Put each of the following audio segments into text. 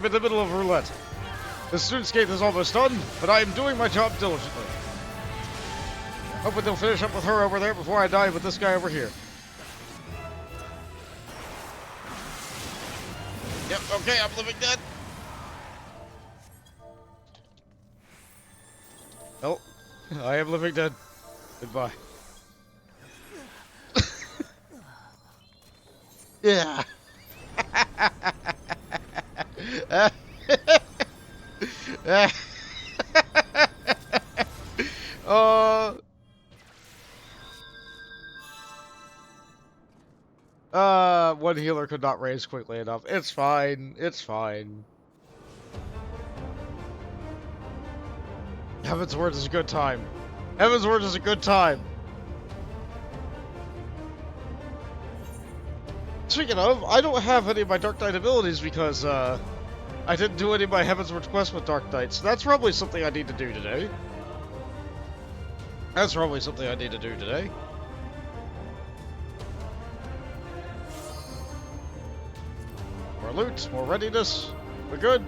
I'm in the middle of roulette. The student Scaith is almost done, but I am doing my job diligently. Hoping they'll finish up with her over there before I die with this guy over here. Yep, okay, I'm living dead. Oh, I am living dead. Goodbye. Yeah. One healer could not raise quickly enough. It's fine. It's fine. Heavensward is a good time. Heavensward is a good time. Speaking of, I don't have any of my Dark Knight abilities because, I didn't do any of my Heavensward quests with Dark Knight, so that's probably something I need to do today. More loot, more readiness. We're good.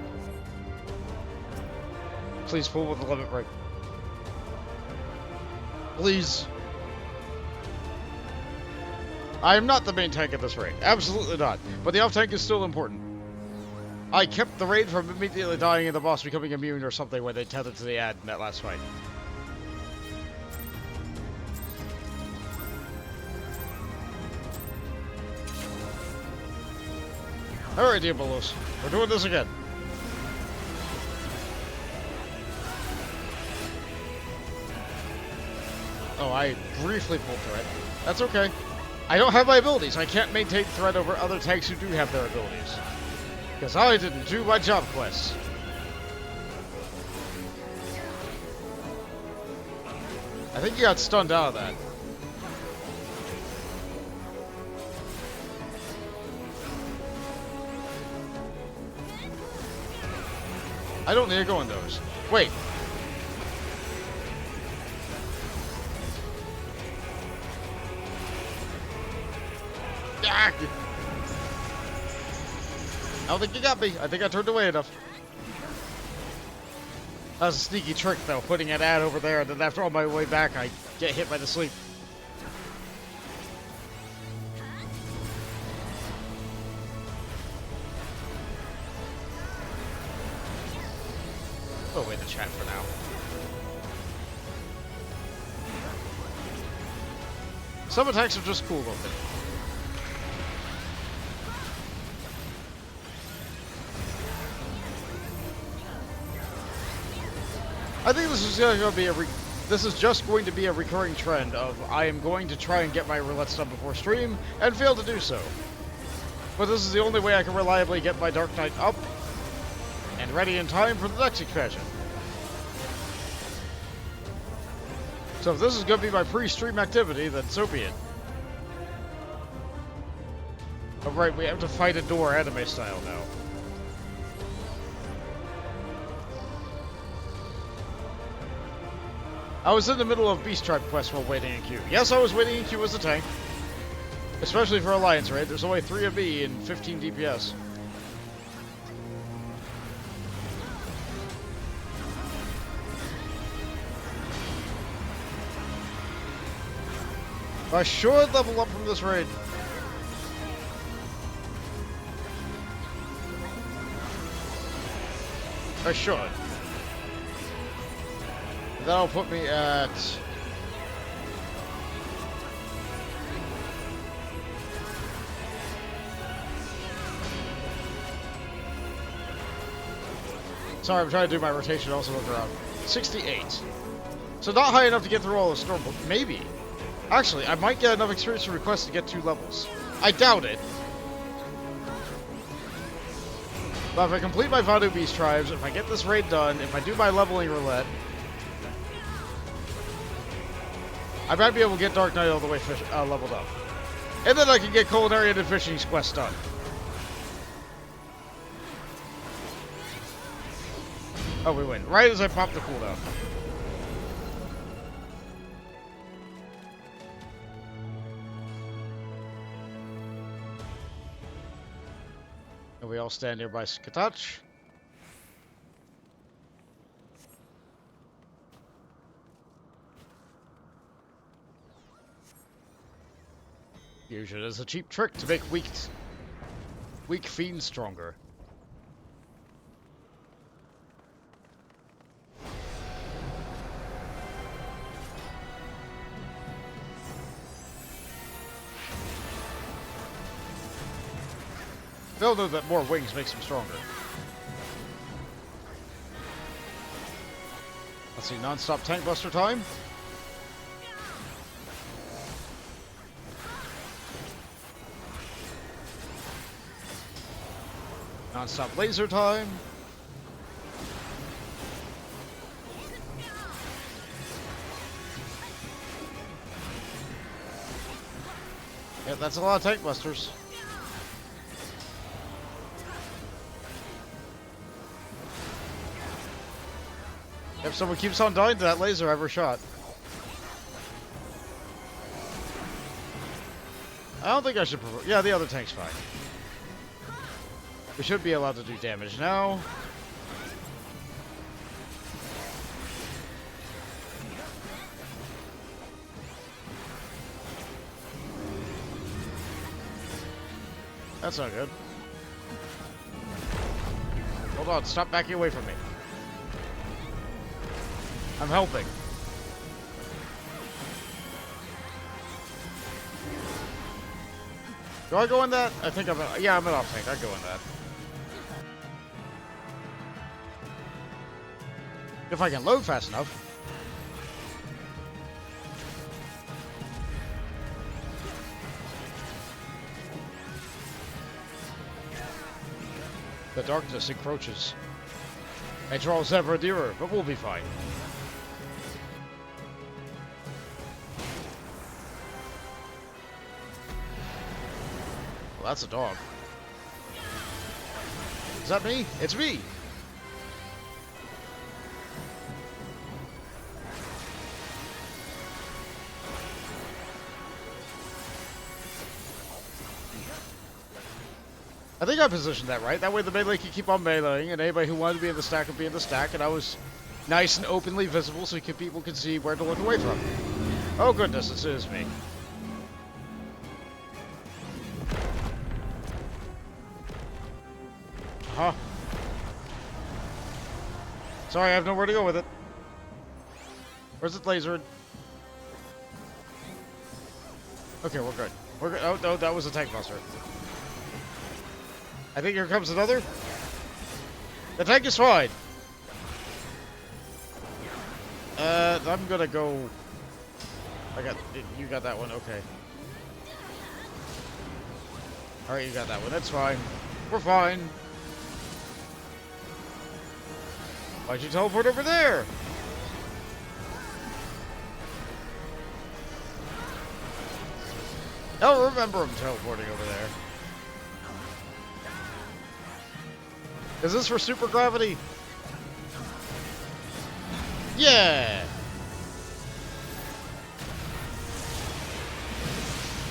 Please pull with the limit break. Please. I am not the main tank in this raid. Absolutely not. But the off tank is still important. I kept the raid from immediately dying and the boss becoming immune or something when they tethered to the ad in that last fight. Alright, Diabolos. We're doing this again. Oh, I briefly pulled threat. That's okay. I don't have my abilities. I can't maintain threat over other tanks who do have their abilities. Because I didn't do my job quests. I think you got stunned out of that. I don't need to go in those. Wait. Ah! I don't think you got me. I think I turned away enough. That was a sneaky trick, though, putting an ad over there, and then after on my way back, I get hit by the sleep. Put away the chat for now. Some attacks are just cool looking. I think this is going to be this is just going to be a recurring trend of I am going to try and get my roulettes done before stream and fail to do so. But this is the only way I can reliably get my Dark Knight up and ready in time for the next expansion. So if this is going to be my pre-stream activity, then so be it. Oh right, we have to fight a door anime style now. I was in the middle of Beast Tribe quest while waiting in queue. Yes, I was waiting in queue as a tank. Especially for Alliance raid. There's only 3 of me and 15 DPS. I should level up from this raid. I should. That'll put me at... Sorry, I'm trying to do my rotation also look around. 68. So not high enough to get through all the Stormblood. Maybe. Actually, I might get enough experience to request to get 2 levels. I doubt it. But if I complete my Vadu Beast Tribes, if I get this raid done, if I do my leveling roulette, I might be able to get Dark Knight all the way leveled up. And then I can get Culinarian and Fishing quest done. Oh, we win. Right as I pop the cooldown. And we all stand nearby Skatach. Fusion is a cheap trick to make weak fiends stronger. They'll know that more wings makes them stronger. Let's see, non-stop tank buster time. Non-stop laser time. Yeah, that's a lot of tank busters. If someone keeps on dying to that laser I ever shot. I don't think I should provoke. Yeah, the other tank's fine. We should be allowed to do damage now. That's not good. Hold on, stop backing away from me. I'm helping. Do I go in that? I think I'm an off tank. I go in that. If I can load fast enough. The darkness encroaches. It draws ever nearer, but we'll be fine. Well, that's a dog. Is that me? It's me! I think I positioned that right. That way the melee can keep on meleeing, and anybody who wanted to be in the stack would be in the stack, and I was nice and openly visible so people could see where to look away from. Oh goodness, it is me. Huh. Sorry, I have nowhere to go with it. Where's it lasered? Okay, we're good. We're good. Oh, no, that was a tank buster. I think here comes another. The tank is fine. I'm gonna go... You got that one, okay. Alright, you got that one, that's fine. We're fine. Why'd you teleport over there? I don't remember him teleporting over there. Is this for super gravity? Yeah!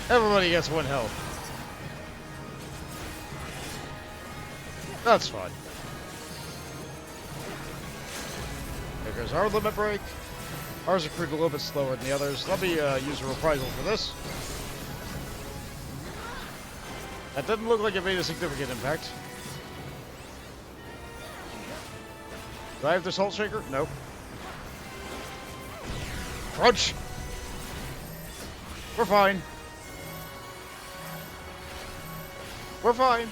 Everybody gets 1 health. That's fine. There goes our limit break. Ours accrued a little bit slower than the others. Let me use a reprisal for this. That didn't look like it made a significant impact. Do I have the Salt Shaker? Nope. Crunch! We're fine. We're fine.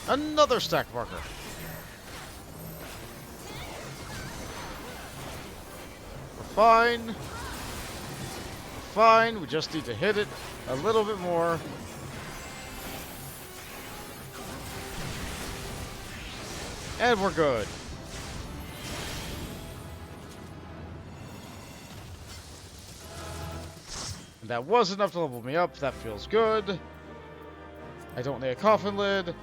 Another stack marker. We're fine. We're fine. We just need to hit it a little bit more. And we're good. And that was enough to level me up. That feels good. I don't need a coffin lid.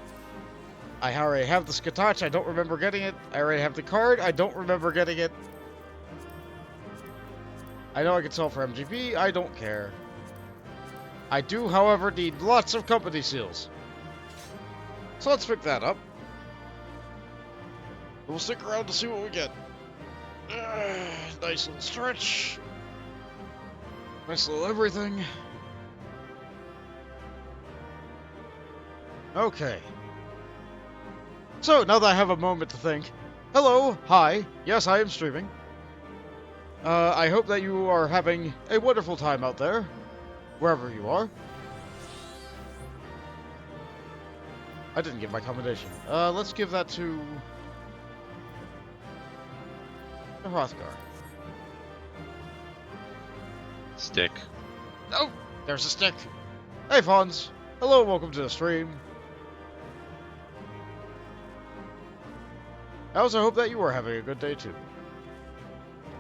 I already have the Scaith. I don't remember getting it. I already have the card. I don't remember getting it. I know I can sell for MGP. I don't care. I do, however, need lots of company seals. So let's pick that up. We'll stick around to see what we get. Nice little stretch. Nice little everything. Okay. So, now that I have a moment to think. Hello, hi, yes, I am streaming. I hope that you are having a wonderful time out there, wherever you are. I didn't give my commendation. Let's give that to the Hrothgar. Stick. Oh, there's a stick. Hey, Fonz. Hello, welcome to the stream. I also hope that you are having a good day, too.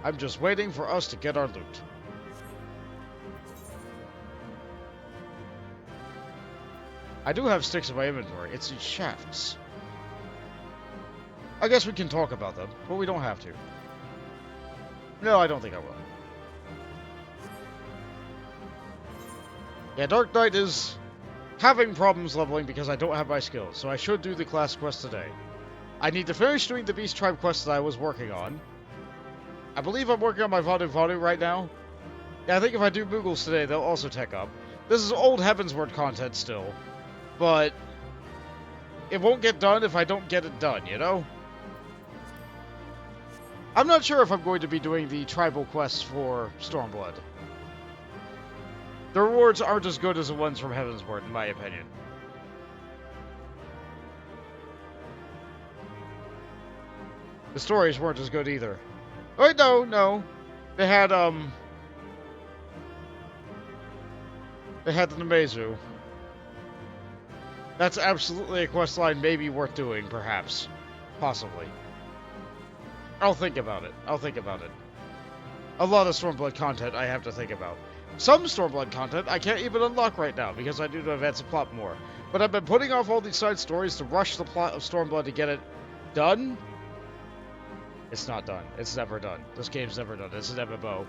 I'm just waiting for us to get our loot. I do have sticks in my inventory. It's these shafts. I guess we can talk about them, but we don't have to. No, I don't think I will. Yeah, Dark Knight is having problems leveling because I don't have my skills, so I should do the class quest today. I need to finish doing the Beast Tribe quest that I was working on. I believe I'm working on my Vanu right now. Yeah, I think if I do Moogles today, they'll also tech up. This is old Heavensward content still, but it won't get done if I don't get it done, you know? I'm not sure if I'm going to be doing the tribal quests for Stormblood. The rewards aren't as good as the ones from Heavensward, in my opinion. The stories weren't as good either. Oh, wait, no. They had the Nemezu. That's absolutely a quest line maybe worth doing, perhaps. Possibly. I'll think about it. A lot of Stormblood content I have to think about. Some Stormblood content I can't even unlock right now because I need to advance the plot more. But I've been putting off all these side stories to rush the plot of Stormblood to get it done. It's not done. It's never done. This game's never done. It's an MMO.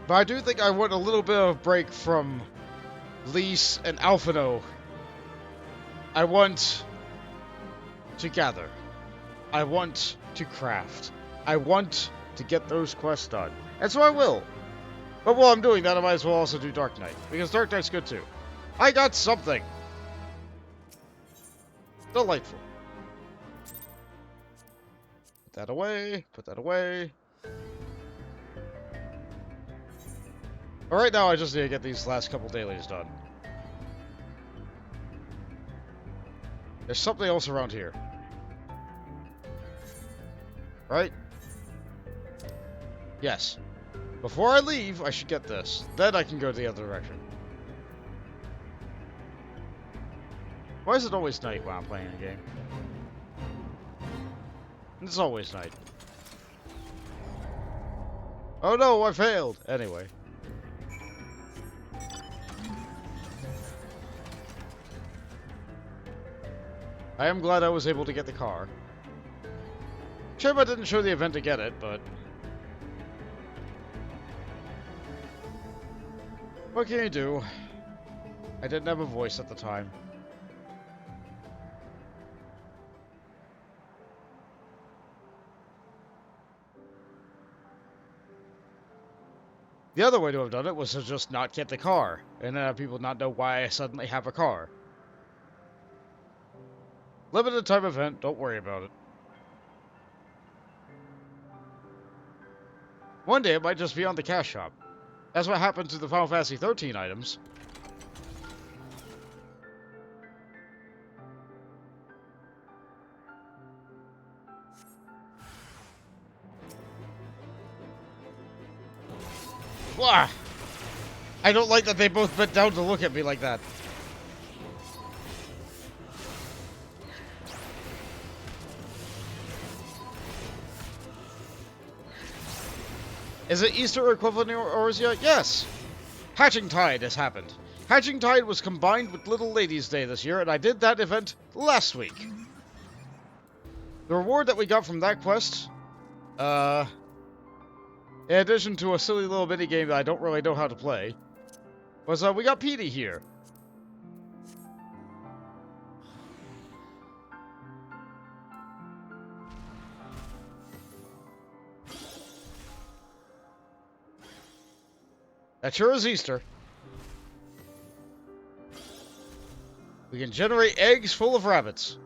But I do think I want a little bit of a break from Lys and Alphino. I want to gather. I want to craft. I want to get those quests done. And so I will. But while I'm doing that, I might as well also do Dark Knight. Because Dark Knight's good too. I got something! Delightful. Put that away. Put that away. But right now, I just need to get these last couple dailies done. There's something else around here. Right? Yes. Before I leave, I should get this. Then I can go the other direction. Why is it always night while I'm playing a game? It's always night. Oh no, I failed! Anyway. I am glad I was able to get the car. Shame I didn't show the event to get it, but... what can you do? I didn't have a voice at the time. The other way to have done it was to just not get the car, and then have people not know why I suddenly have a car. Limited time event, don't worry about it. One day it might just be on the cash shop. That's what happened to the Final Fantasy 13 items. Blah! I don't like that they both bent down to look at me like that. Is it Easter equivalent or is it? Yes! Hatching Tide has happened. Hatching Tide was combined with Little Ladies Day this year, and I did that event last week. The reward that we got from that quest, in addition to a silly little mini game that I don't really know how to play, was we got Petey here. That sure is Easter. We can generate eggs full of rabbits.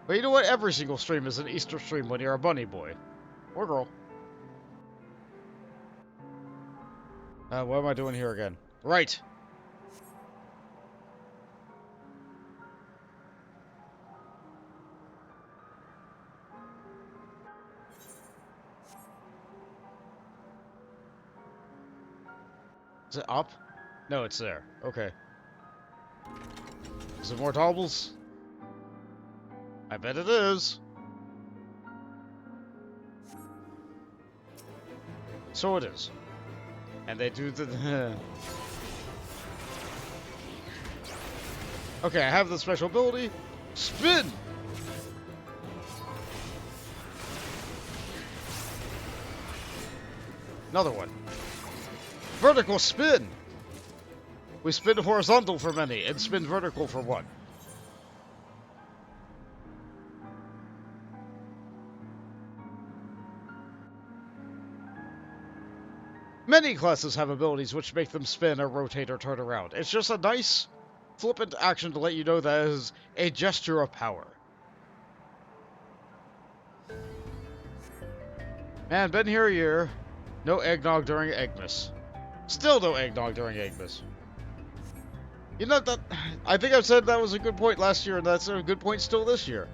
But you know what? Every single stream is an Easter stream when you're a bunny boy. Or girl. What am I doing here again? Right. Is it up? No, it's there. Okay. Is it more doubles? I bet it is. So it is. And they do the... Okay, I have the special ability. Spin! Another one. Vertical spin! We spin horizontal for many, and spin vertical for one. Many classes have abilities which make them spin or rotate or turn around. It's just a nice, flippant action to let you know that is a gesture of power. Man, been here a year. No eggnog during Eggmas. Still no eggnog during Eggmas. You know, that I think I've said that was a good point last year, and that's a good point still this year.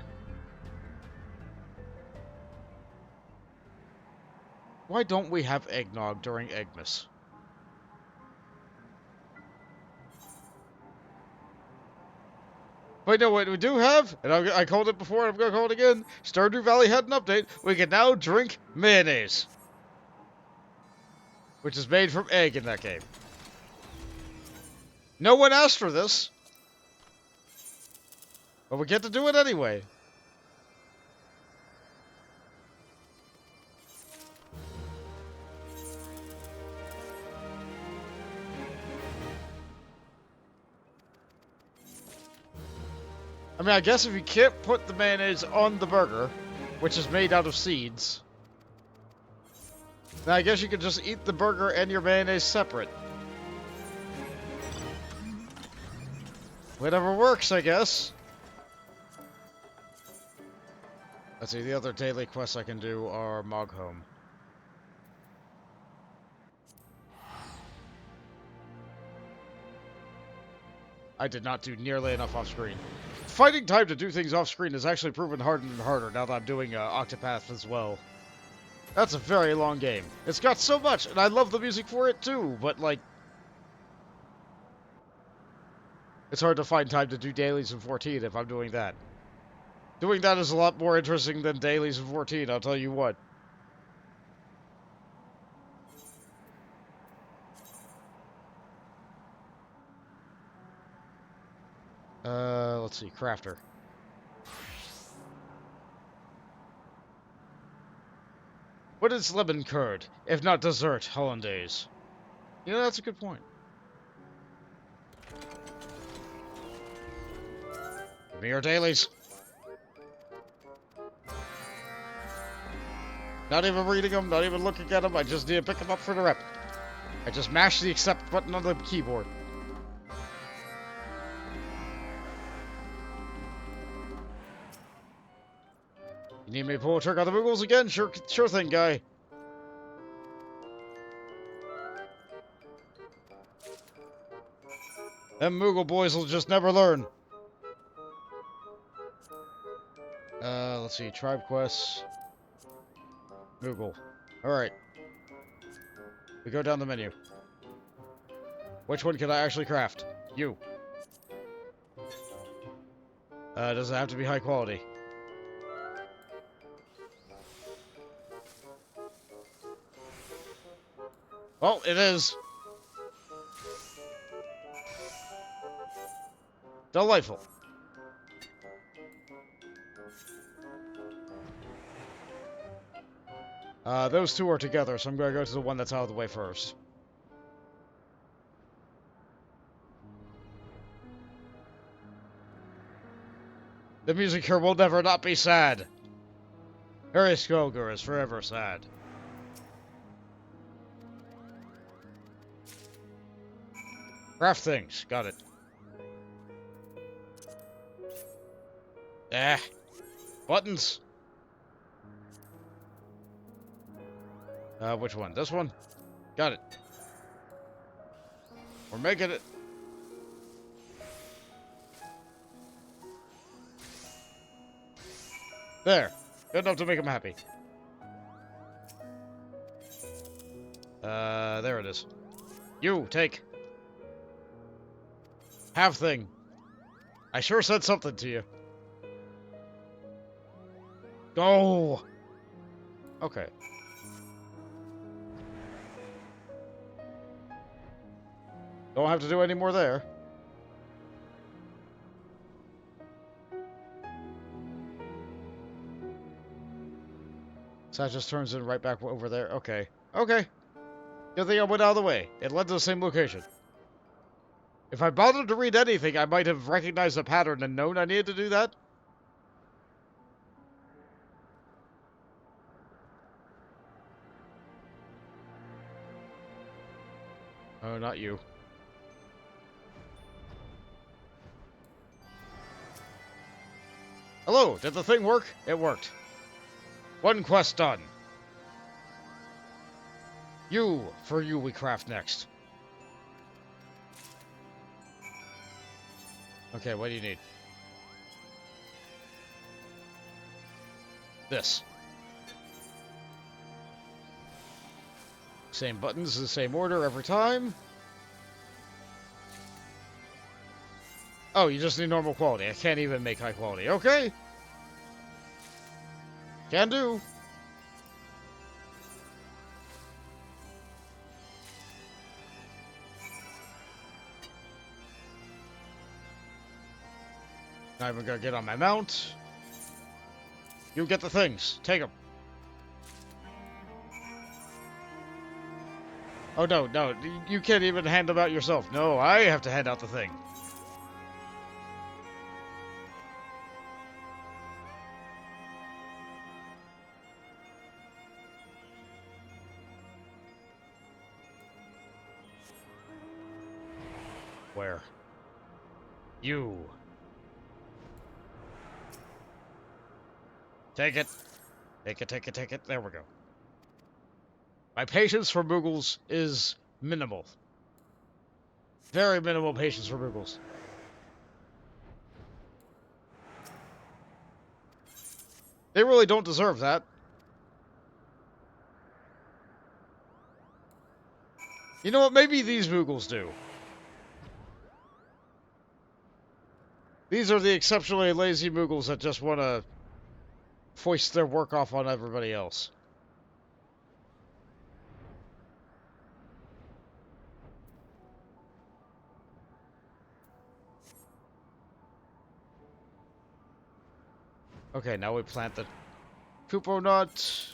Why don't we have eggnog during Eggmas? But you know what we do have? And I called it before, and I'm going to call it again. Stardew Valley had an update. We can now drink mayonnaise. Which is made from egg in that game. No one asked for this. But we get to do it anyway. I mean, I guess if you can't put the mayonnaise on the burger, which is made out of seeds, then I guess you could just eat the burger and your mayonnaise separate. Whatever works, I guess. Let's see, the other daily quests I can do are Moghome. I did not do nearly enough off-screen. Finding time to do things off-screen has actually proven harder and harder now that I'm doing Octopath as well. That's a very long game. It's got so much, and I love the music for it too, but like... It's hard to find time to do dailies in 14 if I'm doing that. Doing that is a lot more interesting than dailies in 14, I'll tell you what. Let's see, Crafter. What is lemon curd, if not dessert hollandaise? You know, that's a good point. Give me your dailies. Not even reading them, not even looking at them, I just need to pick them up for the rep. I just mash the accept button on the keyboard. You need me to pull a trick on the Moogles again? Sure thing, guy. Them Moogle boys will just never learn. Let's see, tribe quests. Moogle. Alright. We go down the menu. Which one can I actually craft? You. Does it have to be high quality? Oh, it is. Delightful. Those two are together, so I'm going to go to the one that's out of the way first. The music here will never not be sad. Harry Skolger is forever sad. Craft things. Got it. Buttons. Which one? This one? Got it. We're making it. There. Good enough to make him happy. There it is. You, take. Have thing. I sure said something to you. Go! Okay. Don't have to do any more there. So that just turns in right back over there. Okay. Okay. Good thing I went out of the way. It led to the same location. If I bothered to read anything, I might have recognized a pattern and known I needed to do that. Oh, not you. Hello, did the thing work? It worked. One quest done. For you we craft next. Okay, what do you need? This. Same buttons, the same order every time. Oh, you just need normal quality. I can't even make high quality. Okay. Can do. Not even gonna get on my mount. You get the things. Take them. Oh, no, no. You can't even hand them out yourself. No, I have to hand out the thing. Where? You. Take it. Take it, take it, take it. There we go. My patience for Moogles is minimal. Very minimal patience for Moogles. They really don't deserve that. You know what? Maybe these Moogles do. These are the exceptionally lazy Moogles that just want to foist their work off on everybody else. Okay, now we plant the Kupo nut,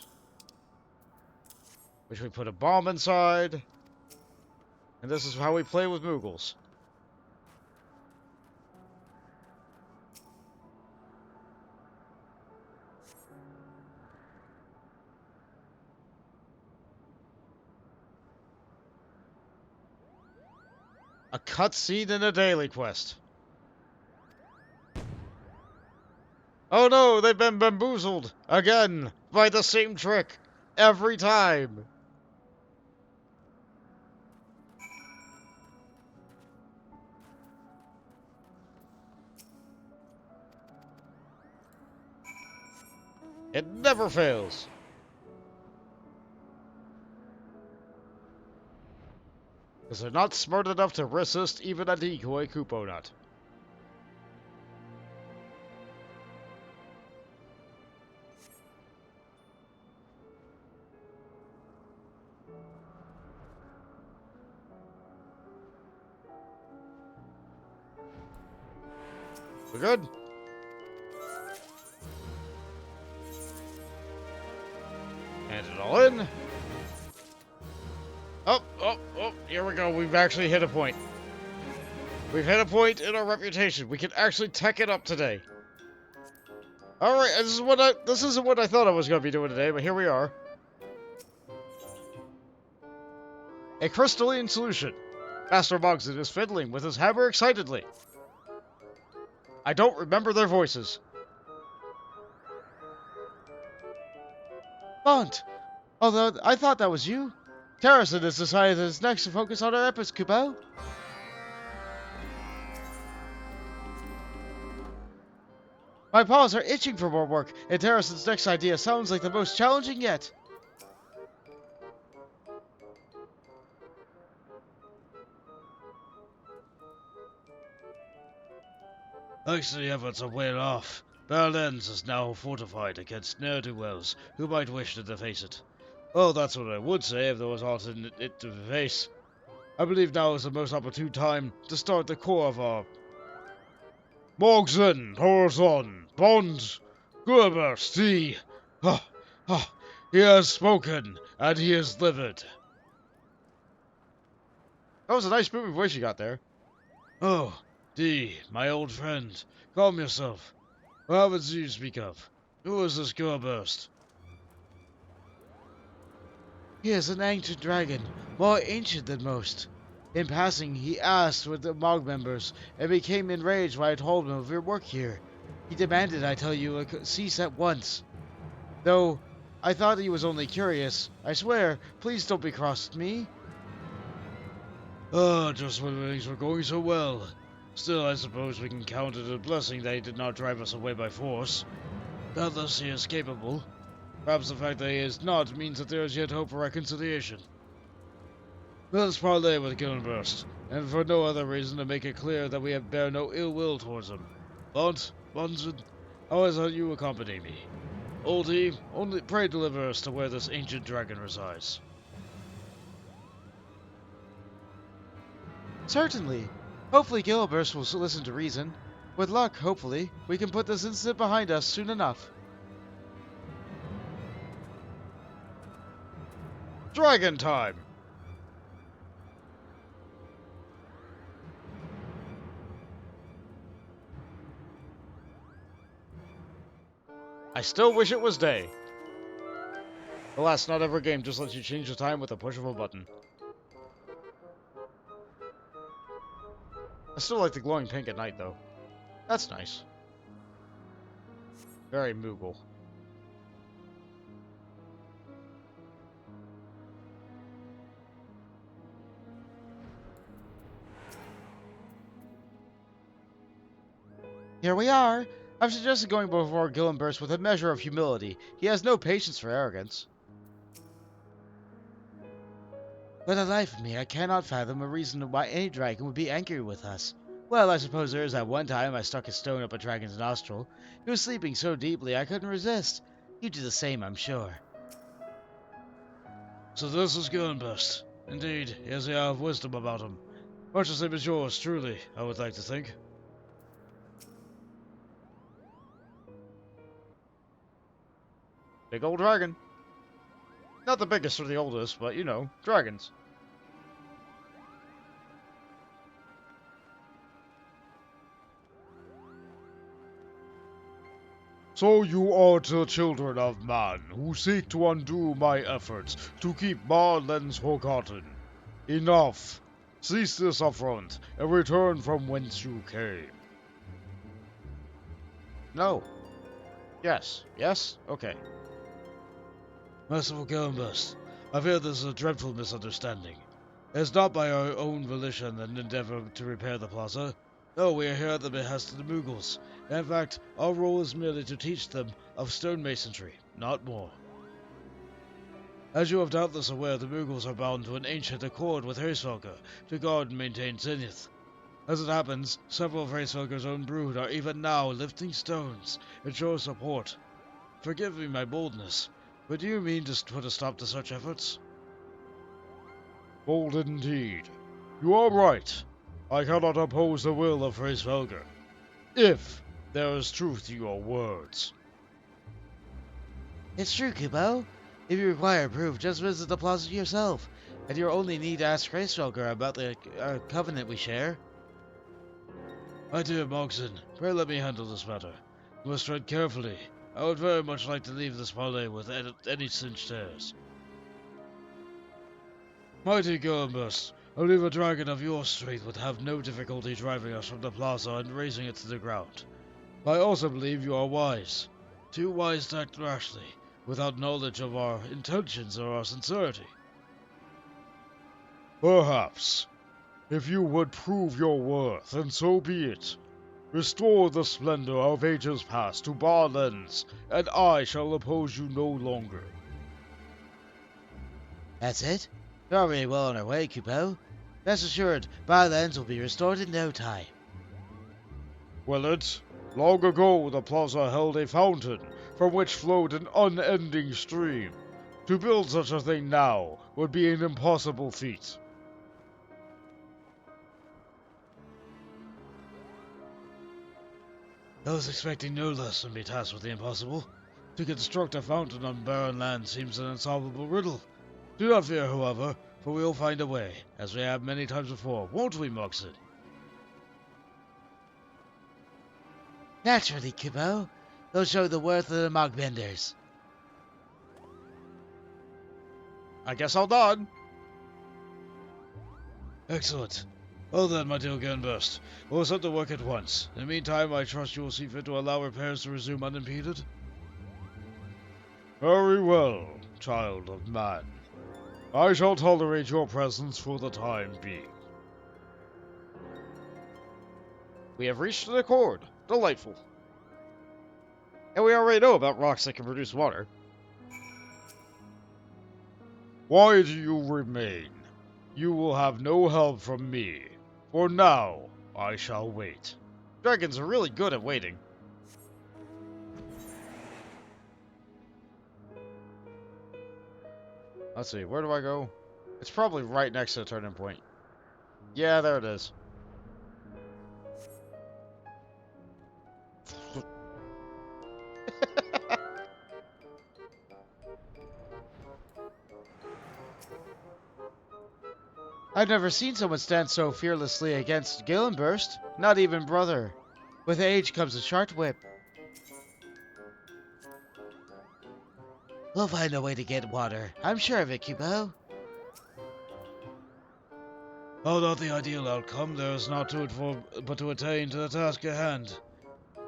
which we put a bomb inside, and this is how we play with Moogles. A cutscene in a daily quest. Oh no, they've been bamboozled again by the same trick every time. It never fails. Because they're not smart enough to resist even a decoy Kupo nut. We're good. Hand it all in. Oh, here we go. We've actually hit a point. We've hit a point in our reputation. We can actually tech it up today. All right, this isn't what I thought I was going to be doing today, but here we are. A crystalline solution. Master Mogson is fiddling with his hammer excitedly. I don't remember their voices. Bont! Although, I thought that was you. Terracin has decided that it's next to focus on our efforts, Kubo. My paws are itching for more work, and Terracin's next idea sounds like the most challenging yet. Thanks to the efforts of Whale Off, Berlin's is now fortified against ne'er-do-wells who might wish to deface it. Well, that's what I would say if there was aught in it to deface. I believe now is the most opportune time to start the core of our... Mogson, Horizon, Bond, Gerber, see. He has spoken, and he is livid. That was a nice moving voice you got there. Oh, D, my old friend, calm yourself. What happens you speak of? Who is this Gerburst? He is an ancient dragon, more ancient than most. In passing, he asked with the Mog members, and became enraged when I told him of your work here. He demanded I tell you to cease at once. Though, I thought he was only curious. I swear, please don't be cross with me. Just when things were going so well. Still, I suppose we can count it a blessing that he did not drive us away by force. Doubtless he is capable. Perhaps the fact that he is not means that there is yet hope for reconciliation. Let us parley with Gillenburst, and for no other reason to make it clear that we bear no ill will towards him. Bunsen, how is it you accompany me? Oldie, only pray deliver us to where this ancient dragon resides. Certainly. Hopefully Gilberst will listen to reason. With luck, hopefully, we can put this incident behind us soon enough. Dragon time! I still wish it was day. Alas, not every game just lets you change the time with a push of a button. I still like the glowing pink at night, though. That's nice. Very Moogle. Here we are. I've suggested going before Gillenburst with a measure of humility. He has no patience for arrogance. For the life of me, I cannot fathom a reason why any dragon would be angry with us. Well, I suppose there is that one time I stuck a stone up a dragon's nostril. He was sleeping so deeply I couldn't resist. You do the same, I'm sure. So this is Gillenburst. Indeed, he has the air of wisdom about him. Much the same as yours, truly, I would like to think. Big old dragon. Not the biggest or the oldest, but you know, dragons. So you are the children of man, who seek to undo my efforts to keep Marlens forgotten. Enough! Cease this affront, and return from whence you came. No. Yes. Yes? Okay. Merciful Gillenburst, I fear this is a dreadful misunderstanding. It is not by our own volition that endeavor to repair the plaza. No, we are here at the behest of the Moogles. In fact, our role is merely to teach them of stonemasonry, not more. As you have doubtless aware, the Moogles are bound to an ancient accord with Hraesvelgr to guard and maintain Zenith. As it happens, several of Hraesvelgr's own brood are even now lifting stones and show support. Forgive me my boldness, but do you mean to put a stop to such efforts? Bold indeed. You are right. I cannot oppose the will of Hraesvelgr, if there is truth to your words. It's true, Kubo. If you require proof, just visit the plaza yourself, and you only need to ask Hraesvelgr about the covenant we share. My dear Mogson, pray let me handle this matter. You must tread carefully. I would very much like to leave this parley with any cinched hairs. Mighty Gilbert, I believe a dragon of your strength would have no difficulty driving us from the plaza and raising it to the ground. I also believe you are wise. Too wise to act rashly, without knowledge of our intentions or our sincerity. Perhaps. If you would prove your worth, then so be it. Restore the splendor of ages past to Barlands, and I shall oppose you no longer. That's it? We're already well on our way, Kupo. Rest assured, Barlands will be restored in no time. Will it? Long ago the plaza held a fountain, from which flowed an unending stream. To build such a thing now would be an impossible feat. I was expecting no less than be tasked with the impossible. To construct a fountain on barren land seems an unsolvable riddle. Do not fear, however, for we will find a way, as we have many times before, won't we, Moxon? Naturally, Kupo. They'll show the worth of the Mogbenders. I guess all done. Excellent. Well then, my dear Gunburst, we'll set to work at once. In the meantime, I trust you will see fit to allow repairs to resume unimpeded? Very well, child of man. I shall tolerate your presence for the time being. We have reached an accord. Delightful. And we already know about rocks that can produce water. Why do you remain? You will have no help from me. For now, I shall wait. Dragons are really good at waiting. Let's see, where do I go? It's probably right next to the turning point. Yeah, there it is. I've never seen someone stand so fearlessly against Gillenburst. Not even brother. With age comes a sharp whip. We'll find a way to get water. I'm sure of it, Kupo. Although not the ideal outcome, there is not to it but to attain to the task at hand.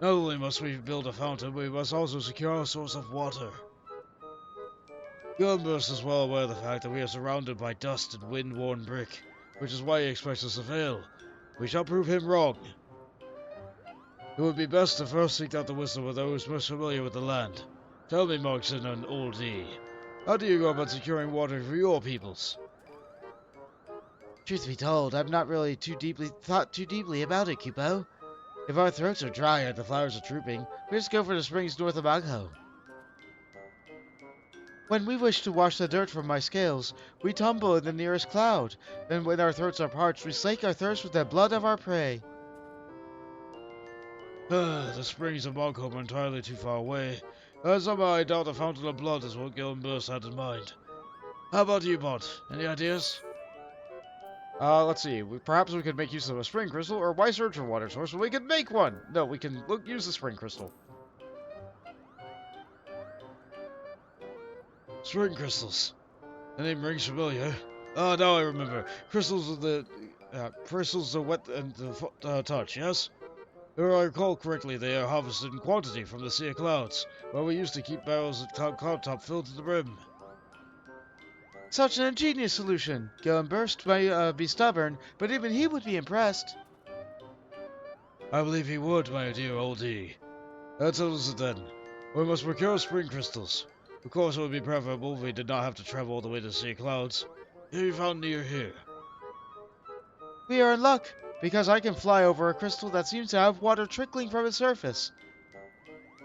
Not only must we build a fountain, we must also secure a source of water. Gilbert is well aware of the fact that we are surrounded by dust and wind-worn brick, which is why he expects us to fail. We shall prove him wrong. It would be best to first seek out the wisdom of those most familiar with the land. Tell me, Mogson and Old E, how do you go about securing water for your peoples? Truth be told, I've not really thought too deeply about it, Kupo. If our throats are dry and the flowers are drooping, we just go for the springs north of Agho. When we wish to wash the dirt from our scales, we tumble in the nearest cloud, and when our throats are parched, we slake our thirst with the blood of our prey. The springs of Mogcombe are entirely too far away. Somehow I doubt the fountain of blood is what Gillenburst had in mind. How about you, Bot? Any ideas? Let's see. Perhaps we could make use of a spring crystal, or why search for a water source when we could make one? No, we can use the spring crystal. Spring crystals. The name rings familiar. Ah, now I remember. Crystals of the wet and the touch, yes? If I recall correctly, they are harvested in quantity from the Sea of Clouds, where we used to keep barrels at cloud top filled to the brim. Such an ingenious solution. Gillenburst may be stubborn, but even he would be impressed. I believe he would, my dear Old E. That settles it then. We must procure spring crystals. Of course, it would be preferable if we did not have to travel all the way to the Sea of Clouds. They be found near here. We are in luck, because I can fly over a crystal that seems to have water trickling from its surface.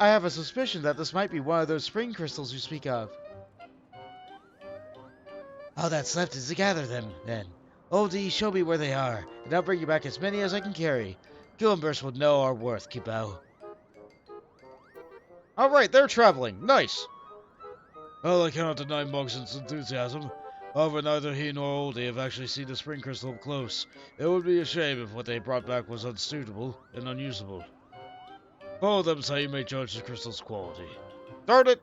I have a suspicion that this might be one of those spring crystals you speak of. All that's left is to gather them, then. Old E, show me where they are, and I'll bring you back as many as I can carry. Gillenburst will know our worth, Kupo. Alright, they're traveling. Nice. Well, I cannot deny Mogson's enthusiasm. However, neither he nor Oldie have actually seen the spring crystal up close. It would be a shame if what they brought back was unsuitable and unusable. Follow them so you may judge the crystal's quality. Darn it!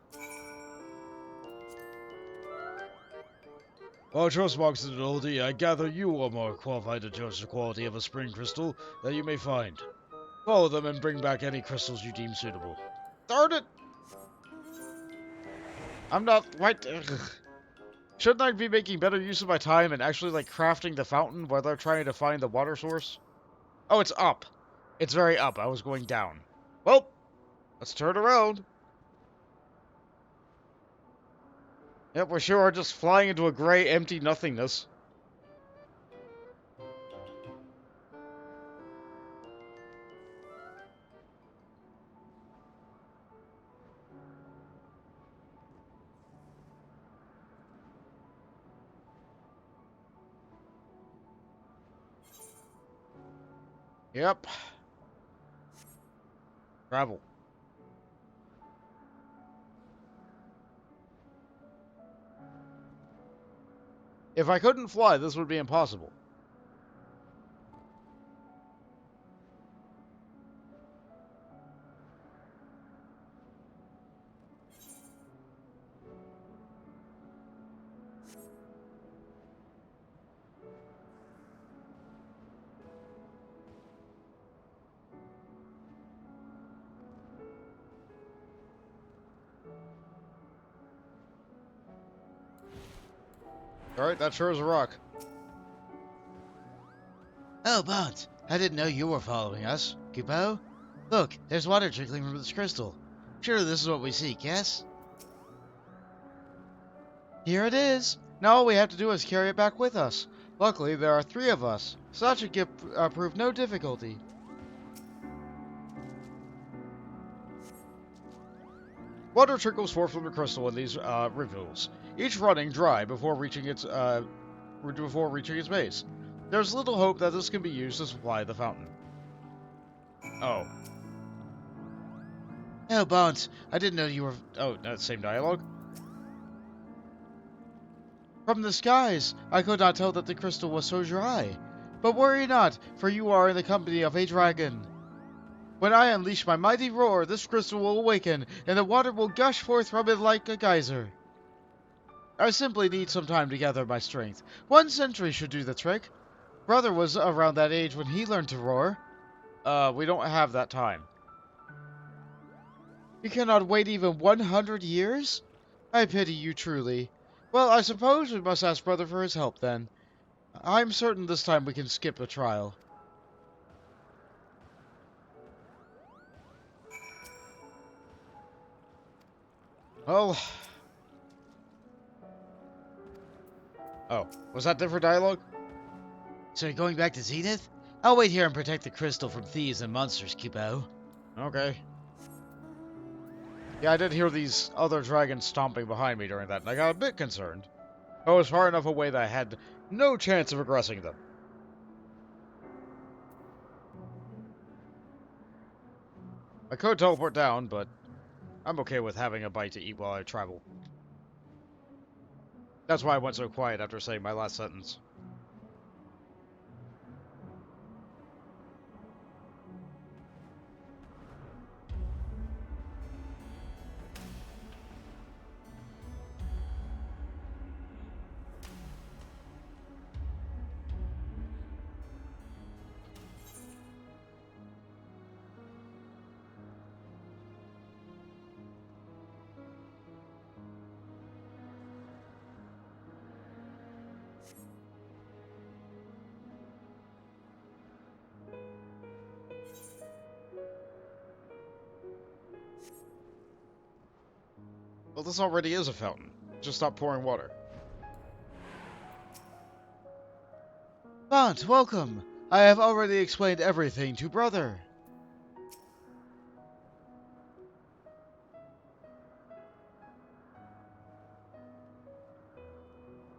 While trust marks in an oldie, I gather you are more qualified to judge the quality of a spring crystal that you may find. Follow them and bring back any crystals you deem suitable. Darn it! I'm not... What? Ugh. Shouldn't I be making better use of my time and actually, like, crafting the fountain while they're trying to find the water source? Oh, it's up. It's very up. I was going down. Well, let's turn around. Yep, we sure are just flying into a gray, empty nothingness. Yep. Travel. If I couldn't fly, this would be impossible. Alright, that sure is a rock. Oh, Bones, I didn't know you were following us. Kupo? Look, there's water trickling from this crystal. Surely this is what we seek, yes? Here it is. Now all we have to do is carry it back with us. Luckily, there are 3 of us, so that should prove no difficulty. Water trickles forth from the crystal in these rivules, each running dry before reaching its base. There's little hope that this can be used to supply the fountain. Oh. Oh, Bones, I didn't know you were... Oh, that same dialogue? From the skies, I could not tell that the crystal was so dry. But worry not, for you are in the company of a dragon. When I unleash my mighty roar, this crystal will awaken, and the water will gush forth from it like a geyser. I simply need some time to gather my strength. 1 century should do the trick. Brother was around that age when he learned to roar. We don't have that time. You cannot wait even 100 years? I pity you truly. Well, I suppose we must ask Brother for his help then. I'm certain this time we can skip a trial. Well... Oh, was that different dialogue? So you're going back to Zenith? I'll wait here and protect the crystal from thieves and monsters, Kupo. Okay. Yeah, I did hear these other dragons stomping behind me during that, and I got a bit concerned. I was far enough away that I had no chance of aggressing them. I could teleport down, but I'm okay with having a bite to eat while I travel. That's why I went so quiet after saying my last sentence. Well, this already is a fountain. Just stop pouring water. Bont, welcome. I have already explained everything to Brother.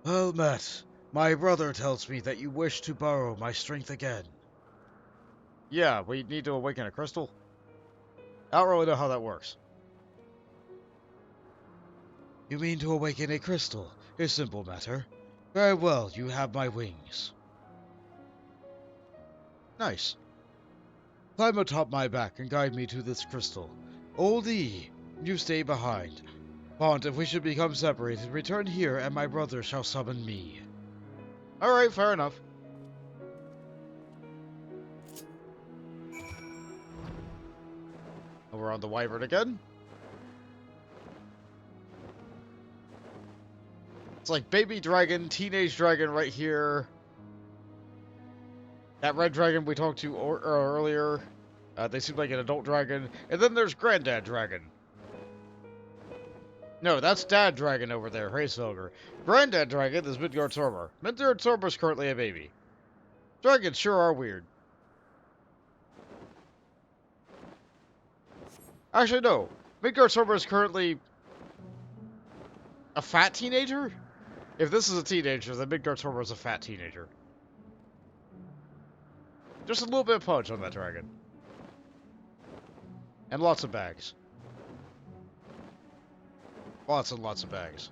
Well met. My brother tells me that you wish to borrow my strength again. Yeah, we need to awaken a crystal. I don't really know how that works. You mean to awaken a crystal? A simple matter. Very well, you have my wings. Nice. Climb atop my back and guide me to this crystal. Old E, you stay behind. Font, if we should become separated, return here and my brother shall summon me. Alright, fair enough. We're on the wyvern again. It's like baby dragon, teenage dragon right here. That red dragon we talked to earlier. They seem like an adult dragon. And then there's granddad dragon. No, that's dad dragon over there, Hraesvelgr. Granddad dragon is Midgard Sormr. Midgard Sormr is currently a baby. Dragons sure are weird. Actually, no. Midgard Sormr is currently a fat teenager? If this is a teenager, then Midgard Sormr is a fat teenager. Just a little bit of punch on that dragon. And lots of bags. Lots and lots of bags.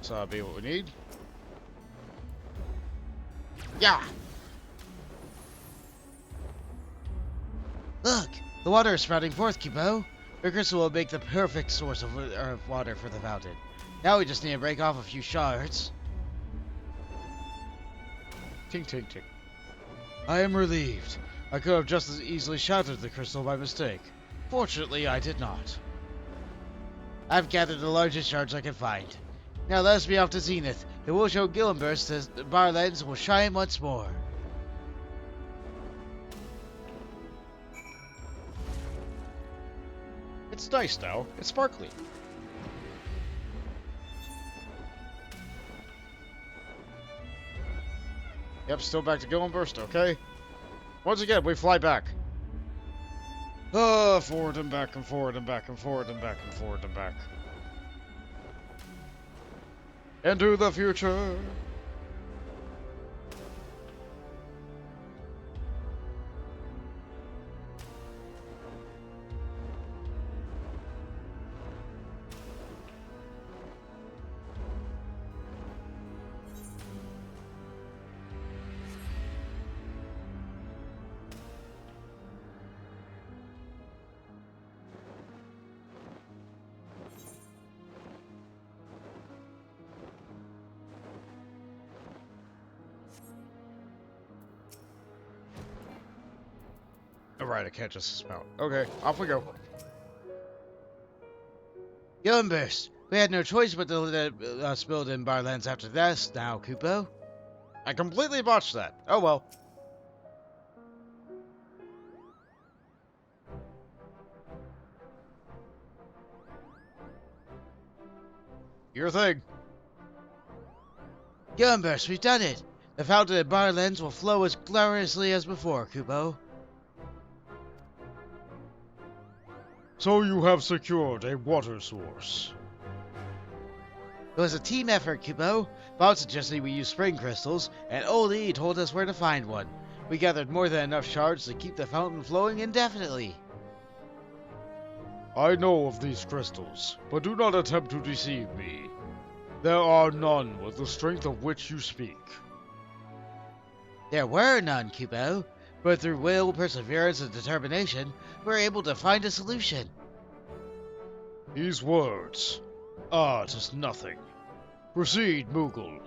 So that'll be what we need. Yeah! Look! The water is sprouting forth, Kubo. The crystal will make the perfect source of water for the fountain. Now we just need to break off a few shards. Tink, tink, tink. I am relieved. I could have just as easily shattered the crystal by mistake. Fortunately, I did not. I've gathered the largest shards I can find. Now let us be off to Zenith. It will show Gillenburst that the Barlands will shine once more. It's nice now. It's sparkly. Yep, still back to Gillenburst, okay? Once again, we fly back. Forward and back and forward and back and forward and back and forward and back. Into the future. Alright, I can't just dismount. Okay, off we go. Gillenburst, we had no choice but to let us build in Barlands after this now, Kupo. I completely botched that. Oh well. Your thing. Gillenburst, we've done it! The fountain at Barlands will flow as gloriously as before, Kupo. So you have secured a water source. It was a team effort, Kupo. Bob suggested we use spring crystals, and Old E told us where to find one. We gathered more than enough shards to keep the fountain flowing indefinitely. I know of these crystals, but do not attempt to deceive me. There are none with the strength of which you speak. There were none, Kupo, but through will, perseverance, and determination, we're able to find a solution. These words are just nothing. Proceed, Moogle.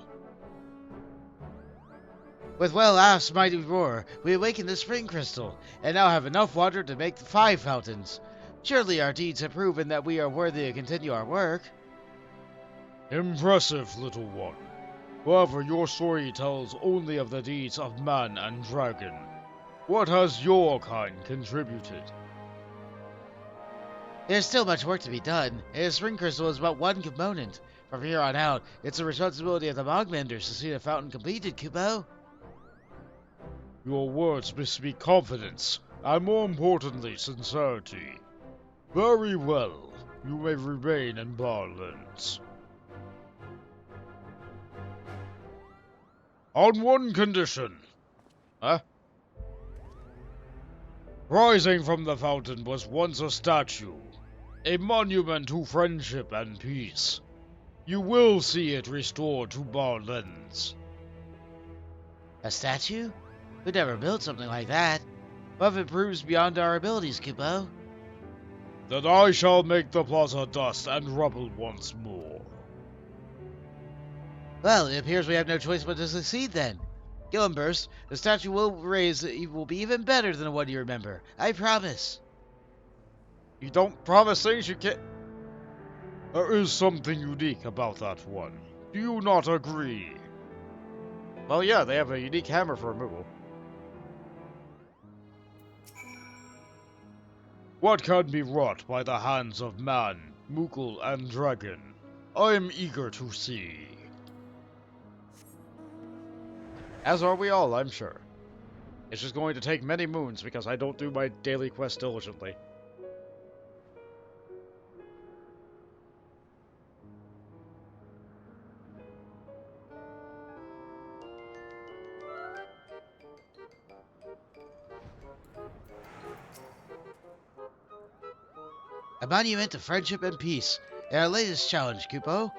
With Well-Aft's mighty roar, we awakened the spring crystal, and now have enough water to make 5 fountains. Surely our deeds have proven that we are worthy to continue our work. Impressive, little one. However, your story tells only of the deeds of man and dragon. What has your kind contributed? There's still much work to be done, and the spring crystal is but one component. From here on out, it's the responsibility of the Mogmenders to see the fountain completed, Kupo. Your words bespeak confidence, and more importantly, sincerity. Very well. You may remain in Barlands. On one condition. Huh? Rising from the fountain was once a statue. A monument to friendship and peace. You will see it restored to Barlens. A statue? We'd never build something like that. What if it proves beyond our abilities, Kupo? Then I shall make the plaza dust and rubble once more. Well, it appears we have no choice but to succeed then. Gillenburst, the statue will be even better than the one you remember. I promise. You don't promise things you can't... There is something unique about that one. Do you not agree? Well, yeah, they have a unique hammer for a Moogle. What can be wrought by the hands of man, Moogle, and dragon? I am eager to see. As are we all, I'm sure. It's just going to take many moons because I don't do my daily quest diligently. A monument to friendship and peace. And our latest challenge, Kupo.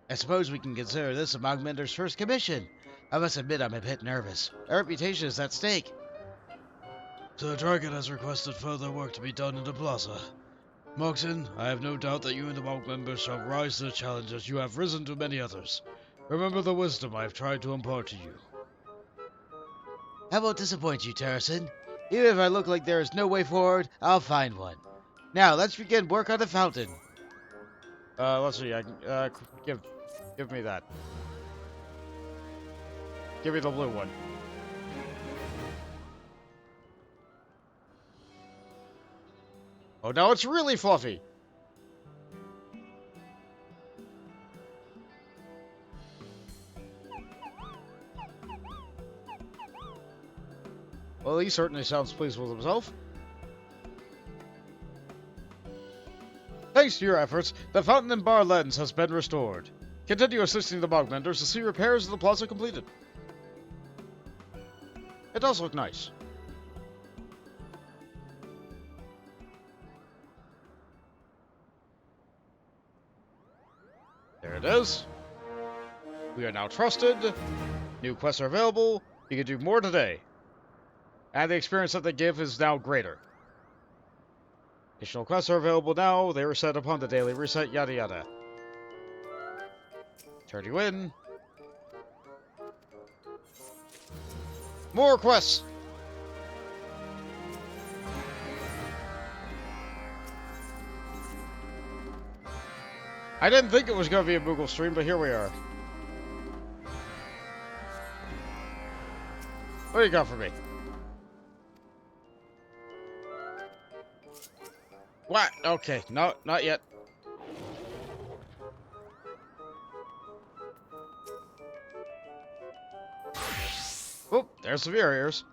I suppose we can consider this among Mender's first commission. I must admit I'm a bit nervous. Our reputation is at stake. Sir Dragon has requested further work to be done in the plaza. Moxon, I have no doubt that you and the monk members shall rise to the challenge as you have risen to many others. Remember the wisdom I have tried to impart to you. I won't disappoint you, Terracin. Even if I look like there is no way forward, I'll find one. Now, let's begin work on the fountain. Let's see, I can, give me that. Give me the blue one. Oh, now it's really fluffy. Well, he certainly sounds pleased with himself. Thanks to your efforts, the fountain in Barlens has been restored. Continue assisting the Mogmenders to see repairs of the plaza completed. It does look nice. There it is. We are now trusted. New quests are available. You can do more today. And the experience that they give is now greater. Additional quests are available now. They were set upon the daily reset, yada yada. Turn you in. More quests! I didn't think it was going to be a Moogle stream, but here we are. What do you got for me? What? Okay, no, not yet. Oh, there's the barriers.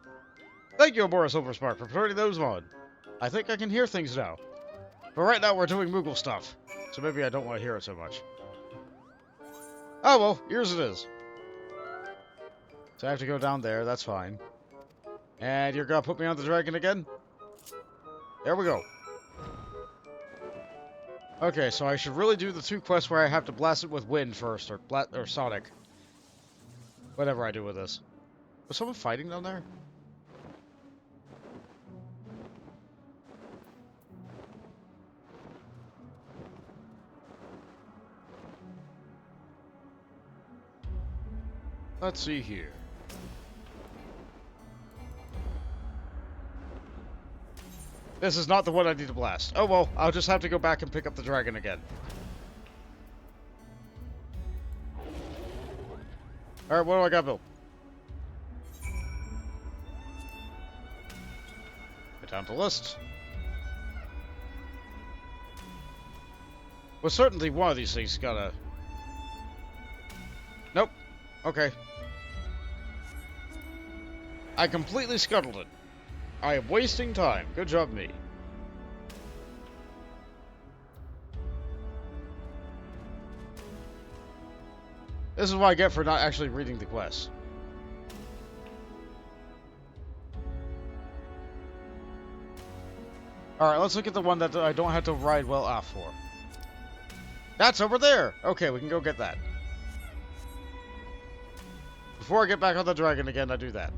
Thank you, Boris Silverspark, for turning those on. I think I can hear things now. But right now we're doing Moogle stuff, so maybe I don't want to hear it so much. Oh well, here's it is. So I have to go down there, that's fine. And you're gonna put me on the dragon again? There we go. Okay, so I should really do the two quests where I have to blast it with wind first, or sonic. Whatever I do with this. Was someone fighting down there? Let's see here. This is not the one I need to blast. Oh well, I'll just have to go back and pick up the dragon again. Alright, what do I got built? Get down the list. Well, certainly one of these things gotta... Nope. Okay. I completely scuttled it. I am wasting time. Good job, me. This is what I get for not actually reading the quest. Alright, let's look at the one that I don't have to ride well off for. That's over there! Okay, we can go get that. Before I get back on the dragon again, I do that.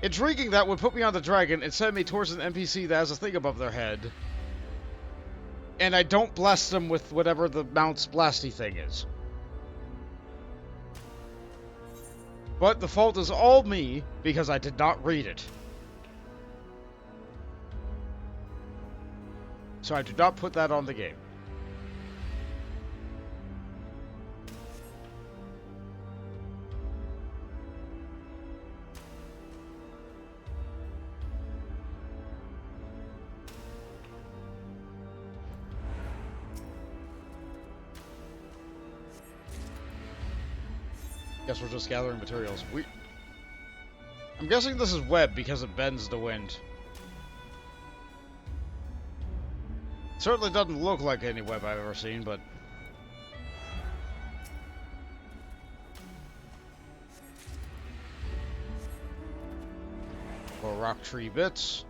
Intriguing that would put me on the dragon and send me towards an NPC that has a thing above their head. And I don't blast them with whatever the mount's blasty thing is. But the fault is all me, because I did not read it. So I do not put that on the game. Guess we're just gathering materials. I'm guessing this is web because it bends the wind. Certainly doesn't look like any web I've ever seen, but... More rock tree bits.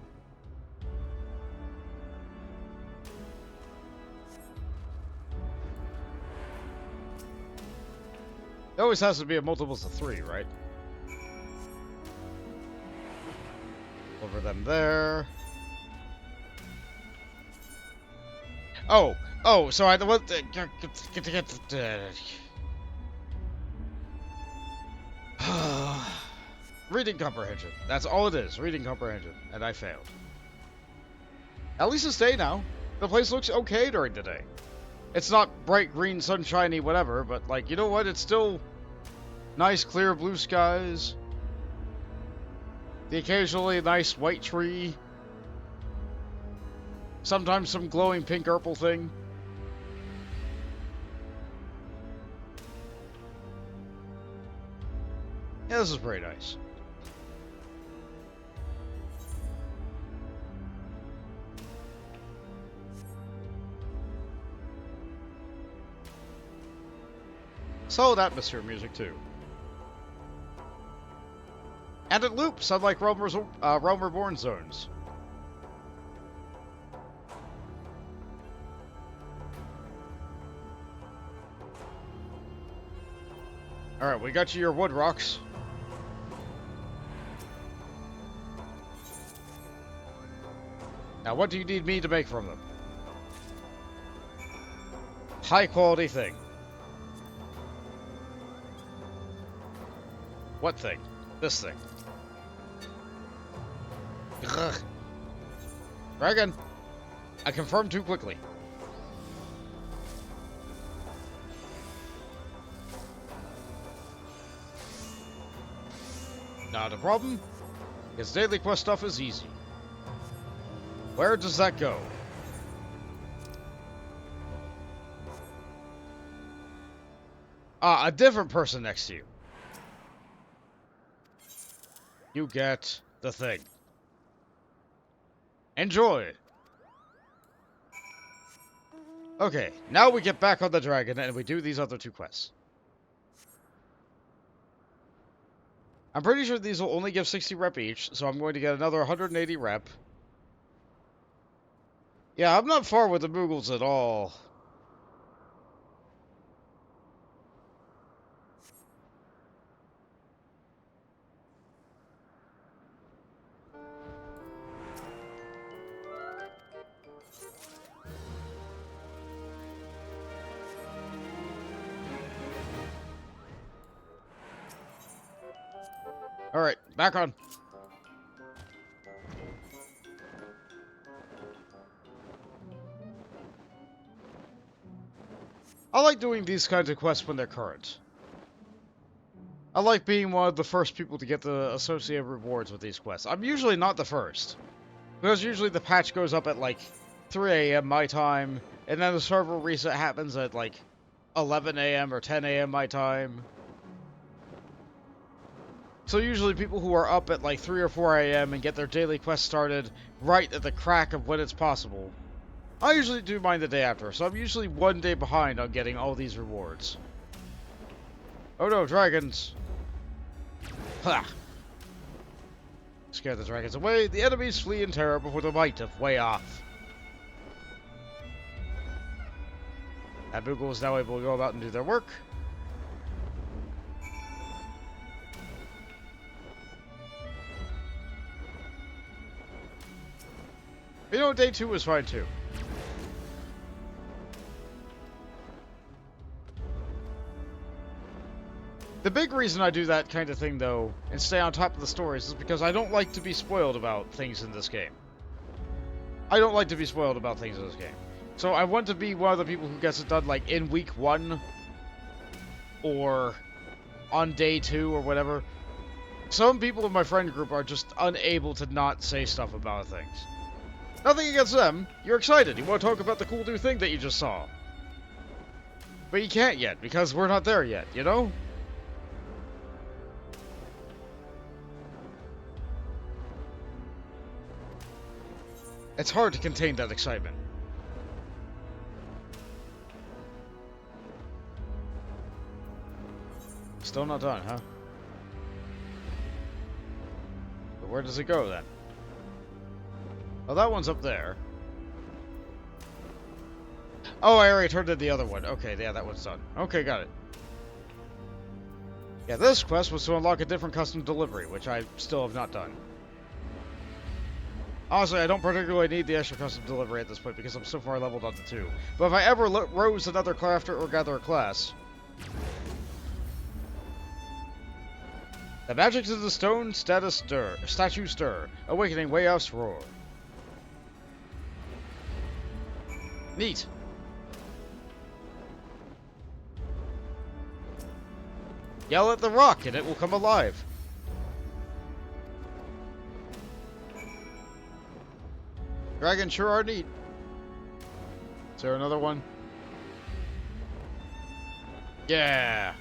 It always has to be a multiples of 3, right? Over them there. Oh, so I want to reading comprehension. That's all it is, reading comprehension, and I failed. At least it's day now. The place looks okay during the day. It's not bright green, sunshiny, whatever, but like, you know what? It's still nice, clear blue skies. The occasionally nice white tree. Sometimes some glowing pink purple thing. Yeah, this is pretty nice. Solid atmosphere music too. And it loops, unlike Realm Reborn zones. Alright, we got you your wood rocks. Now, what do you need me to make from them? High quality thing. What thing? This thing. Ugh. Dragon! I confirmed too quickly. Not a problem, because daily quest stuff is easy. Where does that go? Ah, a different person next to you. You get the thing. Enjoy! Okay, now we get back on the dragon and we do these other two quests. I'm pretty sure these will only give 60 rep each, so I'm going to get another 180 rep. Yeah, I'm not far with the Moogles at all. Alright, back on. I like doing these kinds of quests when they're current. I like being one of the first people to get the associated rewards with these quests. I'm usually not the first, because usually the patch goes up at like 3 AM my time, and then the server reset happens at like 11 AM or 10 AM my time. So usually people who are up at like 3 or 4 AM and get their daily quest started right at the crack of when it's possible. I usually do mine the day after, so I'm usually 1 day behind on getting all these rewards. Oh no, dragons! Ha! Scare the dragons away. The enemies flee in terror before the might of Way Off. And Moogle is now able to go about and do their work. You know, day 2 was fine too. The big reason I do that kind of thing, though, and stay on top of the stories, is because I don't like to be spoiled about things in this game. I don't like to be spoiled about things in this game. So I want to be one of the people who gets it done, like, in week 1, or on day 2, or whatever. Some people in my friend group are just unable to not say stuff about things. Nothing against them. You're excited. You want to talk about the cool new thing that you just saw. But you can't yet, because we're not there yet, you know? It's hard to contain that excitement. Still not done, huh? But where does it go, then? Oh, that one's up there. Oh, I already turned in the other one. Okay, yeah, that one's done. Okay, got it. Yeah, this quest was to unlock a different custom delivery, which I still have not done. Honestly, I don't particularly need the extra custom delivery at this point because I'm so far leveled up to 2. But if I ever rose another crafter or gatherer class... The magic of the stone statue stir, awakening Way Off's roar. Neat. Yell at the rock and it will come alive. Dragons sure are neat. Is there another one? Yeah.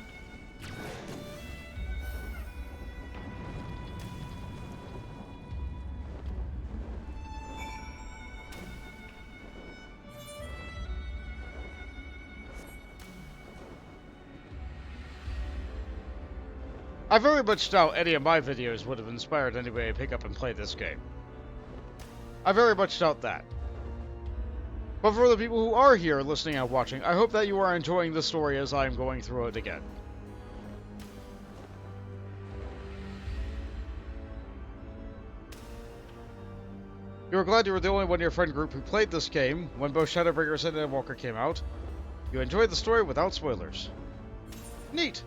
I very much doubt any of my videos would have inspired anybody to pick up and play this game. I very much doubt that. But for the people who are here listening and watching, I hope that you are enjoying the story as I am going through it again. You were glad you were the only one in your friend group who played this game when both Shadowbringers and Endwalker came out. You enjoyed the story without spoilers. Neat!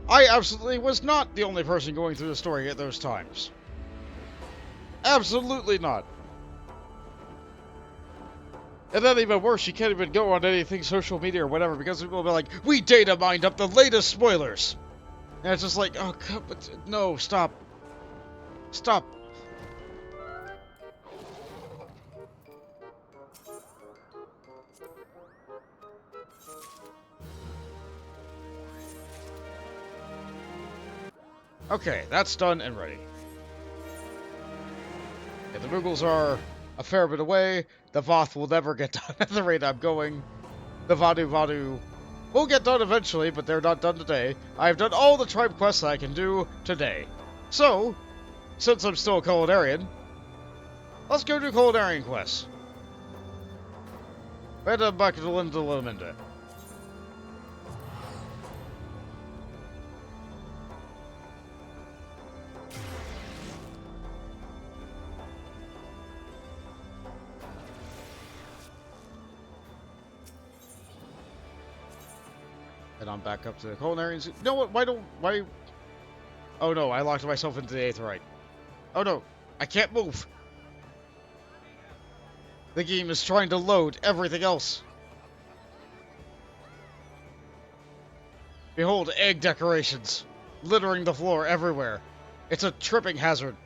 I absolutely was not the only person going through the story at those times. Absolutely not. And then even worse, you can't even go on anything social media or whatever because people will be like, we data mined up the latest spoilers. And it's just like, oh, God, but no, stop. Stop. Okay, that's done and ready. Yeah, the Moogles are a fair bit away. The Voth will never get done at the rate I'm going. The Vadu will get done eventually, but they're not done today. I've done all the tribe quests I can do today. So, since I'm still a Culinarian, let's go do Culinarian quests. Better back to Linda. And I'm back up to the Culinarians. You know what? Why? Oh no, I locked myself into the Aetheryte. Oh no, I can't move. The game is trying to load everything else. Behold, egg decorations littering the floor everywhere. It's a tripping hazard.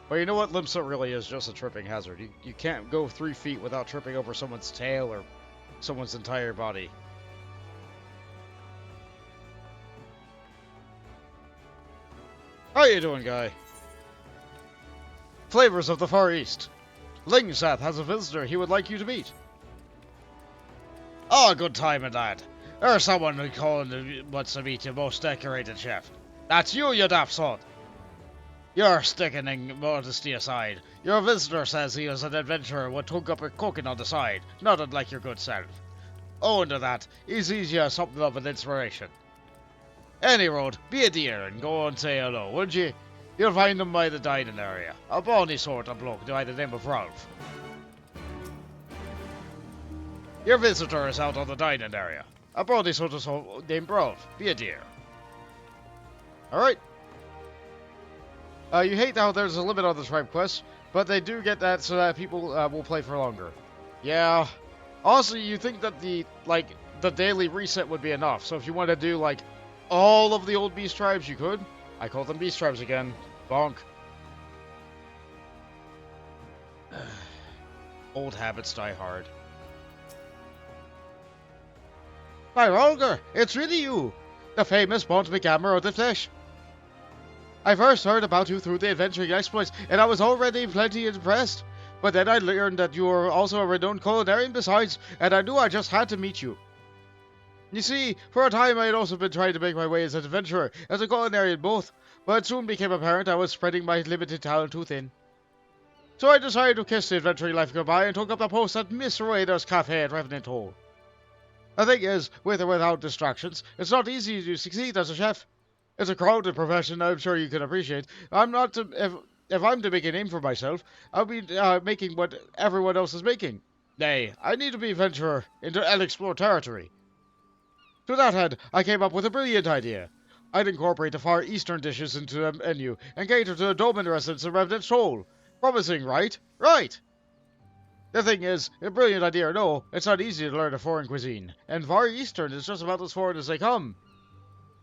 Well, you know what? Limsa really is just a tripping hazard. You can't go 3 feet without tripping over someone's tail or someone's entire body. How you doing, guy? Flavors of the Far East. Lingsath has a visitor he would like you to meet. Oh, good timing, lad. There's someone who wants to meet your most decorated chef. That's you daft son. You're sticking modesty aside. Your visitor says he is an adventurer who took up a cooking on the side, not unlike your good self. Owing to that, he sees you as something of an inspiration. Any road, be a dear and go and say hello, would ye? You'll find him by the dining area. A bony sort of bloke by the name of Ralph. Your visitor is out on the dining area. A bony sort of named Ralph. Be a dear. Alright. You hate how there's a limit on the tribe quest, but they do get that so that people will play for longer. Yeah. Also, you think that the daily reset would be enough. So if you want to do, like, all of the old beast tribes, you could. I call them beast tribes again. Bonk. Old habits die hard. My Olger, it's really you, the famous McGammar of the Flesh. I first heard about you through the adventuring exploits, and I was already plenty impressed. But then I learned that you were also a renowned Culinarian besides, and I knew I just had to meet you. You see, for a time I had also been trying to make my way as an adventurer, as a Culinarian both, but it soon became apparent I was spreading my limited talent too thin. So I decided to kiss the adventuring life goodbye and took up the post at Miss Rader's Cafe at Revenant Hall. The thing is, with or without distractions, it's not easy to succeed as a chef. It's a crowded profession, I'm sure you can appreciate. If I'm to make a name for myself, I'll be making what everyone else is making. Nay, I need to be a venturer into unexplored territory. To that end, I came up with a brilliant idea. I'd incorporate the Far Eastern dishes into the menu and cater to the Doman residents of Revenant Soul. Promising, right? Right! The thing is, a brilliant idea or no, it's not easy to learn a foreign cuisine, and Far Eastern is just about as foreign as they come.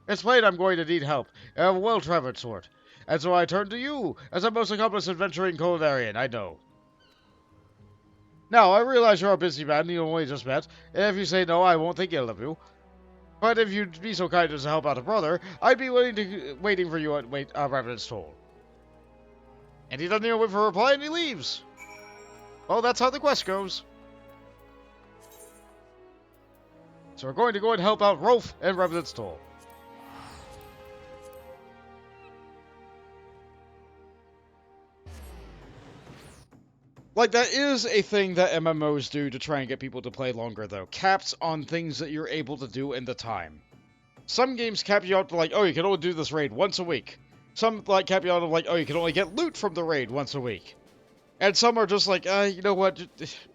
It's plain I'm going to need help, of a well-traveled sort, and so I turn to you, as the most accomplished adventuring Culinarian I know. Now, I realize you're a busy man you only just met, and if you say no, I won't think ill of you. But if you'd be so kind as to help out a brother, I'd be waiting for you at Revenant's Toll. And he doesn't even wait for a reply, and he leaves. Well, that's how the quest goes. So we're going to go and help out Rolf and Revenant's Toll. Like, that is a thing that MMOs do to try and get people to play longer, though. Caps on things that you're able to do in the time. Some games cap you out to, like, oh, you can only do this raid once a week. Some, like, cap you out of, like, oh, you can only get loot from the raid once a week. And some are just like, you know what,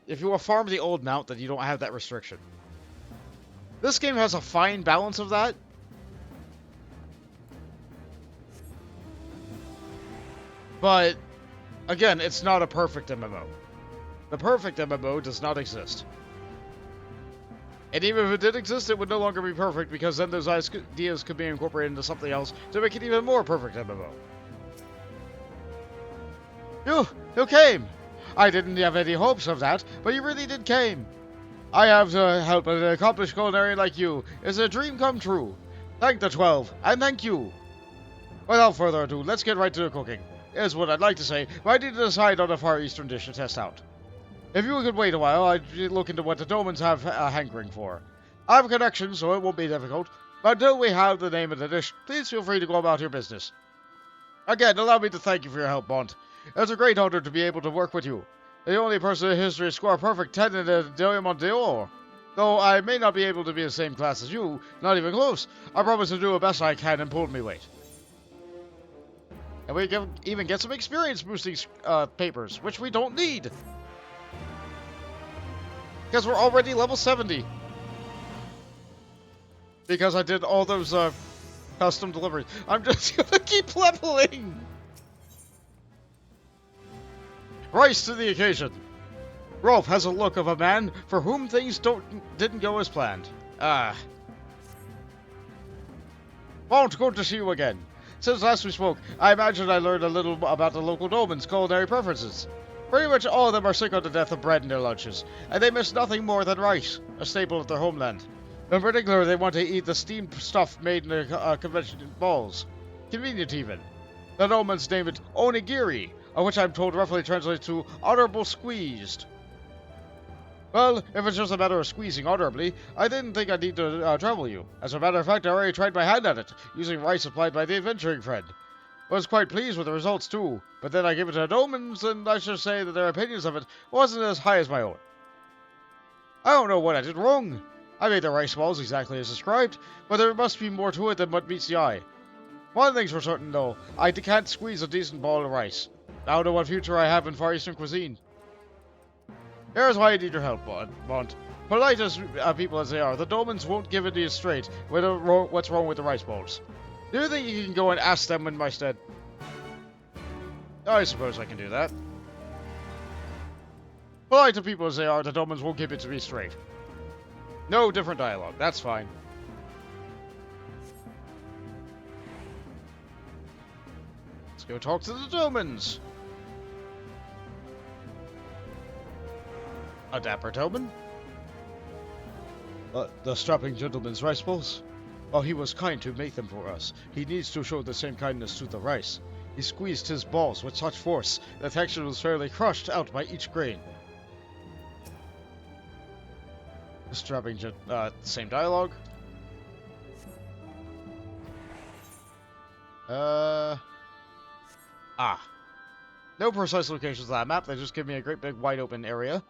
if you want to farm the old mount, then you don't have that restriction. This game has a fine balance of that. But again, it's not a perfect MMO. The perfect MMO does not exist. And even if it did exist, it would no longer be perfect, because then those ideas could be incorporated into something else to make it even more perfect MMO. You came! I didn't have any hopes of that, but you really did came. I have to help an accomplished Culinarian like you. It's a dream come true. Thank the 12, and thank you. Without further ado, let's get right to the cooking. Is what I'd like to say, but I need to decide on a Far Eastern dish to test out. If you could wait a while, I'd look into what the Domans have a hankering for. I have a connection, so it won't be difficult, but until we have the name of the dish, please feel free to go about your business. Again, allow me to thank you for your help, Bond. It's a great honor to be able to work with you. The only person in history to score a perfect 10 in the Diamond d'Or. Though I may not be able to be in the same class as you, not even close, I promise to do the best I can and pull me weight. And we can even get some experience boosting papers, which we don't need. Because we're already level 70. Because I did all those custom deliveries. I'm just gonna keep leveling. Rise to the occasion. Rolf has a look of a man for whom things didn't go as planned. Won't good to see you again. Since last we spoke, I imagine I learned a little about the local Domans' culinary preferences. Pretty much all of them are sick on the death of bread in their lunches, and they miss nothing more than rice, a staple of their homeland. In particular, they want to eat the steamed stuff made in the convention balls. Convenient even. The Domans name it onigiri, which I'm told roughly translates to honorable squeezed. Well, if it's just a matter of squeezing honorably, I didn't think I'd need to trouble you. As a matter of fact, I already tried my hand at it, using rice supplied by the adventuring friend. I was quite pleased with the results too, but then I gave it to the Domans, and I should say that their opinions of it wasn't as high as my own. I don't know what I did wrong. I made the rice balls exactly as described, but there must be more to it than what meets the eye. One thing's for certain though, I can't squeeze a decent ball of rice. I don't know what future I have in Far Eastern cuisine. Here's why I need your help, Bont. Polite as people as they are, the Domans won't give it to you straight what's wrong with the rice balls. Do you think you can go and ask them in my stead? I suppose I can do that. Polite to people as they are, the Domans won't give it to me straight. No different dialogue, that's fine. Let's go talk to the Domans. A dapper Doman? The strapping gentleman's rice balls? Oh, he was kind to make them for us. He needs to show the same kindness to the rice. He squeezed his balls with such force, the texture was fairly crushed out by each grain. Strapping same dialogue. No precise locations on that map, they just give me a great big wide open area.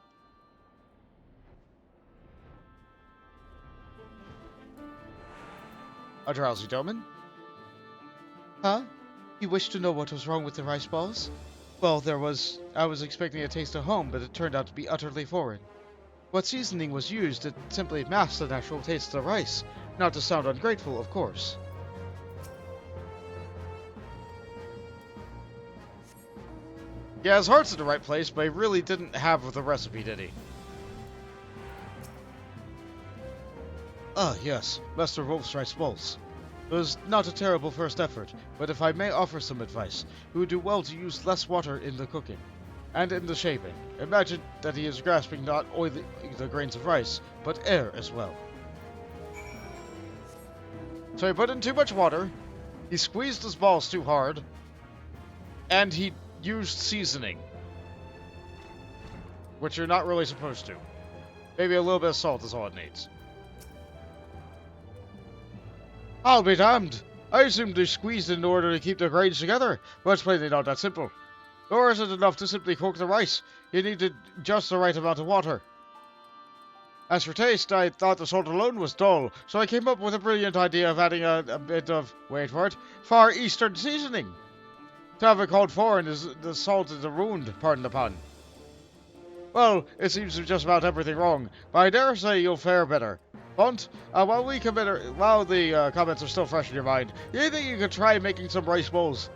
A drowsy Doman? Huh? You wish to know what was wrong with the rice balls? Well, I was expecting a taste of home, but it turned out to be utterly foreign. What seasoning was used, it simply masked the natural taste of the rice. Not to sound ungrateful, of course. Yeah, his heart's in the right place, but he really didn't have the recipe, did he? Ah, yes, Master Wolf's rice balls. It was not a terrible first effort, but if I may offer some advice, he would do well to use less water in the cooking. And in the shaping. Imagine that he is grasping not only the grains of rice, but air as well. So he put in too much water, he squeezed his balls too hard, and he used seasoning. Which you're not really supposed to. Maybe a little bit of salt is all it needs. I'll be damned! I assumed they squeezed in order to keep the grains together, but it's plainly not that simple. Nor is it enough to simply cook the rice. You need just the right amount of water. As for taste, I thought the salt alone was dull, so I came up with a brilliant idea of adding a bit of, wait for it, Far Eastern seasoning. To have it called foreign is the salt is a ruined, pardon the pun. Well, it seems to be just about everything wrong, but I dare say you'll fare better. Bunt, while the comments are still fresh in your mind, do you think you could try making some rice bowls?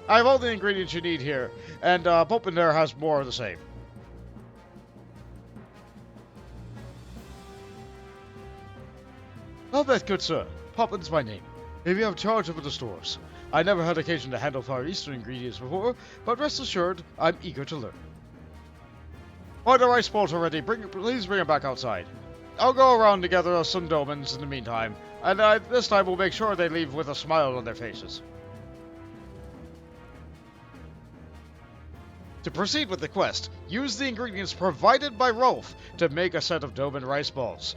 I have all the ingredients you need here, and Popin there has more of the same. I'll bet, good sir. Popin's my name. If you have charge over the stores. I never had occasion to handle Far Eastern ingredients before, but rest assured, I'm eager to learn. Why the rice balls are ready? Please bring them back outside. I'll go around to gather some Domans in the meantime, and this time we'll make sure they leave with a smile on their faces. To proceed with the quest, use the ingredients provided by Rolf to make a set of Doman rice balls.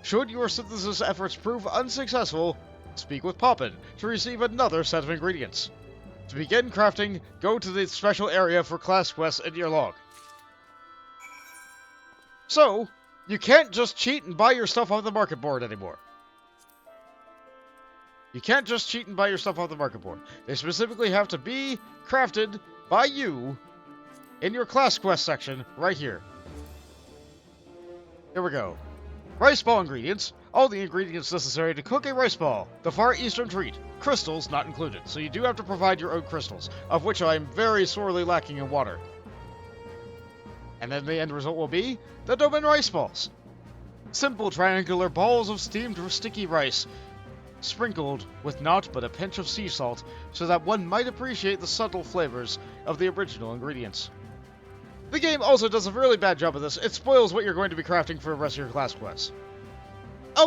Should your synthesis efforts prove unsuccessful, speak with Poppin to receive another set of ingredients. To begin crafting, go to the special area for class quests in your log. So, you can't just cheat and buy your stuff off the market board anymore. You can't just cheat and buy your stuff off the market board. They specifically have to be crafted by you in your class quest section right here. Here we go. Rice ball ingredients. All the ingredients necessary to cook a rice ball. The Far Eastern treat. Crystals not included, so you do have to provide your own crystals, of which I am very sorely lacking in water. And then the end result will be the Doman rice balls. Simple triangular balls of steamed sticky rice, sprinkled with naught but a pinch of sea salt, so that one might appreciate the subtle flavors of the original ingredients. The game also does a really bad job of this. It spoils what you're going to be crafting for the rest of your class quests. Oh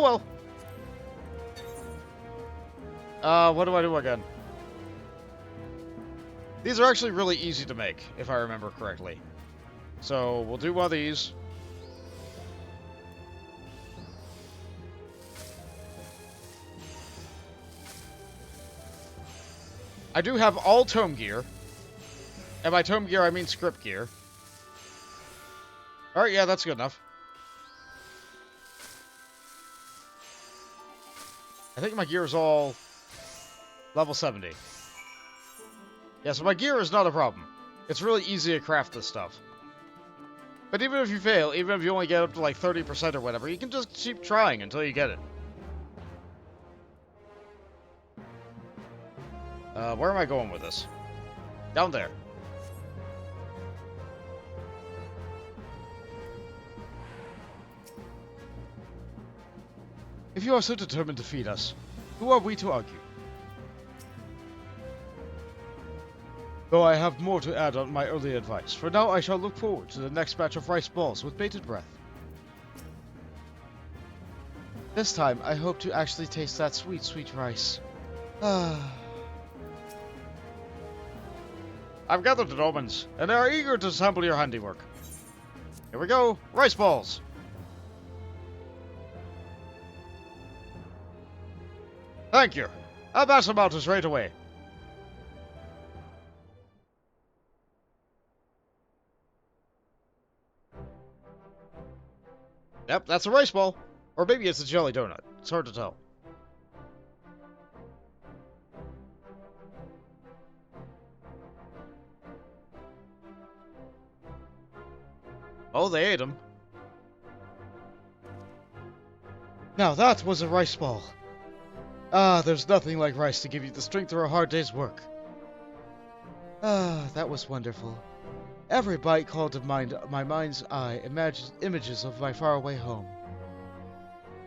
well. What do I do again? These are actually really easy to make, if I remember correctly. So, we'll do one of these. I do have all tome gear. And by tome gear, I mean script gear. Alright, yeah, that's good enough. I think my gear is all level 70. Yeah, so my gear is not a problem. It's really easy to craft this stuff. But even if you fail, even if you only get up to like 30% or whatever, you can just keep trying until you get it. Where am I going with this? Down there. If you are so determined to feed us, who are we to argue? Though I have more to add on my earlier advice, for now I shall look forward to the next batch of rice balls with bated breath. This time, I hope to actually taste that sweet, sweet rice. I've gathered the Normans, and they are eager to sample your handiwork. Here we go, rice balls! Thank you. I'll pass them out straight away. Yep, that's a rice ball. Or maybe it's a jelly donut. It's hard to tell. Oh, they ate them. Now that was a rice ball. Ah, there's nothing like rice to give you the strength for a hard day's work. Ah, that was wonderful. Every bite called to mind my mind's eye images of my faraway home.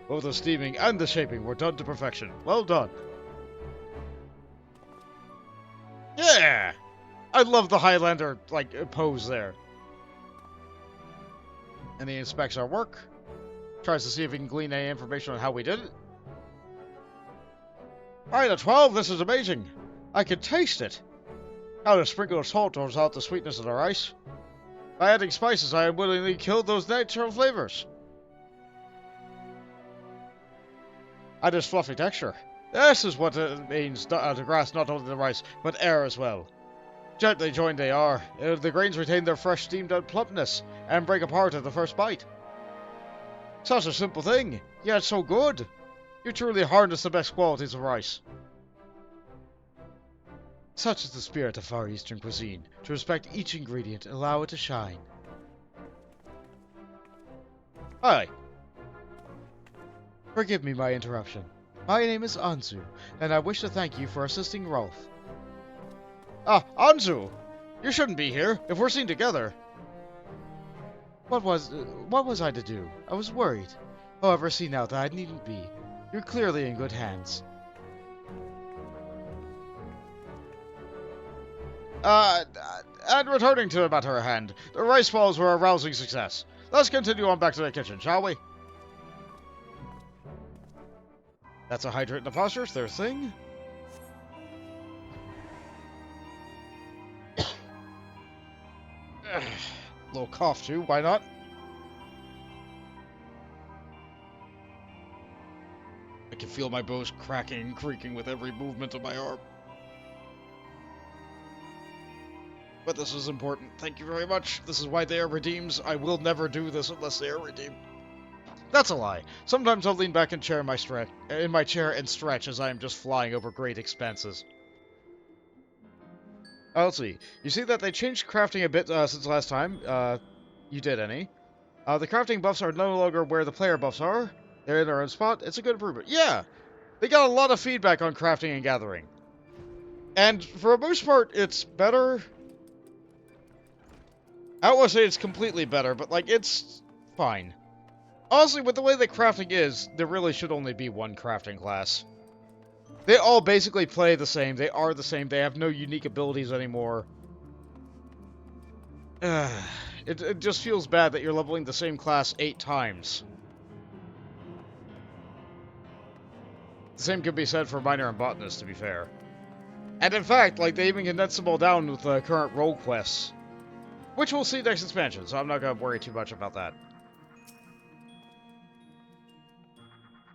Both the steaming and the shaping were done to perfection. Well done. Yeah! I love the Highlander, like, pose there. And he inspects our work. Tries to see if he can glean any information on how we did it. Alright, a 12, this is amazing. I can taste it. Now a sprinkle of salt draws out the sweetness of the rice. By adding spices, I unwillingly killed those natural flavors. And its fluffy texture. This is what it means to grasp not only the rice, but air as well. Gently joined they are. The grains retain their fresh steamed out plumpness, and break apart at the first bite. Such a simple thing, yet so good. You truly harness the best qualities of rice. Such is the spirit of Far Eastern cuisine, to respect each ingredient and allow it to shine. Aye. Forgive me my interruption. My name is Anzu, and I wish to thank you for assisting Rolf. Ah, Anzu! You shouldn't be here, if we're seen together. What was I to do? I was worried. However, see now that I needn't be. You're clearly in good hands. And returning to the matter at hand, the rice balls were a rousing success. Let's continue on back to the kitchen, shall we? That's a hydrant in the postures, their thing. Little cough too, why not? I can feel my bows cracking and creaking with every movement of my arm. But this is important. Thank you very much. This is why they are redeems. I will never do this unless they are redeemed. That's a lie. Sometimes I'll lean back in my chair and stretch as I am just flying over great expanses. Oh, let's see. You see that they changed crafting a bit since last time. You did any. The crafting buffs are no longer where the player buffs are. They're in their own spot. It's a good improvement. Yeah! They got a lot of feedback on crafting and gathering. And for the most part, it's better. I don't want to say it's completely better, but, like, it's fine. Honestly, with the way that crafting is, there really should only be one crafting class. They all basically play the same. They are the same. They have no unique abilities anymore. It just feels bad that you're leveling the same class 8 times. The same could be said for Miner and Botanist, to be fair. And in fact, like, they even condense them all down with the current role quests. Which we'll see next expansion, so I'm not going to worry too much about that.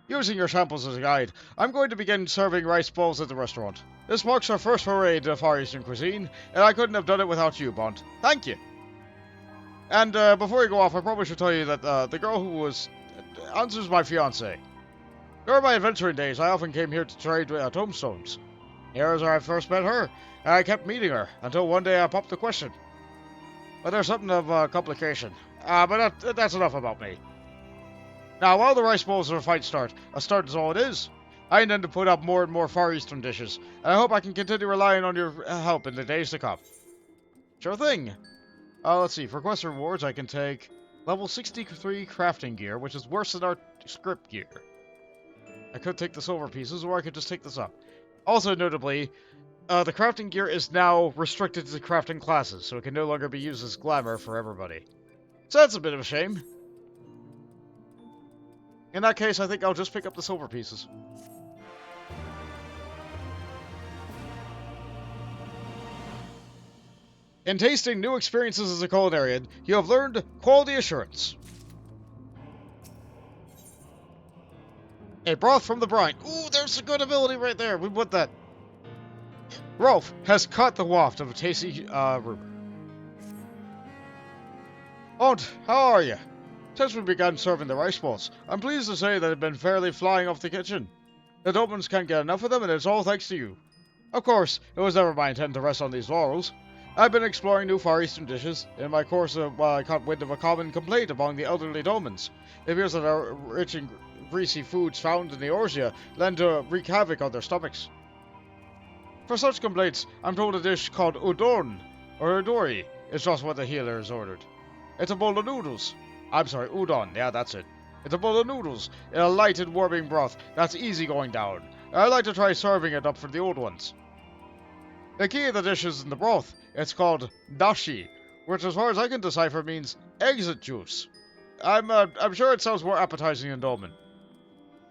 Using your samples as a guide, I'm going to begin serving rice balls at the restaurant. This marks our first foray into Far Eastern cuisine, and I couldn't have done it without you, Bond. Thank you. And before we go off, I probably should tell you that the girl who was Anzu's my fiancée. During my adventuring days, I often came here to trade tombstones. Here is where I first met her, and I kept meeting her, until one day I popped the question. But there's something of complication. But that's enough about me. Now, while the rice bowls of a fight start, a start is all it is. I intend to put up more and more Far Eastern dishes, and I hope I can continue relying on your help in the days to come. Sure thing. Let's see, for quest rewards I can take level 63 crafting gear, which is worse than our script gear. I could take the silver pieces, or I could just take this up. Also, notably, the crafting gear is now restricted to crafting classes, so it can no longer be used as glamour for everybody. So that's a bit of a shame. In that case, I think I'll just pick up the silver pieces. In tasting new experiences as a culinarian, you have learned quality assurance. A broth from the brine. Ooh, there's a good ability right there. We want that. Rolf has caught the waft of a tasty rumor. Aunt, how are you? Since we began serving the rice balls, I'm pleased to say that they've been fairly flying off the kitchen. The Dolmans can't get enough of them, and it's all thanks to you. Of course, it was never my intent to rest on these laurels. I've been exploring new Far Eastern dishes. In my course, I caught wind of a common complaint among the elderly Dolmans. It appears that our rich and greasy foods found in the Orsia lend to wreak havoc on their stomachs. For such complaints, I'm told a dish called udon, or udori, is just what the healer has ordered. It's a bowl of noodles. I'm sorry, udon, yeah, that's it. It's a bowl of noodles in a light and warming broth that's easy going down. I'd like to try serving it up for the old ones. The key of the dish is in the broth. It's called dashi, which as far as I can decipher means exit juice. I'm sure it sounds more appetizing than dolmen.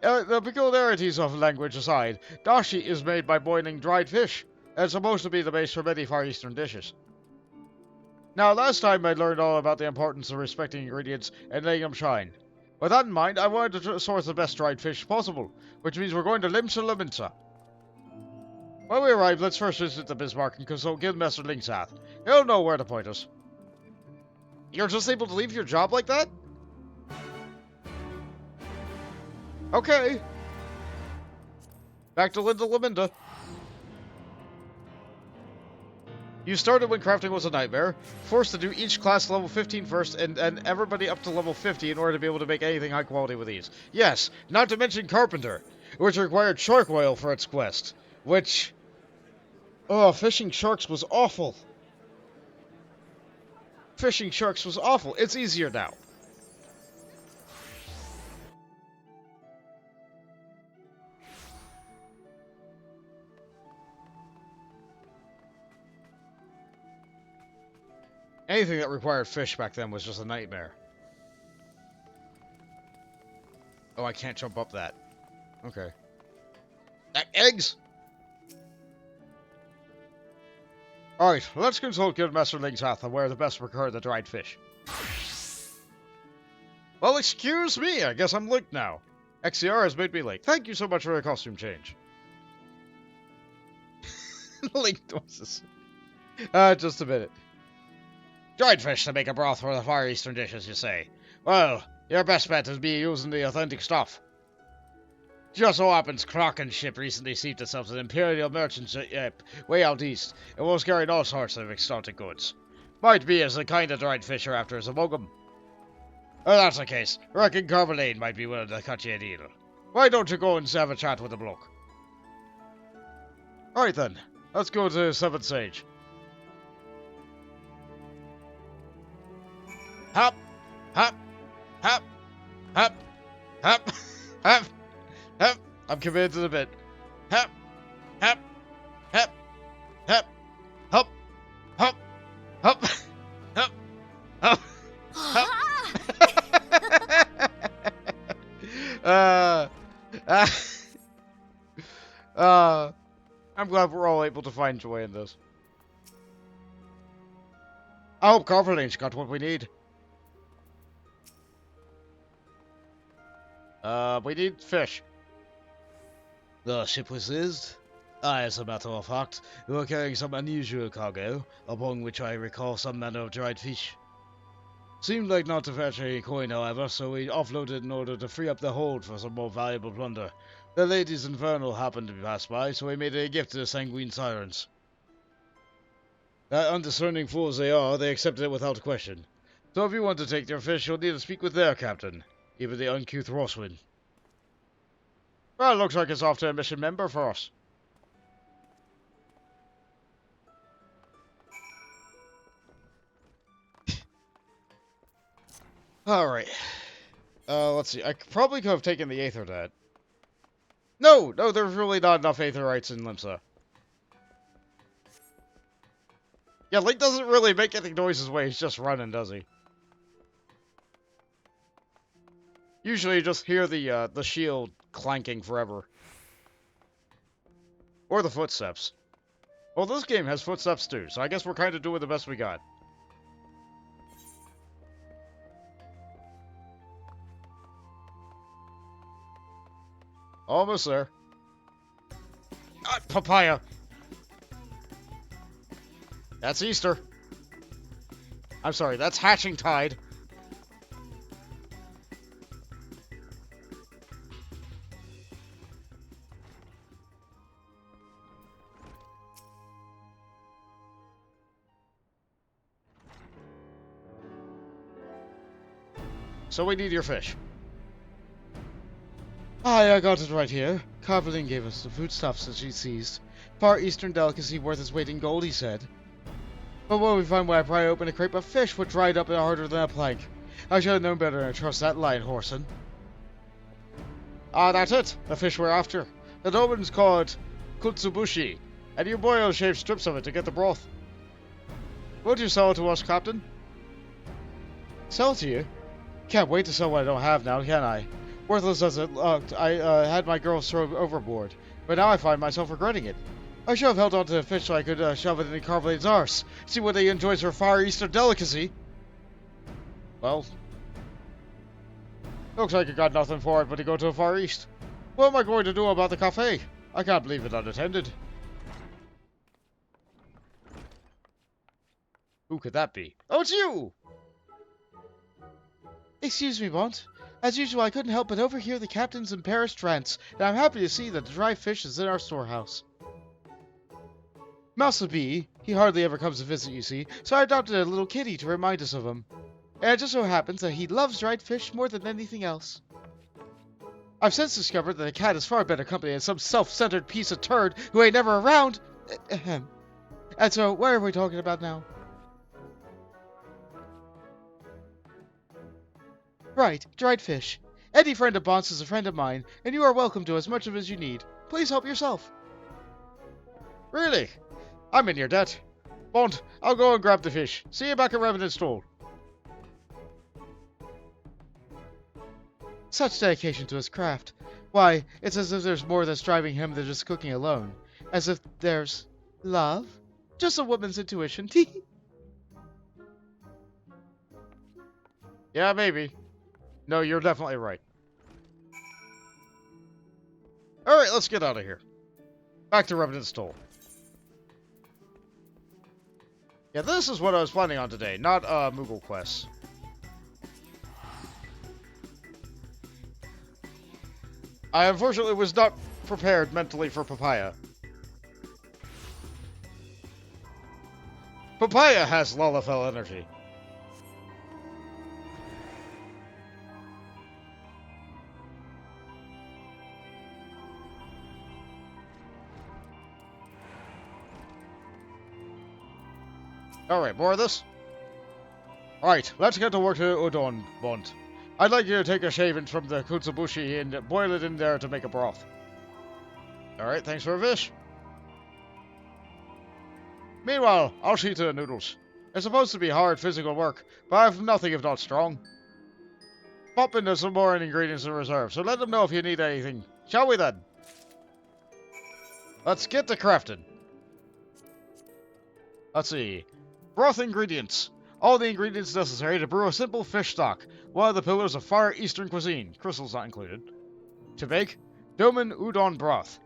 The peculiarities of language aside, dashi is made by boiling dried fish, and it's supposed to be the base for many Far Eastern dishes. Now, last time I learned all about the importance of respecting ingredients and letting them shine. With that in mind, I wanted to source the best dried fish possible, which means we're going to Limsa Laminsa. When we arrive, let's first visit the Bismarck and consult Guildmaster Linksath. He'll know where to point us. You're just able to leave your job like that? Okay. Back to Linda Laminda. You started when crafting was a nightmare, forced to do each class level 15 first, and everybody up to level 50 in order to be able to make anything high quality with ease. Yes, not to mention Carpenter, which required shark oil for its quest. Which... oh, fishing sharks was awful. Fishing sharks was awful. It's easier now. Anything that required fish back then was just a nightmare. Oh, I can't jump up that. Okay. Eggs! Alright, let's consult Guildmaster Linksath on where the best procure the dried fish. Well, excuse me, I guess I'm linked now. XIV has made me late. Thank you so much for the costume change. Linked noises. Just a minute. Dried fish to make a broth for the Far Eastern dishes, you say? Well, your best bet is be using the authentic stuff. Just so happens Kraken's ship recently seeped itself to an Imperial merchant ship way out east, and was carrying all sorts of exotic goods. Might be as the kind of dried fish you're after is among them. If that's the case, I reckon Carmelane might be willing to cut you a deal. Why don't you go and have a chat with the bloke? Alright then, let's go to Seventh Sage. Hop, hop, hop, hop, hop, hop, hop. I'm committed to the bit. Hop, hop, hop, hop, hop, hop, hop, hop, hop, hop. I'm glad we're all able to find joy in this. I hope Carvelane's got what we need. We need fish. The ship was seized. As a matter of fact, we were carrying some unusual cargo, upon which I recall some manner of dried fish. Seemed like not to fetch any coin, however, so we offloaded in order to free up the hold for some more valuable plunder. The ladies Infernal happened to pass by, so we made it a gift to the Sanguine Sirens. Undiscerning fools they are, they accepted it without question. So if you want to take their fish, you'll need to speak with their captain, even the uncouth Rosswin. Well, it looks like it's off to a mission member for us. Alright. Let's see. I probably could have taken the Aether Dad. No, there's really not enough Aetherites in Limsa. Yeah, Link doesn't really make any noises when he's just running, does he? Usually you just hear the shield clanking forever. Or the footsteps. Well, this game has footsteps too, so I guess we're kind of doing the best we got. Almost there. Ah, papaya! That's Easter. I'm sorry, that's Hatching Tide. So we need your fish. I got it right here. Carvelin gave us the foodstuffs that she seized. Far Eastern delicacy worth its weight in gold, he said. But what we find when I pry open a crate of fish what dried up and harder than a plank. I should have known better than to trust that lion horseman. Ah, that's it. The fish we're after. The Domans call it kutsubushi, and you boil shaved strips of it to get the broth. Won't you sell it to us, Captain? Sell it to you? Can't wait to sell what I don't have now, can I? Worthless as it looked, I had my girls thrown overboard, but now I find myself regretting it. I should have held on to the fish so I could shove it in Carvelin's arse. See what he enjoys for Far Eastern delicacy. Well, looks like you got nothing for it but to go to the Far East. What am I going to do about the cafe? I can't leave it unattended. Who could that be? Oh, it's you! Excuse me, Bont. As usual, I couldn't help but overhear the captain's embarrassed rants, and I'm happy to see that the dry fish is in our storehouse. Mouselby, he hardly ever comes to visit, you see, so I adopted a little kitty to remind us of him. And it just so happens that he loves dried fish more than anything else. I've since discovered that a cat is far better company than some self-centered piece of turd who ain't never around. Ahem. And so, what are we talking about now? Right, dried fish. Any friend of Bont's is a friend of mine, and you are welcome to as much of it as you need. Please help yourself. Really? I'm in your debt. Bont, I'll go and grab the fish. See you back at Revenant's stall. Such dedication to his craft. Why, it's as if there's more that's driving him than just cooking alone. As if there's love? Just a woman's intuition. Yeah, maybe. No, you're definitely right. Alright, let's get out of here. Back to Revenant's stall. Yeah, this is what I was planning on today, not Moogle quests. I unfortunately was not prepared mentally for Papaya. Papaya has Lalafell energy. Alright, more of this? Alright, let's get to work to Udon, Bont. I'd like you to take a shaving from the kutsubushi and boil it in there to make a broth. Alright, thanks for a fish. Meanwhile, I'll see to the noodles. It's supposed to be hard physical work, but I have nothing if not strong. Pop into some more ingredients in reserve, so let them know if you need anything. Shall we then? Let's get to crafting. Let's see. Broth ingredients. All the ingredients necessary to brew a simple fish stock, one of the pillars of Far Eastern cuisine. Crystal's not included. To make, Doman Udon broth.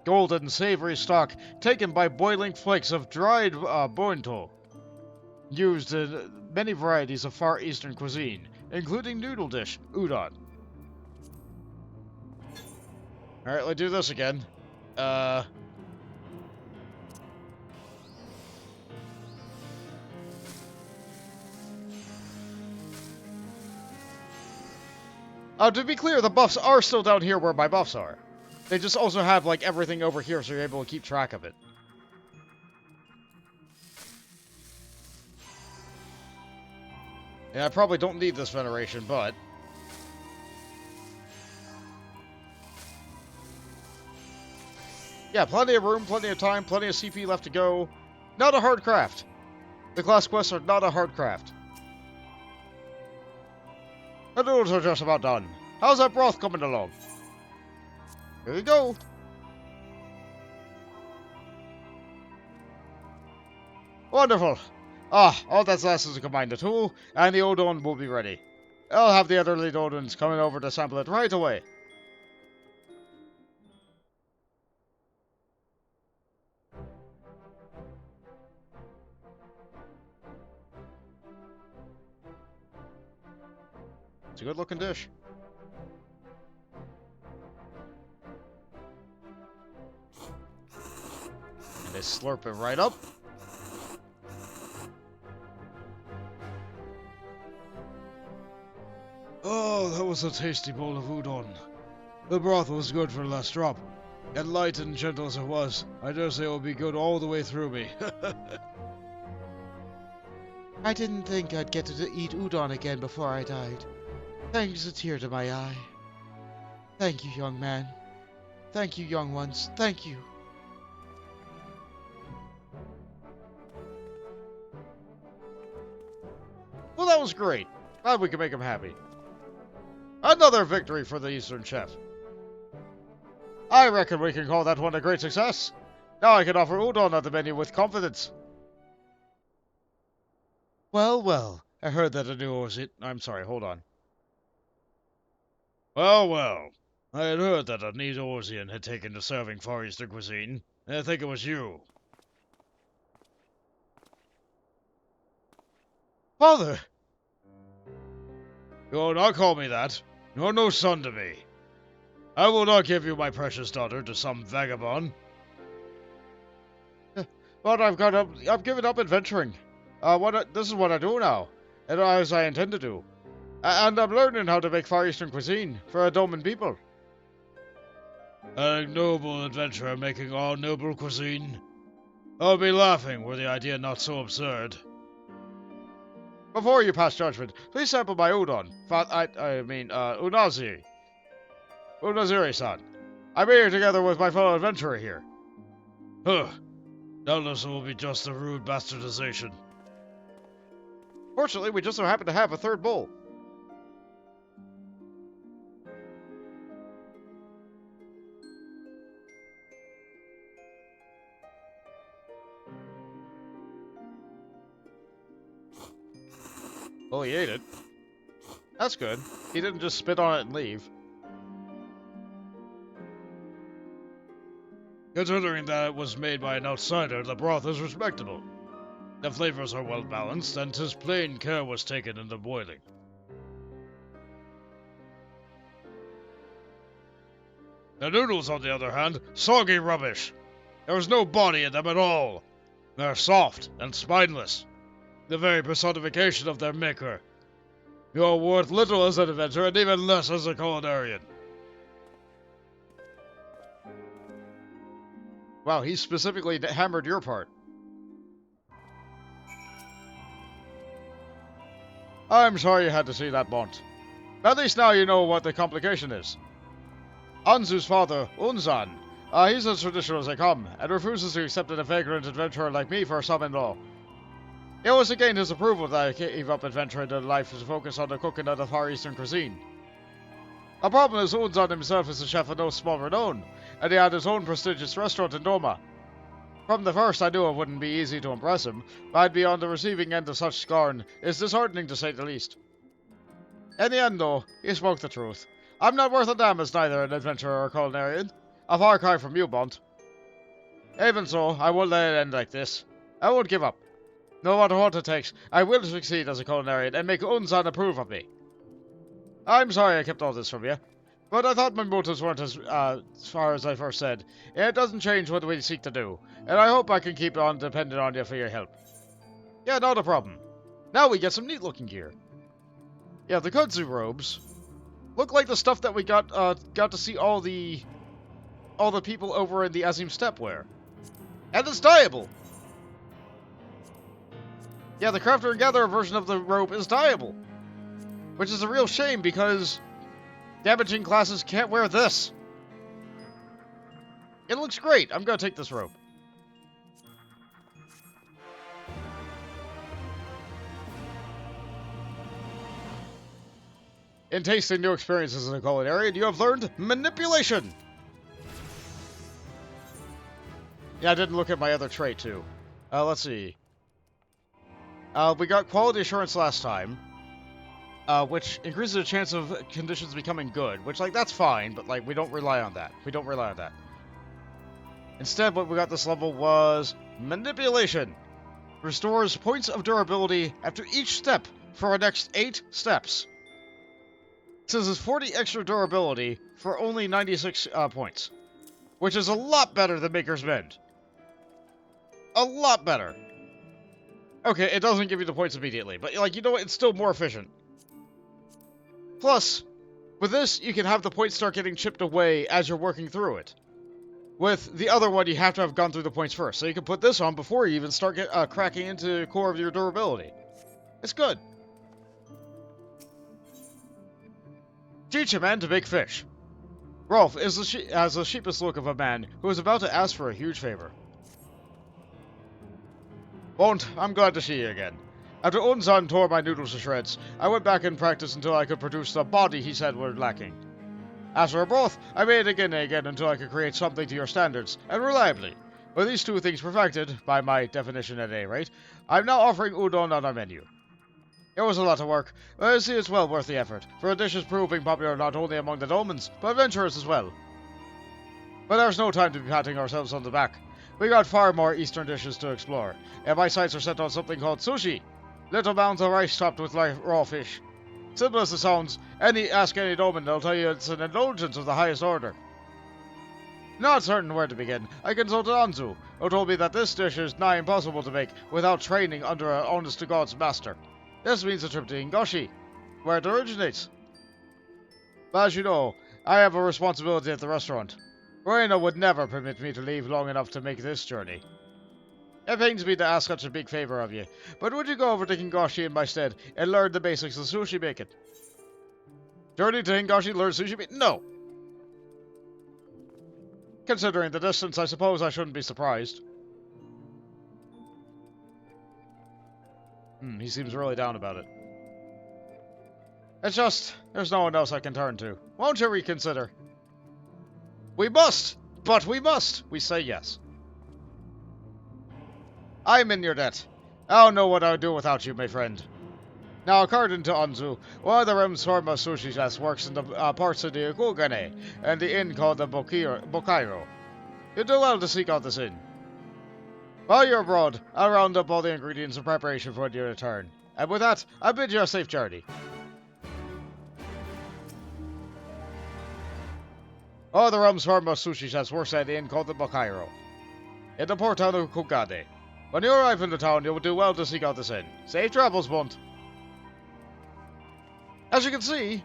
golden, savory stock taken by boiling flakes of dried bonto, used in many varieties of Far Eastern cuisine, including noodle dish, udon. Alright, let's do this again. To be clear, the buffs are still down here where my buffs are. They just also have, like, everything over here, so you're able to keep track of it. And I probably don't need this veneration, but... yeah, plenty of room, plenty of time, plenty of CP left to go. Not a hard craft. The class quests are not a hard craft. The noodles are just about done. How's that broth coming along? Here we go. Wonderful. All that's left is to combine the two, and the udon will be ready. I'll have the other lead udons coming over to sample it right away. It's a good looking dish. And they slurp it right up. Oh, that was a tasty bowl of udon. The broth was good for the last drop. And light and gentle as it was, I dare say it will be good all the way through me. I didn't think I'd get to eat udon again before I died. Thanks a tear to my eye. Thank you, young man. Thank you, young ones. Thank you. Well, that was great. Glad we could make him happy. Another victory for the Eastern Chef. I reckon we can call that one a great success. Now I can offer udon on the menu with confidence. Well, well. I heard that a new I'm sorry, hold on. Well. I had heard that a neat Orsian had taken to serving Far Eastern cuisine, and I think it was you. Father! You'll not call me that. You're no son to me. I will not give you my precious daughter to some vagabond. But I've given up adventuring. This is what I do now, and as I intend to do. And I'm learning how to make Far Eastern cuisine for a Doman people. A noble adventurer making all noble cuisine. I'll be laughing were the idea not so absurd. Before you pass judgment, please sample my udon. Unaziri. Unaziri-san. I'm here together with my fellow adventurer here. Huh. Doubtless it will be just a rude bastardization. Fortunately, we just so happen to have a third bowl. Well, he ate it. That's good. He didn't just spit on it and leave. Considering that it was made by an outsider, the broth is respectable. The flavors are well balanced, and 'tis plain care was taken in the boiling. The noodles, on the other hand, soggy rubbish. There is no body in them at all. They're soft and spineless. The very personification of their maker. You're worth little as an adventurer, and even less as a culinarian. Wow, he specifically hammered your part. I'm sorry you had to see that, Bont. At least now you know what the complication is. Anzu's father, Unzan, he's as traditional as they come, and refuses to accept a vagrant adventurer like me for a son-in-law. It was to gain his approval that I gave up adventuring in life to focus on the cooking of the Far Eastern cuisine. The problem is Unzan himself is a chef of no small renown, and he had his own prestigious restaurant in Doma. From the first, I knew it wouldn't be easy to impress him, but I'd be on the receiving end of such scorn is disheartening to say the least. In the end, though, he spoke the truth. I'm not worth a damn as neither an adventurer or culinarian. A far cry from you, Bont. Even so, I won't let it end like this. I won't give up. No matter what it takes, I will succeed as a Culinarian and make Unzan approve of me. I'm sorry I kept all this from you, but I thought my motives weren't as far as I first said. It doesn't change what we seek to do, and I hope I can keep on depending on you for your help. Yeah, not a problem. Now we get some neat-looking gear. Yeah, the kudzu robes look like the stuff that we got to see all the people over in the Azim Steppe wear. And it's dyeable! Yeah, the Crafter and Gatherer version of the robe is dyeable. Which is a real shame because damaging classes can't wear this. It looks great. I'm gonna take this robe. In tasting new experiences in the Culinarian, you have learned manipulation! Yeah, I didn't look at my other trait, too. Let's see. We got quality assurance last time, which increases the chance of conditions becoming good, which, like, that's fine, but, like, we don't rely on that. We don't rely on that. Instead, what we got this level was manipulation. Restores points of durability after each step for our next 8 steps. This is 40 extra durability for only 96 points, which is a lot better than Maker's Mend. A lot better. Okay, it doesn't give you the points immediately, but, like, you know what? It's still more efficient. Plus, with this, you can have the points start getting chipped away as you're working through it. With the other one, you have to have gone through the points first, so you can put this on before you even start cracking into core of your durability. It's good. Teach a man to make fish. Rolf has the sheepish look of a man who is about to ask for a huge favor. Won't, I'm glad to see you again. After Unzan tore my noodles to shreds, I went back and practiced until I could produce the body he said were lacking. As for a broth, I made it again and again until I could create something to your standards, and reliably. With these 2 things perfected, by my definition at any rate, I'm now offering udon on our menu. It was a lot of work, but I see it's well worth the effort, for the dish is proving popular not only among the Domans, but adventurers as well. But there's no time to be patting ourselves on the back. We got far more eastern dishes to explore, and my sights are set on something called sushi. Little mounds of rice topped with raw fish. Simple as it sounds, ask any Doman, they'll tell you it's an indulgence of the highest order. Not certain where to begin, I consulted Anzu, who told me that this dish is nigh impossible to make without training under an honest-to-God's master. This means a trip to Ingoshi, where it originates. But as you know, I have a responsibility at the restaurant. Reina would never permit me to leave long enough to make this journey. It pains me to ask such a big favor of you, but would you go over to Hingashi in my stead and learn the basics of sushi making? Journey to Hingashi to learn sushi making? No! Considering the distance, I suppose I shouldn't be surprised. He seems really down about it. It's just, there's no one else I can turn to. Won't you reconsider? We must! But we must! We say yes. I'm in your debt. I don't know what I would do without you, my friend. Now, according to Anzu, one of the Heavensward sushi chefs works in the parts of the Kugane, and the inn called the Bokairo. You do well to seek out this inn. While you're abroad, I'll round up all the ingredients in preparation for your return. And with that, I bid you a safe journey. One of the Heavensward sushi chefs works at the inn called the Bokairo, in the port town of Kugane. When you arrive in the town, you will do well to seek out this inn. Safe travels, Bunt. As you can see,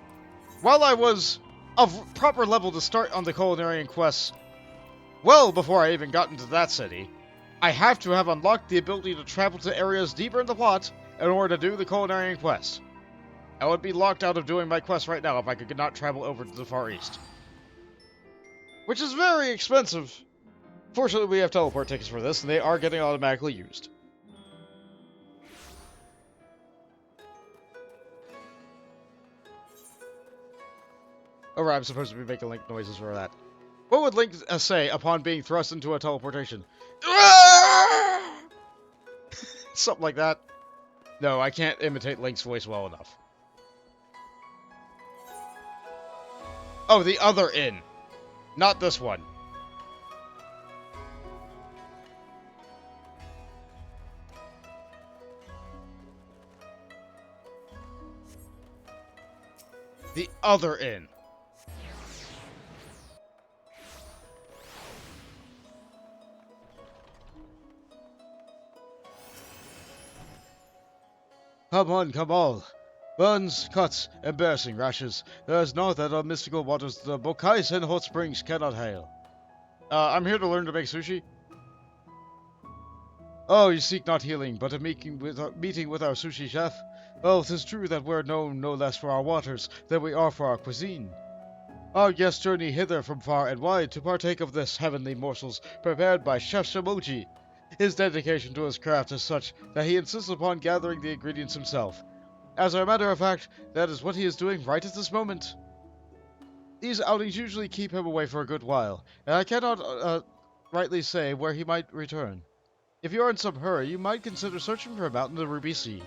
while I was of proper level to start on the Culinarian quests, well before I even got into that city, I have to have unlocked the ability to travel to areas deeper in the plot in order to do the Culinarian quest. I would be locked out of doing my quest right now if I could not travel over to the Far East. Which is very expensive. Fortunately, we have teleport tickets for this, and they are getting automatically used. Oh, right, I'm supposed to be making Link noises for that. What would Link say upon being thrust into a teleportation? Something like that. No, I can't imitate Link's voice well enough. Oh, the other inn. Not this one. The other inn. Come on, come all. Burns, cuts, embarrassing rashes. There is naught that on mystical waters the Bokais and hot springs cannot hail. I'm here to learn to make sushi. Oh, you seek not healing, but a meeting with our sushi chef? Well, 'tis true that we're known no less for our waters than we are for our cuisine. Our guests journey hither from far and wide to partake of this heavenly morsels prepared by Chef Shamoji. His dedication to his craft is such that he insists upon gathering the ingredients himself. As a matter of fact, that is what he is doing right at this moment. These outings usually keep him away for a good while, and I cannot rightly say where he might return. If you are in some hurry, you might consider searching for him out in the Ruby Sea.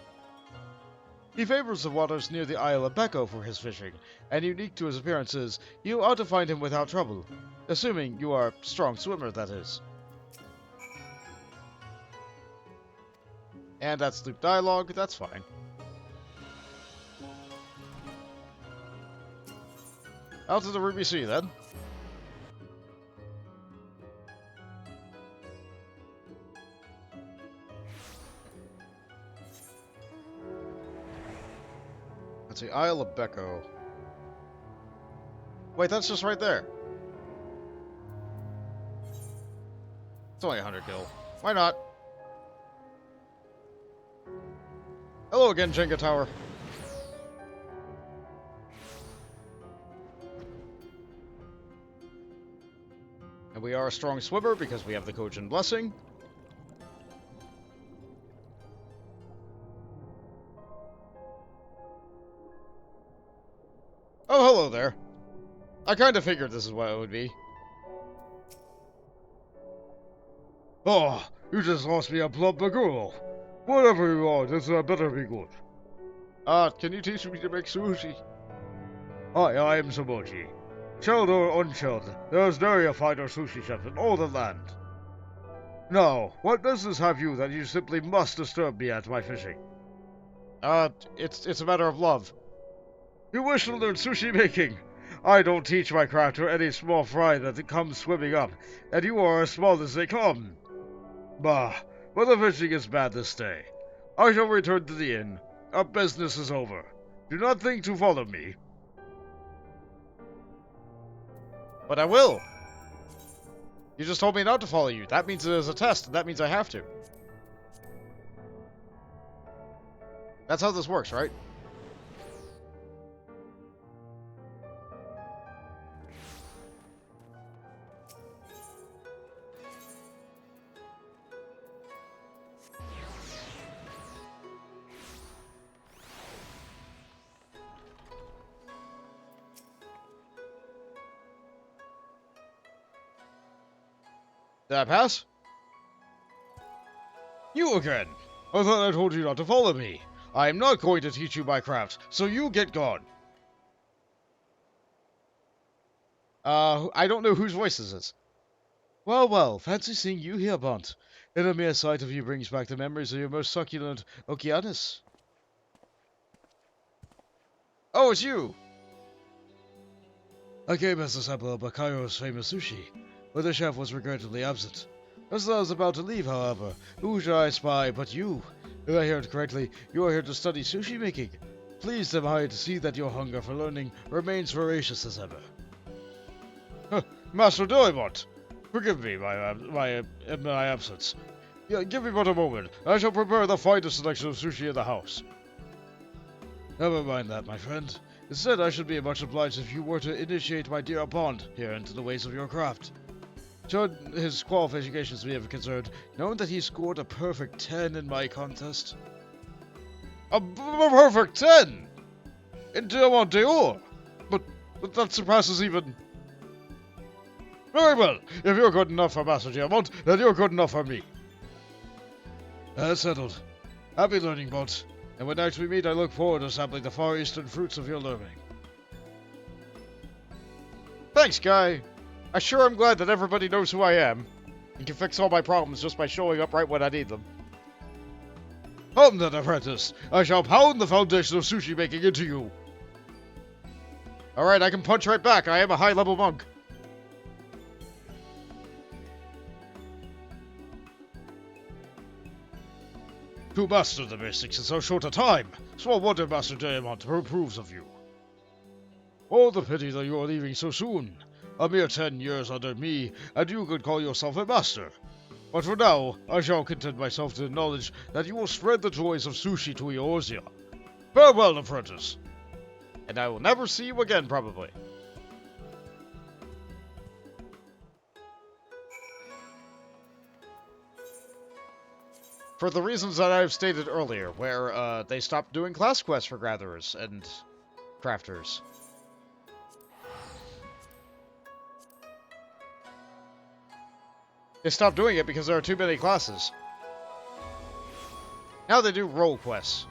He favors the waters near the Isle of Becco for his fishing, and unique to his appearances, you ought to find him without trouble. Assuming you are a strong swimmer, that is. And that's loop dialogue, that's fine. Out to the Ruby Sea, then. That's the Isle of Becco. Wait, that's just right there. It's only 100 gil. Why not? Hello again, Jenga Tower. And we are a strong swimmer because we have the Kojin Blessing. Oh, hello there. I kind of figured this is what it would be. Oh, you just lost me a plump Moogle. Whatever you are, this better be good. Can you teach me to make sushi? I am Samoji. Chilled or unchilled, there is nary a finer sushi chef in all the land. Now, what business have you that you simply must disturb me at my fishing? It's a matter of love. You wish to learn sushi making? I don't teach my craft to any small fry that comes swimming up, and you are as small as they come. Bah, but the fishing is bad this day. I shall return to the inn. Our business is over. Do not think to follow me. But I will! You just told me not to follow you. That means it is a test, and that means I have to. That's how this works, right? Did I pass? You again! I thought I told you not to follow me. I am not going to teach you my craft, so you get gone. I don't know whose voice this is. Well, well, fancy seeing you here, Bont. And a mere sight of you brings back the memories of your most succulent Okeanis. Oh, it's you! I came as a sample of Bakairo's famous sushi, but the chef was regrettably absent. As I was about to leave, however, who should I spy but you? If I hear it correctly, you are here to study sushi making. Pleased am I to see that your hunger for learning remains voracious as ever. Master Doimont, forgive me my absence. Yeah, give me but a moment. I shall prepare the finest selection of sushi in the house. Never mind that, my friend. Instead, I should be much obliged if you were to initiate my dear Bond here into the ways of your craft. Should his qualifications be ever concerned, knowing that he scored a perfect 10 in my contest. A perfect 10! In Diamant d'Or! But that surpasses even... Very well, if you're good enough for Master Diamant, then you're good enough for me. That's settled. Happy learning, Bond. And when next we meet, I look forward to sampling the far eastern fruits of your learning. Thanks, Guy. I sure am glad that everybody knows who I am, and can fix all my problems just by showing up right when I need them. Come then, apprentice. I shall pound the foundation of sushi making into you. Alright, I can punch right back. I am a high-level monk. To master the basics in so short a time. Small wonder Master Diamond approves of you. Oh, the pity that you are leaving so soon. A mere 10 years under me, and you could call yourself a master. But for now, I shall content myself to the knowledge that you will spread the joys of sushi to Eorzea. Farewell, apprentice. And I will never see you again, probably. For the reasons that I've stated earlier, where they stopped doing class quests for gatherers and crafters. They stopped doing it because there are too many classes. Now they do role quests.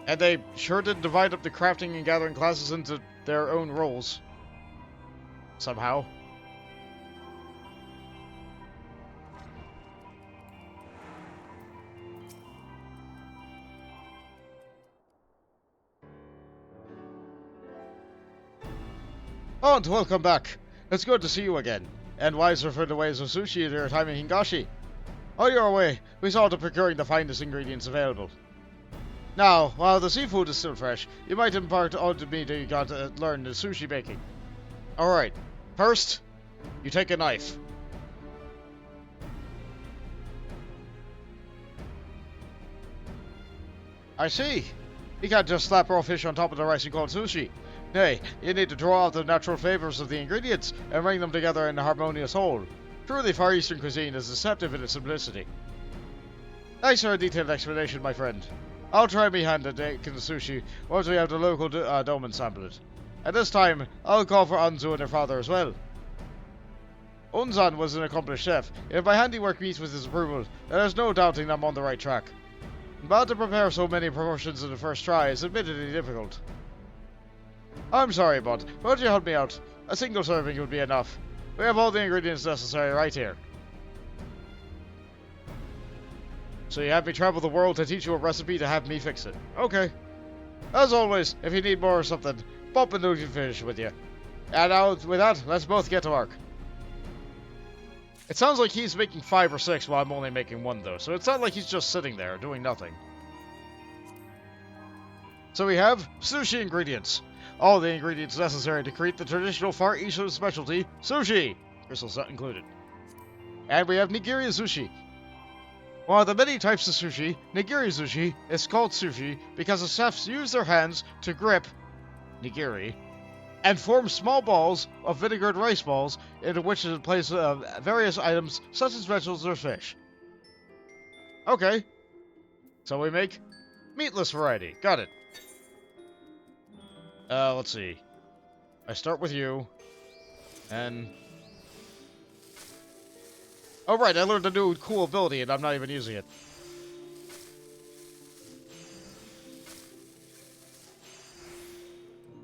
And they sure did divide up the crafting and gathering classes into their own roles. Somehow. Oh, and welcome back. It's good to see you again. And wiser for the ways of sushi at your time in Hingashi. On your way, we saw to procuring the finest ingredients available. Now, while the seafood is still fresh, you might impart onto me that you got to learn the sushi baking. Alright, first, you take a knife. I see. You can't just slap raw fish on top of the rice you call sushi. Nay, you need to draw out the natural flavors of the ingredients and bring them together in a harmonious whole. Truly, Far Eastern cuisine is deceptive in its simplicity. Thanks for a detailed explanation, my friend. I'll try me hand at making the sushi once we have the local doman sample it. At this time, I'll call for Anzu and her father as well. Unzan was an accomplished chef. If my handiwork meets with his approval, there's no doubting I'm on the right track. But to prepare so many proportions in the first try is admittedly difficult. I'm sorry, bud. Won't you help me out? A single serving would be enough. We have all the ingredients necessary right here. So you have me travel the world to teach you a recipe to have me fix it. Okay. As always, if you need more or something, bump into the finish with you. And now, with that, let's both get to work. It sounds like he's making 5 or 6 while I'm only making 1 though, so it's not like he's just sitting there doing nothing. So we have sushi ingredients. All the ingredients necessary to create the traditional Far Eastern specialty, sushi! Crystals not included. And we have nigiri sushi. One of the many types of sushi, nigiri sushi is called sushi because the chefs use their hands to grip nigiri and form small balls of vinegared rice balls into which to place various items such as vegetables or fish. Okay. So we make meatless variety. Got it. Let's see. I start with you. And... oh right, I learned a new cool ability and I'm not even using it.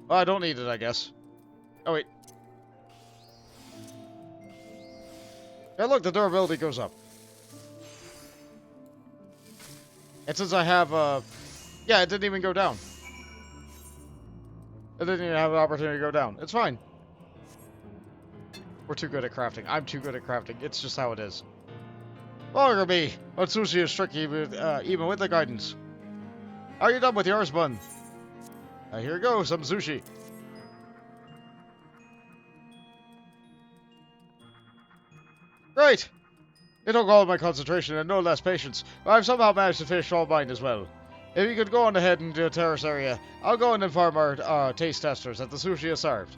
Well, I don't need it, I guess. Oh wait. Hey look, the durability goes up. And since I have, yeah, it didn't even go down. It didn't even have an opportunity to go down. It's fine. We're too good at crafting. I'm too good at crafting. It's just how it is. Longer me, but sushi is tricky even with the guidance. Are you done with yours, bun? Here you go, some sushi. Great! It took all of my concentration and no less patience, but I've somehow managed to finish all mine as well. If you could go on ahead into the terrace area, I'll go and inform our taste testers that the sushi is served.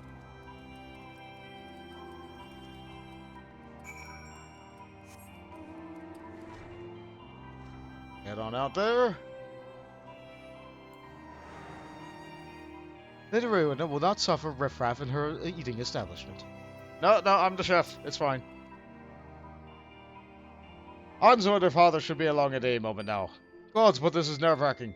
Head on out there. Lady Rowena will not suffer riffraff in her eating establishment. No, I'm the chef. It's fine. Anzu and her father should be along at any moment now. Gods, but this is nerve-wracking.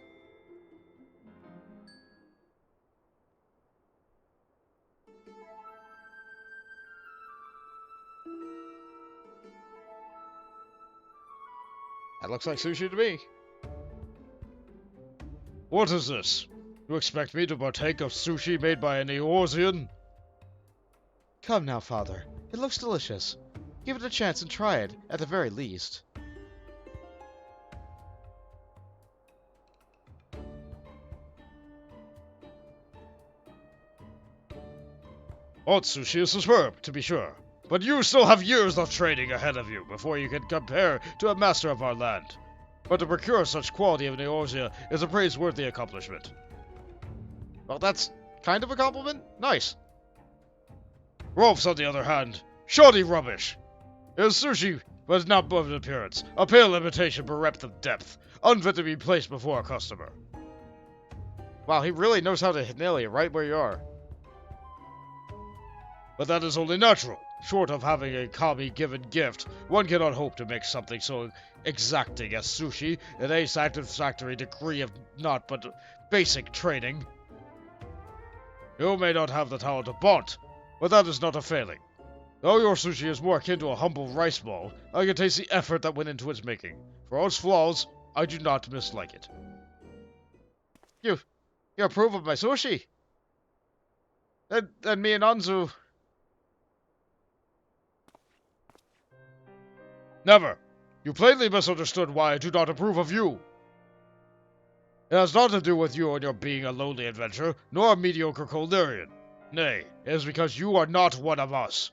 That looks like sushi to me. What is this? You expect me to partake of sushi made by an Eorzean? Come now, Father. It looks delicious. Give it a chance and try it, at the very least. Hot sushi is superb, to be sure. But you still have years of training ahead of you before you can compare to a master of our land. But to procure such quality of Eorzea is a praiseworthy accomplishment. Well, that's kind of a compliment. Nice. Rolf's, on the other hand, shoddy rubbish. It is sushi, but not above appearance. A pale imitation bereft of depth, unfit to be placed before a customer. Wow, he really knows how to nail you right where you are. But that is only natural. Short of having a kami given gift, one cannot hope to make something so exacting as sushi in a satisfactory degree of not but basic training. You may not have the talent of Bont, but that is not a failing. Though your sushi is more akin to a humble rice ball, I can taste the effort that went into its making. For all its flaws, I do not mislike it. You approve of my sushi? Then me and Anzu... Never. You plainly misunderstood why I do not approve of you. It has not to do with you and your being a lonely adventurer, nor a mediocre Culinarian. Nay, it is because you are not one of us.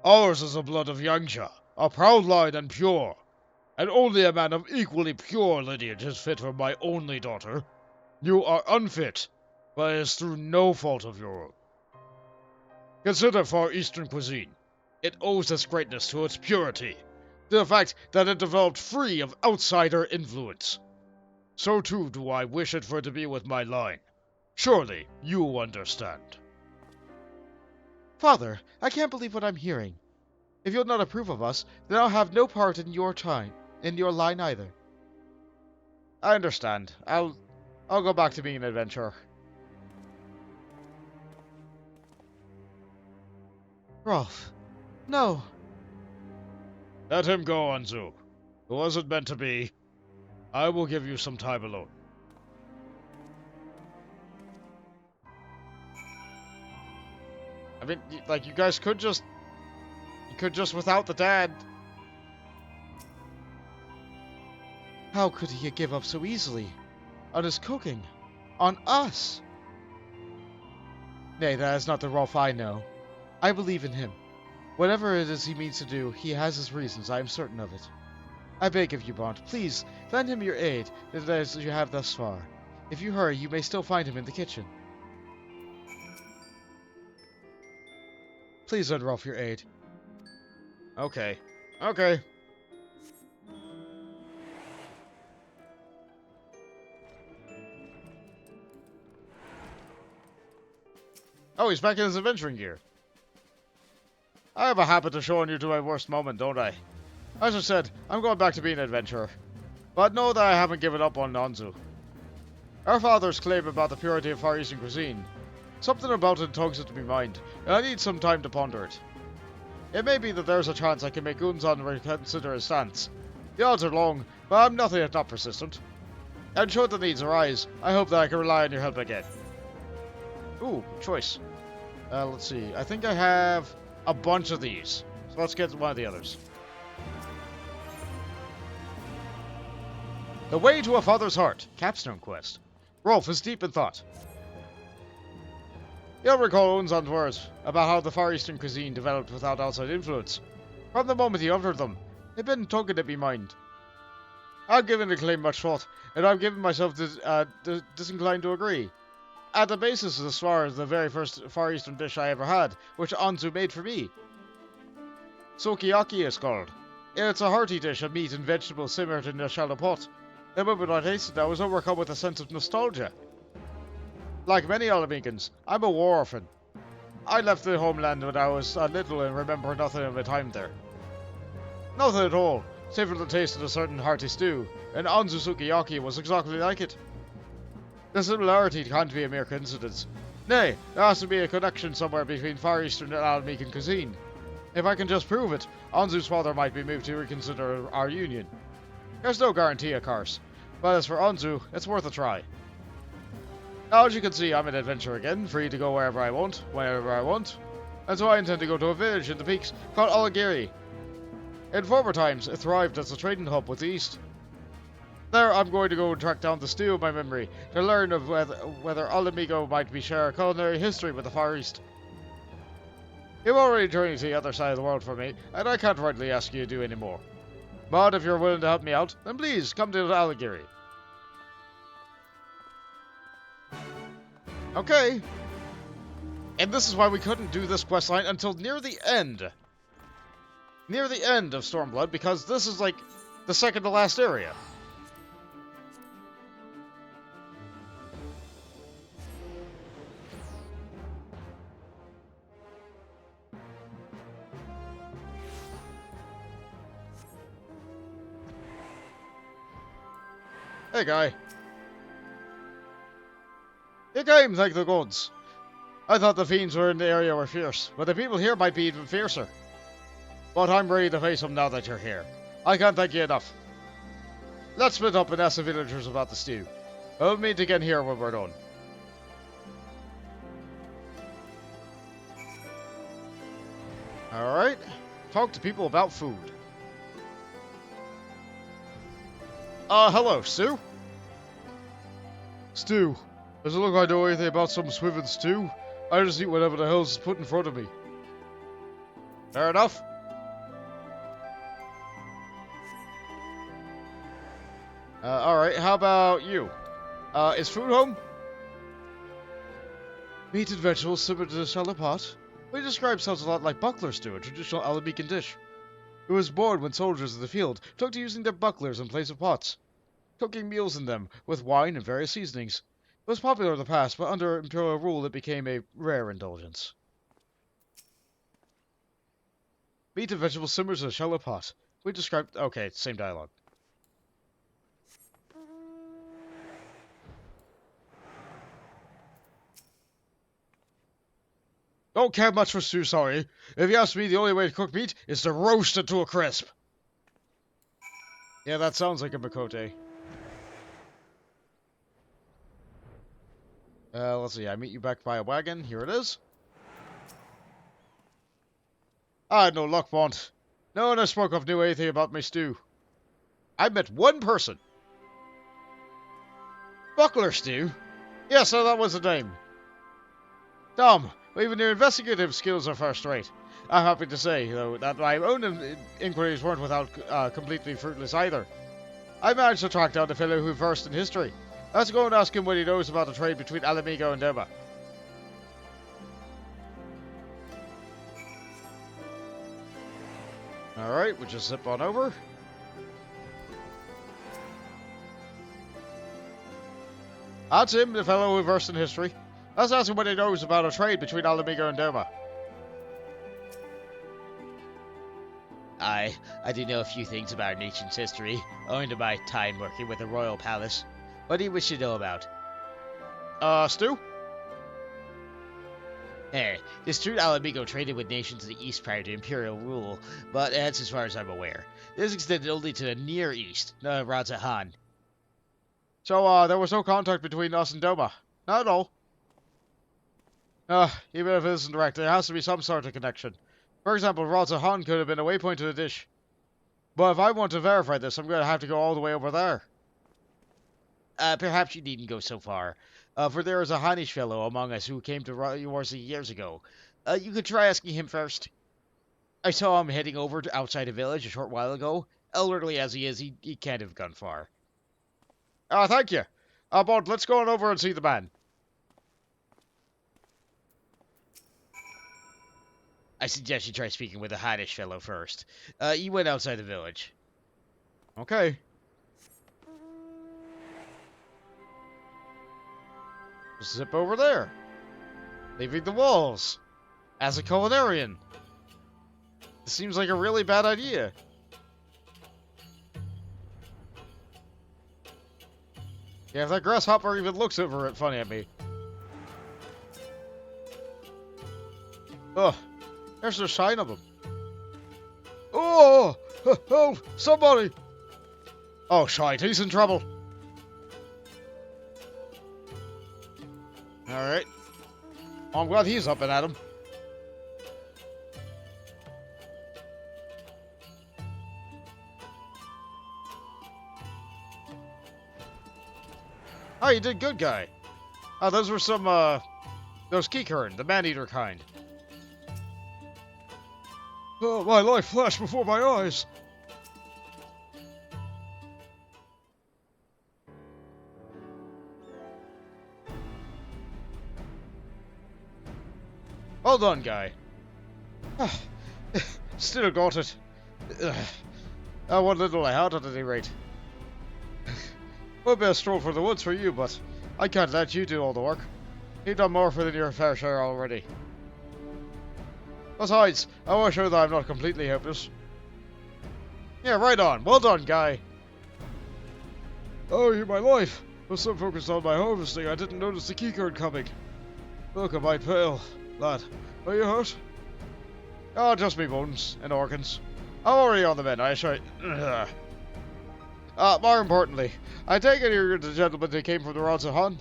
Ours is the blood of Yangcha, a proud line and pure, and only a man of equally pure lineage is fit for my only daughter. You are unfit, but it is through no fault of your own. Consider Far Eastern cuisine. It owes its greatness to its purity, to the fact that it developed free of outsider influence. So too do I wish it for it to be with my line. Surely you understand. Father, I can't believe what I'm hearing. If you'll not approve of us, then I'll have no part in your line either. I understand. I'll go back to being an adventurer. Rolf. No. Let him go, Anzu. It wasn't meant to be. I will give you some time alone. I mean, like, you guys could just... You could just without the dad... How could he give up so easily? On his cooking? On us? Nay, that is not the Rolf I know. I believe in him. Whatever it is he means to do, he has his reasons, I am certain of it. I beg of you, Bont, please, lend him your aid, as you have thus far. If you hurry, you may still find him in the kitchen. Please lend Rolf your aid. Okay. Oh, he's back in his adventuring gear. I have a habit of showing you to my worst moment, don't I? As I said, I'm going back to being an adventurer. But know that I haven't given up on Anzu. Our father's claim about the purity of Far Eastern cuisine. Something about it tugs at my mind, and I need some time to ponder it. It may be that there's a chance I can make Unzan reconsider his stance. The odds are long, but I'm nothing if not persistent. And should the needs arise, I hope that I can rely on your help again. Ooh, choice. Let's see. I think I have a bunch of these. So let's get one of the others. The Way to a Father's Heart, Capstone Quest. Rolf is deep in thought. You'll recall Unzan's words about how the Far Eastern cuisine developed without outside influence. From the moment he uttered them, they've been tugging at me mind. I've given the claim much thought, and I've given myself disinclined to agree. At the basis of the swar is the very first Far Eastern dish I ever had, which Anzu made for me. Sukiyaki is called. It's a hearty dish of meat and vegetables simmered in a shallow pot. The moment I tasted it, I was overcome with a sense of nostalgia. Like many Alamegans, I'm a war orphan. I left the homeland when I was little and remember nothing of my time there. Nothing at all, save for the taste of a certain hearty stew, and Anzu Sukiyaki was exactly like it. The similarity can't be a mere coincidence. Nay, there has to be a connection somewhere between Far Eastern and Alamecan cuisine. If I can just prove it, Anzu's father might be moved to reconsider our union. There's no guarantee, of course, But as for Anzu, it's worth a try. Now, as you can see, I'm an adventurer again, free to go wherever I want, whenever I want. And so I intend to go to a village in the peaks called Alagiri. In former times, it thrived as a trading hub with the east. There, I'm going to go and track down the stew of my memory to learn of whether Alamigo might be share a culinary history with the Far East. You've already journeyed to the other side of the world for me, and I can't rightly ask you to do any more. But if you're willing to help me out, then please come to Alagiri. Okay. And this is why we couldn't do this questline until near the end. Near the end of Stormblood, because this is like the second to last area. Hey, guy. You came, thank the gods. I thought the fiends were in the area were fierce, but the people here might be even fiercer. But I'm ready to face them now that you're here. I can't thank you enough. Let's split up and ask the villagers about the stew. We'll meet again here when we're done. Alright. Talk to people about food. Hello, Stu? Stew. Does it look like I know anything about some swimming stew? I just eat whatever the hell's put in front of me. Fair enough. Alright, how about you? Is food home? Meat and vegetables simmered in a shallow pot. We describe sounds a lot like buckler stew, a traditional Alamecan dish. It was born when soldiers in the field took to using their bucklers in place of pots, cooking meals in them with wine and various seasonings. It was popular in the past, but under imperial rule it became a rare indulgence. Meat and vegetables simmers in a shallow pot. We described... Okay, same dialogue. Don't care much for stew, sorry. If you ask me, the only way to cook meat is to roast it to a crisp. Yeah, that sounds like a Makote. Let's see, I meet you back by a wagon. Here it is. I had no luck, Bont. No one has spoke of knew anything about my stew. I met one person. Buckler stew? Yes, so that was the name. Dumb. Even your investigative skills are first rate. I'm happy to say, though, that my own inquiries weren't without completely fruitless either. I managed to track down a fellow who versed in history. Let's go and ask him what he knows about the trade between Alamigo and Doma. Alright, we'll just zip on over. That's him, the fellow who versed in history. Let's ask him what he knows about a trade between Alamigo and Doma. I do know a few things about our nation's history, owing to my time working with the royal palace. What do you wish to know about? Stu? It's true Alamigo traded with nations in the east prior to imperial rule, but that's as far as I'm aware. This extended only to the Near East, Razahan. So, there was no contact between us and Doma? Not at all? Even if it isn't direct, there has to be some sort of connection. For example, Razahan could have been a waypoint to the dish. But if I want to verify this, I'm going to have to go all the way over there. Perhaps you needn't go so far, for there is a Hanish fellow among us who came to Yorzi years ago. You could try asking him first. I saw him heading over to outside a village a short while ago. Elderly as he is, he can't have gone far. Thank you. Bond, let's go on over and see the man. I suggest you try speaking with the Hanish fellow first. He went outside the village. Okay. Zip over there. Leaving the walls. As a Culinarian. This seems like a really bad idea. Yeah, if that grasshopper even looks over it funny at me. Ugh. There's the sign of him. Oh! Help! Somebody! Oh, shite, he's in trouble. Alright. Well, I'm glad he's up and at him. Oh, you did good, guy. Oh, those were some, those Keycurrent, the man-eater kind. Oh, my life flashed before my eyes. Well done, guy. Still got it. What little I had at any rate. Would be a stroll for the woods for you, but I can't let you do all the work. You've done more than your fair share already. Besides, I want to show that I'm not completely hopeless. Yeah, right on. Well done, guy. Oh, you're my life. I was so focused on my harvesting, I didn't notice the keycard coming. Look, am I pale? Lad, are you hurt? Oh, just me bones and organs. I'm already on the mend, I assure you. More importantly, I take it you're the gentleman that came from the Rods of Hun.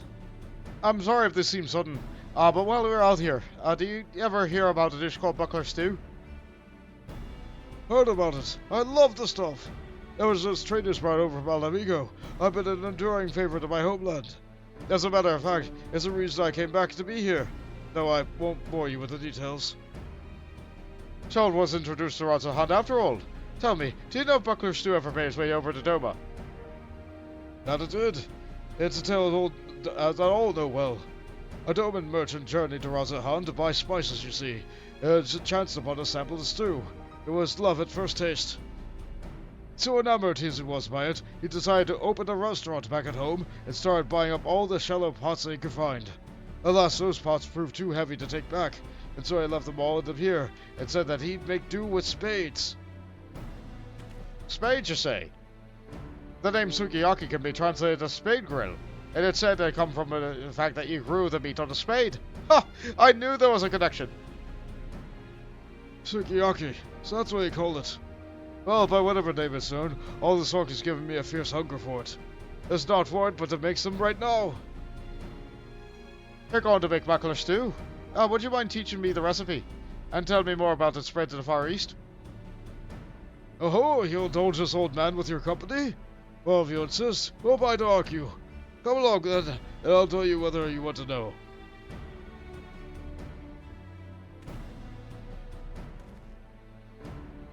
I'm sorry if this seems sudden, but while we're out here, do you ever hear about a dish called buckler stew? Heard about it. I love the stuff. It was just traders brought over from Amigo. I've been an enduring favorite of my homeland. As a matter of fact, it's the reason I came back to be here. Though I won't bore you with the details. Sean was introduced to Rods of Hun after all. Tell me, do you know if buckler stew ever made his way over to Doma? That it did. It's a tale that all know well. A Doman merchant journeyed to Razahan to buy spices, you see. It chanced upon a sample of stew. It was love at first taste. So enamored he was by it, he decided to open a restaurant back at home and started buying up all the shallow pots that he could find. Alas, those pots proved too heavy to take back, and so he left them all in the pier and said that he'd make do with spades. Spades, you say? The name sukiyaki can be translated as spade grill, and it's said to come from the fact that you grew the meat on a spade. Ha! I knew there was a connection. Sukiyaki, so that's what you call it. Well, by whatever name it's known, all this talk has given me a fierce hunger for it. It's not for it, but to make some right now. You're going to make buckler stew? Would you mind teaching me the recipe? And tell me more about its spread to the Far East? Oh, you'll indulge this old man with your company? Well, if you insist, won't I to argue. Come along then, and I'll tell you whether you want to know.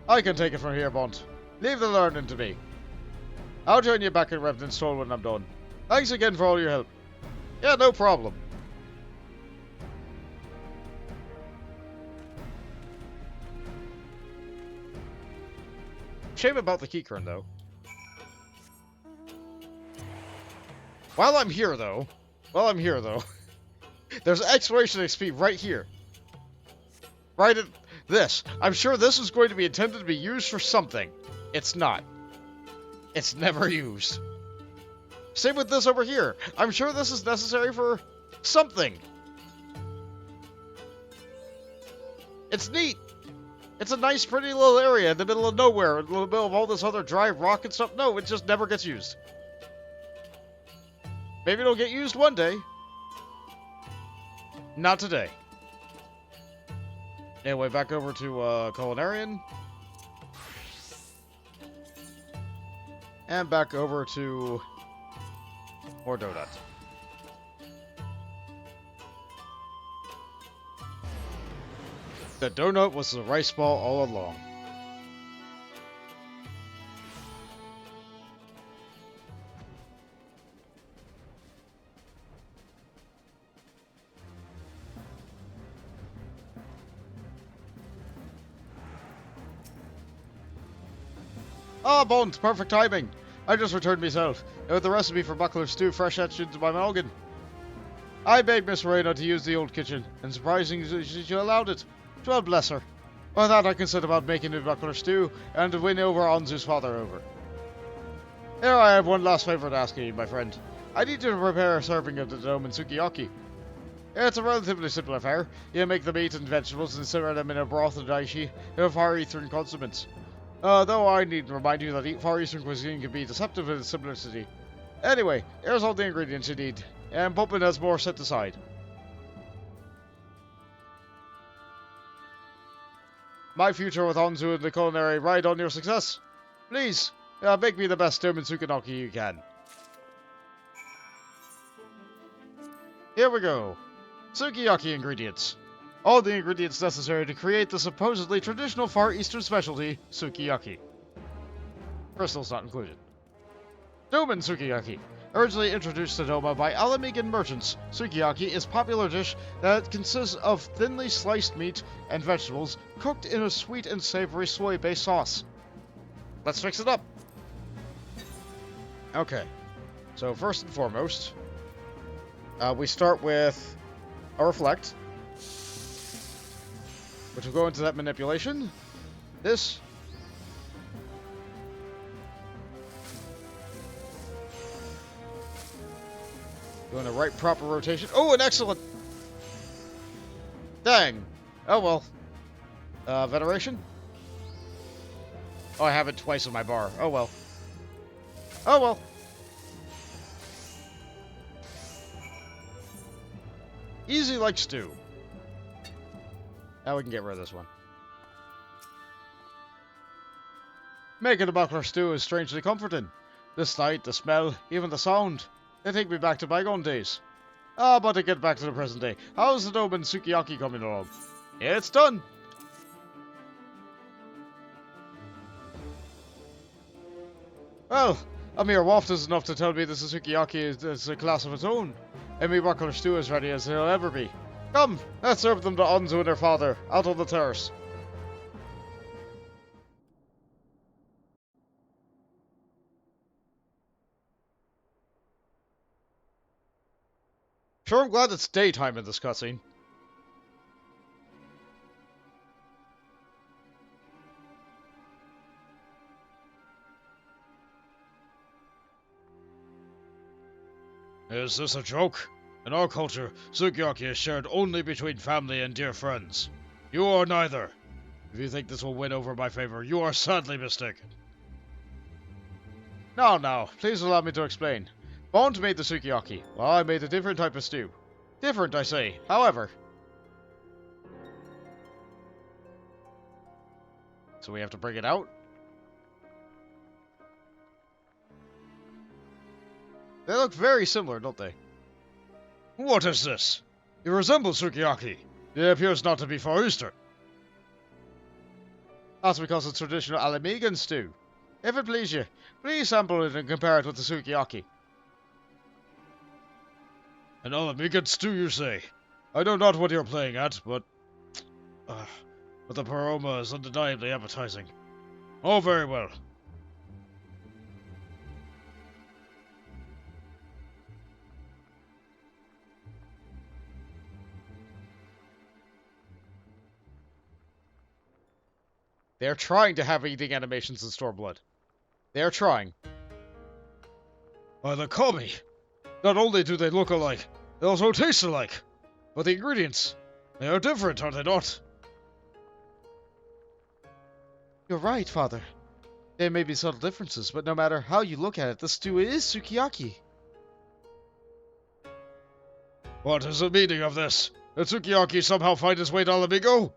I can take it from here, Bont. Leave the learning to me. I'll join you back in Revenant's Toll when I'm done. Thanks again for all your help. Yeah, no problem. Shame about the Keycurrent, though. While I'm here, though, there's exploration XP right here. Right at this. I'm sure this is going to be intended to be used for something. It's not. It's never used. Same with this over here. I'm sure this is necessary for something. It's neat. It's a nice, pretty little area in the middle of nowhere, in the middle of all this other dry rock and stuff. No, it just never gets used. Maybe it'll get used one day. Not today. Anyway, back over to Culinarian. And back over to more donut. The donut was the rice ball all along. Ah, Bones, perfect timing. I just returned myself, with the recipe for buckler stew fresh etched into my noggin. I begged Miss Reyna to use the old kitchen, and surprisingly she allowed it. God bless her. With that, I can set about making the buckler stew, and to win over Anzu's father over. Here I have one last favor to ask you, my friend. I need you to prepare a serving of the Doman sukiyaki. It's a relatively simple affair. You make the meat and vegetables and simmer them in a broth and daishi of Far Eastern consommates. Though I need to remind you that Far Eastern cuisine can be deceptive in its simplicity. Anyway, here's all the ingredients you need, and Pumpkin has more set aside. my future with Anzu and the Culinarian ride on your success. Please, make me the best Doman Tsukinaki you can. Here we go. Sukiyaki ingredients. All the ingredients necessary to create the supposedly traditional Far Eastern specialty, sukiyaki. Crystals not included. Doman Sukiyaki. Originally introduced to Doma by Alamegan merchants, sukiyaki is a popular dish that consists of thinly sliced meat and vegetables cooked in a sweet and savory soy-based sauce. Let's fix it up. Okay, so first and foremost, we start with a reflect, which will go into that manipulation. This. Doing a right proper rotation. Oh, an excellent! Dang. Oh well. Veneration? Oh, I have it twice on my bar. Oh well. Oh well. Easy like stew. Now we can get rid of this one. Making a buckler stew is strangely comforting. The sight, the smell, even the sound. They take me back to bygone days. Ah, but to get back to the present day. How's the Doman Sukiyaki coming along? It's done! Well, a mere waft is enough to tell me this Sukiyaki is a class of its own. And me buckler stew is ready as he'll ever be. Come, let's serve them to Anzu and their father, out on the terrace. Sure, I'm glad it's daytime in this cutscene. Is this a joke? In our culture, sukiyaki is shared only between family and dear friends. You are neither. If you think this will win over my favor, you are sadly mistaken. Now, please allow me to explain. Bond made the sukiyaki, while I made a different type of stew. Different, I say, however. So we have to bring it out? They look very similar, don't they? What is this? It resembles sukiyaki. It appears not to be Far Eastern. That's because it's traditional Alamegan stew. If it please you, please sample it and compare it with the sukiyaki. An Alamegan stew, you say? I know not what you're playing at, but the aroma is undeniably appetizing. Oh, very well. They're trying to have eating animations in Stormblood. They're trying. By the Kami! Not only do they look alike, they also taste alike. But the ingredients, they are different, are they not? You're right, Father. There may be subtle differences, but no matter how you look at it, the stew is sukiyaki. What is the meaning of this? Did sukiyaki somehow find its way to Alamigo?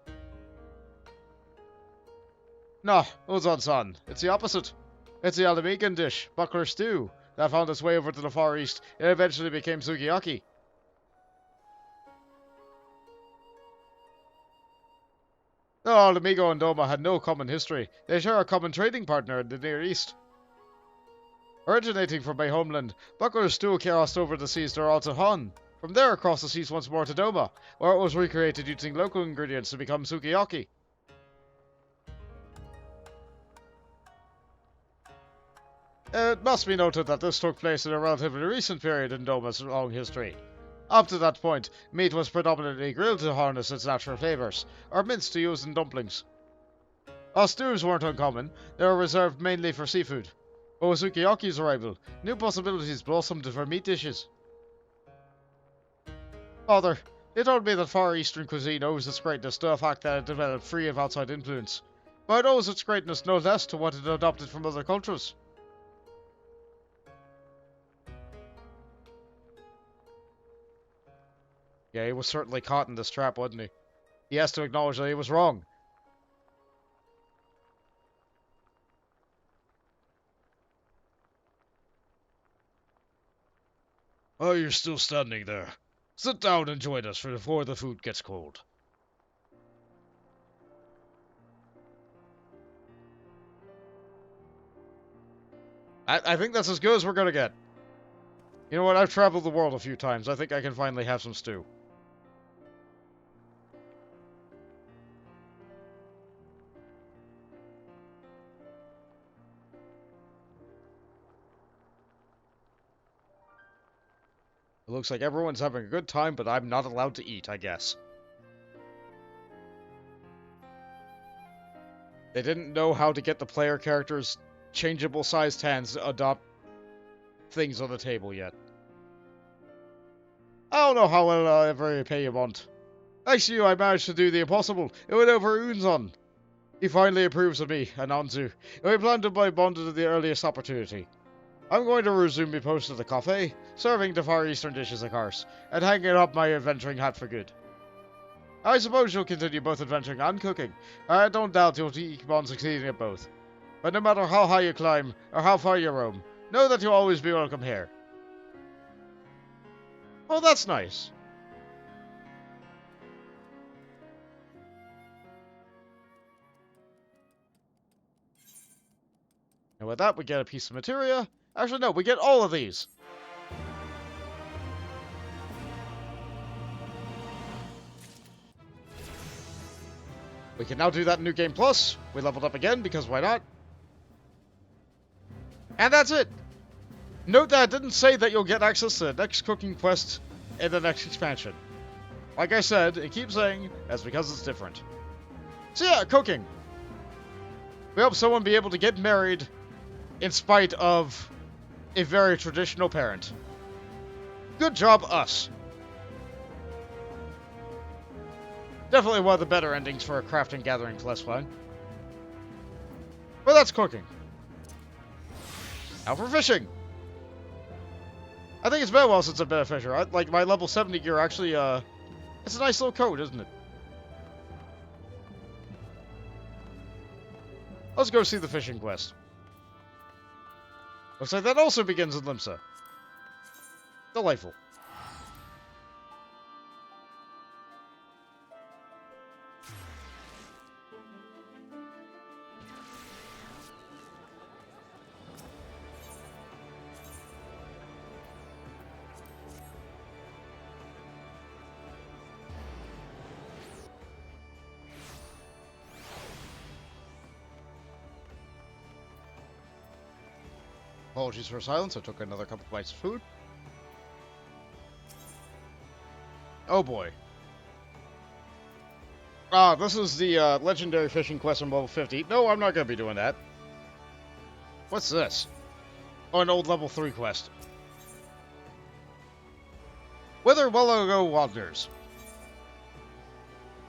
No, Ozan-san. It's the opposite. It's the Alamegan dish, buckler stew, that found its way over to the Far East and eventually became sukiyaki. Though Alamigo and Doma had no common history, they share a common trading partner in the Near East. Originating from my homeland, buckler stew crossed over the seas to Altahan. From there across the seas once more to Doma, where it was recreated using local ingredients to become sukiyaki. It must be noted that this took place in a relatively recent period in Doma's long history. Up to that point, meat was predominantly grilled to harness its natural flavors, or minced to use in dumplings. While stews weren't uncommon, they were reserved mainly for seafood. But with sukiyaki's arrival, new possibilities blossomed for meat dishes. Father, they told me that Far Eastern cuisine owes its greatness to the fact that it developed free of outside influence, but it owes its greatness no less to what it adopted from other cultures. Yeah, he was certainly caught in this trap, wasn't he? He has to acknowledge that he was wrong. Oh, you're still standing there. Sit down and join us before the food gets cold. I think that's as good as we're gonna get. You know what? I've traveled the world a few times. I think I can finally have some stew. It looks like everyone's having a good time, but I'm not allowed to eat, I guess. They didn't know how to get the player characters' changeable sized hands to adopt things on the table yet. I don't know how well I'll ever repay you want. Thanks to you, I managed to do the impossible. It went over Unzon. He finally approves of me, Ananzu, and we plan to buy bonded at the earliest opportunity. I'm going to resume my post at the cafe, serving the Far Eastern dishes, of course, and hanging up my adventuring hat for good. I suppose you'll continue both adventuring and cooking. I don't doubt you'll keep on succeeding at both. But no matter how high you climb, or how far you roam, know that you'll always be welcome here. Oh, that's nice. And with that, we get a piece of materia. Actually, no, we get all of these. We can now do that in New Game Plus. We leveled up again, because why not? And that's it! Note that I didn't say that you'll get access to the next cooking quest in the next expansion. Like I said, it keeps saying that's because it's different. So yeah, cooking. We hope someone be able to get married in spite of a very traditional parent. Good job, us. Definitely one of the better endings for a crafting gathering quest line. But that's cooking. Now for fishing. I think it's been a while since I've been a fisher. Like my level 70 gear actually, it's a nice little coat, isn't it? Let's go see the fishing quest. Looks like that also begins in Limsa. Delightful. Apologies for silence, I took another couple bites of food. Oh boy. Ah, this is the legendary fishing quest on level 50. No, I'm not going to be doing that. What's this? Oh, an old level 3 quest. Whither Wallago wanders.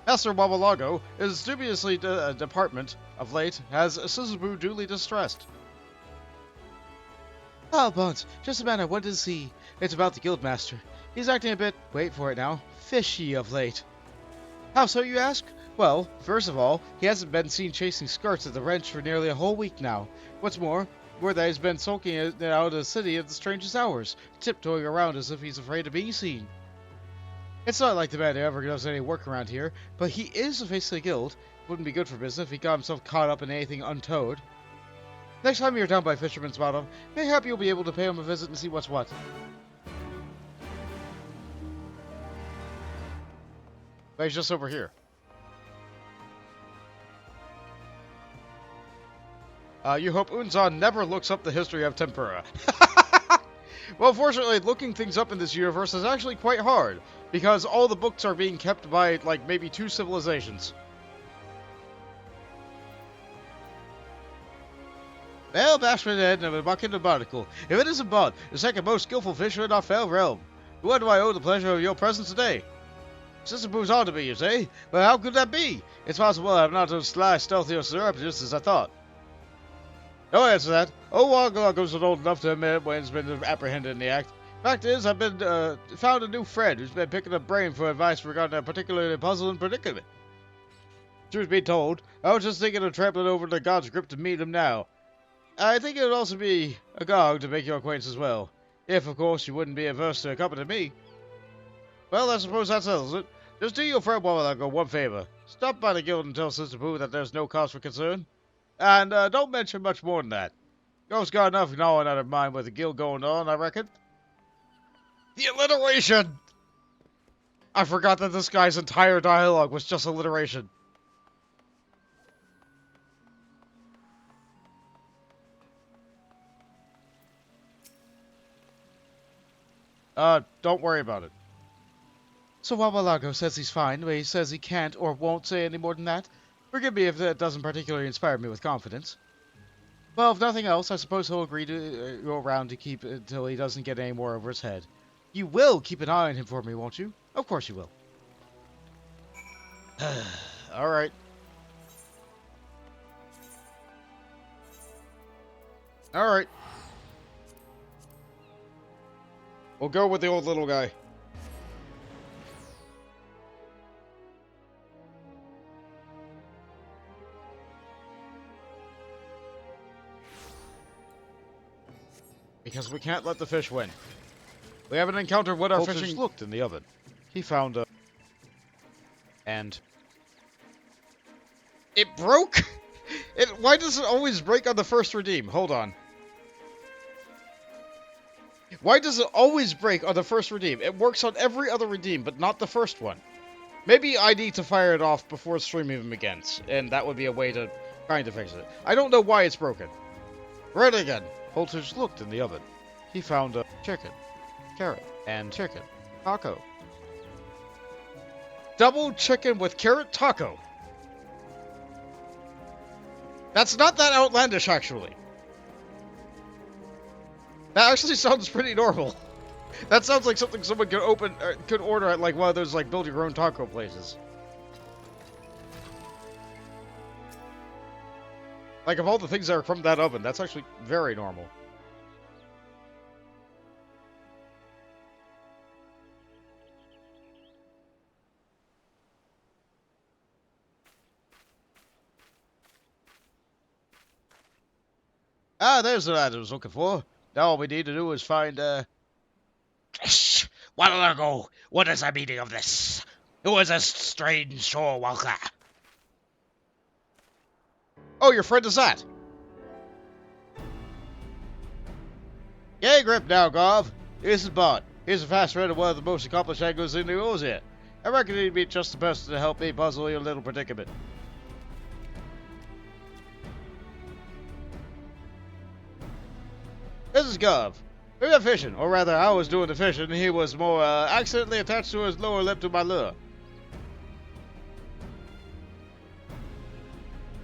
Master Wawalago is dubiously department of late has Suzubu duly distressed. Oh, Bones, just the man I wanted to see. It's about the Guildmaster. He's acting a bit, wait for it now, fishy of late. How so, you ask? Well, first of all, he hasn't been seen chasing skirts at the wrench for nearly a whole week now. What's more, word that he's been sulking out of the city at the strangest hours, tiptoeing around as if he's afraid of being seen. It's not like the man ever does any work around here, but he is the face of the guild. Wouldn't be good for business if he got himself caught up in anything untowed. Next time you're down by Fisherman's Bottom, mayhap you'll be able to pay him a visit and see what's what. But he's just over here. You hope Unzon never looks up the history of tempura. Well, fortunately, looking things up in this universe is actually quite hard, because all the books are being kept by, like, maybe 2 civilizations. Well, Bashman Ed of a bucket of barnacle. If it isn't Bod, the second most skillful fisher in our fell realm. To what do I owe the pleasure of your presence today? Sister moves on to me, you say? But how could that be? It's possible I'm not as sly, stealthy, or surreptitious as I thought. No answer to that. Wawalago's old enough to admit when he's been apprehended in the act. Fact is, I've been found a new friend who's been picking up brain for advice regarding a particularly puzzling predicament. Truth be told, I was just thinking of trampling over to God's grip to meet him now. I think it would also be agog to make your acquaintance as well. If, of course, you wouldn't be averse to accompanying me. Well, I suppose that settles it. Just do your friend Wobble one favor. Stop by the guild and tell Sister Boo that there's no cause for concern. And don't mention much more than that. Girl's got enough gnawing on her mind with the guild going on, I reckon. The alliteration! I forgot that this guy's entire dialogue was just alliteration. Don't worry about it. So Wabalago says he's fine, but he says he can't or won't say any more than that? Forgive me if that doesn't particularly inspire me with confidence. Well, if nothing else, I suppose he'll agree to go around to keep it until he doesn't get any more over his head. You will keep an eye on him for me, won't you? Of course you will. Alright. Alright. We'll go with the old little guy. Because we can't let the fish win. We haven't encountered what our fishing looked in the oven. He found a... And... It broke? Why does it always break on the first redeem? Hold on. Why does it always break on the first redeem? It works on every other redeem, but not the first one. Maybe I need to fire it off before stream even begins, and that would be a way to try to fix it. I don't know why it's broken. Right again. Holters looked in the oven. He found a chicken, carrot, and chicken taco. Double chicken with carrot taco. That's not that outlandish, actually. That actually sounds pretty normal. That sounds like something someone could order at like one of those like build your own taco places. Like, of all the things that are from that oven, that's actually very normal. Ah, there's the lad I was looking for. Now all we need to do is find, Wabalago, what is the meaning of this? Who is this strange shore walker? Oh, your friend is that? Yay, grip now, Gov. This is Bot. He's a fast friend of one of the most accomplished anglers in the oars here. I reckon he'd be just the person to help me puzzle your little predicament. This is Gov. We went fishing, or rather, I was doing the fishing. He was more accidentally attached to his lower lip to my lure.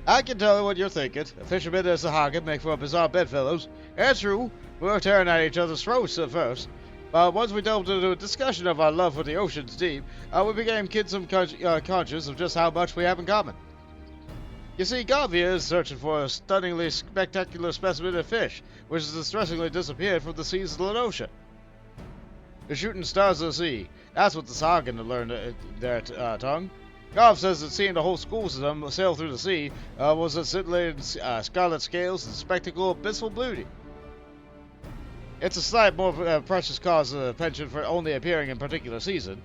I can tell what you're thinking. A fisherman and a Sahagin make for a bizarre bedfellows. That's true. We were tearing at each other's throats at first. But once we delved into a discussion of our love for the ocean's deep, we became conscious of just how much we have in common. You see, Gavia is searching for a stunningly spectacular specimen of fish, which has distressingly disappeared from the seas of the Lenosha. The shooting stars of the sea. That's what the Sahagin learned their tongue. Gav says that seeing the whole school system sail through the sea was a scintillating scarlet scales and spectacle of blissful beauty. It's a slight more precious cause of penchant for only appearing in particular season.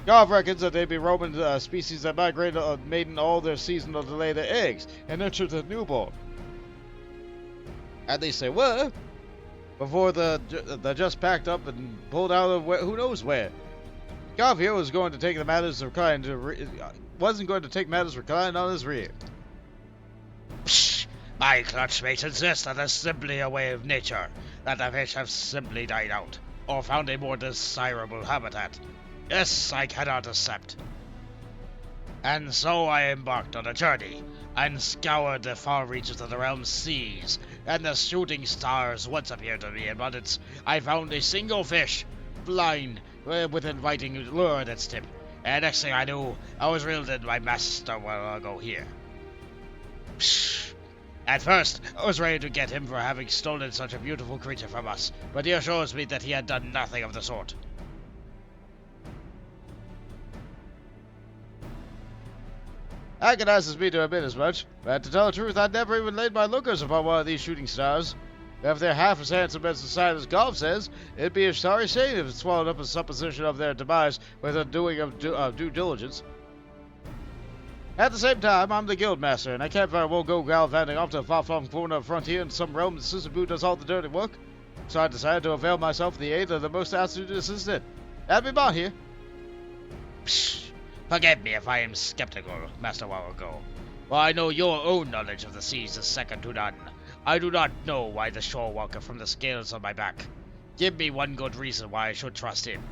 Gav reckons that they be Roman species that migrate maiden all their season to lay their eggs and nurture the newborn. At least they were, before they just packed up and pulled out of who knows where. Gav here was going to take the matters of kind wasn't going to take matters of kind on his rear. Psh! My clutchmate insists that it's simply a way of nature, that the fish have simply died out, or found a more desirable habitat. This I cannot accept. And so I embarked on a journey, and scoured the far reaches of the realm's seas, and the shooting stars once appeared to me in abundance. I found a single fish, blind, with inviting lure at its tip, and next thing I knew, I was reeled in my master while ago here. Psh! At first, I was ready to get him for having stolen such a beautiful creature from us, but he assures me that he had done nothing of the sort. Agonizes me to admit as much, but to tell the truth, I'd never even laid my lookers upon one of these shooting stars. If they're half as handsome as the side as Golf says, it'd be a sorry shame if it swallowed up a supposition of their demise without doing of due diligence. At the same time, I'm the guildmaster, and I can't very well go gallivanting off to a far-flung corner of frontier in some realm that Sisabu does all the dirty work. So I decided to avail myself of the aid of the most astute assistant. That'd be Bond here. Psh, forgive me if I am skeptical, Master Warago. While I know your own knowledge of the seas is second to none, I do not know why the shore walker from the scales on my back. Give me one good reason why I should trust him.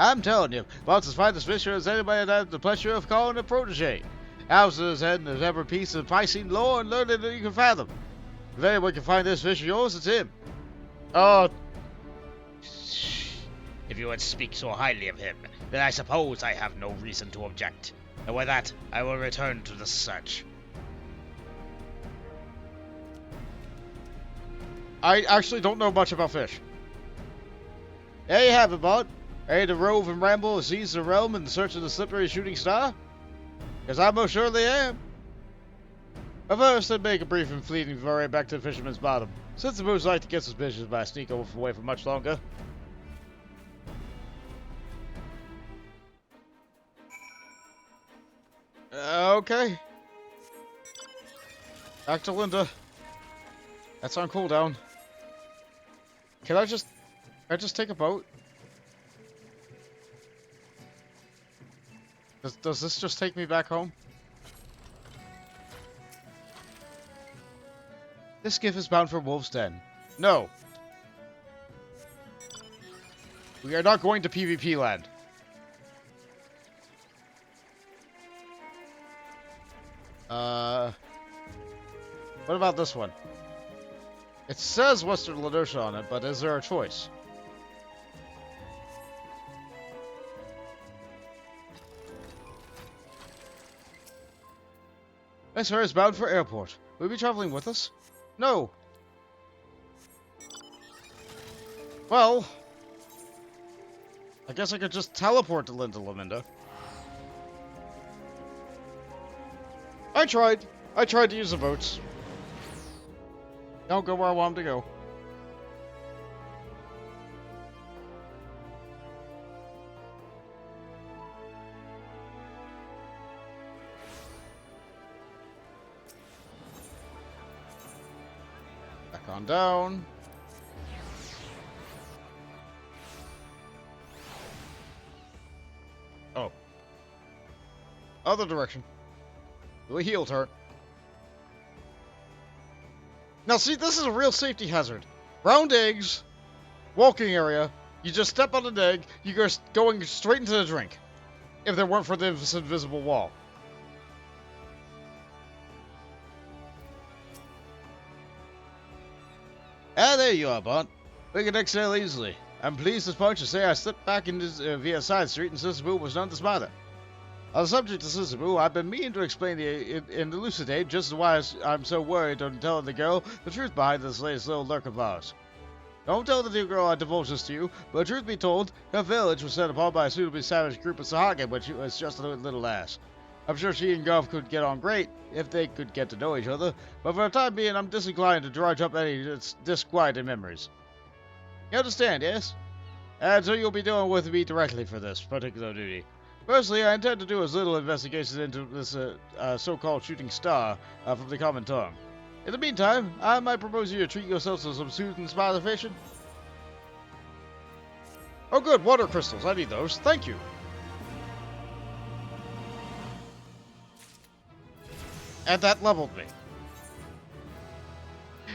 I'm telling you, Bont's as fine a fisher as anybody that had the pleasure of calling a protege. House is head and every piece of Piscean lore and learning that you can fathom. If anyone can find this fish of yours, it's him. Oh, if you would speak so highly of him, then I suppose I have no reason to object. And with that, I will return to the search. I actually don't know much about fish. There you have it, Bont. Ready to rove and ramble, seize the realm in search of the slippery shooting star? Because I most surely am. But first, I'd make a brief and fleeting foray back to the Fisherman's Bottom, since the moves like to get suspicious if I sneak away for much longer. Okay. Back to Linda. That's on cooldown. Can I just take a boat? Does this just take me back home? This skiff is bound for Wolf's Den. No. We are not going to PvP land. What about this one? It says Western Ladocia on it, but is there a choice? This ferry is bound for airport. Will you be traveling with us? No. Well, I guess I could just teleport to Linda Laminda. I tried to use the boats. Don't go where I want them to go. Back on down. Oh. Other direction. Do a heel turn. Now see, this is a real safety hazard. Round eggs, walking area, you just step on an egg, you go going straight into the drink. If there weren't for this invisible wall. Ah, there you are, Bont. We can exhale easily. I'm pleased as much to say I slipped back into via side street and Sisabu was none the smarter. On the subject of Sisabu, I've been meaning to explain and elucidate just why I'm so worried on telling the girl the truth behind this latest little lurk of ours. Don't tell the new girl I divulged this to you, but truth be told, her village was set upon by a suitably savage group of Sahagin when she was just a little lass. I'm sure she and Golf could get on great if they could get to know each other, but for the time being, I'm disinclined to dredge up any disquieting memories. You understand, yes? And so you'll be dealing with me directly for this particular duty. Firstly, I intend to do as little investigation into this so-called shooting star from the common tongue. In the meantime, I might propose you to treat yourselves to some soothing smiler fishing. Oh good, water crystals. I need those. Thank you. And that leveled me.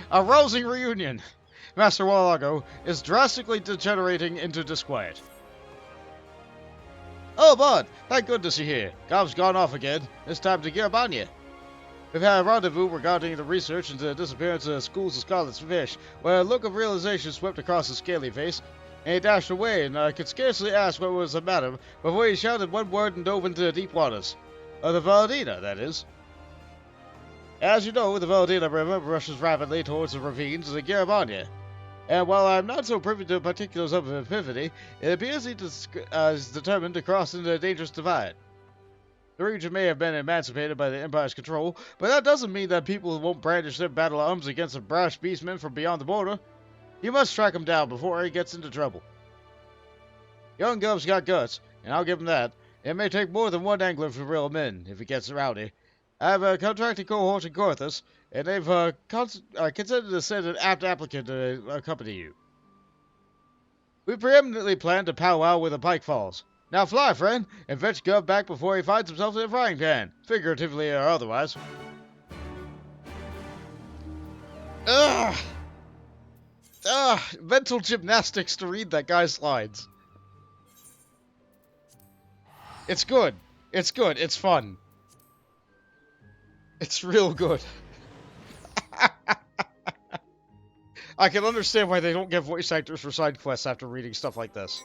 A rousing reunion. Master Walago is drastically degenerating into disquiet. Oh, Bud, thank goodness you're here. Gob's gone off again. It's time to gear up on you. We've had a rendezvous regarding the research into the disappearance of schools of Scarlet's fish, where a look of realization swept across his scaly face, and he dashed away, and I could scarcely ask what was the matter before he shouted one word and dove into the deep waters. The Valadina, that is. As you know, the Valadina River rushes rapidly towards the ravines of the Garabanya. And while I'm not so privy to the particulars of the epiphany, it appears he is determined to cross into a dangerous divide. The region may have been emancipated by the Empire's control, but that doesn't mean that people won't brandish their battle arms against a brash beastman from beyond the border. You must track him down before he gets into trouble. Young Gov's got guts, and I'll give him that. It may take more than one angler to reel him in, if he gets rowdy. I've a contracted cohort in Gorthus, and they've considered to send an apt applicant to accompany you. We preeminently plan to powwow where the pike falls. Now fly, friend, and fetch Gov back before he finds himself in a frying pan, figuratively or otherwise. Ugh! Mental gymnastics to read that guy's lines. It's good. It's good. It's fun. It's real good. I can understand why they don't get voice actors for side quests after reading stuff like this.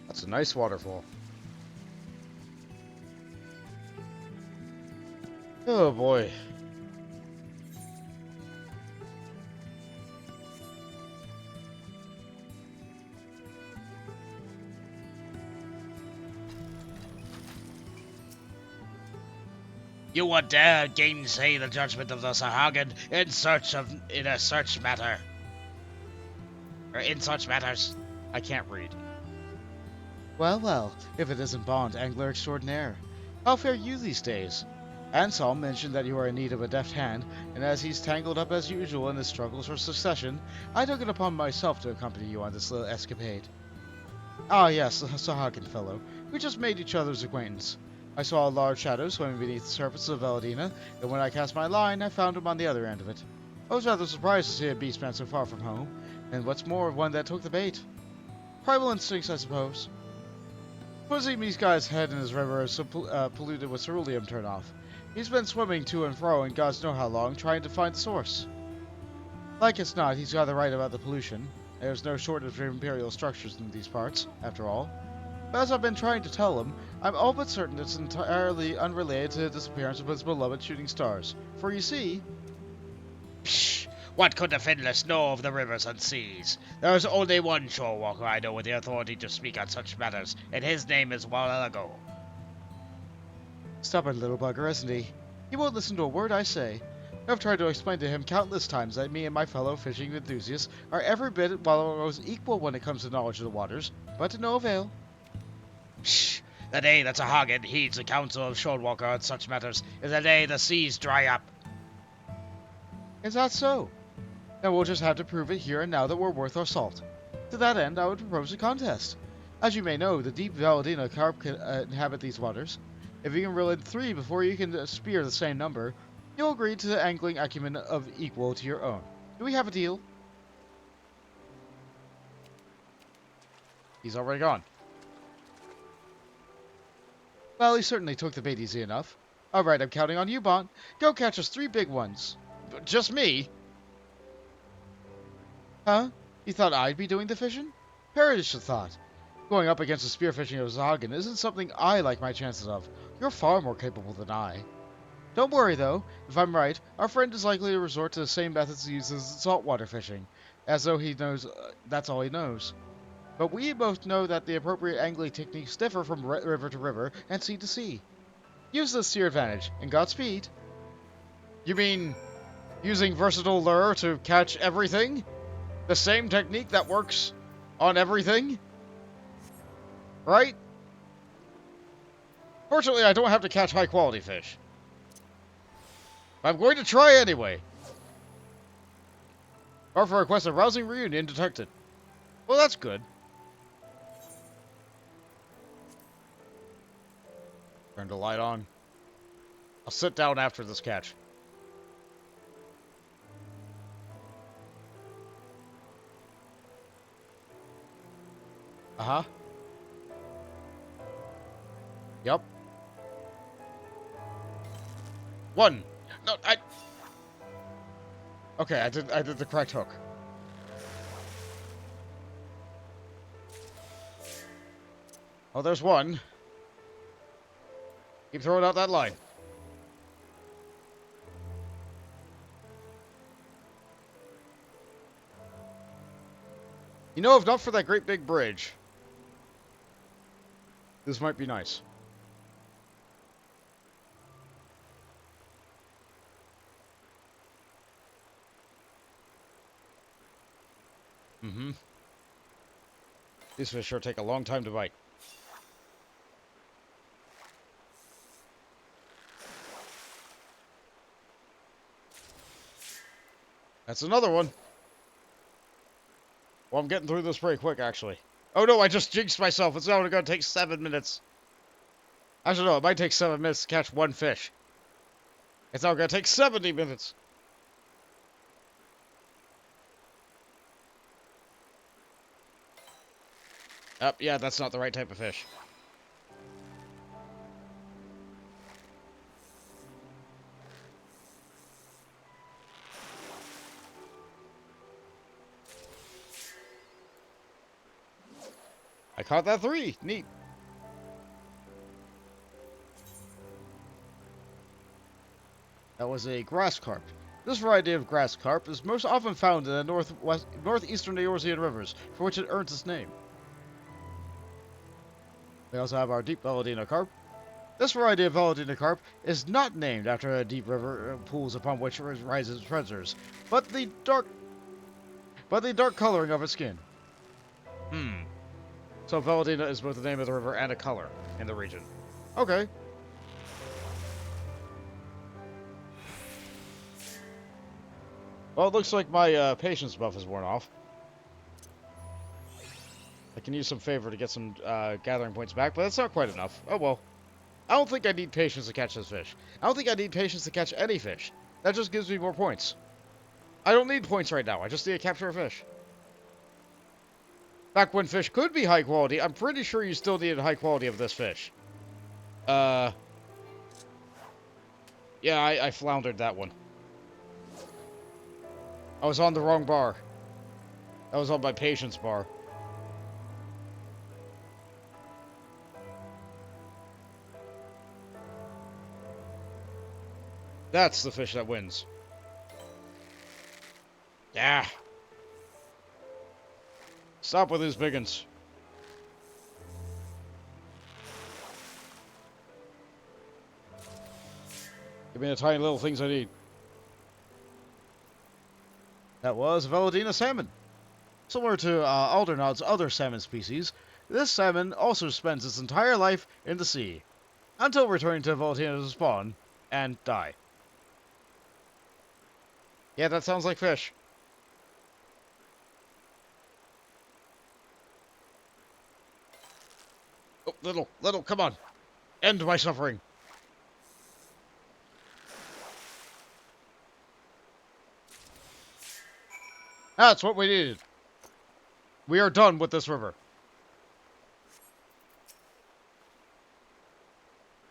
That's a nice waterfall. Oh boy. You would dare gainsay the judgment of the Sahagin in such matter. Or in such matters. I can't read. Well, well, if it isn't Bond, angler extraordinaire. How fare you these days? Anselm mentioned that you are in need of a deft hand, and as he's tangled up as usual in his struggles for succession, I took it upon myself to accompany you on this little escapade. Ah yes, the Sahagin fellow. We just made each other's acquaintance. I saw a large shadow swimming beneath the surface of Valadina, and when I cast my line, I found him on the other end of it. I was rather surprised to see a beastman so far from home, and what's more, one that took the bait. Primal instincts, I suppose. Supposing these guy's head in his river is so polluted with ceruleum turn off. He's been swimming to and fro and gods know how long, trying to find the source. Like it's not, he's got it right about the pollution. There's no shortage of imperial structures in these parts, after all. But as I've been trying to tell him, I'm all but certain it's entirely unrelated to the disappearance of his beloved shooting stars. For you see... Psh! What could the Finless know of the rivers and seas? There is only one shore walker I know with the authority to speak on such matters, and his name is Walago. Stubborn little bugger, isn't he? He won't listen to a word I say. I've tried to explain to him countless times that me and my fellow fishing enthusiasts are every bit Walago's equal when it comes to knowledge of the waters, but to no avail. Psh! The day that Sahagin heeds the counsel of Shorewalker on such matters is the day the seas dry up. Is that so? Then we'll just have to prove it here and now that we're worth our salt. To that end, I would propose a contest. As you may know, the deep Valadina carp can inhabit these waters. If you can reel in 3 before you can spear the same number, you'll agree to the angling acumen of equal to your own. Do we have a deal? He's already gone. Well, he certainly took the bait easy enough. Alright, I'm counting on you, Bont. Go catch us 3 big ones. But just me? Huh? You thought I'd be doing the fishing? Perish the thought. Going up against the spearfishing of Sahagin isn't something I like my chances of. You're far more capable than I. Don't worry, though. If I'm right, our friend is likely to resort to the same methods he uses in saltwater fishing, as though he knows that's all he knows. But we both know that the appropriate angling techniques differ from river to river and sea to sea. Use this to your advantage, and Godspeed. You mean using versatile lure to catch everything? The same technique that works on everything? Right? Fortunately, I don't have to catch high-quality fish. I'm going to try anyway. Offer request a rousing reunion detected. Well, that's good. Turn the light on. I'll sit down after this catch. Uh-huh. Yep. 1. No, Okay, I did the correct hook. Oh, there's 1. Keep throwing out that line. You know, if not for that great big bridge, this might be nice. Mm-hmm. These fish sure take a long time to bite. That's another one. Well, I'm getting through this pretty quick, actually. Oh no, I just jinxed myself. It's only going to take 7 minutes. Actually, no, it might take 7 minutes to catch one fish. It's now going to take 70 minutes. Yeah, that's not the right type of fish. I caught that 3. Neat. That was a grass carp. This variety of grass carp is most often found in the northeastern Eorzean rivers, for which it earns its name. We also have our deep Veladina carp. This variety of Veladina carp is not named after a deep river pools upon which it rises predators, but the dark coloring of its skin. So Veladina is both the name of the river and a color in the region. Okay. Well, it looks like my patience buff is worn off. I can use some favor to get some gathering points back, but that's not quite enough. Oh well. I don't think I need patience to catch this fish. I don't think I need patience to catch any fish. That just gives me more points. I don't need points right now. I just need to capture a fish. Back when fish could be high quality, I'm pretty sure you still needed high quality of this fish. Yeah, I floundered that one. I was on the wrong bar. I was on my patience bar. That's the fish that wins. Yeah. Stop with these biggins. Give me the tiny little things I need. That was Veladina salmon. Similar to Aldernod's other salmon species, this salmon also spends its entire life in the sea, until returning to Veladina to spawn and die. Yeah, that sounds like fish. Oh, little, come on. End my suffering. That's what we needed. We are done with this river.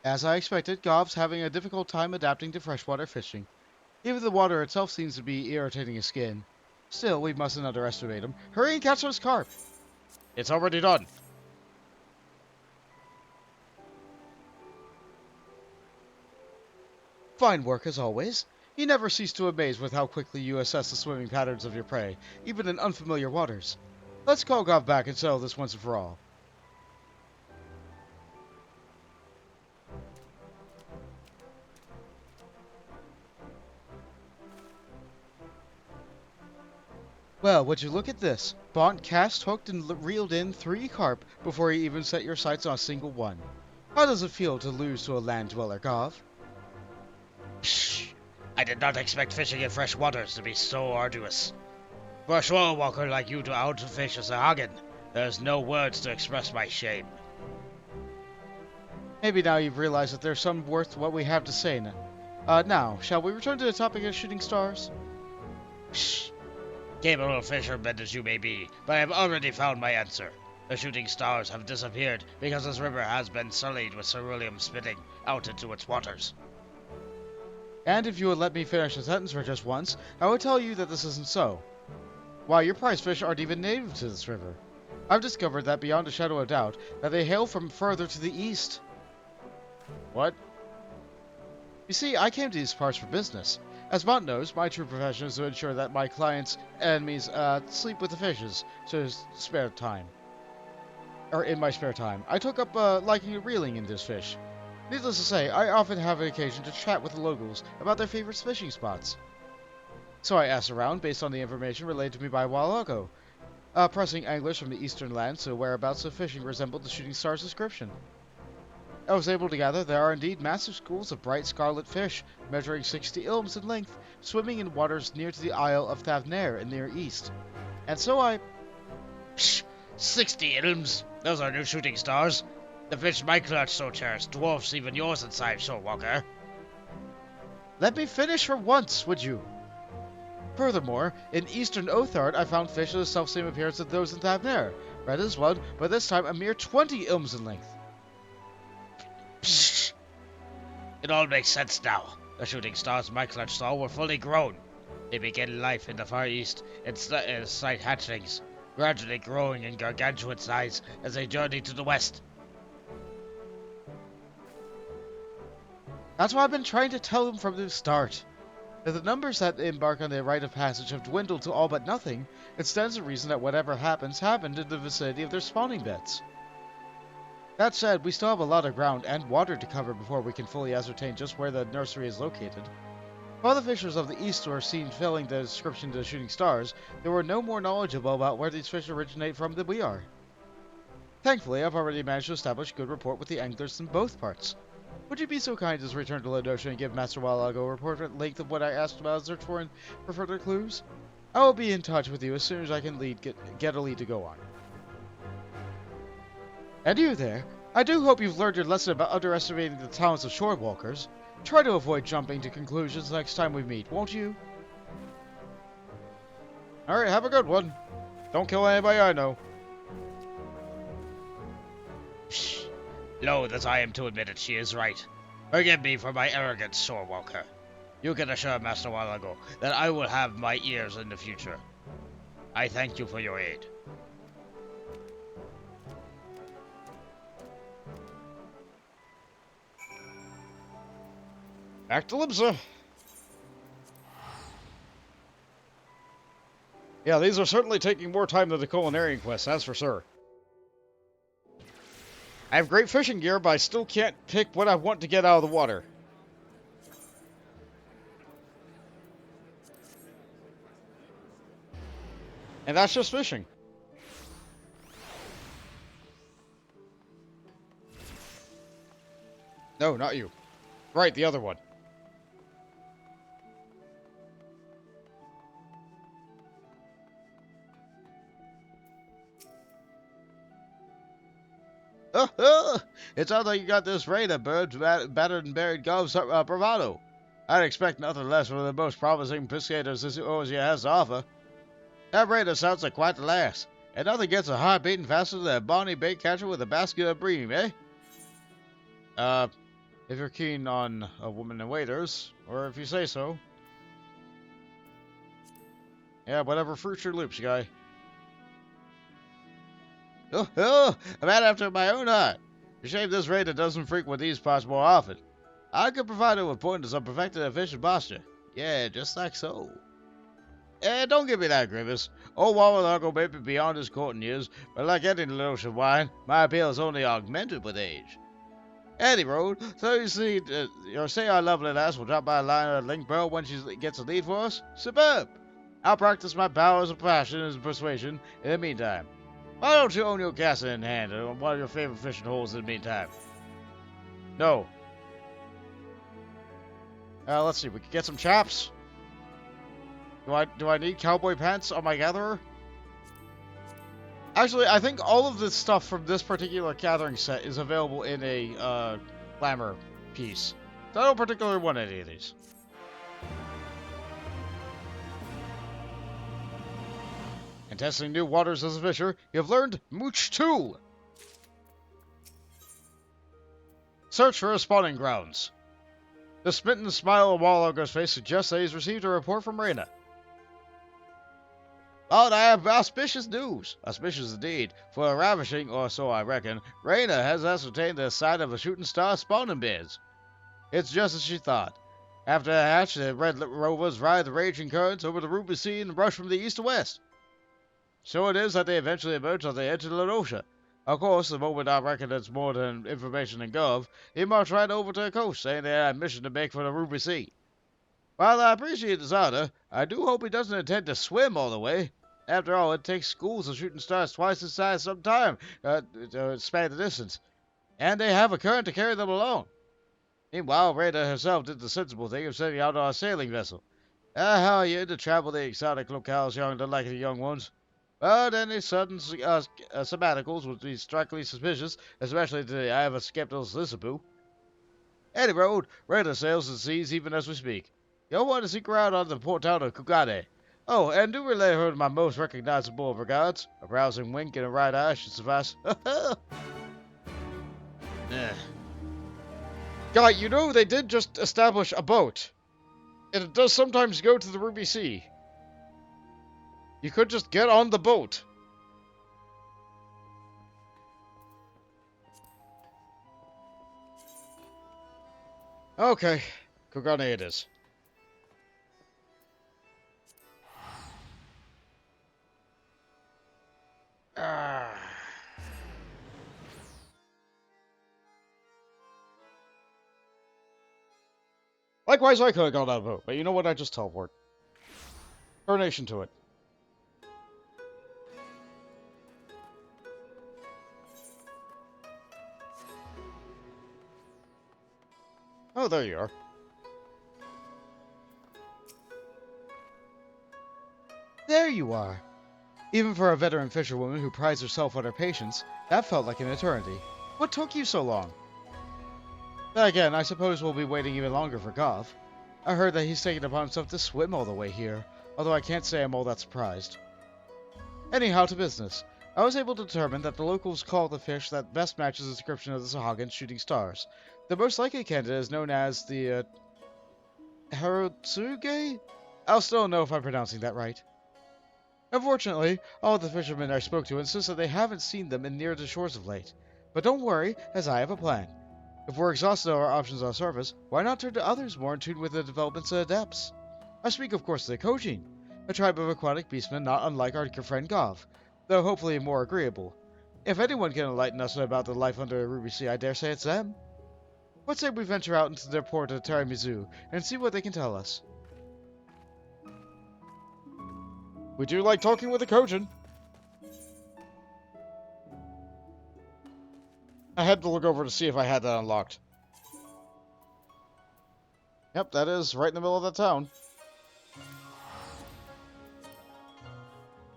As I expected, Gov's having a difficult time adapting to freshwater fishing. Even the water itself seems to be irritating his skin. Still, we mustn't underestimate him. Hurry and catch those carp! It's already done. Fine work as always. You never cease to amaze with how quickly you assess the swimming patterns of your prey, even in unfamiliar waters. Let's call Gov back and settle this once and for all. Well, would you look at this? Bont cast, hooked, and reeled in 3 carp before you even set your sights on a single one. How does it feel to lose to a land dweller, Gov? Psh! I did not expect fishing in fresh waters to be so arduous. For a shore walker like you to outfish a Sahagin, there's no words to express my shame. Maybe now you've realized that there's some worth what we have to say now. Now, shall we return to the topic of shooting stars? Shh! Capable fisherman as you may be, but I have already found my answer. The shooting stars have disappeared because this river has been sullied with ceruleum spitting out into its waters. And if you would let me finish the sentence for just once, I would tell you that this isn't so. Why, your prize fish aren't even native to this river. I've discovered that beyond a shadow of doubt, that they hail from further to the east. What? You see, I came to these parts for business. As Mont knows, my true profession is to ensure that my clients' enemies sleep with the fishes, so spare time. Or in my spare time. I took up liking to reeling in this fish. Needless to say, I often have an occasion to chat with the locals about their favorite fishing spots. So I asked around based on the information relayed to me by a while ago, pressing anglers from the eastern lands to whereabouts of fishing resembled the Shooting Star's description. I was able to gather there are indeed massive schools of bright scarlet fish, measuring 60 ilms in length, swimming in waters near to the Isle of Thavnair in the near east. And so I... Psh! 60 ilms! Those are new shooting stars. The fish my clutch so cherished dwarfs even yours in size, Soul Walker. Let me finish for once, would you? Furthermore, in eastern Othard I found fish of the self-same appearance as those in Thavnair, red as blood, but this time a mere 20 ilms in length. Psh! It all makes sense now. The shooting stars my clutch saw were fully grown. They began life in the Far East in slight hatchlings, gradually growing in gargantuan size as they journeyed to the west. That's what I've been trying to tell them from the start. If the numbers that embark on the rite of passage have dwindled to all but nothing, it stands to reason that whatever happens happened in the vicinity of their spawning beds. That said, we still have a lot of ground and water to cover before we can fully ascertain just where the nursery is located. While the fishers of the east were seen filling the description to the shooting stars, they were no more knowledgeable about where these fish originate from than we are. Thankfully, I've already managed to establish good rapport with the anglers in both parts. Would you be so kind as to return to Ladosha and give Master Walago a report at length of what I asked about search for further clues? I will be in touch with you as soon as I can get a lead to go on. And you there, I do hope you've learned your lesson about underestimating the talents of shorewalkers. Try to avoid jumping to conclusions next time we meet, won't you? Alright, have a good one. Don't kill anybody I know. Shh. Loath as I am to admit it, she is right. Forgive me for my arrogance, Sword Walker. You can assure Master Walago that I will have my ears in the future. I thank you for your aid. Back to Limsa. Yeah, these are certainly taking more time than the Culinarian quest, that's for sure. I have great fishing gear, but I still can't pick what I want to get out of the water. And that's just fishing. No, not you. Right, the other one. It sounds like you got this raid of birds battered and buried gulls bravado. I'd expect nothing less from the most promising pescators this Osia has to offer. That raider sounds like quite the lass, and nothing gets a heart beating faster than a bonny bait catcher with a basket of bream, eh? If you're keen on a woman and waiters, or if you say so. Yeah, whatever fruits your loops, guy. Oh, a man after my own heart. A shame this raider doesn't frequent these parts more often. I could provide him with pointers on perfecting a fishing posture. Yeah, just like so. Don't give me that, Grievous. Old Wawalago may be beyond his courting years, but like any Ladosha wine, my appeal is only augmented with age. Any road, so you see, say our lovely lass will drop by a line of link pearl when she gets a lead for us? Superb! I'll practice my powers of passion and persuasion in the meantime. Why don't you own your castle in hand on one of your favorite fishing holes in the meantime? No. Let's see, we could get some chaps. Do I need cowboy pants on my gatherer? Actually, I think all of the stuff from this particular gathering set is available in a glamour piece. So I don't particularly want any of these. And testing new waters as a fisher, you have learned Mooch 2. Search for spawning grounds. The smitten smile on Walago's face suggests that he's received a report from Reyna. Oh, I have auspicious news. Auspicious indeed. For a ravishing, or so I reckon, Reyna has ascertained the site of a shooting star spawning beds. It's just as she thought. After the hatch, the red rovers ride the raging currents over the Ruby Sea and rush from the east to west. So it is that they eventually emerge on the edge of the Lenosha. Of course, the moment I reckon it's more than information and gov, he marched right over to the coast, saying they had a mission to make for the Ruby Sea. While I appreciate his honor, I do hope he doesn't intend to swim all the way. After all, it takes schools of shooting stars twice the size sometime to span the distance, and they have a current to carry them along. Meanwhile, Rada herself did the sensible thing of setting out on a sailing vessel. How are you to travel the exotic locales young to like the young ones? But any sudden sabbaticals would be strikingly suspicious, especially to the eye of a skeptical Lissaboo. Any road, Rada sails the seas even as we speak. You'll want to seek her out on the port town of Kugane. Oh, and do relay her my most recognizable of regards. A rousing wink and a right eye should suffice. Guy, you know they did just establish a boat. And it does sometimes go to the Ruby Sea. You could just get on the boat. Okay, Kugane it is. Likewise, I could have gone on a boat, but you know what? I just teleport. Coronation to it. Oh, there you are. There you are. Even for a veteran fisherwoman who prides herself on her patience, that felt like an eternity. What took you so long? Then again, I suppose we'll be waiting even longer for Gov. I heard that he's taken upon himself to swim all the way here, although I can't say I'm all that surprised. Anyhow, to business. I was able to determine that the locals call the fish that best matches the description of the Sahagin shooting stars. The most likely candidate is known as the, Harotsuge? I'll still know if I'm pronouncing that right. Unfortunately, all the fishermen I spoke to insist that they haven't seen them in near the shores of late. But don't worry, as I have a plan. If we're exhausted of our options on surface, why not turn to others more in tune with the developments of the depths? I speak, of course, of the Kojin, a tribe of aquatic beastmen not unlike our friend Gov, though hopefully more agreeable. If anyone can enlighten us about the life under the Ruby Sea, I dare say it's them. What say we venture out into their port of Teramizu and see what they can tell us? We do like talking with the Kojin. I had to look over to see if I had that unlocked. Yep, that is right in the middle of the town.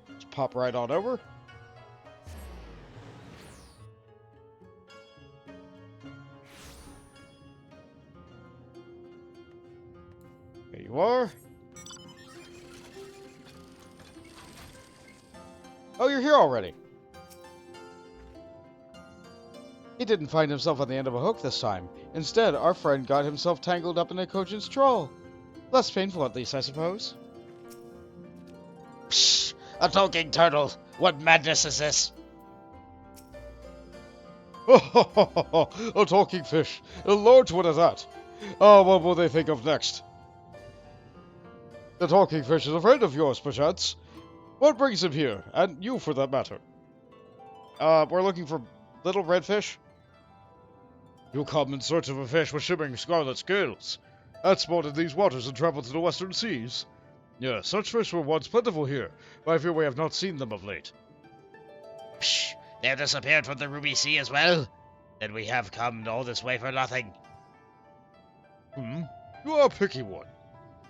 Let's pop right on over. There you are. Oh, you're here already. He didn't find himself on the end of a hook this time. Instead, our friend got himself tangled up in a Kojin's troll. Less painful, at least, I suppose. Psh! A talking turtle! What madness is this? A talking fish. A large one at that. Ah, what will they think of next? The talking fish is a friend of yours, perchance. What brings him here? And you, for that matter. We're looking for little red fish. You come in search of a fish with shimmering scarlet scales. That spawned in these waters and traveled to the western seas. Yes, such fish were once plentiful here, but I fear we have not seen them of late. Psh! They've disappeared from the Ruby Sea as well? Then we have come all this way for nothing. You are a picky one.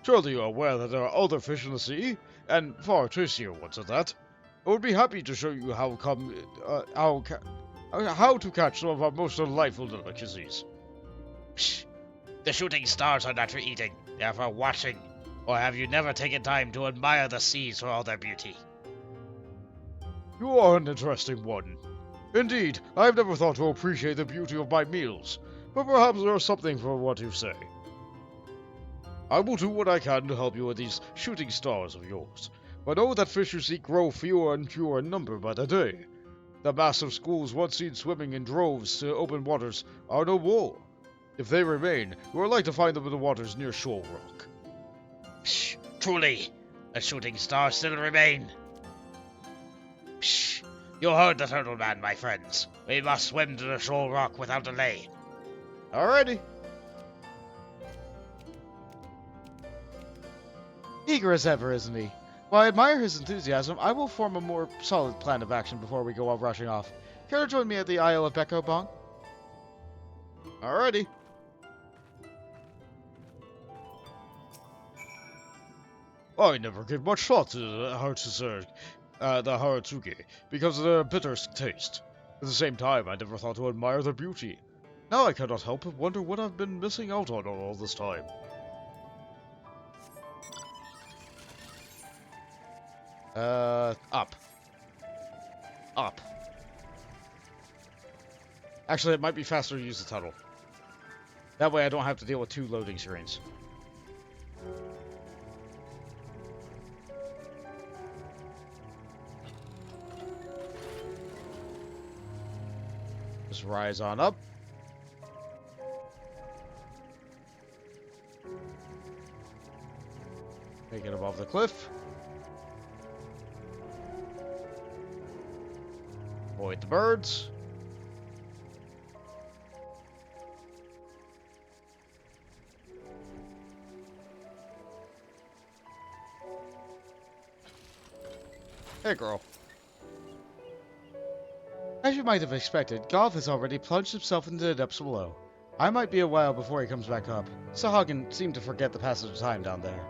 Surely you are aware that there are other fish in the sea, and far tastier ones at that. I would be happy to show you how to catch some of our most delightful delicacies. Psh! The shooting stars are not for eating, they are for watching. Or have you never taken time to admire the seas for all their beauty? You are an interesting one. Indeed, I have never thought to appreciate the beauty of my meals, but perhaps there is something for what you say. I will do what I can to help you with these shooting stars of yours, but know that fish you seek grow fewer and fewer in number by the day. The massive schools once seen swimming in droves to open waters are no more. If they remain, we would like to find them in the waters near Shoal Rock. Psh, truly, the shooting stars still remain. Psh, you heard the Turtle Man, my friends. We must swim to the Shoal Rock without delay. Alrighty. Eager as ever, isn't he? While I admire his enthusiasm, I will form a more solid plan of action before we go all rushing off. Care to join me at the Isle of Beko Bong? Alrighty. I never gave much thought to the Haratsuke because of their bitter taste. At the same time, I never thought to admire their beauty. Now I cannot help but wonder what I've been missing out on all this time. Up. Up. Actually, it might be faster to use the tunnel. That way I don't have to deal with 2 loading screens. Just rise on up. Make it above the cliff. Avoid the birds. Hey, girl. As you might have expected, Golf has already plunged himself into the depths below. I might be a while before he comes back up. Sahagin seemed to forget the passage of time down there.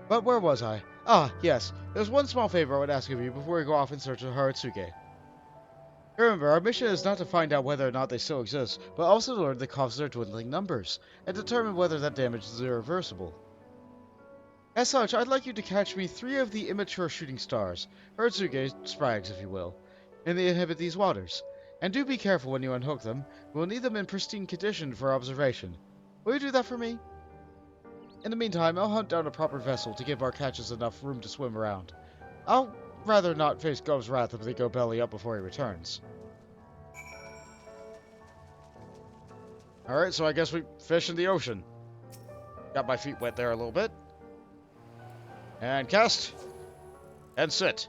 But where was I? Ah, yes. There's one small favor I would ask of you before we go off in search of Haratsuke. Remember, our mission is not to find out whether or not they still exist, but also to learn the cause of their dwindling numbers, and determine whether that damage is irreversible. As such, I'd like you to catch me 3 of the immature shooting stars, Haratsuke sprags if you will, and they inhabit these waters. And do be careful when you unhook them. We'll need them in pristine condition for observation. Will you do that for me? In the meantime, I'll hunt down a proper vessel to give our catches enough room to swim around. I'll rather not face Gov's wrath if they go belly up before he returns. Alright, so I guess we fish in the ocean. Got my feet wet there a little bit. And cast. And sit.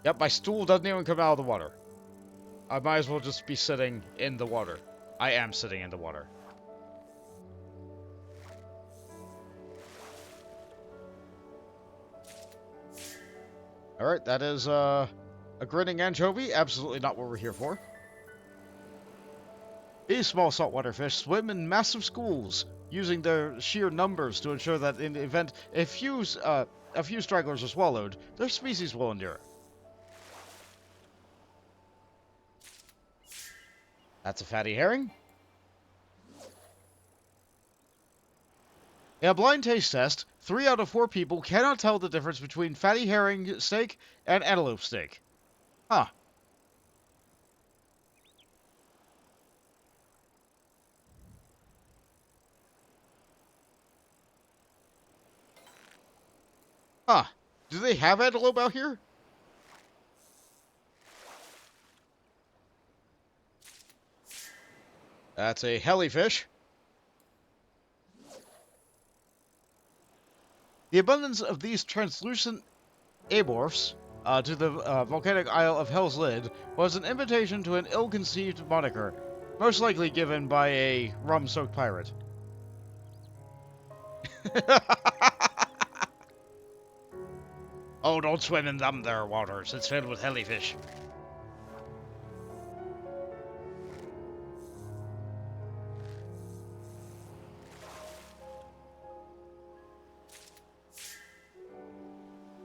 Yep, my stool doesn't even come out of the water. I might as well just be sitting in the water. I am sitting in the water. Alright, that is a grinning anchovy. Absolutely not what we're here for. These small saltwater fish swim in massive schools, using their sheer numbers to ensure that in the event a few stragglers are swallowed, their species will endure. That's a fatty herring. In a blind taste test, 3 out of 4 people cannot tell the difference between fatty herring steak and antelope steak. Huh. Huh. Do they have antelope out here? That's a hellyfish. The abundance of these translucent amorphs to the volcanic isle of Hell's Lid was an invitation to an ill-conceived moniker, most likely given by a rum-soaked pirate. Oh, don't swim in them there waters. It's filled with hellyfish.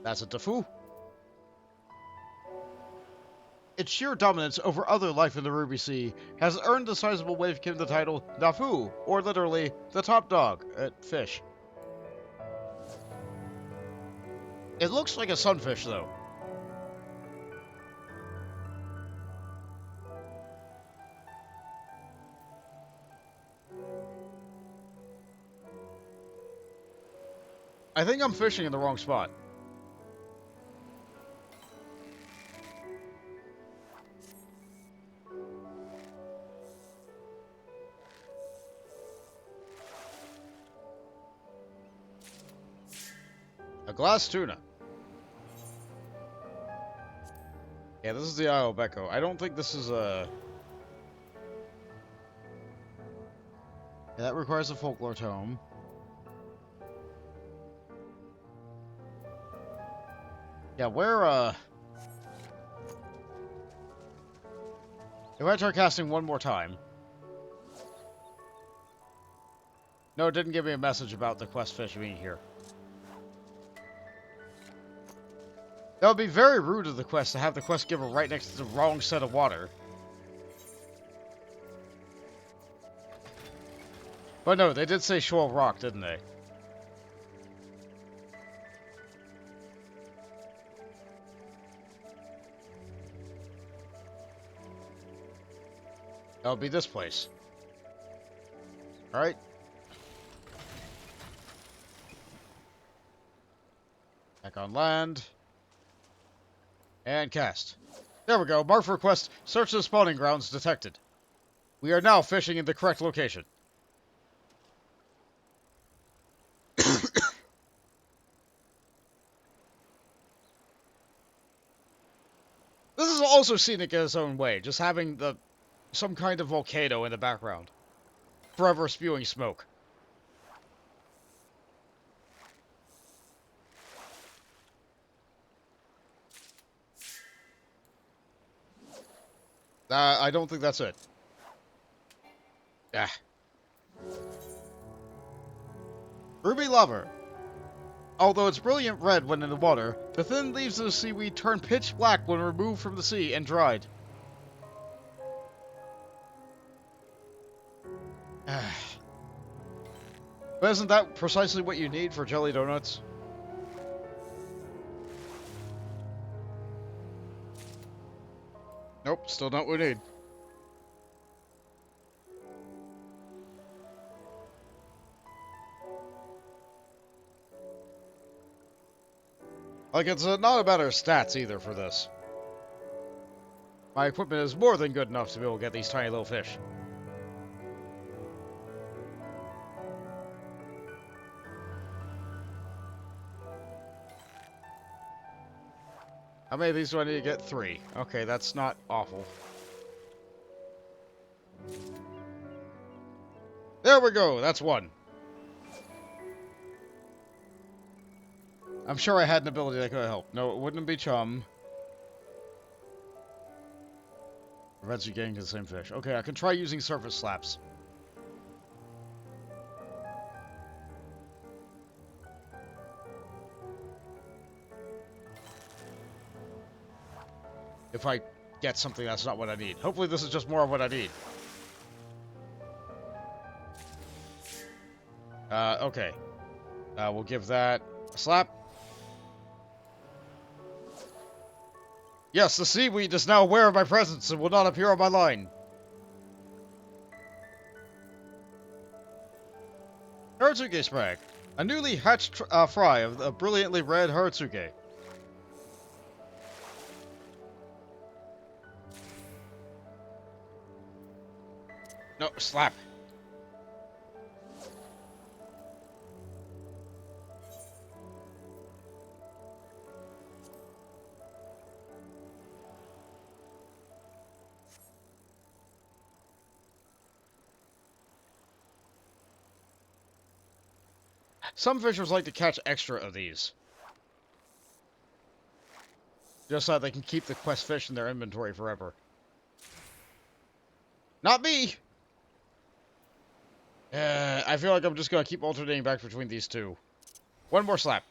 That's a Dafu. Its sheer dominance over other life in the Ruby Sea has earned the sizable wavekin the title Dafu, or literally, the top dog at fish. It looks like a sunfish, though. I think I'm fishing in the wrong spot. glass tuna. Yeah, this is the Isle of Becco. I don't think this is a... Yeah, that requires a folklore tome. Yeah, where, if I try casting one more time... No, it didn't give me a message about the quest fish being here. That would be very rude of the quest to have the quest giver right next to the wrong set of water. But no, they did say Shoal Rock, didn't they? That'll be this place. Alright. Back on land. And cast. There we go. Mark for quest. Search the spawning grounds detected. We are now fishing in the correct location. This is also scenic in its own way, just having some kind of volcano in the background. Forever spewing smoke. I don't think that's it. Ah. Ruby Lover. Although it's brilliant red when in the water, the thin leaves of the seaweed turn pitch black when removed from the sea and dried. But isn't that precisely what you need for jelly donuts? Nope, still not what we need. Like, it's not a matter of stats either for this. My equipment is more than good enough to be able to get these tiny little fish. How many of these do I need to get? 3. Okay, that's not awful. There we go, that's 1. I'm sure I had an ability that could have helped. No, it wouldn't be chum. Prevents you getting to the same fish. Okay, I can try using surface slaps. If I get something that's not what I need. Hopefully this is just more of what I need. Okay. We'll give that a slap. Yes, the seaweed is now aware of my presence and will not appear on my line. Haratsuke Sprag. A newly hatched fry of the brilliantly red Haratsuke. No, slap. Some fishers like to catch extra of these. Just so that they can keep the quest fish in their inventory forever. Not me! I feel like I'm just gonna keep alternating back between these two. One more slap.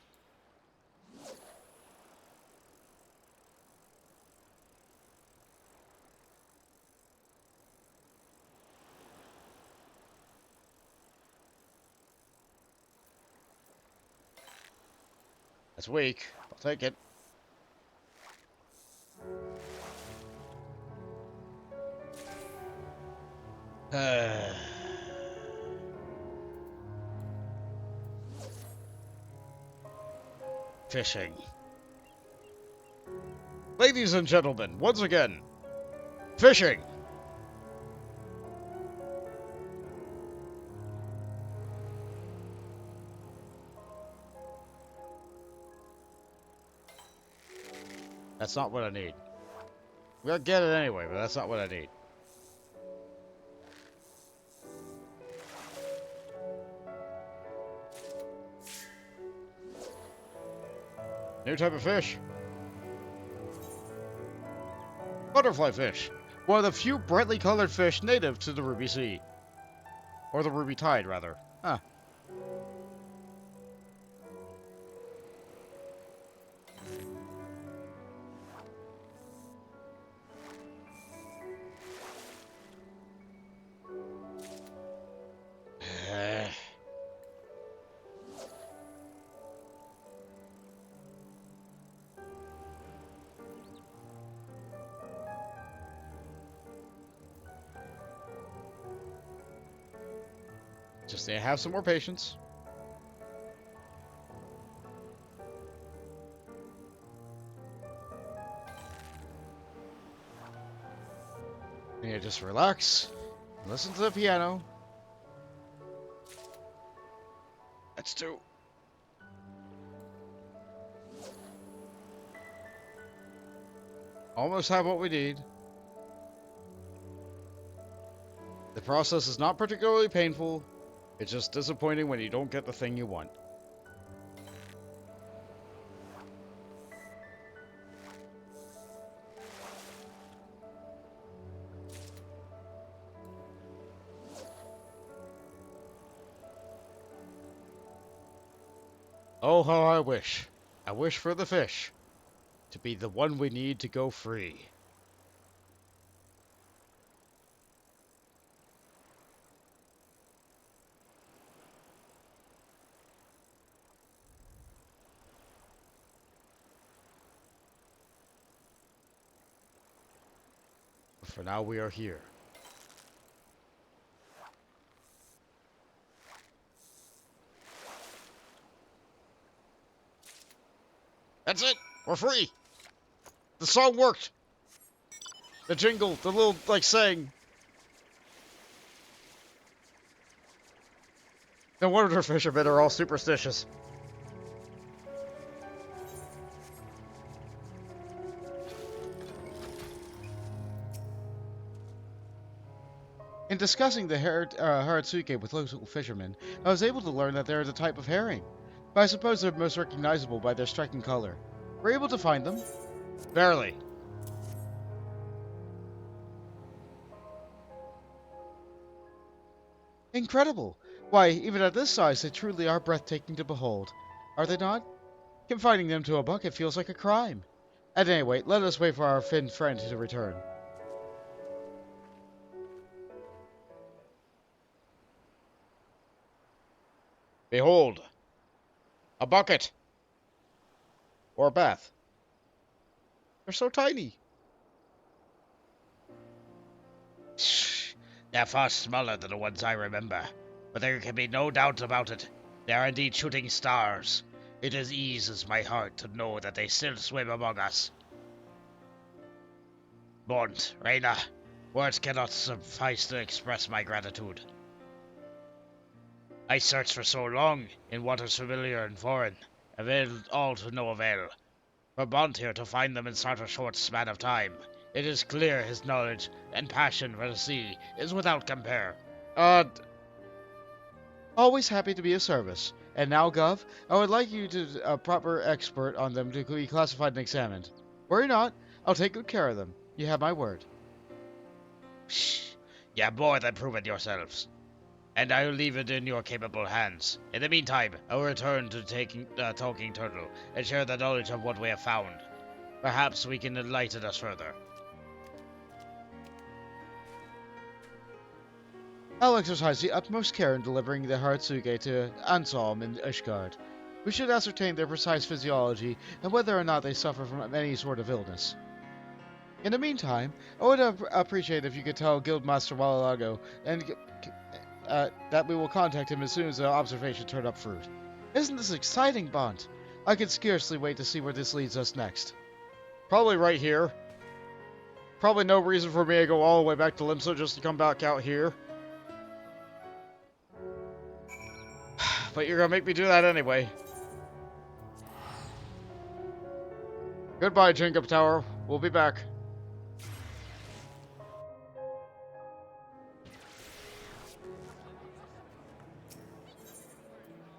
That's weak. I'll take it. Fishing. Ladies and gentlemen, once again, fishing! That's not what I need. We'll get it anyway, but that's not what I need. New type of fish. Butterfly fish. One of the few brightly colored fish native to the Ruby Sea. Or the Ruby Tide, rather. Huh. Just have some more patience. Yeah, just relax. Listen to the piano. That's two. Almost have what we need. The process is not particularly painful. It's just disappointing when you don't get the thing you want. Oh, how I wish. I wish for the fish to be the one we need to go free. But for now, we are here. That's it! We're free! The song worked! The jingle, the little, like, saying. No wonder fishermen are all superstitious. In discussing the Haratsuke with local fishermen, I was able to learn that they are the type of herring, but I suppose they're most recognizable by their striking color. Were you able to find them? Barely. Incredible! Why, even at this size, they truly are breathtaking to behold. Are they not? Confining them to a bucket feels like a crime. At any rate, let us wait for our Finn friend to return. Behold! A bucket! Or a bath. They're so tiny. They're far smaller than the ones I remember, but there can be no doubt about it. They are indeed shooting stars. It eases my heart to know that they still swim among us. Bond, Reyna, words cannot suffice to express my gratitude. I searched for so long, in waters familiar and foreign, availed all to no avail. For Bond here to find them in such a short span of time, it is clear his knowledge and passion for the sea is without compare. Always happy to be of service. And now, Gov, I would like you to a proper expert on them to be classified and examined. Worry not, I'll take good care of them. You have my word. Shh, you're more than proven yourselves, and I will leave it in your capable hands. In the meantime, I will return to Talking Turtle and share the knowledge of what we have found. Perhaps we can enlighten us further. I'll exercise the utmost care in delivering the Haratsuke to Anselm in Ishgard. We should ascertain their precise physiology and whether or not they suffer from any sort of illness. In the meantime, I would appreciate if you could tell Guildmaster Wallalago and that we will contact him as soon as the observation turned up fruit. Isn't this exciting, Bond? I can scarcely wait to see where this leads us next. Probably right here. Probably no reason for me to go all the way back to Limsa just to come back out here. But you're gonna make me do that anyway. Goodbye, Jacob Tower. We'll be back.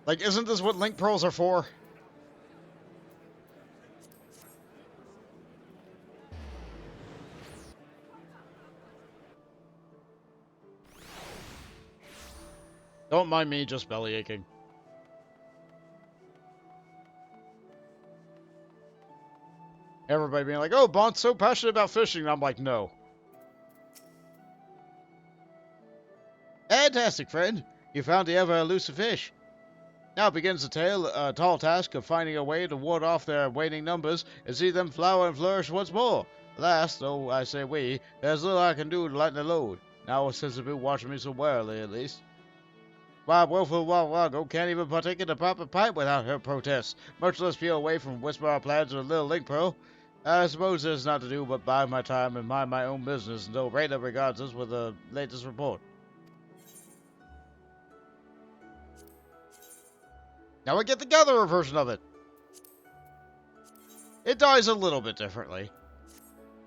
Like, isn't this what link pearls are for? Don't mind me just belly aching. Everybody being like, oh, Bont's so passionate about fishing. And I'm like, no. Fantastic, friend. You found the ever-elusive fish. Now begins the tall task of finding a way to ward off their waning numbers and see them flower and flourish once more. Alas, though I say we, there's little I can do to lighten the load. Now since they've been watching me so warily, at least. Why, woeful Wallago can't even partake in the proper pipe without her protests, much less peel away from whisper our plans with a little link pearl. I suppose there's not to do but bide my time and mind my own business until Rada regards us with the latest report. Now we get the gatherer version of it. It dies a little bit differently.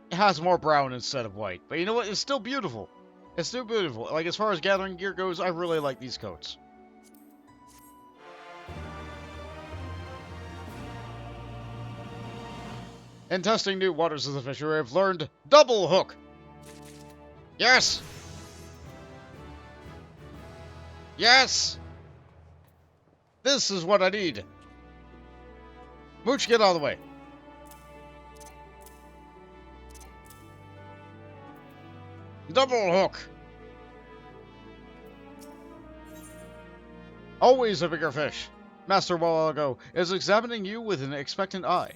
It has more brown instead of white. But you know what? It's still beautiful. It's still beautiful. Like, as far as gathering gear goes, I really like these coats. In testing new waters of the fishery, I've learned double hook. Yes! Yes! This is what I need. Mooch, get out of the way. Double hook. Always a bigger fish. Master Wallago is examining you with an expectant eye.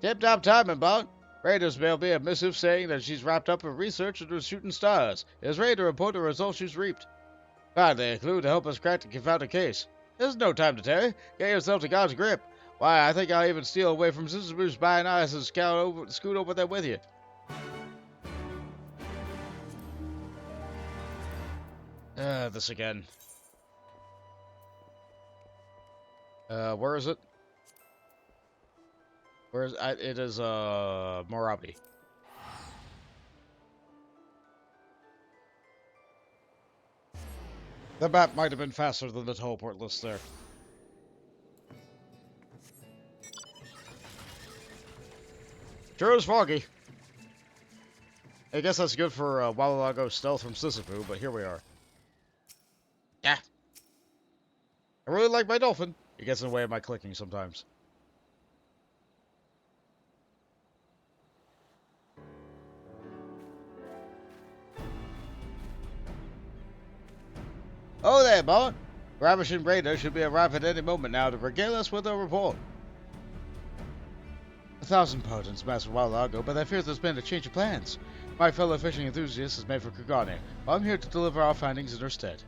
Tip-top timing, Bond. Raiders mailed me a missive saying that she's wrapped up her research into shooting stars. Is ready to report the results she's reaped. Finally, a clue to help us crack the confounded case. There's no time to tarry. Get yourself to God's grip. Why, I think I'll even steal away from Sister's buying eyes and scoot over there with you. This again. Where is it? Where is it? Is Morabi. The map might have been faster than the teleport list there. Sure is foggy. I guess that's good for Wallago stealth from Sisyphus, but here we are. Yeah. I really like my dolphin. It gets in the way of my clicking sometimes. Oh there, Bart. Ravishing Raider should be arriving at any moment now to regale us with a report. 1,000 pardons, Master Wallago, but I fear there's been a change of plans. My fellow fishing enthusiast has made for Kugane. I'm here to deliver our findings in her stead.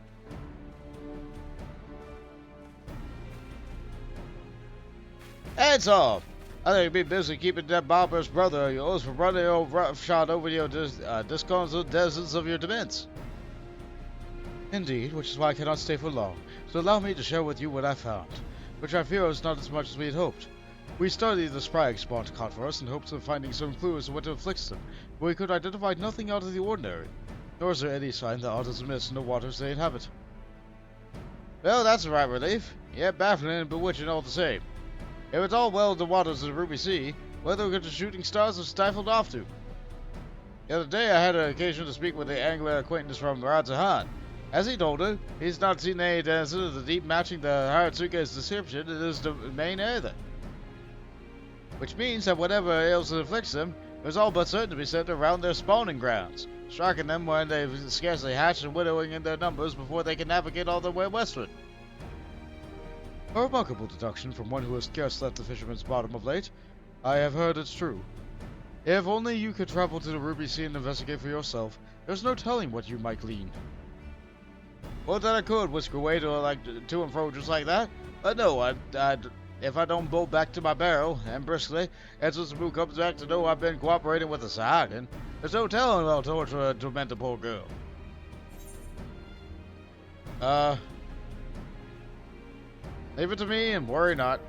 Heads off! I think you'd be busy keeping that barbarous brother of yours from running your roughshod over your disconsolate deserts of your demesnes. Indeed, which is why I cannot stay for long. So allow me to share with you what I found, which I fear is not as much as we had hoped. We studied the sprag Spont caught for us in hopes of finding some clue as to what afflicts them, but we could identify nothing out of the ordinary, nor is there any sign that aught is amiss in the waters they inhabit. Well, that's a right relief, yet baffling and bewitching all the same. If it's all well in the waters of the Ruby Sea, where the shooting stars have stifled off to. The other day I had an occasion to speak with the angler acquaintance from Radzahan. As he told her, he's not seen any dancer of the deep matching the Haratsuke's description in his domain either. Which means that whatever ails and afflicts them is all but certain to be sent around their spawning grounds, striking them when they've scarcely hatched and widowing in their numbers before they can navigate all the way westward. A remarkable deduction from one who has scarce left the fisherman's bottom of late. I have heard it's true. If only you could travel to the Ruby Sea and investigate for yourself, there's no telling what you might glean. Well, that I could whisk away to and fro just like that, but no, if I don't bolt back to my barrel, and briskly, and Sisyphus comes back to know I've been cooperating with the Sahagin, there's no telling I'll torture and torment the poor girl. Leave it to me and worry not.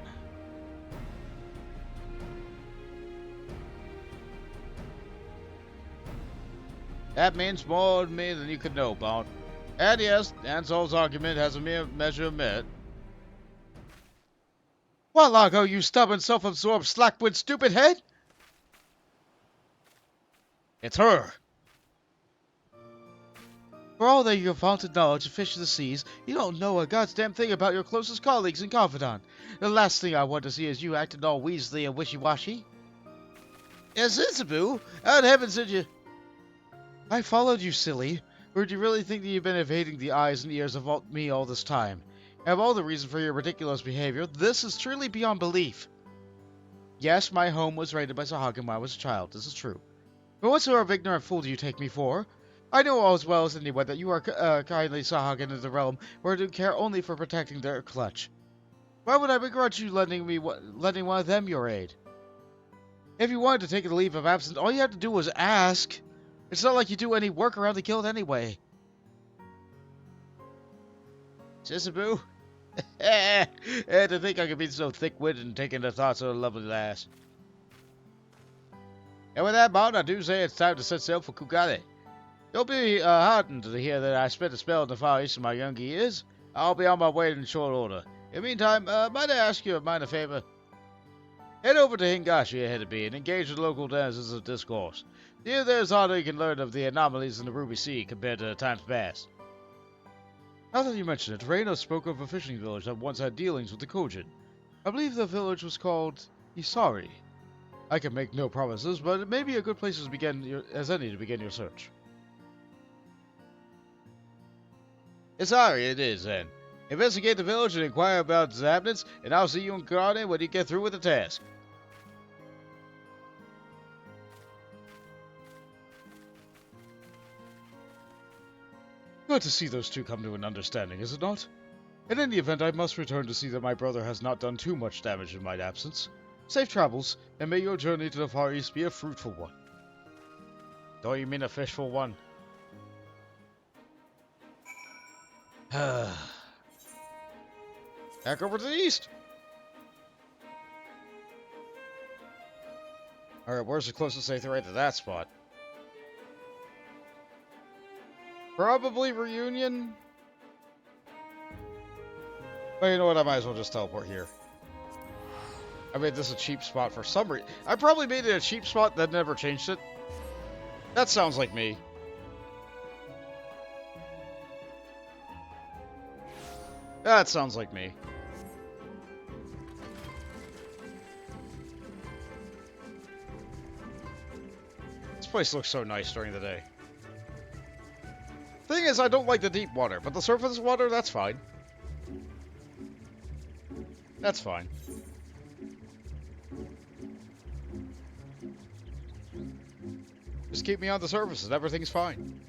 That means more to me than you could know, Bond. And yes, Ansol's argument has a mere measure of merit. What, Largo, you stubborn, self-absorbed, slack-wit, stupid head? It's her. For all that your vaunted knowledge of fish of the seas, you don't know a goddamn thing about your closest colleagues and confidant. The last thing I want to see is you acting all Weasley and wishy-washy. Yes, Isabel. How in heaven did you... I followed you, silly. Or do you really think that you've been evading the eyes and ears of me all this time? I have all the reason for your ridiculous behavior. This is truly beyond belief. Yes, my home was raided by Sahagin when I was a child. This is true. But what sort of ignorant fool do you take me for? I know all as well as anyone that you are kindly Sahagin of the realm, where to care only for protecting their clutch. Why would I begrudge you lending one of them your aid? If you wanted to take a leave of absence, all you had to do was ask. It's not like you do any work around the guild anyway. Sissaboo? To think I could be so thick-witted and taking the thoughts of a lovely lass. And with that, Bond, I do say it's time to set sail for Kugale. You'll be heartened to hear that I spent a spell in the Far East in my young years. I'll be on my way in short order. In the meantime, might I ask you a minor favor? Head over to Hingashi ahead of me and engage with local denizens of discourse. Here there's all you can learn of the anomalies in the Ruby Sea compared to times past. Now that you mention it, Reino spoke of a fishing village that once had dealings with the Kojin. I believe the village was called Isari. I can make no promises, but it may be a good place as any to begin your search. Isari it is, then. Investigate the village and inquire about its inhabitants, and I'll see you in Karane when you get through with the task. Good to see those two come to an understanding, is it not? In any event, I must return to see that my brother has not done too much damage in my absence. Safe travels, and may your journey to the Far East be a fruitful one. Don't you mean a fishful one? Back over to the east. Alright, where's the closest safe right to that spot? Probably Reunion. Well, you know what? I might as well just teleport here. I made this a cheap spot for some reason. I probably made it a cheap spot that never changed it. That sounds like me. That sounds like me. This place looks so nice during the day. Thing is, I don't like the deep water, but the surface water, that's fine. That's fine. Just keep me on the surface and everything's fine.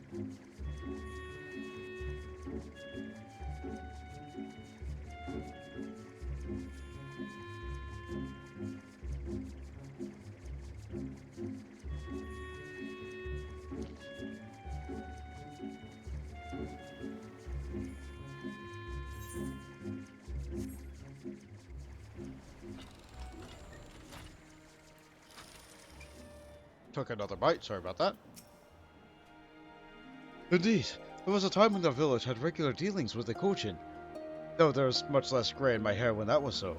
Took another bite, sorry about that. Indeed, there was a time when the village had regular dealings with the Kojin. Though there was much less grey in my hair when that was so.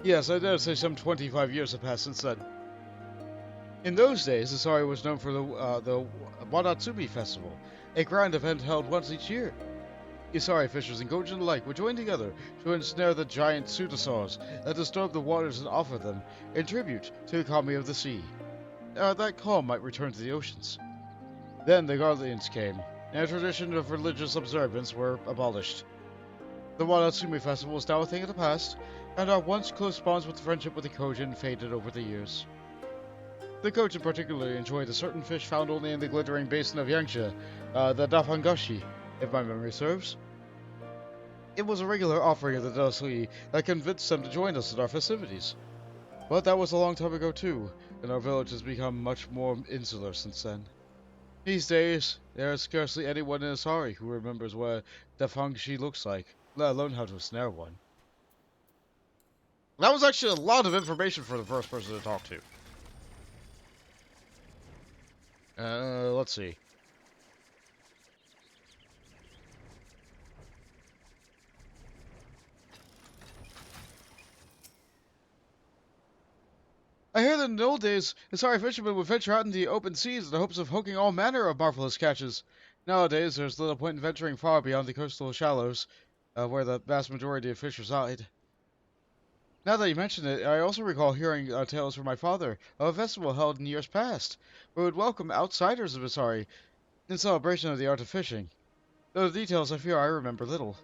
Yes, I dare say some 25 years have passed since then. In those days, Isari was known for the Wanatsumi Festival, a grand event held once each year. Isari fishers and Kojin alike would join together to ensnare the giant pseudosaurs that disturb the waters and offer them in tribute to the kami of the sea. That calm might return to the oceans. Then the Guardians came, and a tradition of religious observance were abolished. The Wanatsumi Festival is now a thing of the past, and our once close bonds with friendship with the Kojin faded over the years. The Kojin particularly enjoyed a certain fish found only in the glittering basin of Yangsha, the Dafangashi, if my memory serves. It was a regular offering of the Dosui that convinced them to join us at our festivities. But that was a long time ago too, and our village has become much more insular since then. These days, there is scarcely anyone in Asari who remembers what Dafangshi looks like, let alone how to snare one. That was actually a lot of information for the first person to talk to. Let's see. I hear that in the old days, the sorry fishermen would venture out into the open seas in the hopes of hooking all manner of marvelous catches. Nowadays, there's little point in venturing far beyond the coastal shallows, where the vast majority of fish reside. Now that you mention it, I also recall hearing tales from my father of a festival held in years past, where it would welcome outsiders of Asari in celebration of the art of fishing. Though the details I fear I remember little.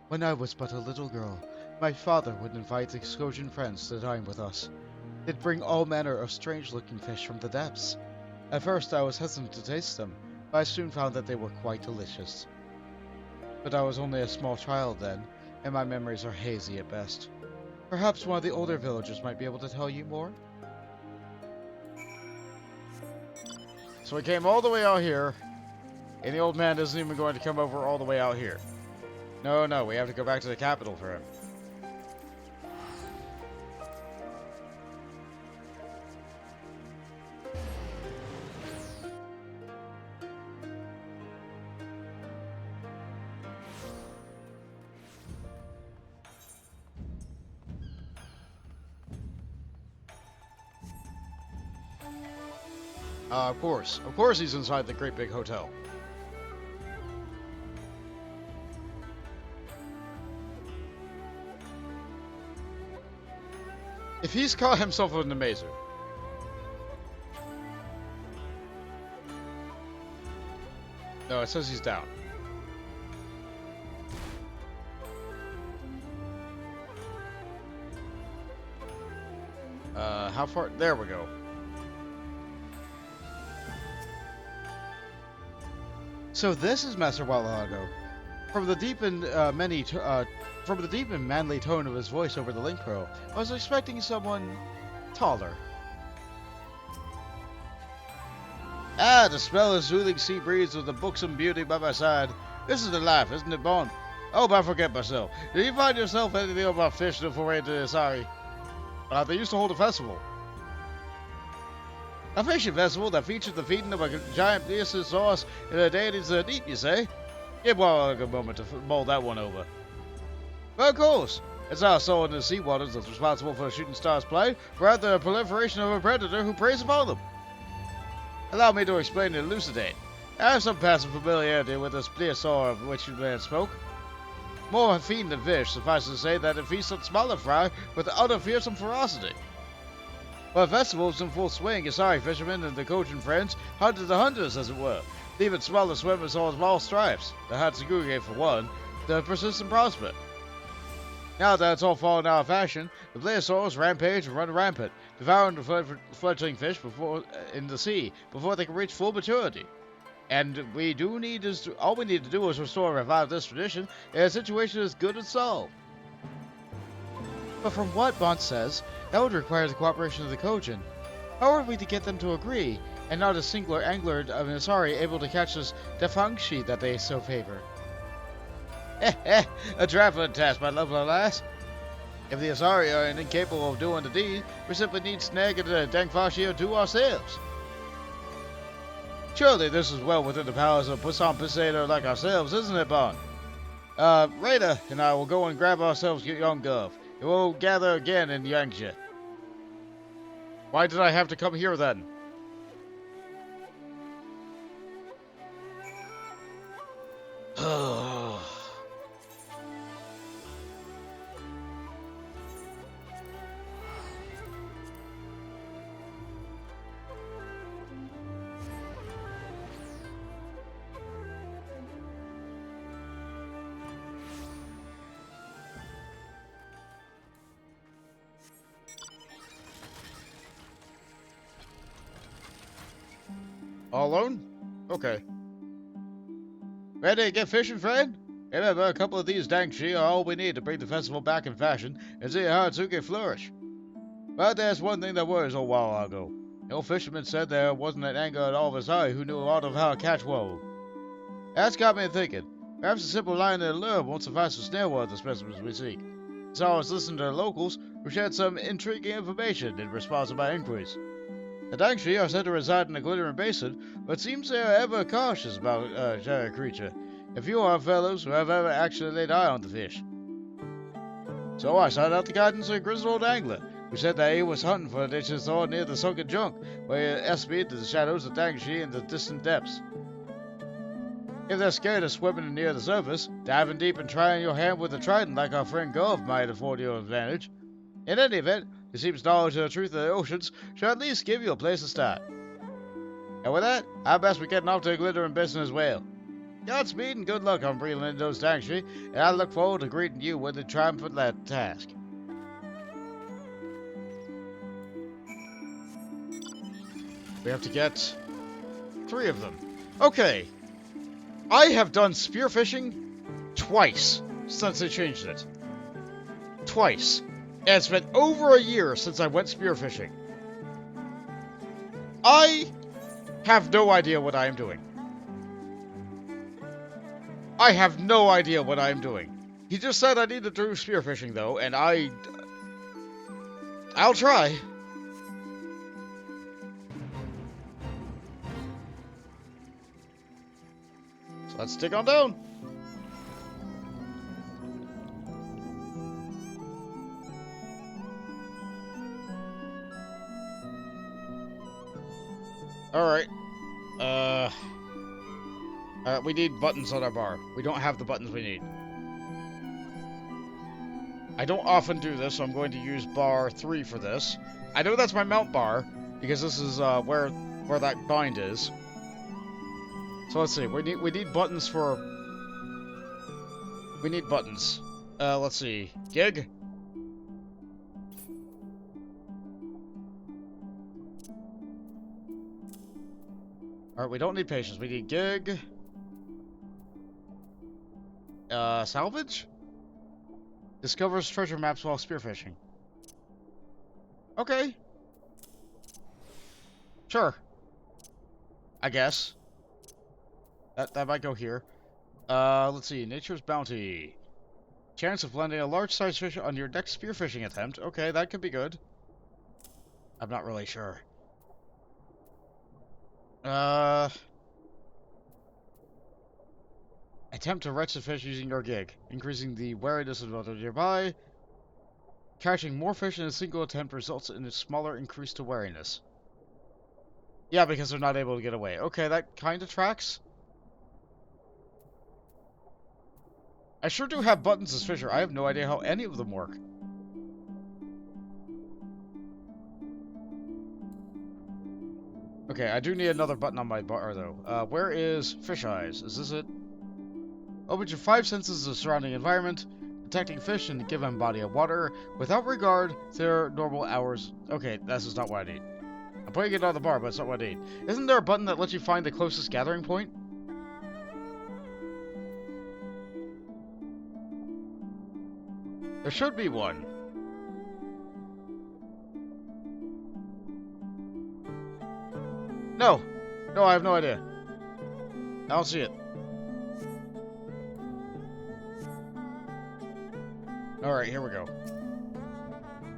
When I was but a little girl, my father would invite excursion friends to dine with us. They'd bring all manner of strange-looking fish from the depths. At first I was hesitant to taste them, but I soon found that they were quite delicious. But I was only a small child then, and my memories are hazy at best. Perhaps one of the older villagers might be able to tell you more? So we came all the way out here, and the old man isn't even going to come over all the way out here. No, we have to go back to the capital for him. Of course he's inside the great big hotel. If he's caught himself with an amazer. No, it says he's down. How far? There we go. So this is Master Walago. From the deep and manly tone of his voice over the link pro, I was expecting someone taller. Ah, the smell of soothing sea breeze with the buxom beauty by my side. This is the life, isn't it, Bon? Oh, I forget myself. Did you find yourself anything about fish before we entered Asari? They used to hold a festival. A fishing festival that featured the feeding of a giant Thesis sauce and the deities that eat, you say? Give Warlock a moment to mull that one over. Well, of course. It's our soul in the sea waters that's responsible for the shooting star's plight, rather the proliferation of a predator who preys upon them. Allow me to explain and elucidate. I have some passive familiarity with this plesiosaur of which you man spoke. More fiend than fish, suffice to say that it feasts on smaller fry with utter fearsome ferocity. While the festival was in full swing, Asari fishermen and the Kojin friends hunted the hunters, as it were, leaving smaller swimmers on all stripes, the Hatsugure for one, the persistent prospect. Now that it's all fallen out of fashion, the plesiosaurs rampage and run rampant, devouring the fledgling fish in the sea before they can reach full maturity. And all we need to do is restore and revive this tradition, and the situation is good and solved. But from what Bont says, that would require the cooperation of the Kojin. How are we to get them to agree, and not a singular angler of Asari able to catch this Defangshi that they so favor? A trifling task, my lovely lass. If the Asari are incapable of doing the deed, we simply need Snag and the Dangfashi or two ourselves. Surely this is well within the powers of Puissant Pisator like ourselves, isn't it, Bon? Raider and I will go and grab ourselves young Gov, and we'll gather again in Yangtze. Why did I have to come here then? All alone? Okay. Ready to get fishing, friend? Remember, a couple of these Dangshi are all we need to bring the festival back in fashion and see Haratsuke flourish. But there's one thing that worries old Walago. The old fisherman said there wasn't an angler at all of Asari who knew a lot of how to catch walleye. That's got me thinking. Perhaps a simple line and a lure won't suffice for snail water the specimens we seek. So I was listening to the locals, who shared some intriguing information in response to my inquiries. The Dangshi are said to reside in the Glittering Basin, but seems they are ever cautious about a creature. if you are fellows who have ever actually laid eye on the fish. So I sought out the guidance of a grizzled old angler, who said that he was hunting for a dish of thought near the sunken junk, where he estimated the shadows of Dangshi in the distant depths. If they're scared of swimming near the surface, diving deep and trying your hand with a trident like our friend Gulf might afford you an advantage. In any event, it seems knowledge of the truth of the oceans should at least give you a place to start. And with that, I best be getting off to a glittering business whale. Godspeed and good luck on bringing in those Dangshi, and I look forward to greeting you with the triumphant task. We have to get 3 of them. Okay. I have done spearfishing twice since they changed it. Twice. And it's been over a year since I went spearfishing. I have no idea what I am doing. I have no idea what I am doing. He just said I need to do spearfishing, though, and I'll try. So let's dig on down. Alright. We need buttons on our bar. We don't have the buttons we need. I don't often do this, so I'm going to use bar 3 for this. I know that's my mount bar, because this is where that bind is. So let's see. We need buttons for... We need buttons. Let's see. Gig? Alright, we don't need patience. We need gig. Salvage? Discovers treasure maps while spearfishing. Okay. Sure. I guess. That might go here. Let's see. Nature's Bounty. Chance of landing a large-sized fish on your next spearfishing attempt. Okay, that could be good. I'm not really sure. Attempt to retch the fish using your gig, increasing the wariness of others nearby. Catching more fish in a single attempt results in a smaller increase to wariness. Yeah, because they're not able to get away. Okay, that kind of tracks. I sure do have buttons as Fisher. I have no idea how any of them work. Okay, I do need another button on my bar, though. Where is Fish Eyes? Is this it? Open your 5 senses of the surrounding environment, detecting fish in a given body of water, without regard to their normal hours. Okay, this is not what I need. I'm putting it on the bar, but it's not what I need. Isn't there a button that lets you find the closest gathering point? There should be one. No! No, I have no idea. I don't see it. Alright, here we go.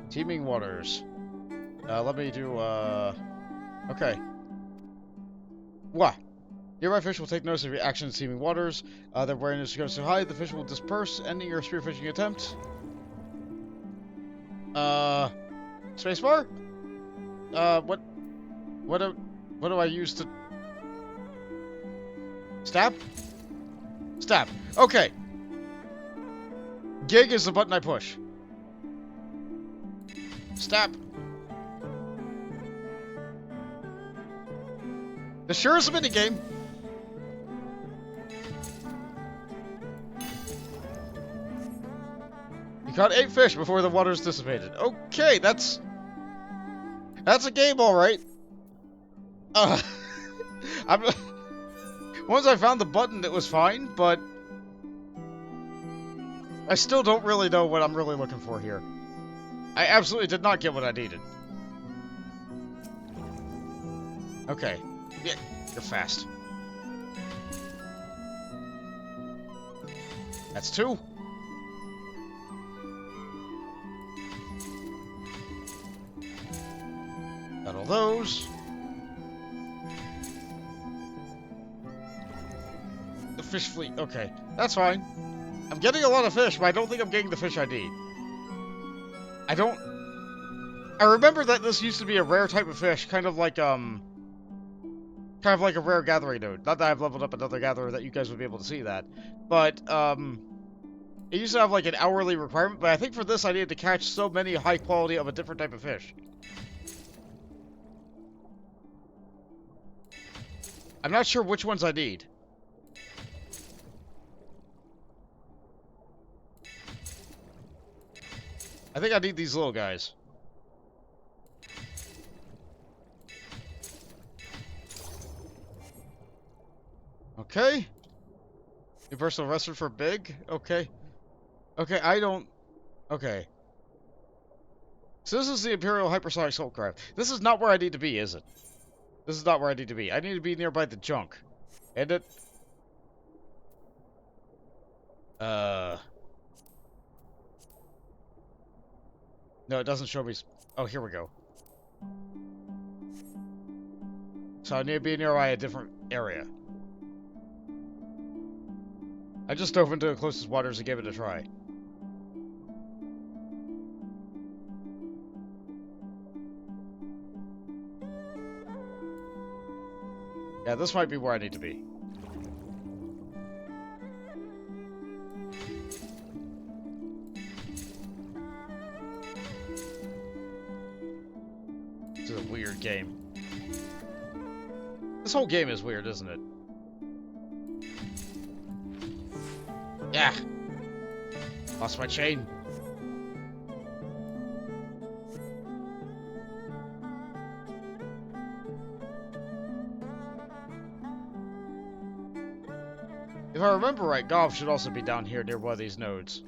Teeming waters. Let me do, okay. What? Nearby fish will take notice of your actions in teeming waters. Their awareness goes so high, the fish will disperse, ending your spearfishing attempt. Spacebar? What do I use to... Stab? Stab. Okay. Gig is the button I push. Stab. This sure is a minigame. You caught 8 fish before the water's dissipated. Okay, that's a game, all right. Once I found the button, it was fine, but I still don't really know what I'm really looking for here. I absolutely did not get what I needed. Okay. Yeah, you're fast. That's 2. Got all those. fish fleet. Okay, that's fine. I'm getting a lot of fish, but I don't think I'm getting the fish I need. I remember that this used to be a rare type of fish, kind of like a rare gathering node. Not that I've leveled up another gatherer that you guys would be able to see that, but it used to have like an hourly requirement. But I think for this, I needed to catch so many high quality of a different type of fish. I'm not sure which ones I need. I think I need these little guys. Okay. Universal restaurant for big? Okay. Okay, I don't... Okay. So this is the Imperial Hypersonic Skullcraft. This is not where I need to be, is it? This is not where I need to be. I need to be nearby the junk. And it... No, it doesn't show me... Oh, here we go. So I need to be nearby a different area. I just dove into the closest waters and gave it a try. Yeah, this might be where I need to be. This is a weird game. This whole game is weird, isn't it? Yeah. Lost my chain. If I remember right, Golf should also be down here near one of these nodes.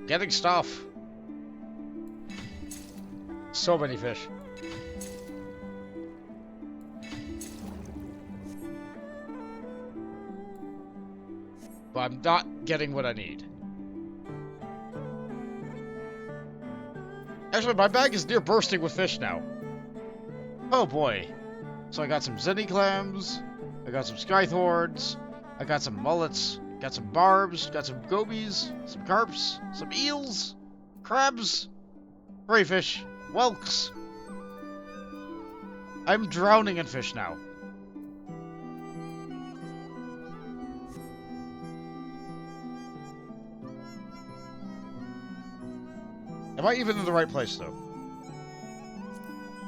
Getting stuff. So many fish. But I'm not getting what I need. Actually, my bag is near bursting with fish now. Oh boy. So I got some zenny clams, I got some Scaith horns, I got some mullets, got some barbs, got some gobies, some carps, some eels, crabs, crayfish, whelks. I'm drowning in fish now. Am I even in the right place, though?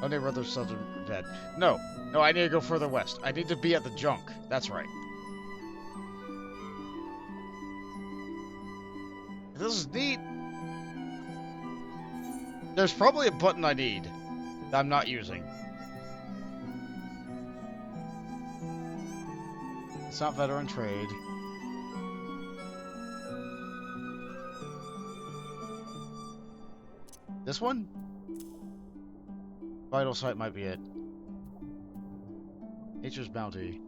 Oh, near the southern bed. No. No, I need to go further west. I need to be at the junk. That's right. This is neat. There's probably a button I need that I'm not using. It's not veteran trade. This one? Vital site might be it. Nature's bounty.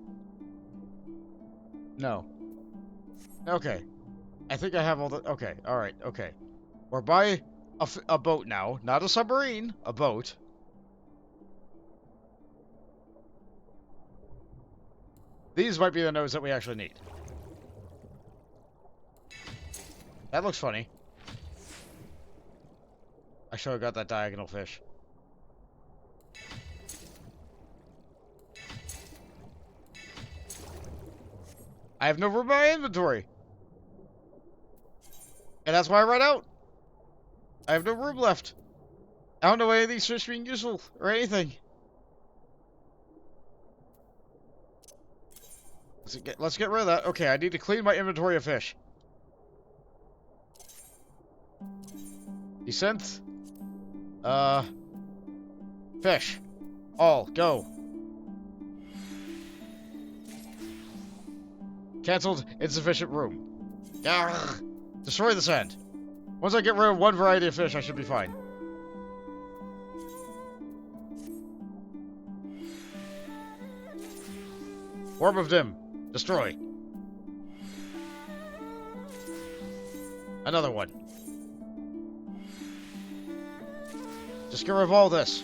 No. Okay. I think I have all the... Okay, alright, okay. We're by a boat now. Not a submarine. A boat. These might be the nodes that we actually need. That looks funny. I should have got that diagonal fish. I have no room in my inventory. And that's why I ran out. I have no room left. I don't know any of these fish being useful or anything. Let's get rid of that. Okay, I need to clean my inventory of fish. Descent. Fish. All, go. Cancelled. Insufficient room. Arrgh. Destroy the sand. Once I get rid of one variety of fish, I should be fine. Orb of Dim. Destroy. Another one. Just get rid of all this.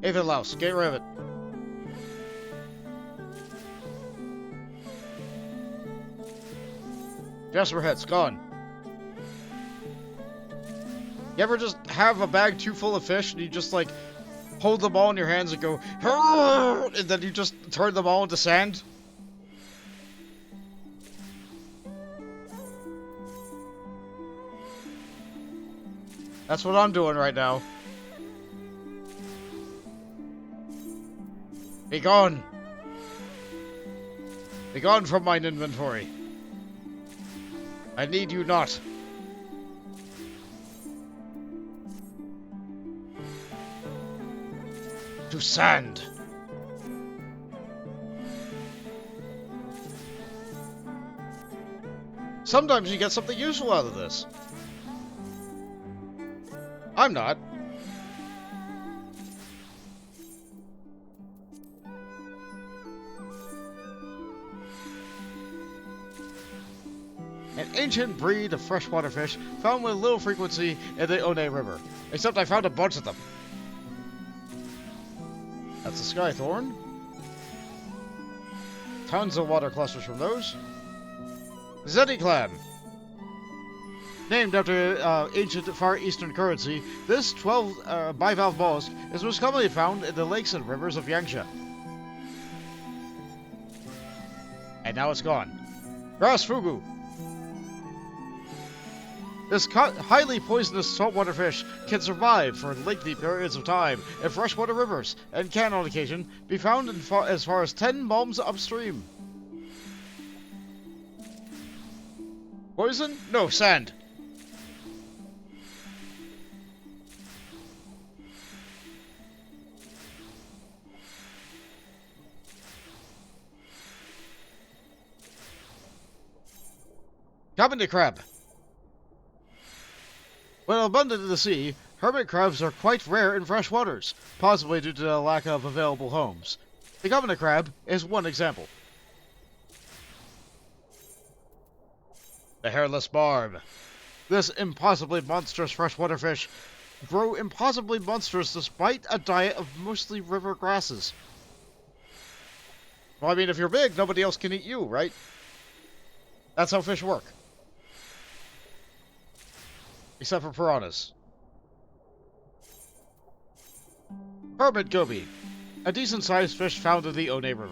Aether Louse, get rid of it. Jasper Head's gone. You ever just have a bag too full of fish and you just like hold them all in your hands and go, "Hurr!" and then you just turn them all into sand? That's what I'm doing right now. Be gone. Be gone from mine inventory. I need you not. To sand. Sometimes you get something useful out of this. I'm not. An ancient breed of freshwater fish found with little frequency in the One River. Except I found a bunch of them. That's the Skythorn. Tons of water clusters from those. Zeddy Clam. Named after ancient Far Eastern currency, this 12 bivalve mollusk is most commonly found in the lakes and rivers of Yangsha. And now it's gone. Grass Fugu. This highly poisonous saltwater fish can survive for lengthy periods of time in freshwater rivers and can, on occasion, be found in as far as 10 malms upstream. Poison? No, sand. Cabinet crab. When abundant in the sea, hermit crabs are quite rare in fresh waters, possibly due to the lack of available homes. The cabinet crab is one example. The hairless barb. This impossibly monstrous freshwater fish grow impossibly monstrous despite a diet of mostly river grasses. Well, I mean, if you're big, nobody else can eat you, right? That's how fish work. Except for piranhas. Hermit goby. A decent-sized fish found in the One River.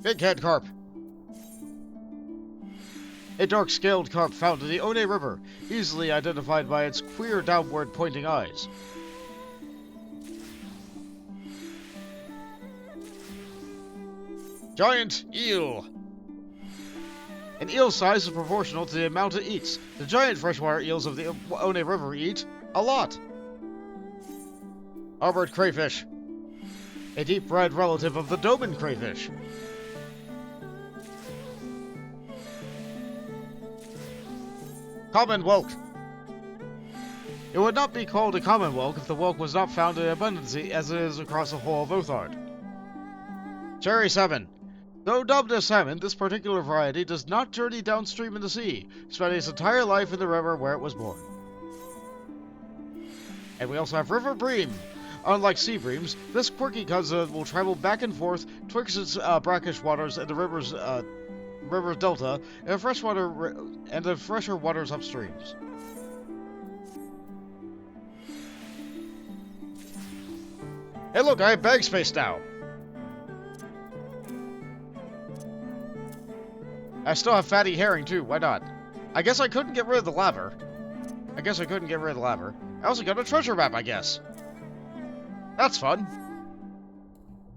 Bighead carp. A dark-scaled carp found in the One River, easily identified by its queer downward-pointing eyes. Giant eel. An eel's size is proportional to the amount it eats. The giant freshwater eels of the One River eat a lot. Armored crayfish. A deep red relative of the Doman crayfish. Common whelk. It would not be called a common whelk if the whelk was not found in abundance as it is across the whole of Othard. Cherry salmon. Though dubbed as salmon, this particular variety does not journey downstream in the sea, spending its entire life in the river where it was born. And we also have river bream. Unlike sea breams, this quirky cousin will travel back and forth twixt its brackish waters and the river's delta and the fresher waters upstreams. Hey look, I have bag space now! I still have fatty herring too, why not? I guess I couldn't get rid of the laver. I also got a treasure map, I guess. That's fun.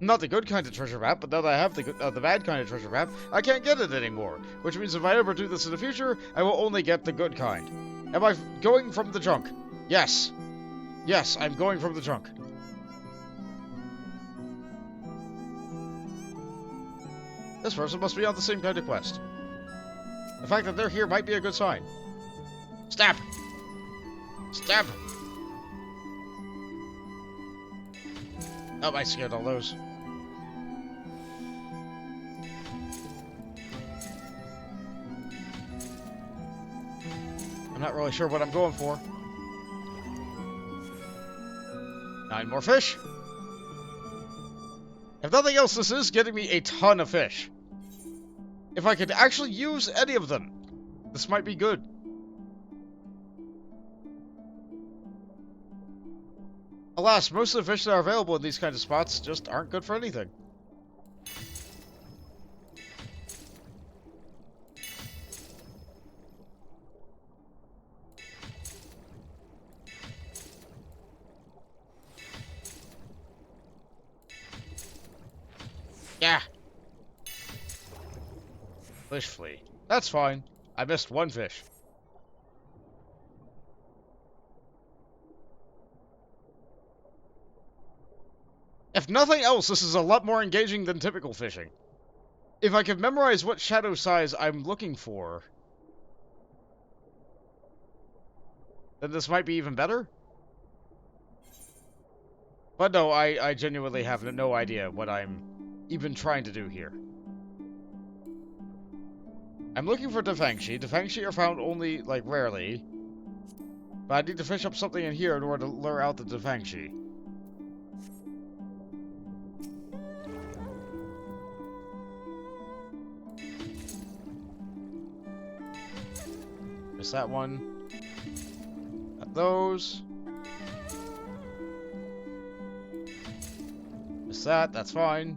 Not the good kind of treasure map, but now that I have the bad kind of treasure map, I can't get it anymore. Which means if I ever do this in the future, I will only get the good kind. Am I going from the junk? Yes. Yes, I'm going from the junk. This person must be on the same kind of quest. The fact that they're here might be a good sign. Stab! Stab! Oh, I scared all those. I'm not really sure what I'm going for. 9 more fish. If nothing else, this is getting me a ton of fish. If I could actually use any of them, this might be good. Alas, most of the fish that are available in these kinds of spots just aren't good for anything. Yeah. Fish flea. That's fine. I missed 1 fish. If nothing else, this is a lot more engaging than typical fishing. If I could memorize what shadow size I'm looking for, then this might be even better. But no, I genuinely have no idea what I'm even trying to do here. I'm looking for Defangshi. Defangshi are found only, like, rarely. But I need to fish up something in here in order to lure out the Defangshi. Miss that one. Got those. Miss that, that's fine.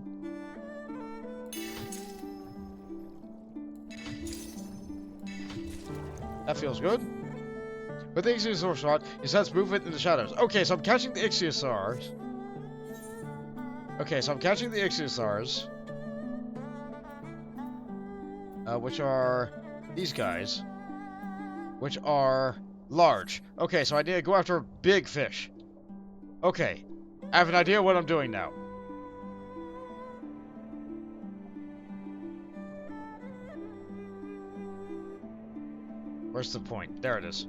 That feels good. With the Ichthyosaur shot, you sense movement in the shadows. Okay, so I'm catching the Ichthyosaurs. Okay, so I'm catching the Ichthyosaurs. Which are these guys. Which are large. Okay, so I need to go after big fish. Okay, I have an idea what I'm doing now. Where's the point? There it is.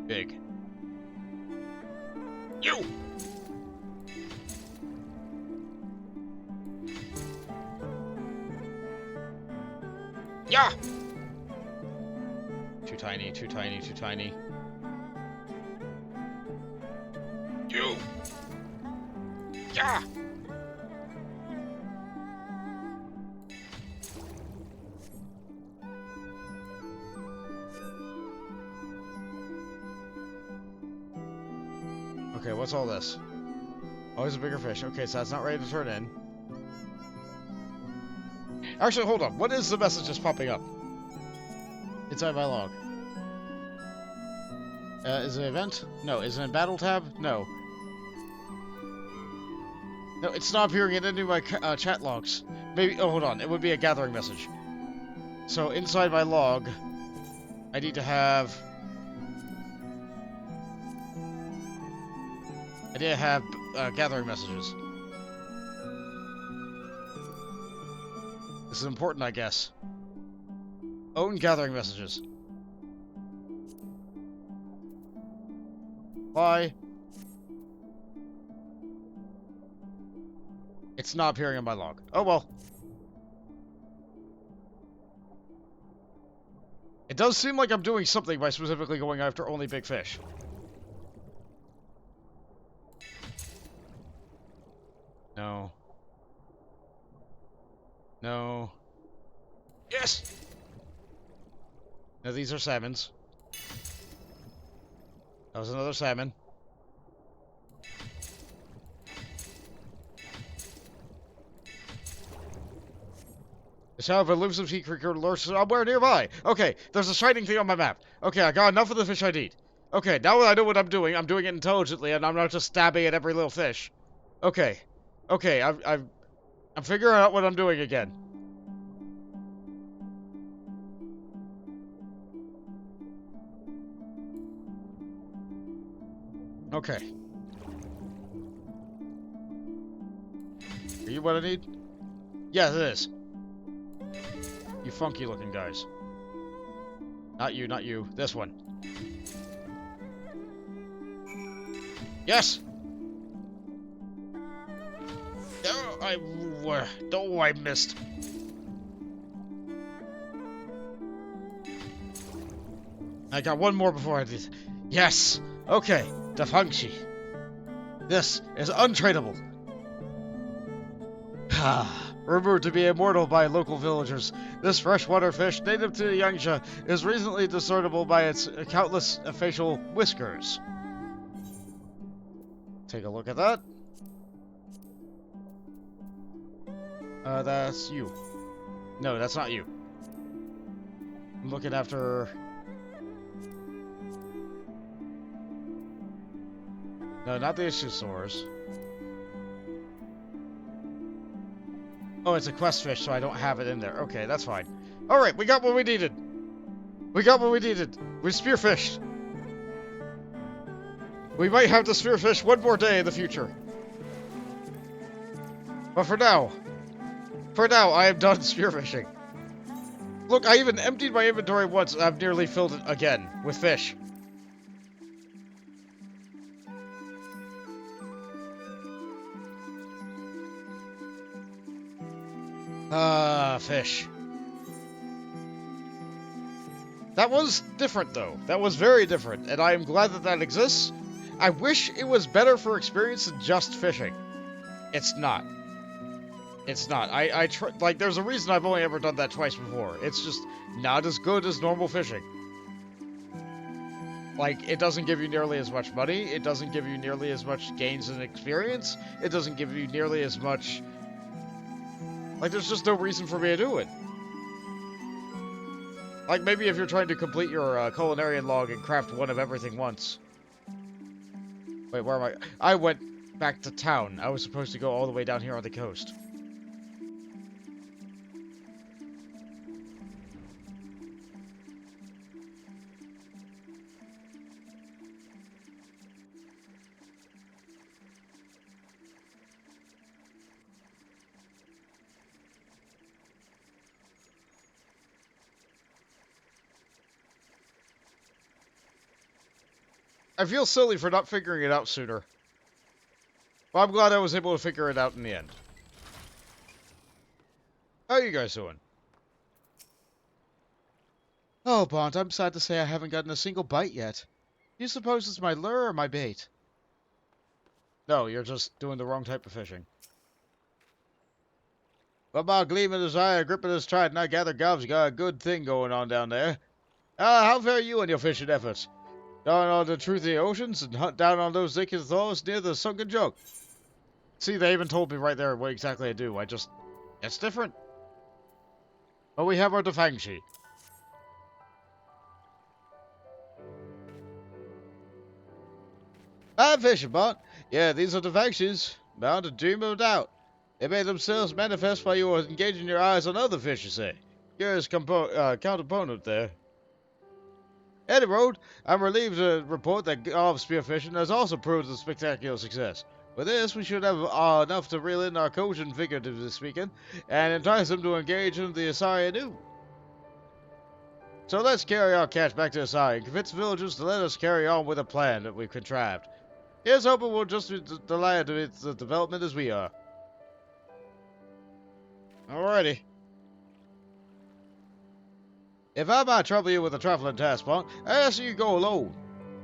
Big. You! Yeah! Too tiny, too tiny, too tiny. You! Yeah! Okay, what's all this? Oh, there's a bigger fish. Okay, so that's not ready to turn in. Actually, hold on. What is the message that's popping up? Inside my log. Is it an event? No. Is it a battle tab? No. No, it's not appearing in any of my chat logs. Maybe, oh, hold on. It would be a gathering message. So, inside my log, I need to have... gathering messages. This is important, I guess. Own gathering messages. Why? It's not appearing in my log. Oh well. It does seem like I'm doing something by specifically going after only big fish. No. No. Yes! Now these are salmons. That was another salmon. The shadow of a elusive sea creature lurks somewhere nearby. Okay, there's a shining thing on my map. Okay, I got enough of the fish I need. Okay, now that I know what I'm doing it intelligently, and I'm not just stabbing at every little fish. Okay. Okay, I'm figuring out what I'm doing again. Okay. Are you what I need? Yes, it is. You funky looking guys. Not you, not you. This one. Yes! Oh, I missed. I got one more before I do. Yes! Okay, Defangshi. This is untradeable. Rumored to be immortal by local villagers, this freshwater fish, native to Yangsha, is reasonably discernible by its countless facial whiskers. Take a look at that. That's you. No, that's not you. I'm looking after... No, not the Ichthyosaurs. Oh, it's a quest fish, so I don't have it in there. Okay, that's fine. Alright, we got what we needed. We got what we needed. We spearfished. We might have to spearfish one more day in the future. But for now, I am done spearfishing. Look, I even emptied my inventory once, and I've nearly filled it again with fish. Fish. That was different, though. That was very different, and I am glad that that exists. I wish it was better for experience than just fishing. It's not. It's not. Like, there's a reason I've only ever done that twice before. It's just not as good as normal fishing. Like, it doesn't give you nearly as much money. It doesn't give you nearly as much gains in experience. It doesn't give you nearly as much... Like, there's just no reason for me to do it. Like, maybe if you're trying to complete your Culinarian log and craft one of everything once. Wait, where am I? I went back to town. I was supposed to go all the way down here on the coast. I feel silly for not figuring it out sooner. But I'm glad I was able to figure it out in the end. How are you guys doing? Oh, Bond, I'm sad to say I haven't gotten a single bite yet. Do you suppose it's my lure or my bait? No, you're just doing the wrong type of fishing. Well, my gleam in his eye, a grip in his trident, I gather Gov's got a good thing going on down there. How fare you in your fishing efforts? Down on the truthy oceans and hunt down on those ichthyosaurs near the sunken junk. See, they even told me right there what exactly I do. It's different. But we have our Defangshi. I'm fishing, Bot. Yeah, these are Defangshis. Bound a dream of doubt. They made themselves manifest while you were engaging your eyes on other fish, you say. Curious counterponent there. Any road, I'm relieved to report that Gov spearfishing has also proved a spectacular success. With this, we should have enough to reel in our Kojin, figuratively speaking, and entice them to engage in the Asari anew. So let's carry our catch back to Asari and convince villagers to let us carry on with a plan that we've contrived. Here's hoping we'll just be delighted with the development as we are. Alrighty. If I might trouble you with a trifling task, Bond, I ask you go alone.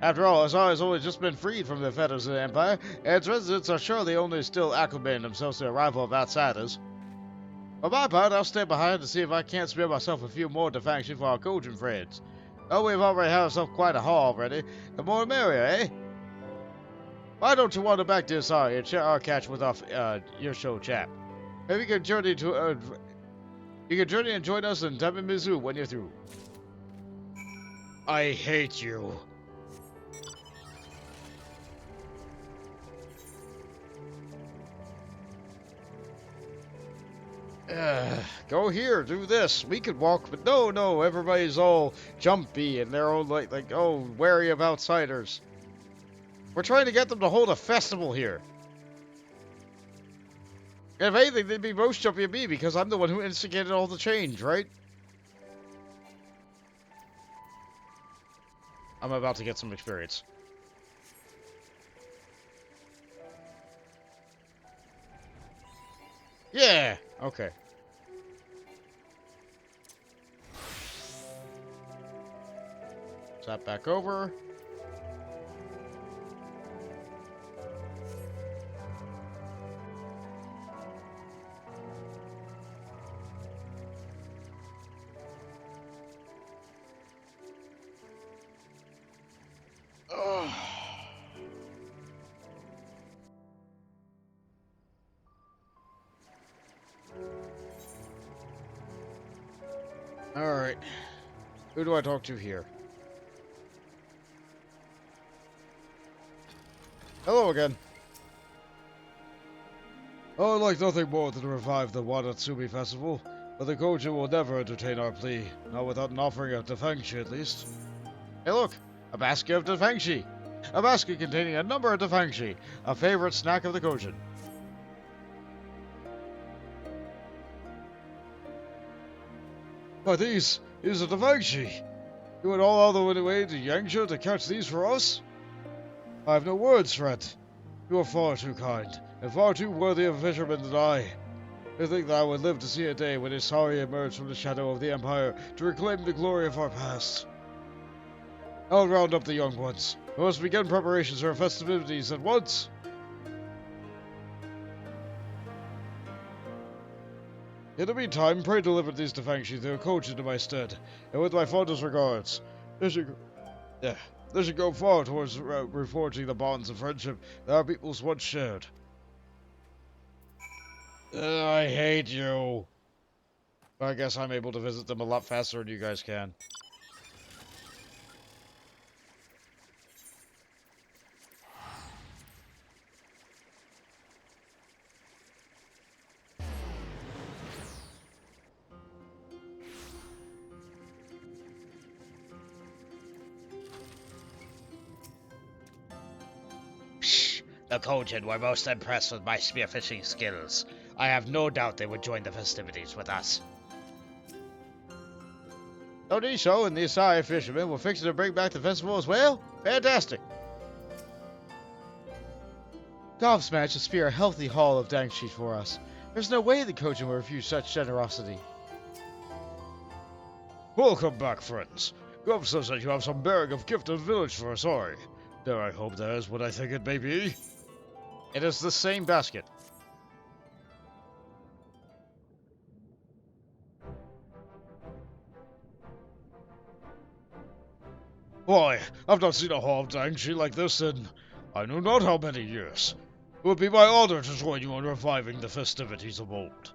After all, Asari has only just been freed from the fetters of the Empire, and its residents are surely only still acclimating themselves to the arrival of outsiders. For my part, I'll stay behind to see if I can't spare myself a few more Defangshi for our Kojin friends. Oh, we've already had ourselves quite a haul already. The more the merrier, eh? Why don't you wander back to Asari and share our catch with your show chap? Maybe you can journey and join us in Tamimizu when you're through. I hate you. Go here, do this. We could walk, but no, everybody's all jumpy and they're all like, wary of outsiders. We're trying to get them to hold a festival here. If anything, they'd be most jumpy at me because I'm the one who instigated all the change, right? I'm about to get some experience. Yeah! Okay. Zap back over. Alright. Who do I talk to here? Hello again. I would like nothing more than to revive the Wanatsumi Festival, but the Kojin will never entertain our plea, not without an offering of Defengshi at least. Hey look! A basket of Defengshi! A basket containing a number of Defengshi, a favorite snack of the Kojin. But these are Defengshi! You went all the way to Yangsha to catch these for us? I have no words, friend. You are far too kind, and far too worthy of a fisherman than I. I think that I would live to see a day when Isari emerged from the shadow of the Empire to reclaim the glory of our past. I'll round up the young ones. We must begin preparations for our festivities at once. In the meantime, pray deliver these Defengshi to a Kojin in my stead, and with my fondest regards. This should go far towards reforging the bonds of friendship that our peoples once shared. I hate you. I guess I'm able to visit them a lot faster than you guys can. The Kojin were most impressed with my spearfishing skills. I have no doubt they would join the festivities with us. Odisho and the Isai fishermen were fixing to bring back the festival as well? Fantastic! Gobsmash should spear a healthy haul of Dangshi for us. There's no way the Kojin will refuse such generosity. Welcome back, friends. Gov says that you have some bearing of gift and village for Isari. Dare I hope that is what I think it may be? It is the same basket. Why, I've not seen a haul of Dangshi like this in I know not how many years. It would be my honor to join you in reviving the festivities of old.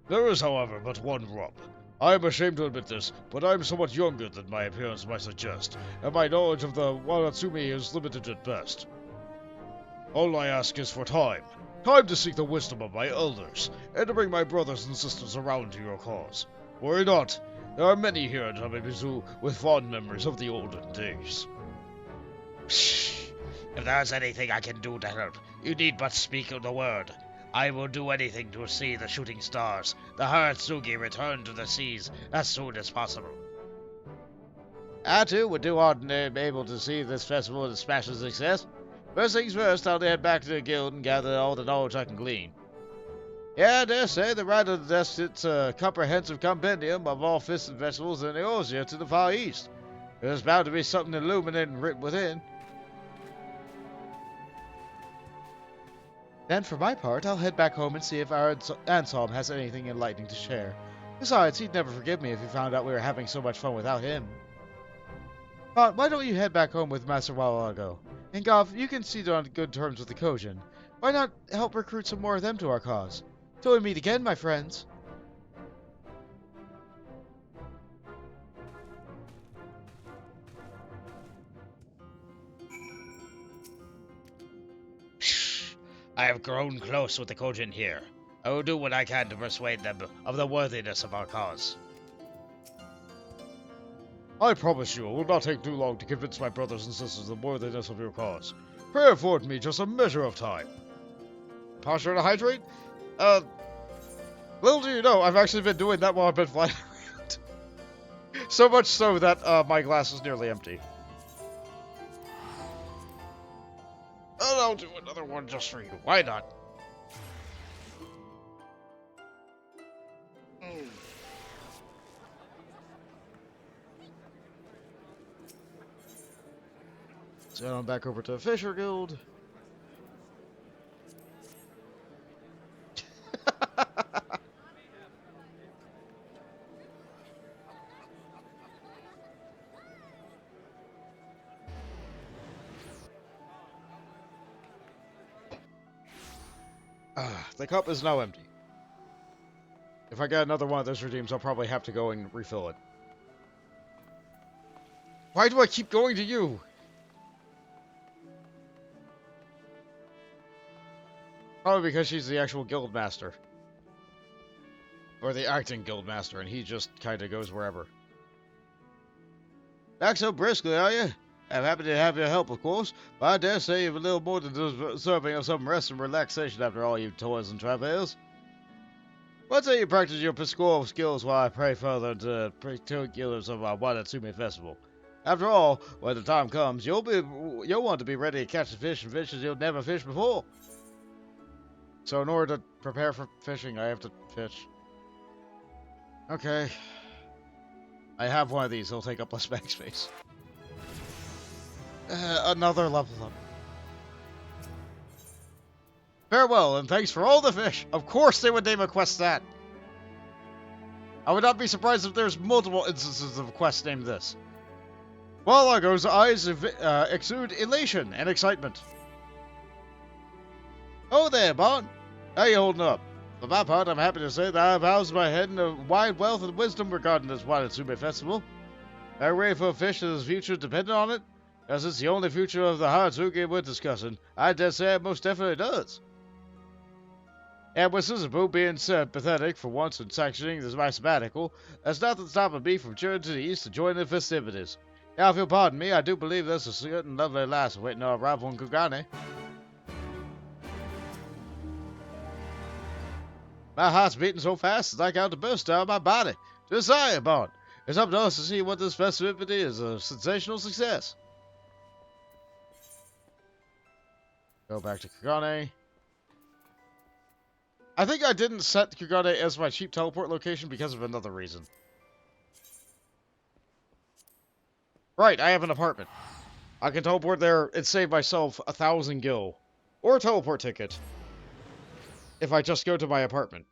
There is, however, but one rub. I am ashamed to admit this, but I am somewhat younger than my appearance might suggest, and my knowledge of the Wanatsumi is limited at best. All I ask is for time. Time to seek the wisdom of my elders, and to bring my brothers and sisters around to your cause. Worry not. There are many here in Tamebizu with fond memories of the olden days. Psh! If there's anything I can do to help, you need but speak the word. I will do anything to see the shooting stars, the Haratsugi, return to the seas as soon as possible. I too would do hard to be able to see this festival as a smash success. First things first, I'll head back to the guild and gather all the knowledge I can glean. Yeah, I dare say the writer of the desk it's a comprehensive compendium of all fisted festivals in Eosia to the far east. There's bound to be something illuminating written within. Then for my part, I'll head back home and see if our Anselm has anything enlightening to share. Besides, he'd never forgive me if he found out we were having so much fun without him. But why don't you head back home with Master Walago? And Gov, you can see on good terms with the Kojin. Why not help recruit some more of them to our cause? Till we meet again, my friends. I have grown close with the Kojin here. I will do what I can to persuade them of the worthiness of our cause. I promise you it will not take too long to convince my brothers and sisters of the worthiness of your cause. Pray afford me just a measure of time. Posture to hydrate? Little do you know, I've actually been doing that while I've been flying around. So much so that my glass is nearly empty. And I'll do another one just for you. Why not? So I'm back over to Fisher Guild. The cup is now empty. If I get another one of those redeems, I'll probably have to go and refill it. Why do I keep going to you? Probably because she's the actual guild master. Or the acting guild master, and he just kind of goes wherever. Back so briskly, are you? I'm happy to have your help, of course, but I dare say you've a little more than deserving of some rest and relaxation after all you toils and travails. Let's say you practice your piscal skills while I pray further to the particulars of our Wanatsume festival. After all, when the time comes, you'll want to be ready to catch the fish and fishes you'll never fished before. So in order to prepare for fishing, I have to fish. Okay. I have one of these, it'll take up less bag space. Another level up. Farewell, and thanks for all the fish. Of course they would name a quest that. I would not be surprised if there's multiple instances of quests named this. While Argo's eyes exude elation and excitement. Oh there, Bart. How you holding up? For my part, I'm happy to say that I've housed my head in a wide wealth of wisdom regarding this Wanatsume festival. Are you ready for a fish that his future dependent on it? As it's the only future of the Haratsuki we're discussing, I dare say it most definitely does. And with Suzubu being pathetic for once in sanctioning this my sabbatical, that's nothing stopping me from cheering to the east to join the festivities. Now, if you'll pardon me, I do believe there's a certain lovely lass waiting our arrival in Kugane. My heart's beating so fast it's like out to burst out of my body. Just say, Bart. It's up to us to see what this festivity is a sensational success. Go back to Kugane. I think I didn't set Kugane as my cheap teleport location because of another reason. Right, I have an apartment. I can teleport there and save myself 1,000 gil. Or a teleport ticket. If I just go to my apartment.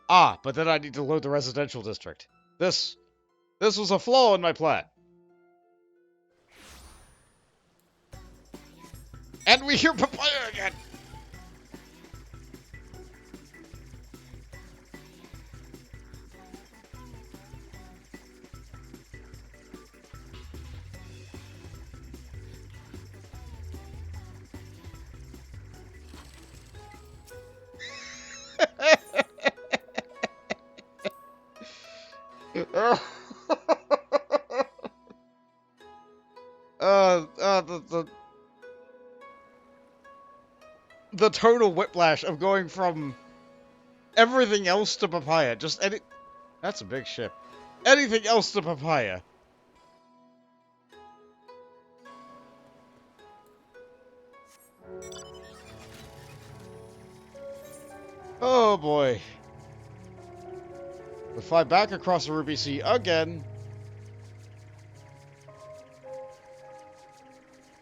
Ah, but then I need to load the residential district. This was a flaw in my plan. And we hear papaya again! The total whiplash of going from everything else to papaya. That's a big ship. Anything else to papaya. Oh boy. We fly back across the Ruby Sea again.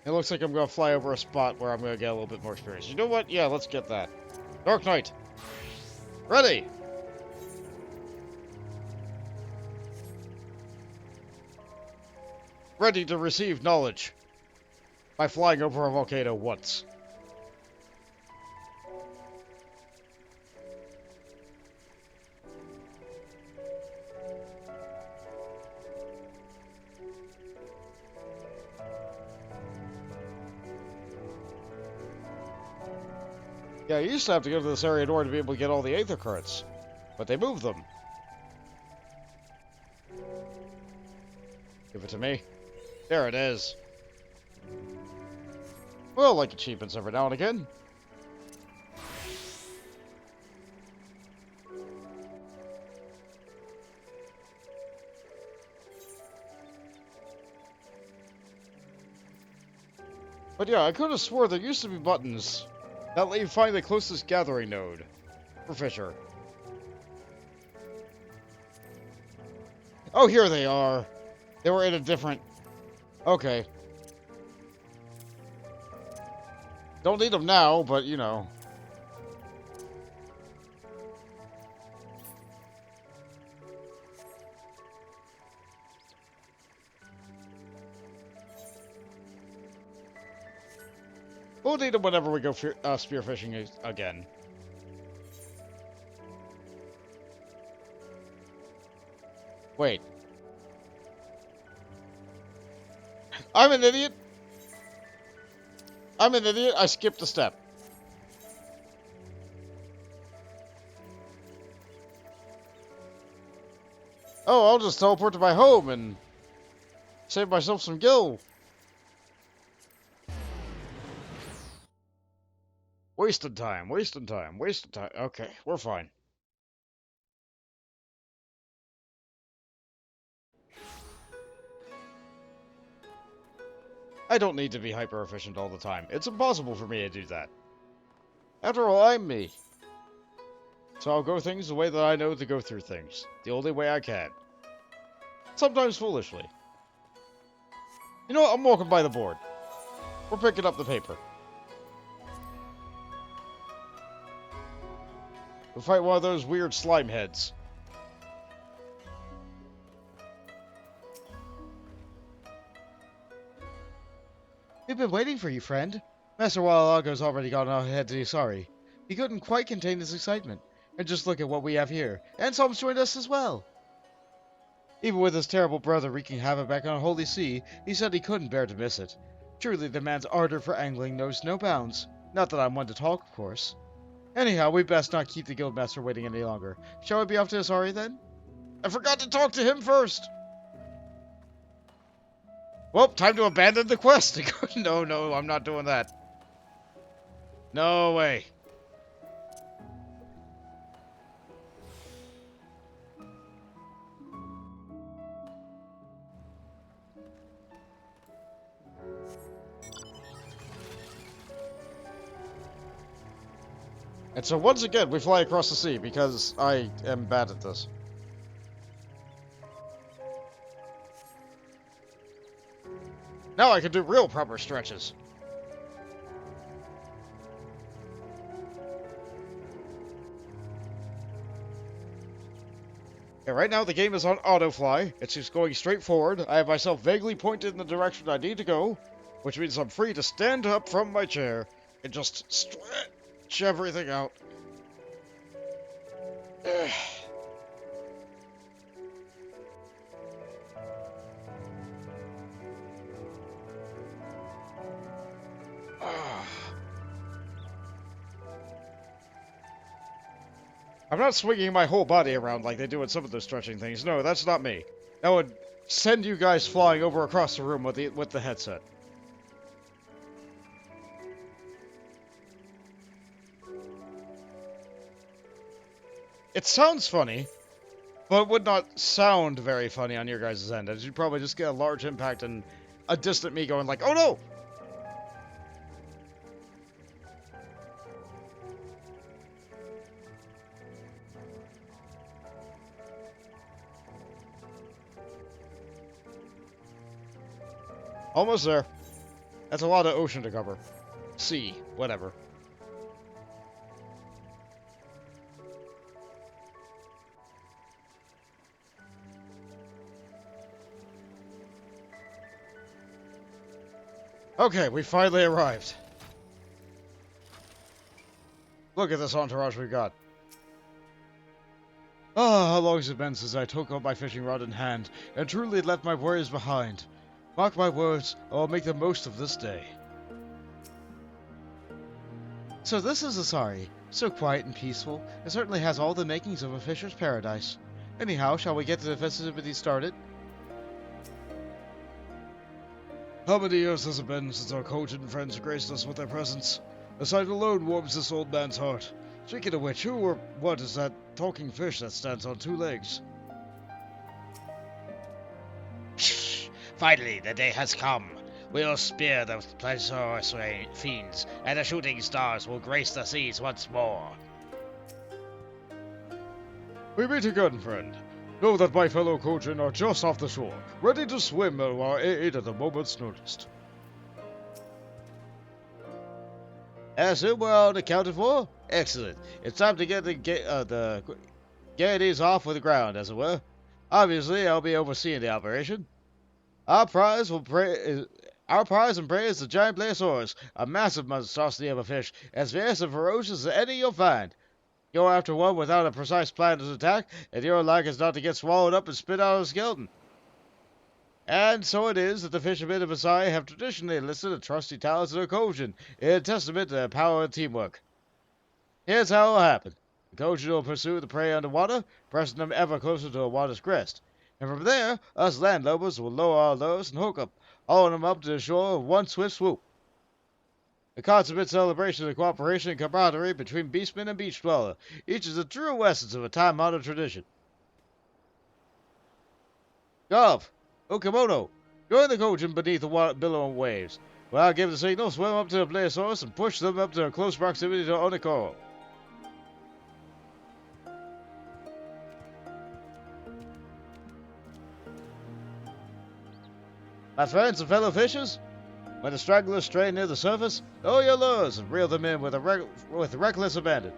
It looks like I'm going to fly over a spot where I'm going to get a little bit more experience. You know what? Yeah, let's get that. Dark Knight. Ready. Ready to receive knowledge. By flying over a volcano once. Yeah, you used to have to go to this area in order to be able to get all the Aether cards. But they moved them. Give it to me. There it is. Well, like achievements every now and again. But yeah, I could have swore there used to be buttons That let you find the closest gathering node for Fisher. Oh, here they are. They were in a different... Okay. Don't need them now, but, you know. We'll need them whenever we go spearfishing again. Wait. I'm an idiot. I'm an idiot. I skipped a step. Oh, I'll just teleport to my home and save myself some gil. Wasting time, wasting time, wasting time. Okay, we're fine. I don't need to be hyper efficient all the time. It's impossible for me to do that. After all, I'm me. So I'll go things the way that I know to go through things. The only way I can. Sometimes foolishly. You know what? I'm walking by the board. We're picking up the paper. We'll fight one of those weird slime heads. We've been waiting for you, friend. Master Wallalago's already gone ahead to sorry. He couldn't quite contain his excitement. And just look at what we have here. Anselm's joined us as well. Even with his terrible brother wreaking havoc back on Holy Sea, he said he couldn't bear to miss it. Truly, the man's ardor for angling knows no bounds. Not that I'm one to talk, of course. Anyhow, we best not keep the Guildmaster waiting any longer. Shall we be off to Asari then? I forgot to talk to him first! Well, time to abandon the quest. No, no, I'm not doing that. No way. And so once again, we fly across the sea because I am bad at this. Now I can do real proper stretches. Okay, right now the game is on autofly. It's just going straight forward. I have myself vaguely pointed in the direction I need to go, which means I'm free to stand up from my chair and just stretch everything out. I'm not swinging my whole body around like they do in some of those stretching things. No, that's not me. That would send you guys flying over across the room with the headset. It sounds funny, but it would not sound very funny on your guys' end, as you'd probably just get a large impact and a distant me going like, "Oh no!" Almost there. That's a lot of ocean to cover. Sea, whatever. Okay, we finally arrived. Look at this entourage we've got. Ah, how long has it been since I took up my fishing rod in hand and truly left my worries behind. Mark my words, I will make the most of this day. So this is Asari. So quiet and peaceful. It certainly has all the makings of a fisher's paradise. Anyhow, shall we get the festivities started? How many years has it been since our coach and friends graced us with their presence? The sight alone warms this old man's heart. Speaking of which, who or what is that talking fish that stands on two legs? Finally, the day has come. We'll spear the pleasurous fiends, and the shooting stars will grace the seas once more. We meet again, friend. Know that my fellow Kojin are just off the shore, ready to swim to our aid at a moment's notice. Assume we're all accounted for? Excellent. It's time to get the gaieties off with the ground, as it were. Obviously, I'll be overseeing the operation. Our prize and prey is the giant Plesiosaurus, a massive monstrosity of a fish, as fierce and ferocious as any you'll find. Go after one without a precise plan to attack, and your luck is not to get swallowed up and spit out of a skeleton. And so it is that the fishermen of Masai have traditionally enlisted a trusty talent in their Kojin, in testament to their power and teamwork. Here's how it will happen. The Kojin will pursue the prey underwater, pressing them ever closer to the water's crest. And from there, us landlubbers will lower our lures and hook up, hauling them up to the shore with one swift swoop. A consummate celebration of cooperation and camaraderie between beastman and beach dweller. Each is the true essence of a time-honored tradition. Golf! Okamoto! Join the Kojin beneath the billowing waves. When I give the signal, swim up to the Plesiosaurus and push them up to a close proximity to Onikoro. My friends and fellow fishers, when the stragglers stray near the surface, lower your lures and reel them in with reckless abandon.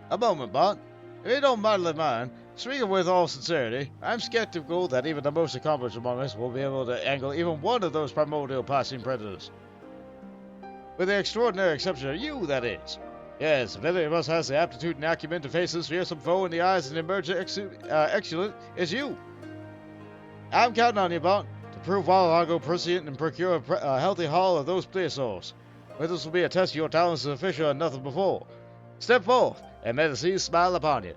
A moment, Bart. If you don't mildly mind, speaking with all sincerity, I'm skeptical that even the most accomplished among us will be able to angle even one of those primordial passing predators. With the extraordinary exception of you, that is. Yes, if any of us has the aptitude and acumen to face this fearsome foe in the eyes and emerge excellent, it's you. I'm counting on you, Bart, to prove while I go prescient and procure a healthy haul of those plesiosaurs. But this will be a test of your talents as a fisher and nothing before. Step forth, and may the seas smile upon you.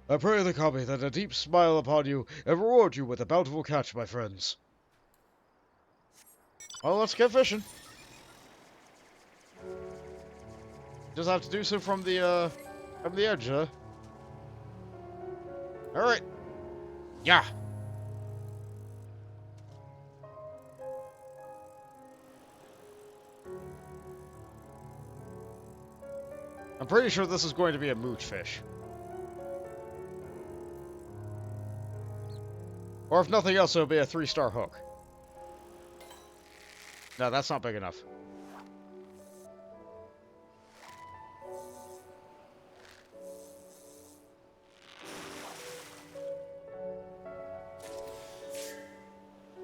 I pray the Kami that a deep smile upon you and reward you with a bountiful catch, my friends. Well, let's get fishing. Just have to do so from the edge, huh? Alright. Yeah. I'm pretty sure this is going to be a mooch fish. Or if nothing else, it'll be a 3-star hook. No, that's not big enough.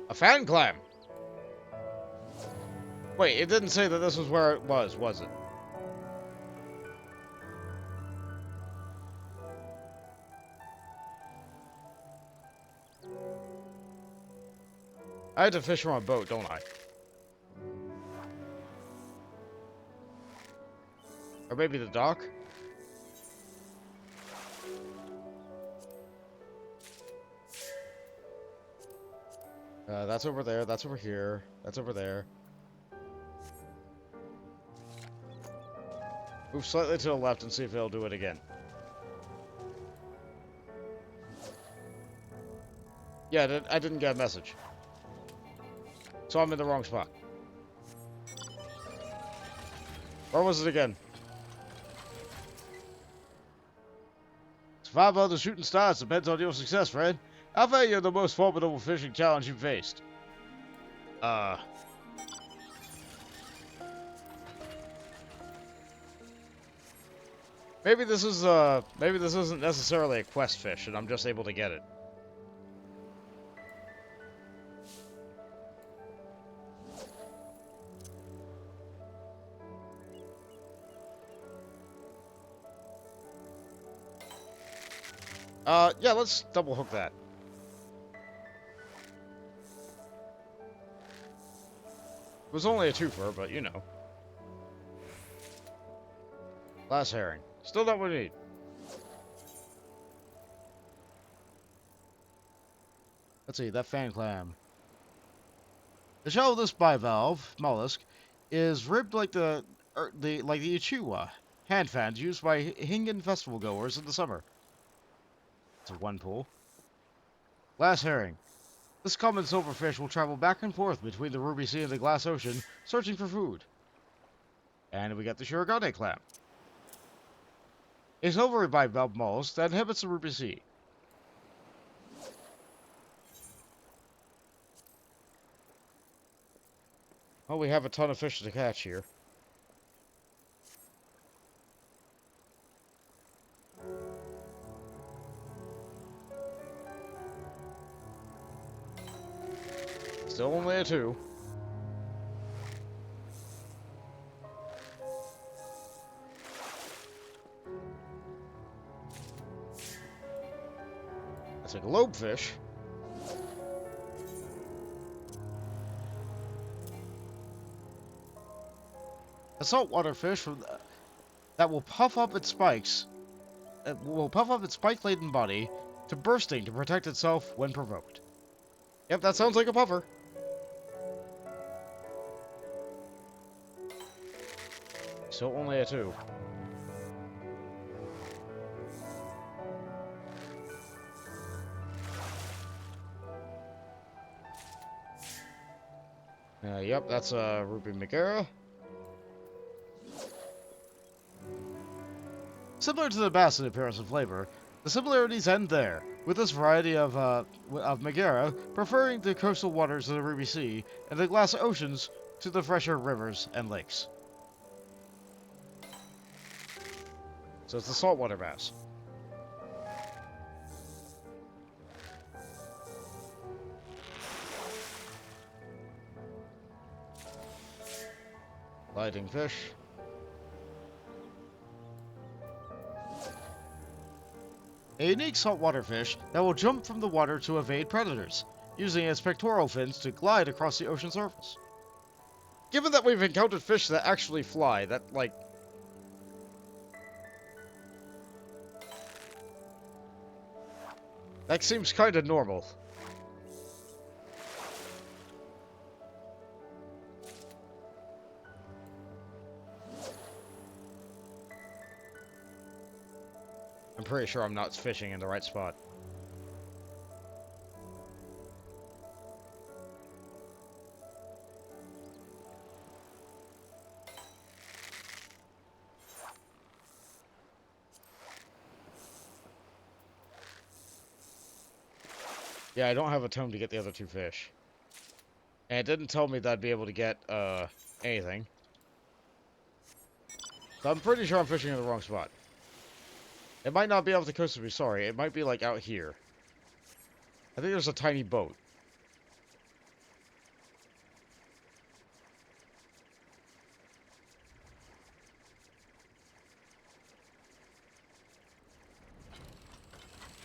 A fan clam! Wait, it didn't say that this was where it was it? I had to fish from a boat, don't I? Or maybe the dock? That's over there, that's over here, that's over there. Move slightly to the left and see if it'll do it again. Yeah, I didn't get a message. So I'm in the wrong spot. Where was it again? Survival of the shooting stars depends on your success, friend. How far you're the most formidable fishing challenge you've faced? Maybe this isn't necessarily a quest fish, and I'm just able to get it. Yeah, let's double hook that. It was only a twofer, but you know. Glass herring. Still not what we need. Let's see, that fan clam. The shell of this bivalve mollusk is ribbed like the Ichua, hand fans used by Hingen festival goers in the summer. It's a one pool. Glass herring. This common silverfish will travel back and forth between the Ruby Sea and the Glass Ocean, searching for food. And we got the Shirogane clam. A silvery bivalve mollusk that inhabits the Ruby Sea. Well, we have a ton of fish to catch here. Still only a 2. That's a globefish. A saltwater fish that will puff up its spikes. Will puff up its spike-laden body to bursting to protect itself when provoked. Yep, that sounds like a puffer. Still only a 2. Yep, that's a Ruby McGammar. Similar to the bass in appearance and flavor, the similarities end there, with this variety of McGammar preferring the coastal waters of the Ruby Sea and the glass oceans to the fresher rivers and lakes. So it's the saltwater bass. Gliding fish. A unique saltwater fish that will jump from the water to evade predators, using its pectoral fins to glide across the ocean surface. Given that we've encountered fish that actually fly, that seems kinda normal. I'm pretty sure I'm not fishing in the right spot. Yeah, I don't have a tome to get the other 2 fish. And it didn't tell me that I'd be able to get, anything. So I'm pretty sure I'm fishing in the wrong spot. It might not be off the coast of Sorry. It might be, like, out here. I think there's a tiny boat.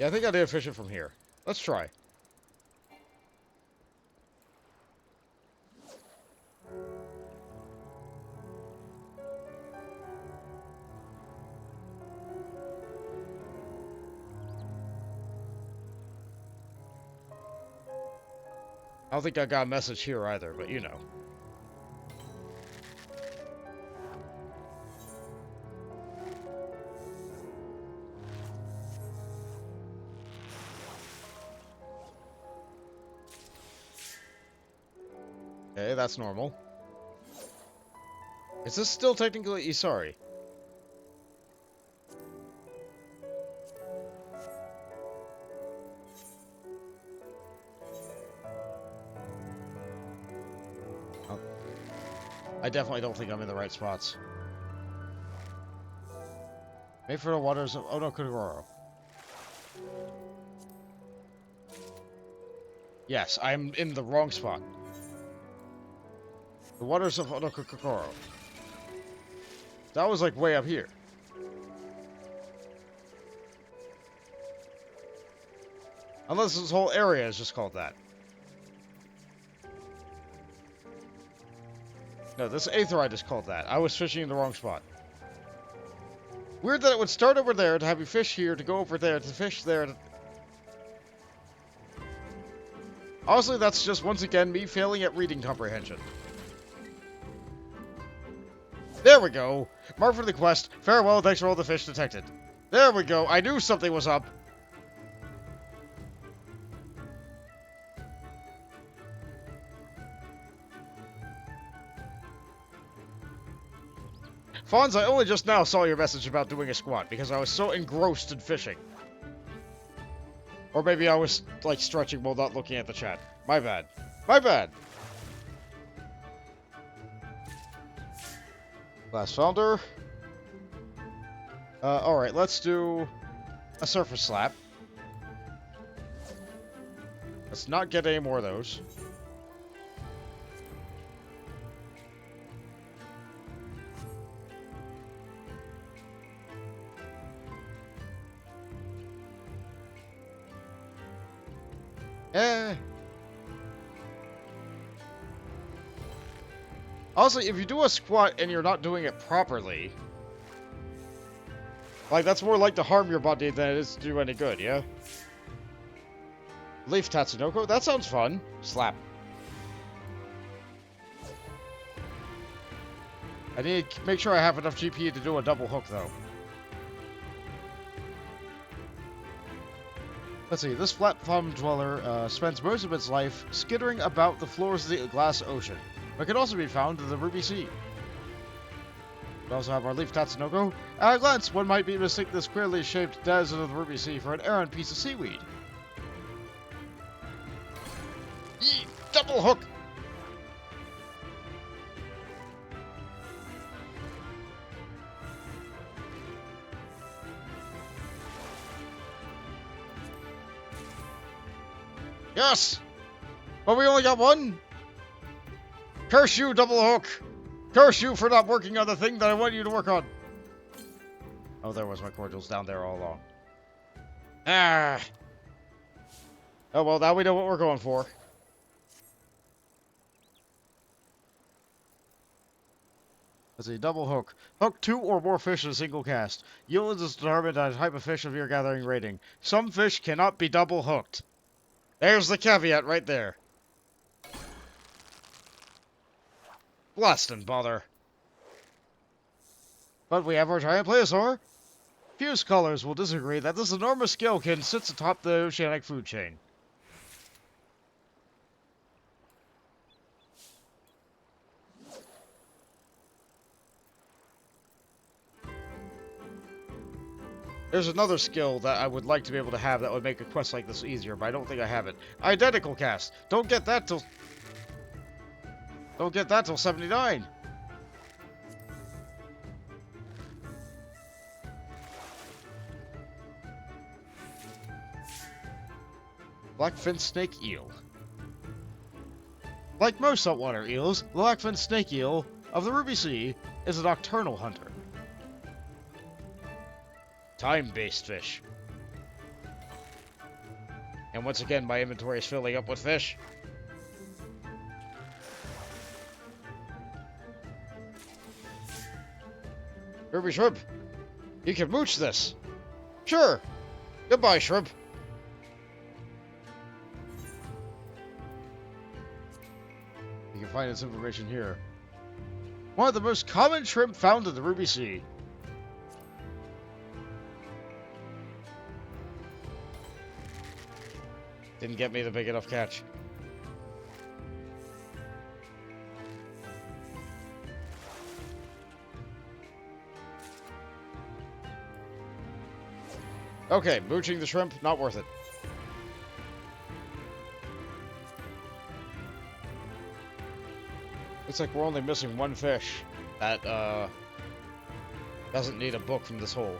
Yeah, I think I did fish it from here. Let's try. I don't think I got a message here either, but you know. Okay, that's normal. Is this still technically Isari? I definitely don't think I'm in the right spots. Wait for the waters of Onokogoro. Yes, I'm in the wrong spot. The waters of Onokogoro. That was like way up here. Unless this whole area is just called that. No, this Aetheryte is called that. I was fishing in the wrong spot. Weird that it would start over there to have you fish here, to go over there, to fish there. Honestly, that's just, once again, me failing at reading comprehension. There we go. Mark for the quest. Farewell, thanks for all the fish detected. There we go. I knew something was up. Fonz, I only just now saw your message about doing a squat because I was so engrossed in fishing. Or maybe I was, like, stretching while not looking at the chat. My bad. My bad. Glass founder. Alright, let's do a surface slap. Let's not get any more of those. Also, if you do a squat and you're not doing it properly, like, that's more like to harm your body than it is to do any good, yeah? Leaf Tatsunoko? That sounds fun. Slap. I need to make sure I have enough GP to do a double hook, though. Let's see, this platform dweller spends most of its life skittering about the floors of the glass ocean, but can also be found in the Ruby Sea. We also have our Leaf Tatsunoko. At a glance, one might be mistaken this queerly shaped desert of the Ruby Sea for an errant piece of seaweed. Yee! Double hook! Yes! But we only got one? Curse you, double hook! Curse you for not working on the thing that I want you to work on! Oh, there was my cordials down there all along. Ah! Oh, well, now we know what we're going for. Let's see, double hook. Hook 2 or more fish in a single cast. Yield is determined on the type of fish of your gathering rating. Some fish cannot be double hooked. There's the caveat right there. Blast and bother. But we have our giant plesiosaur. Few scholars will disagree that this enormous scalekin sits atop the oceanic food chain. There's another skill that I would like to be able to have that would make a quest like this easier, but I don't think I have it. Identical cast. Don't get that till 79. Blackfin snake eel. Like most saltwater eels, the blackfin snake eel of the Ruby Sea is a nocturnal hunter. Time-based fish. And once again, my inventory is filling up with fish. Ruby shrimp, you can mooch this. Sure. Goodbye, shrimp. You can find this information here. One of the most common shrimp found in the Ruby Sea. Didn't get me the big enough catch. Okay, mooching the shrimp, not worth it. Looks like we're only missing one fish that, doesn't need a book from this hole.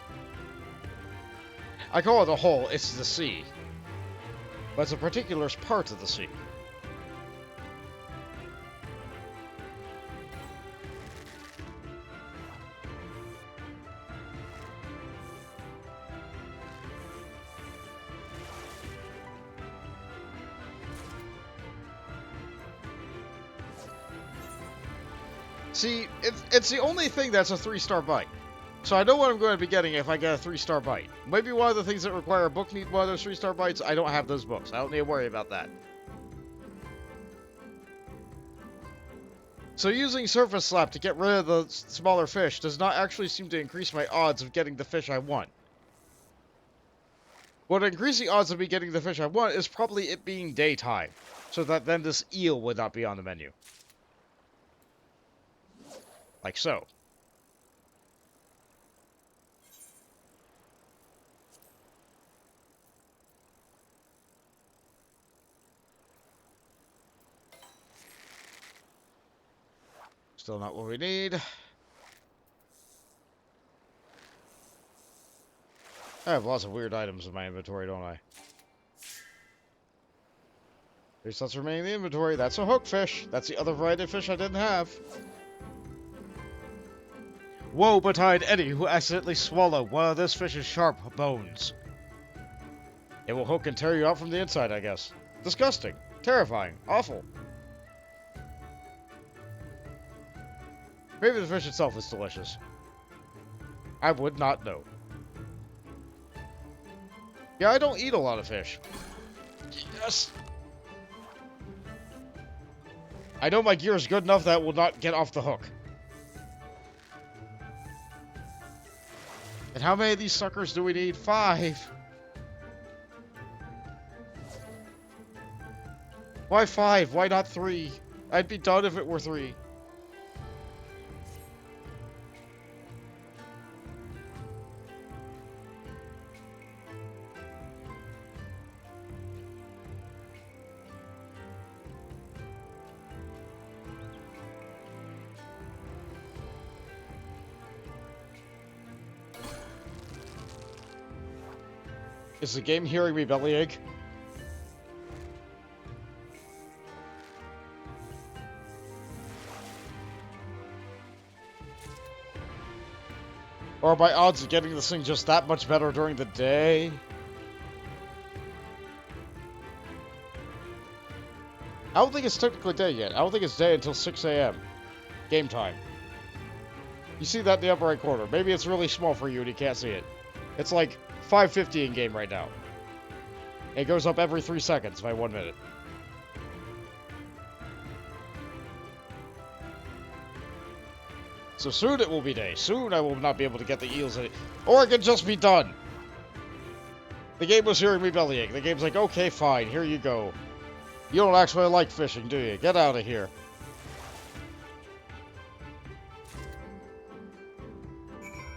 I call it a hole, it's the sea. But it's a particular part of the sea. See, it's the only thing that's a 3-star bite. So I know what I'm going to be getting if I get a 3-star bite. Maybe one of the things that require a book need one of those 3-star bites. I don't have those books. I don't need to worry about that. So using Surface Slap to get rid of the smaller fish does not actually seem to increase my odds of getting the fish I want. What increasing odds of me getting the fish I want is probably it being daytime, so that then this eel would not be on the menu. Like so. Still not what we need. I have lots of weird items in my inventory, don't I? There's lots remaining in the inventory. That's a hookfish. That's the other variety of fish I didn't have. Woe betide any who accidentally swallow one of this fish's sharp bones. It will hook and tear you out from the inside, I guess. Disgusting. Terrifying. Awful. Maybe the fish itself is delicious. I would not know. Yeah, I don't eat a lot of fish. Yes! I know my gear is good enough that it will not get off the hook. And how many of these suckers do we need? 5. Why 5? Why not 3? I'd be done if it were 3. Is the game hearing me bellyache? Or are my odds of getting this thing just that much better during the day? I don't think it's technically day yet. I don't think it's day until 6 a.m. Game time. You see that in the upper right corner. Maybe it's really small for you and you can't see it. It's like 5:50 in game right now. It goes up every 3 seconds by 1 minute. So soon it will be day. Soon I will not be able to get the eels in it. Or it can just be done. The game was hearing me bellyache. The game's like, okay, fine, here you go. You don't actually like fishing, do you? Get out of here.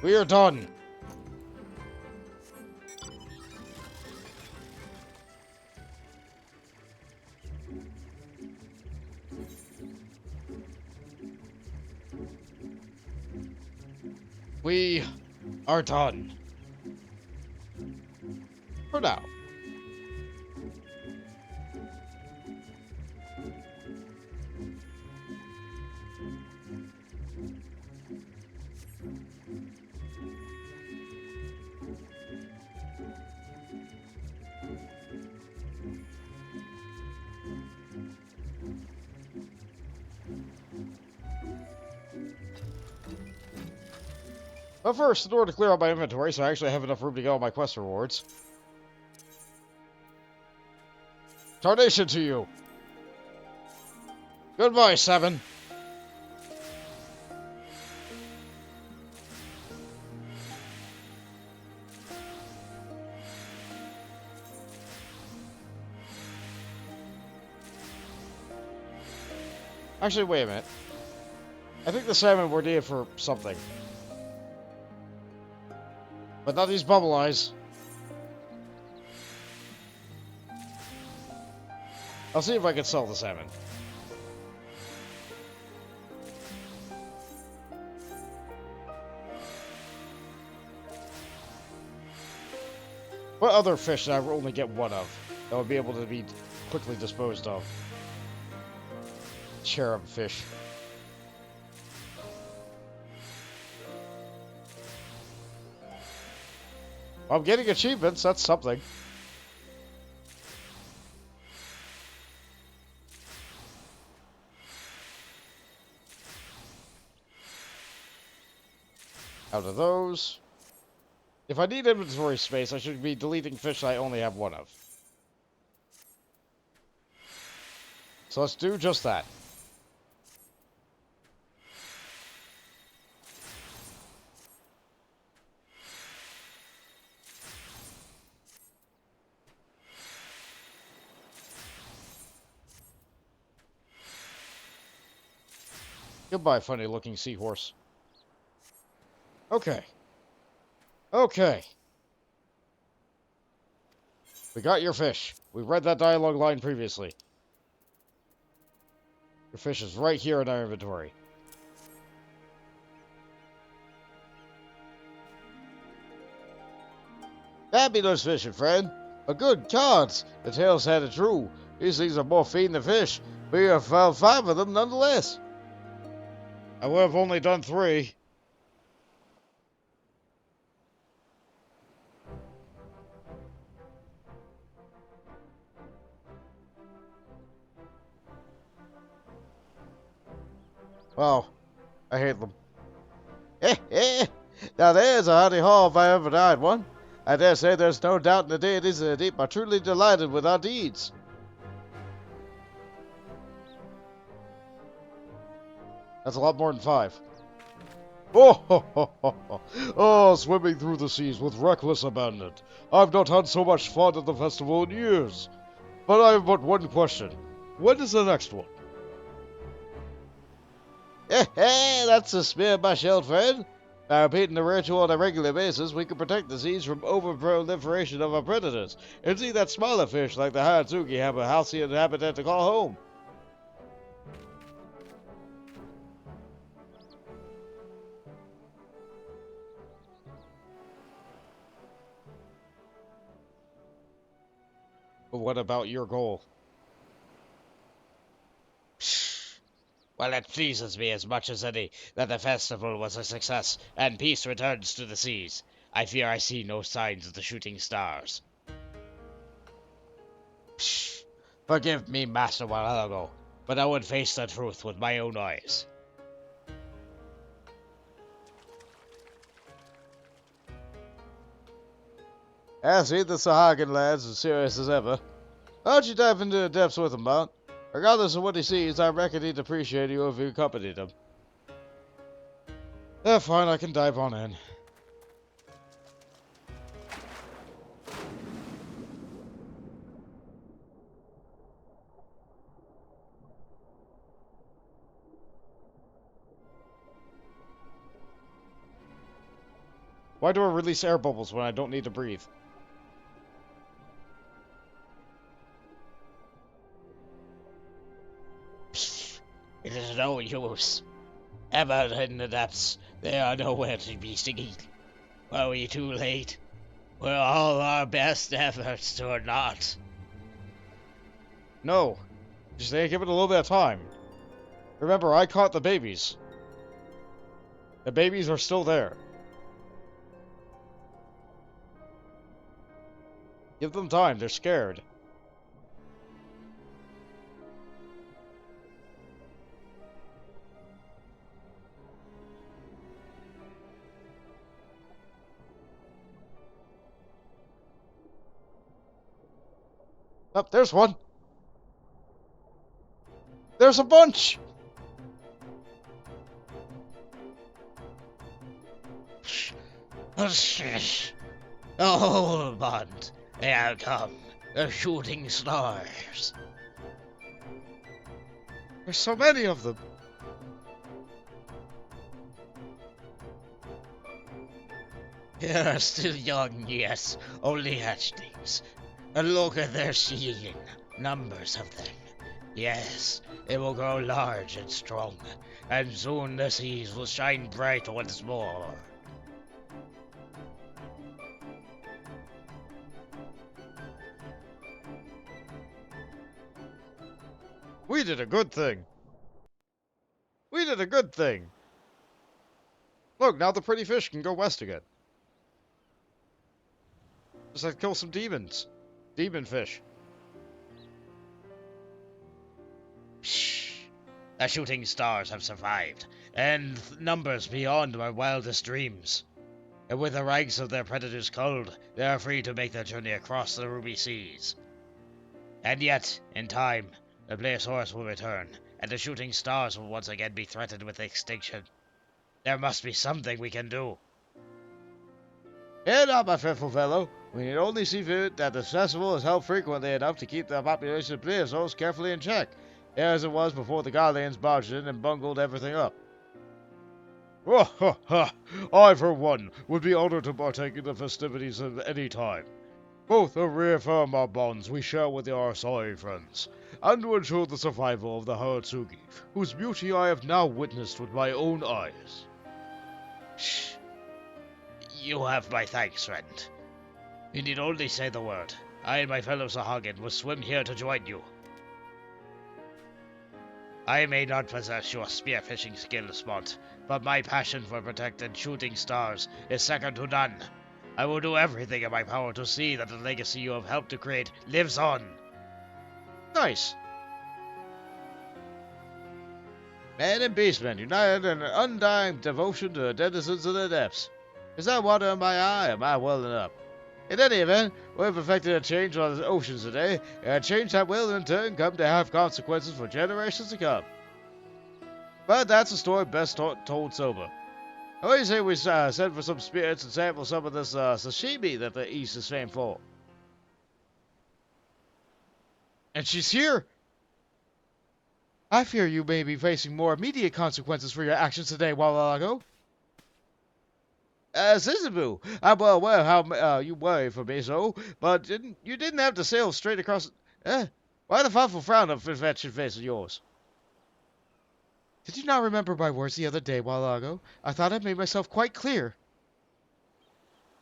We are done. We are done. For now. But first, in order to clear out my inventory, so I actually have enough room to get all my quest rewards. Tarnation to you! Goodbye, 7. Actually, wait a minute. I think the salmon were needed for something. But not these bubble eyes. I'll see if I can sell the salmon. What other fish did I only get one of that would be able to be quickly disposed of? Cherub fish. I'm getting achievements, that's something. Out of those. If I need inventory space, I should be deleting fish I only have one of. So let's do just that. Goodbye, funny-looking seahorse. Okay. Okay. We got your fish. We read that dialogue line previously. Your fish is right here in our inventory. Fabulous fishing, friend. A good cards. The tale said it true. These things are more feeding than fish, but you have found 5 of them nonetheless. I would have only done 3. Wow, I hate them. Now there's a hearty haul if I ever died one. I dare say there's no doubt in the deities of the deep are truly delighted with our deeds. That's a lot more than 5. Oh, swimming through the seas with reckless abandon. I've not had so much fun at the festival in years. But I have but one question. When is the next one? That's a spear, my shelled friend. By repeating the ritual on a regular basis, we can protect the seas from over-proliferation of our predators, and see that smaller fish like the Haratsuki have a halcyon habitat to call home. But what about your goal? Well, it pleases me as much as any that the festival was a success and peace returns to the seas. I fear I see no signs of the shooting stars. Forgive me, Master Walago, but I would face the truth with my own eyes. I see the Sahagan lad's as serious as ever. Why don't you dive into the depths with him, Mount? Regardless of what he sees, I reckon he'd appreciate you if you accompanied him. Fine, I can dive on in. Why do I release air bubbles when I don't need to breathe? It is no use. Ever in the depths, they are nowhere to be seen. Were we too late? Were all our best efforts for naught? No. Just give it a little bit of time. Remember, I caught the babies. The babies are still there. Give them time, they're scared. Oh, there's one. There's a bunch. Oh, Bond, they have come. The shooting stars. There's so many of them. They are still young, yes, only hatchlings. And look at their seeing, numbers of them. Yes, they will grow large and strong, and soon the seas will shine bright once more. We did a good thing. We did a good thing. Look, now the pretty fish can go west again. Just like kill some demons. Demon fish. Shh. The shooting stars have survived, and numbers beyond my wildest dreams. And with the ranks of their predators culled, they are free to make their journey across the ruby seas. And yet, in time, the Blazosaurus will return, and the shooting stars will once again be threatened with extinction. There must be something we can do. Head up, my faithful fellow. We need only see to it that the festival is held frequently enough to keep the population of Blazosaurus carefully in check, as it was before the Guardians barged in and bungled everything up. Ha ha ha! I, for one, would be honored to partake in the festivities at any time, both to reaffirm our bonds we share with our Sai friends, and to ensure the survival of the Haratsugi, whose beauty I have now witnessed with my own eyes. Shh. You have my thanks, friend. You need only say the word. I and my fellow Sahagin will swim here to join you. I may not possess your spearfishing skills, Mont, but my passion for protecting shooting stars is second to none. I will do everything in my power to see that the legacy you have helped to create lives on. Nice. Man and beastmen united in an undying devotion to the denizens of the depths. Is that water in my eye, or am I welling up? In any event, we've effected a change on the oceans today, and a change that will in turn come to have consequences for generations to come. But that's a story best told sober. What do you say we send for some spirits and sample some of this sashimi that the East is famed for? And she's here! I fear you may be facing more immediate consequences for your actions today, Walago. Sisabu, I'm well aware how you worry for me so, but you didn't have to sail straight across... why the thoughtful frown on the fetching face of yours? Did you not remember my words the other day, Walago? I thought I made myself quite clear.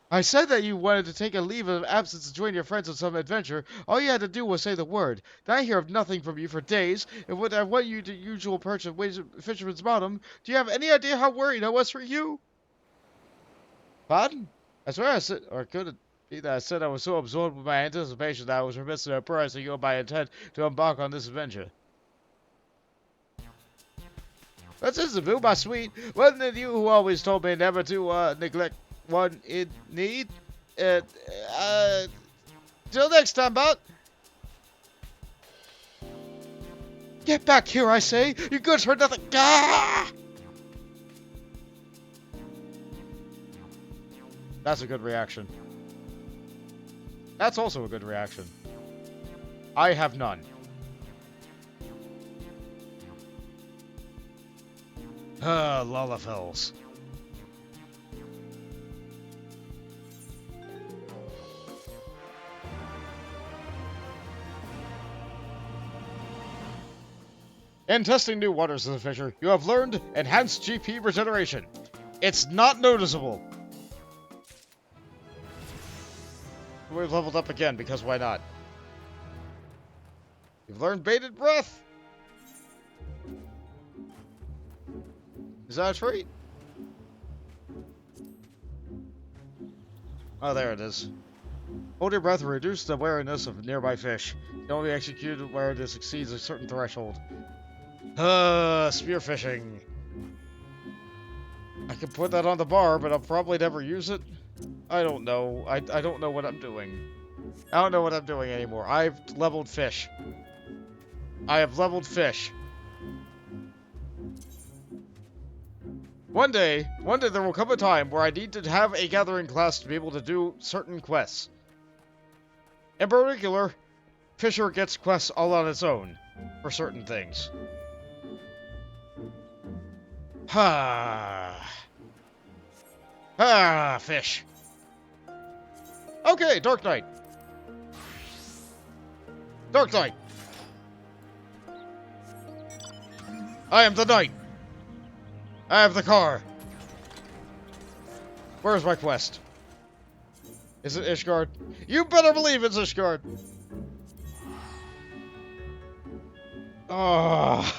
I said that you wanted to take a leave of absence to join your friends on some adventure. All you had to do was say the word. Then I hear of nothing from you for days, and when I want you to usual perch of Fisherman's Bottom, do you have any idea how worried I was for you? Pardon? I swear I said, or could it be that I said I was so absorbed with my anticipation that I was remiss in apprising you of my intent to embark on this adventure. That's Isabel, my sweet. Wasn't it you who always told me never to neglect one in need? Till next time, Bot. Get back here, I say! You goods heard nothing! Gah! That's a good reaction. That's also a good reaction. I have none. Lalafels. In testing new waters as a fisher, you have learned enhanced GP regeneration. It's not noticeable. We've leveled up again, because why not? You've learned Baited Breath. Is that a trait? Oh, there it is. Hold your breath to reduce the awareness of nearby fish. It can only be executed where this exceeds a certain threshold. Spearfishing. I can put that on the bar, but I'll probably never use it. I don't know. I don't know what I'm doing. I don't know what I'm doing anymore. I've leveled fish. I have leveled fish. One day there will come a time where I need to have a gathering class to be able to do certain quests. In particular, Fisher gets quests all on its own for certain things. Fish. Okay, Dark Knight. Dark Knight. I am the knight. I have the car. Where's my quest? Is it Ishgard? You better believe it's Ishgard. Oh.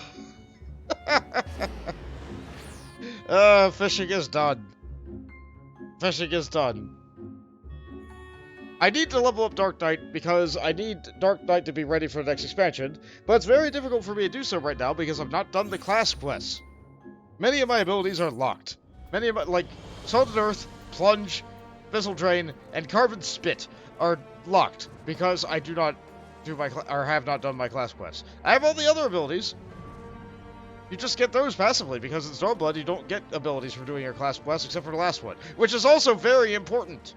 Fishing is done. Fishing is done. I need to level up Dark Knight because I need Dark Knight to be ready for the next expansion, but it's very difficult for me to do so right now because I've not done the class quests. Many of my abilities are locked. Many of my, like, Salted Earth, Plunge, Missile Drain, and Carven Spit are locked because I do not do my, or have not done my class quests. I have all the other abilities. You just get those passively because in Stormblood you don't get abilities for doing your class quests except for the last one, which is also very important.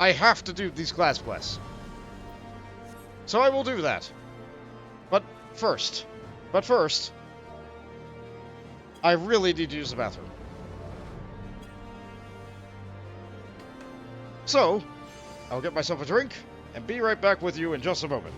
I have to do these class quests. So I will do that. But first, I really need to use the bathroom. So, I'll get myself a drink and be right back with you in just a moment.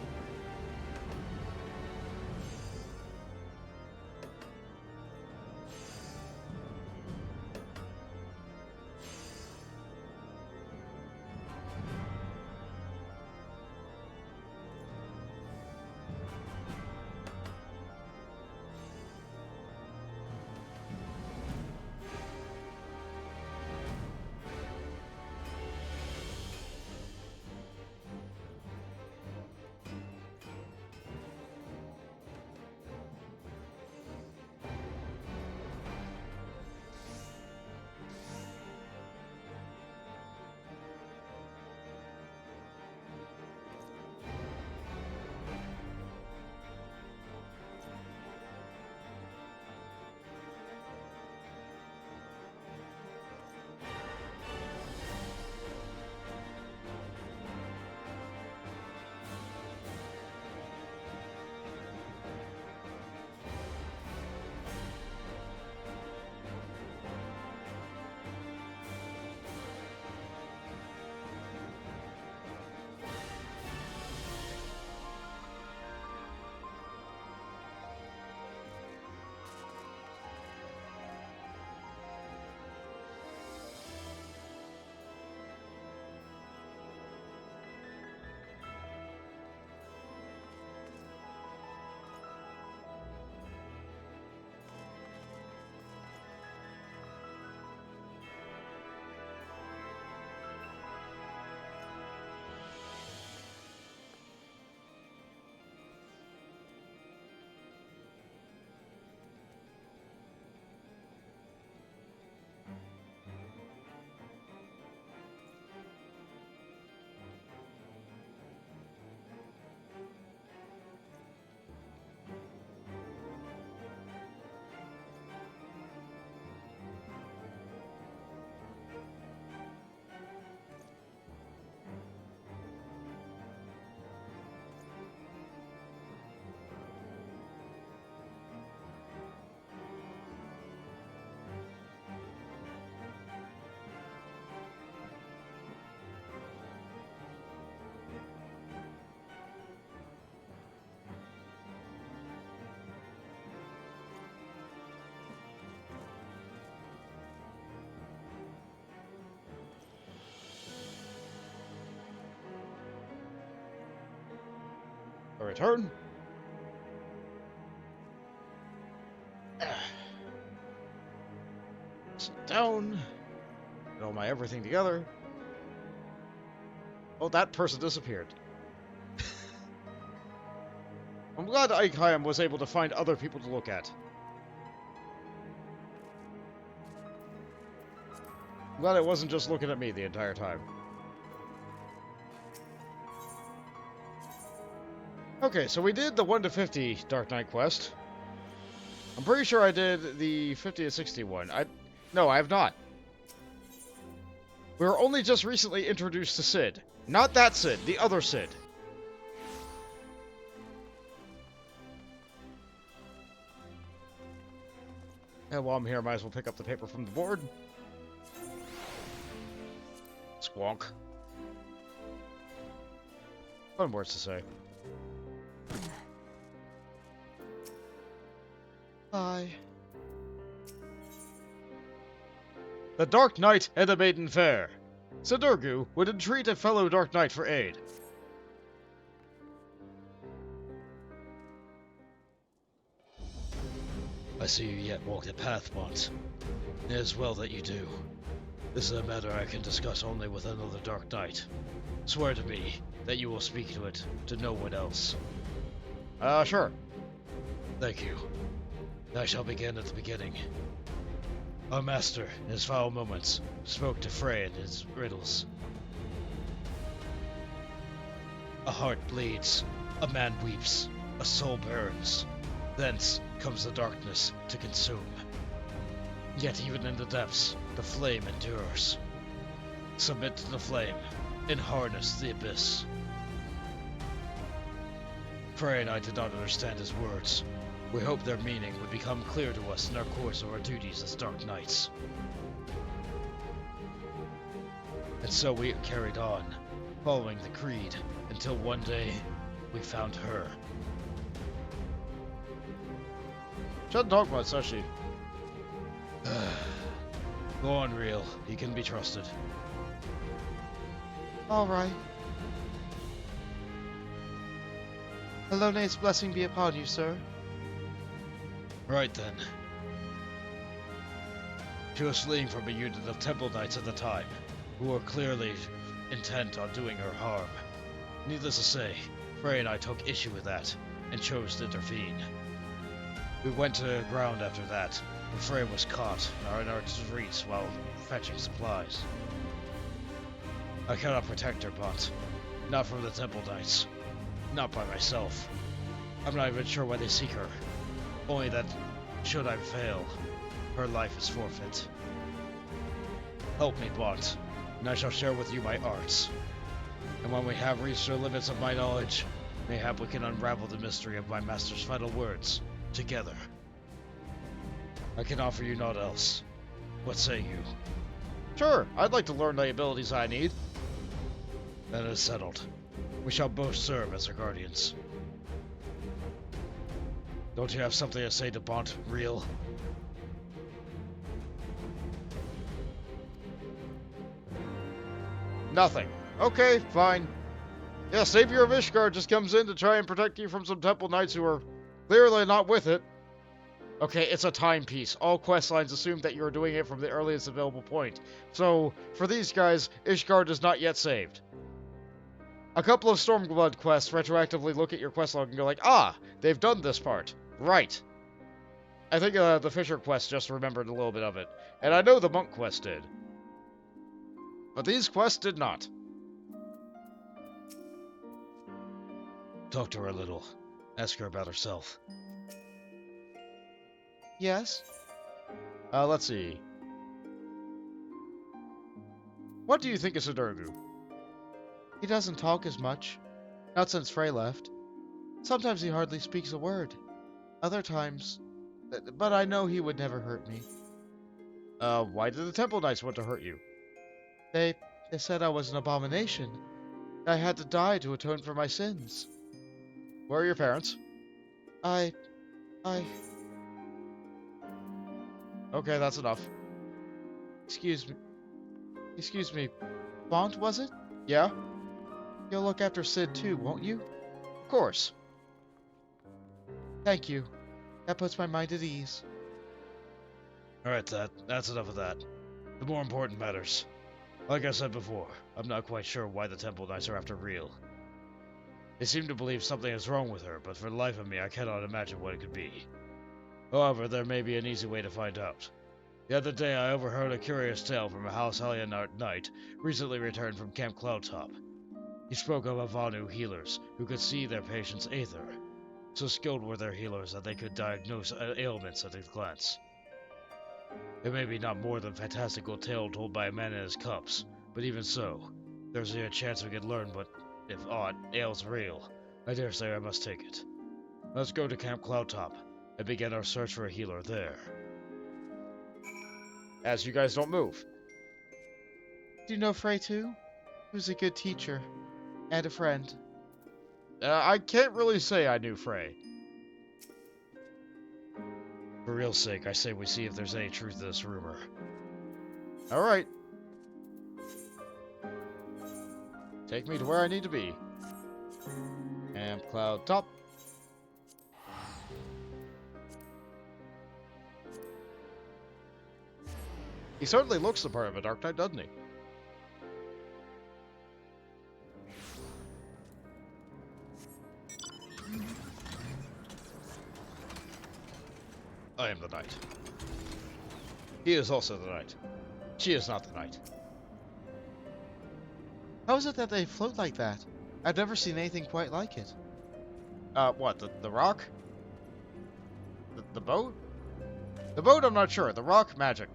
A return. Sit down. Get all my everything together. Oh, that person disappeared. I'm glad iCam was able to find other people to look at. I'm glad it wasn't just looking at me the entire time. Okay, so we did the 1 to 50 Dark Knight quest. I'm pretty sure I did the 50 to 60 one. No, I have not. We were only just recently introduced to Sid. Not that Sid, the other Sid. And while I'm here, I might as well pick up the paper from the board. Squonk. Fun words to say. Bye. The Dark Knight and the Maiden Fair. Sidurgu would entreat a fellow Dark Knight for aid. I see you yet walk the path, Mont. It is well that you do. This is a matter I can discuss only with another Dark Knight. Swear to me that you will speak to it to no one else. Sure. Thank you. I shall begin at the beginning. Our master, in his foul moments, spoke to Frey in his riddles. A heart bleeds, a man weeps, a soul burns. Thence comes the darkness to consume. Yet even in the depths, the flame endures. Submit to the flame, and harness the abyss. Frey and I did not understand his words. We hoped their meaning would become clear to us in our course of our duties as Dark Knights. And so we carried on, following the creed, until one day we found her. She doesn't talk much, does she? Go on, Real. He can be trusted. All right. Alone's blessing be upon you, sir. Right then. She was fleeing from a unit of Temple Knights at the time, who were clearly intent on doing her harm. Needless to say, Frey and I took issue with that, and chose to intervene. We went to the ground after that, but Frey was caught and are in our streets while fetching supplies. I cannot protect her, but not from the Temple Knights. Not by myself. I'm not even sure why they seek her. Only that, should I fail, her life is forfeit. Help me, Bont, and I shall share with you my arts. And when we have reached the limits of my knowledge, mayhap we can unravel the mystery of my master's final words, together. I can offer you naught else. What say you? Sure, I'd like to learn the abilities I need. Then it is settled. We shall both serve as her guardians. Don't you have something to say to Bont, Real? Nothing. Okay, fine. Yeah, Savior of Ishgard just comes in to try and protect you from some Temple Knights who are clearly not with it. Okay, it's a timepiece. All quest lines assume that you're doing it from the earliest available point. So, for these guys, Ishgard is not yet saved. A couple of Stormblood quests retroactively look at your quest log and go like, ah, they've done this part. Right. I think the Fisher quest just remembered a little bit of it. And I know the Monk quest did. But these quests did not. Talk to her a little. Ask her about herself. Yes? Let's see. What do you think of Sidurgu? He doesn't talk as much. Not since Frey left. Sometimes he hardly speaks a word. Other times... But I know he would never hurt me. Why did the Temple Knights want to hurt you? They said I was an abomination. I had to die to atone for my sins. Where are your parents? I... Okay, that's enough. Excuse me. Bont, was it? Yeah? You'll look after Sid too, won't you? Of course. Thank you. That puts my mind at ease. Alright, that's enough of that. The more important matters. Like I said before, I'm not quite sure why the Temple Knights are after Real. They seem to believe something is wrong with her, but for the life of me I cannot imagine what it could be. However, there may be an easy way to find out. The other day I overheard a curious tale from a House Hellion Knight recently returned from Camp Cloudtop. He spoke of Avanu healers who could see their patients' aether. So skilled were their healers that they could diagnose ailments at a glance. It may be not more than a fantastical tale told by a man in his cups, but even so, there's a chance we could learn what, if aught, ails Real. I dare say I must take it. Let's go to Camp Cloudtop and begin our search for a healer there. As you guys don't move. Do you know Frey too? He was a good teacher. And a friend. I can't really say I knew Frey. For Real's sake, I say we see if there's any truth to this rumor. Alright. Take me to where I need to be. Camp Cloudtop. He certainly looks the part of a Dark Knight, doesn't he? I am the knight. He is also the knight. She is not the knight. How is it that they float like that? I've never seen anything quite like it. What, the rock? The boat? The boat, I'm not sure. The rock, magic.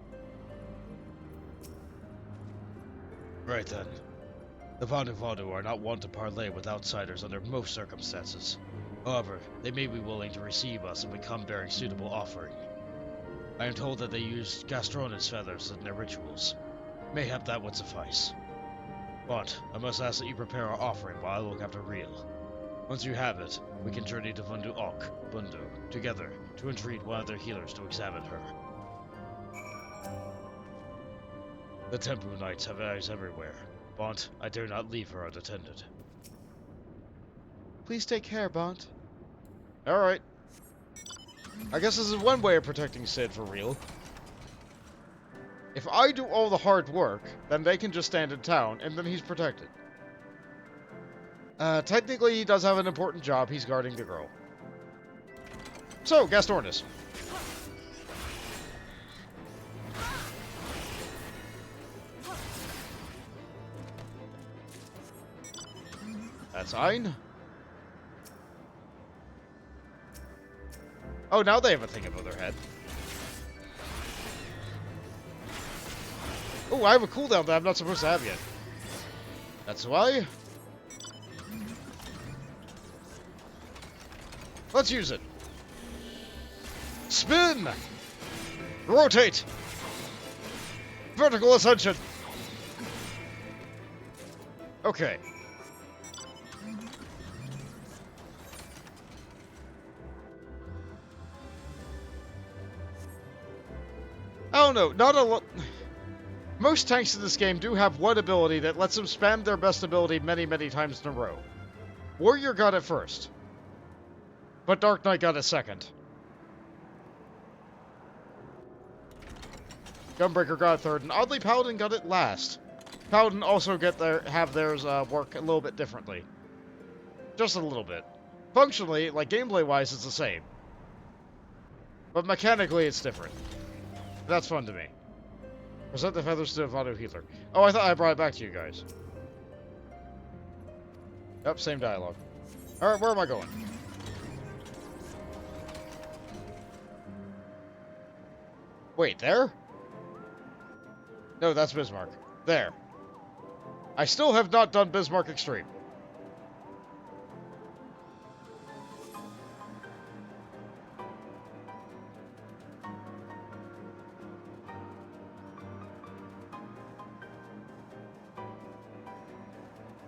Right then. The Vanu are not one to parley with outsiders under most circumstances. However, they may be willing to receive us if we come bearing suitable offering. I am told that they use Gastronus feathers in their rituals. Mayhap that would suffice. But I must ask that you prepare our offering while I look after Reel. Once you have it, we can journey to Bundu, together, to entreat one of their healers to examine her. The Temple Knights have eyes everywhere, but I dare not leave her unattended. Please take care, Bont. Alright. I guess this is one way of protecting Sid for real. If I do all the hard work, then they can just stand in town, and then he's protected. Technically, he does have an important job. He's guarding the girl. So, Gastornis. That's fine. Oh, now they have a thing above their head. Oh, I have a cooldown that I'm not supposed to have yet. That's why. Let's use it. Spin! Rotate! Vertical ascension! Okay. I don't know, not a lot. Most tanks in this game do have one ability that lets them spam their best ability many, many times in a row. Warrior got it first, but Dark Knight got it second. Gunbreaker got it third, and oddly Paladin got it last. Paladin also have theirs work a little bit differently. Just a little bit. Functionally, like gameplay-wise, it's the same. But mechanically, it's different. That's fun to me. Present the feathers to the Vado Healer. Oh, I thought I brought it back to you guys. Yep, same dialogue. Alright, where am I going? Wait, there? No, that's Bismarck. There. I still have not done Bismarck Extreme.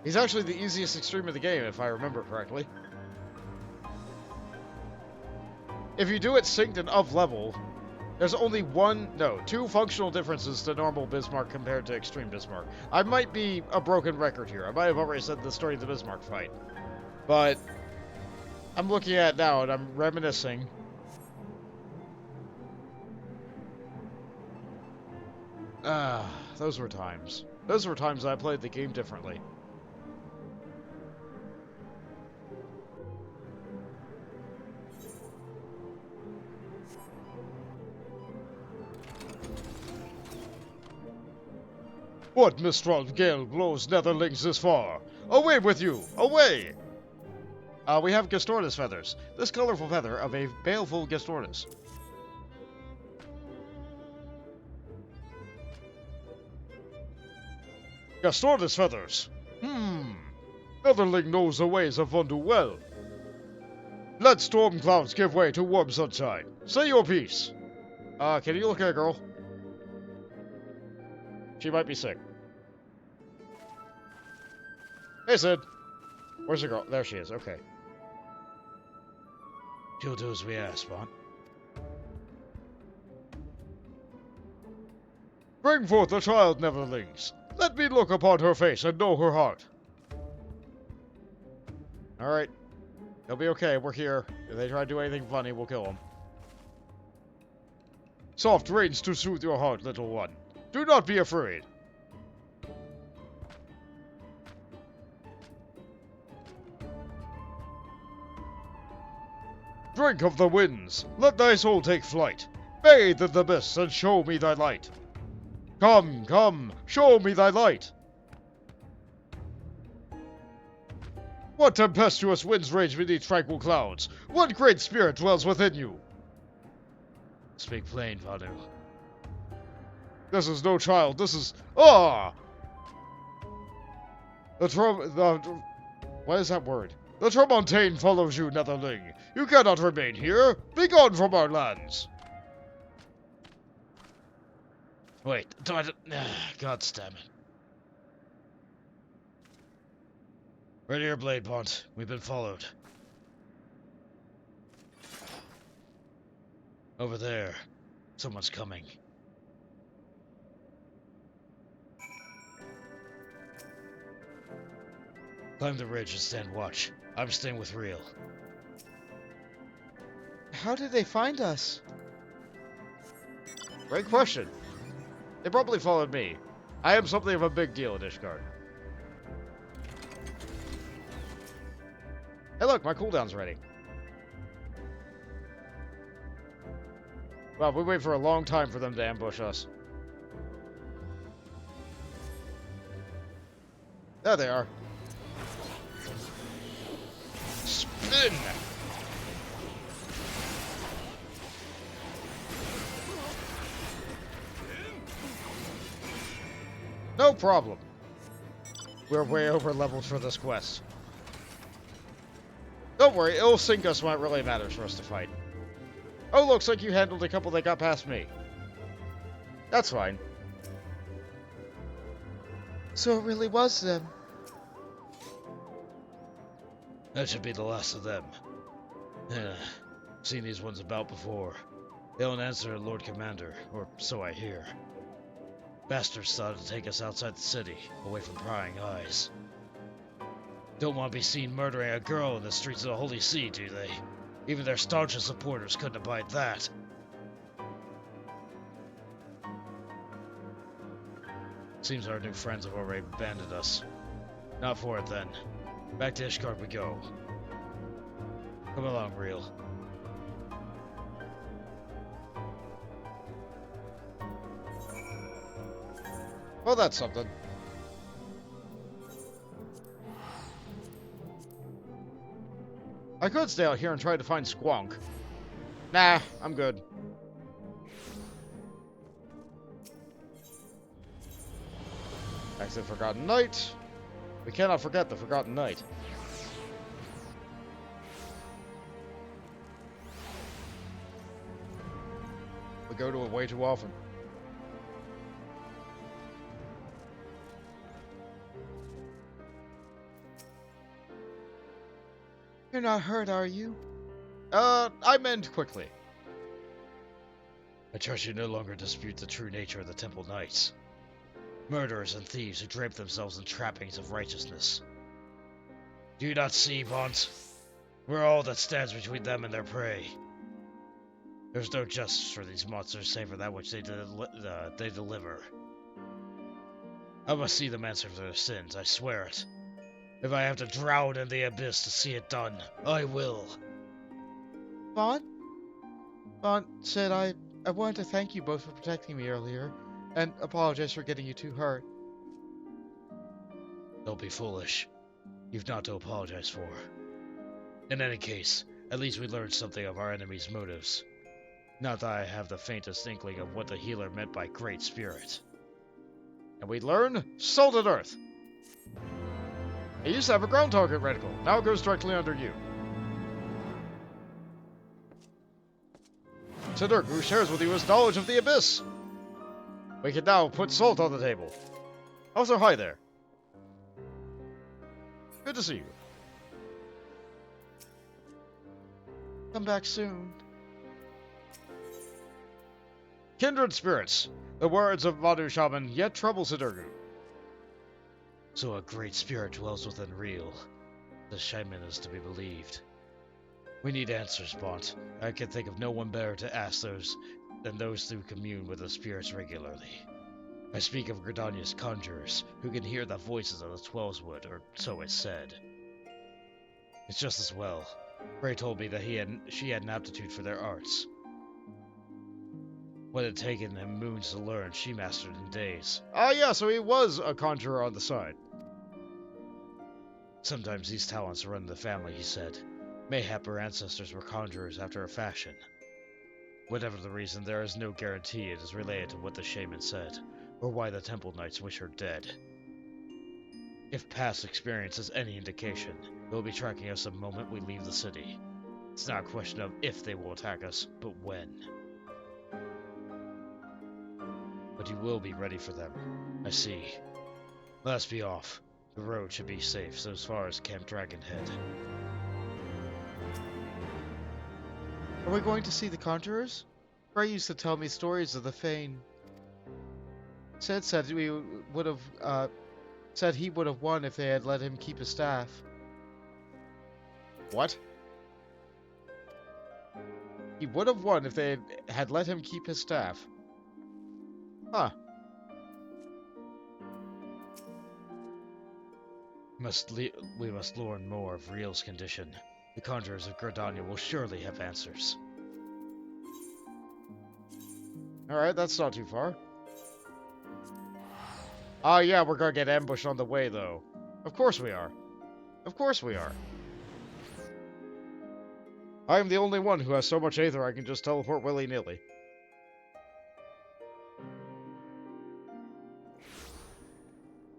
He's actually the easiest extreme of the game, if I remember correctly. If you do it synced and of level, there's only two functional differences to normal Bismarck compared to extreme Bismarck. I might be a broken record here. I might have already said the story of the Bismarck fight. But I'm looking at it now and I'm reminiscing. Those were times. Those were times I played the game differently. What mistral gale blows netherlings this far? Away with you! Away! We have Gastornis feathers. This colorful feather of a baleful Gastornis. Gastornis feathers. Netherling knows the ways of Vundu well. Let storm clouds give way to warm sunshine. Say your piece. Can you look at a girl? She might be sick. Hey, Sid. Where's the girl? There she is. Okay. You'll do as we ask, Bont. Bring forth the child, Netherlings. Let me look upon her face and know her heart. Alright. He'll be okay. We're here. If they try to do anything funny, we'll kill them. Soft rains to soothe your heart, little one. Do not be afraid. Drink of the winds, let thy soul take flight. Bathe in the mists and show me thy light. Come, come, show me thy light. What tempestuous winds rage beneath tranquil clouds? What great spirit dwells within you? Speak plain, Vadu. This is no child, this is... Ah! What is that word? The Tramontane follows you, Netherling. You cannot remain here. Be gone from our lands. Wait, God damn it. Ready your blade, Pont. We've been followed. Over there. Someone's coming. Climb the ridge and stand watch. I'm staying with Real. How did they find us? Great question. They probably followed me. I am something of a big deal in Ishgard. Hey look, my cooldown's ready. Wow, we wait for a long time for them to ambush us. There they are. Spin! No problem. We're way over leveled for this quest. Don't worry, it'll sink us when it really matters for us to fight. Oh, looks like you handled a couple that got past me. That's fine. So it really was them. That should be the last of them. Seen these ones about before. They don't answer Lord Commander, or so I hear. Bastards thought to take us outside the city, away from prying eyes. Don't want to be seen murdering a girl in the streets of the Holy See, do they? Even their staunchest supporters couldn't abide that. Seems our new friends have already abandoned us. Not for it then. Back to Ishgard we go. Come along, Real. Well, that's something. I could stay out here and try to find Squonk. Nah, I'm good. Back to the Forgotten Night. We cannot forget the Forgotten Night. We go to it way too often. You're not hurt, are you? I mend quickly. I trust you no longer dispute the true nature of the Temple Knights. Murderers and thieves who drape themselves in trappings of righteousness. Do you not see, Bont? We're all that stands between them and their prey. There's no justice for these monsters save for that which they deliver. I must see them answer for their sins, I swear it. If I have to drown in the abyss to see it done, I will. Bont? Bont said I wanted to thank you both for protecting me earlier, and apologize for getting you too hurt. Don't be foolish. You've not to apologize for. In any case, at least we learned something of our enemy's motives. Not that I have the faintest inkling of what the healer meant by Great Spirit. And we learn Salted Earth. It used to have a ground target reticle. Now it goes directly under you. Sidurgu shares with you his knowledge of the Abyss. We can now put salt on the table. Also, hi there. Good to see you. Come back soon. Kindred spirits. The words of Manu Shaman yet trouble Sidurgu. So a great spirit dwells within Real. The shaman is to be believed. We need answers, Bont. I can think of no one better to ask than those who commune with the spirits regularly. I speak of Gridania's conjurers, who can hear the voices of the Twelveswood, or so it's said. It's just as well. Bray told me that she had an aptitude for their arts. What had taken him moons to learn, she mastered in days. Ah, yeah, so he was a conjurer on the side. Sometimes these talents run in the family, he said. Mayhap her ancestors were conjurers after a fashion. Whatever the reason, there is no guarantee it is related to what the shaman said, or why the Temple Knights wish her dead. If past experience is any indication, they will be tracking us the moment we leave the city. It's not a question of if they will attack us, but when. But you will be ready for them. I see. Let us be off. The road should be safe so as far as Camp Dragonhead. Are we going to see the Conjurers? Gray used to tell me stories of the Fane. Sid said he would have won if they had let him keep his staff. What? He would have won if they had let him keep his staff. Huh. We must learn more of Real's condition. The Conjurers of Gridania will surely have answers. Alright, that's not too far. Oh yeah, we're gonna get ambushed on the way, though. Of course we are. Of course we are. I am the only one who has so much Aether I can just teleport willy-nilly.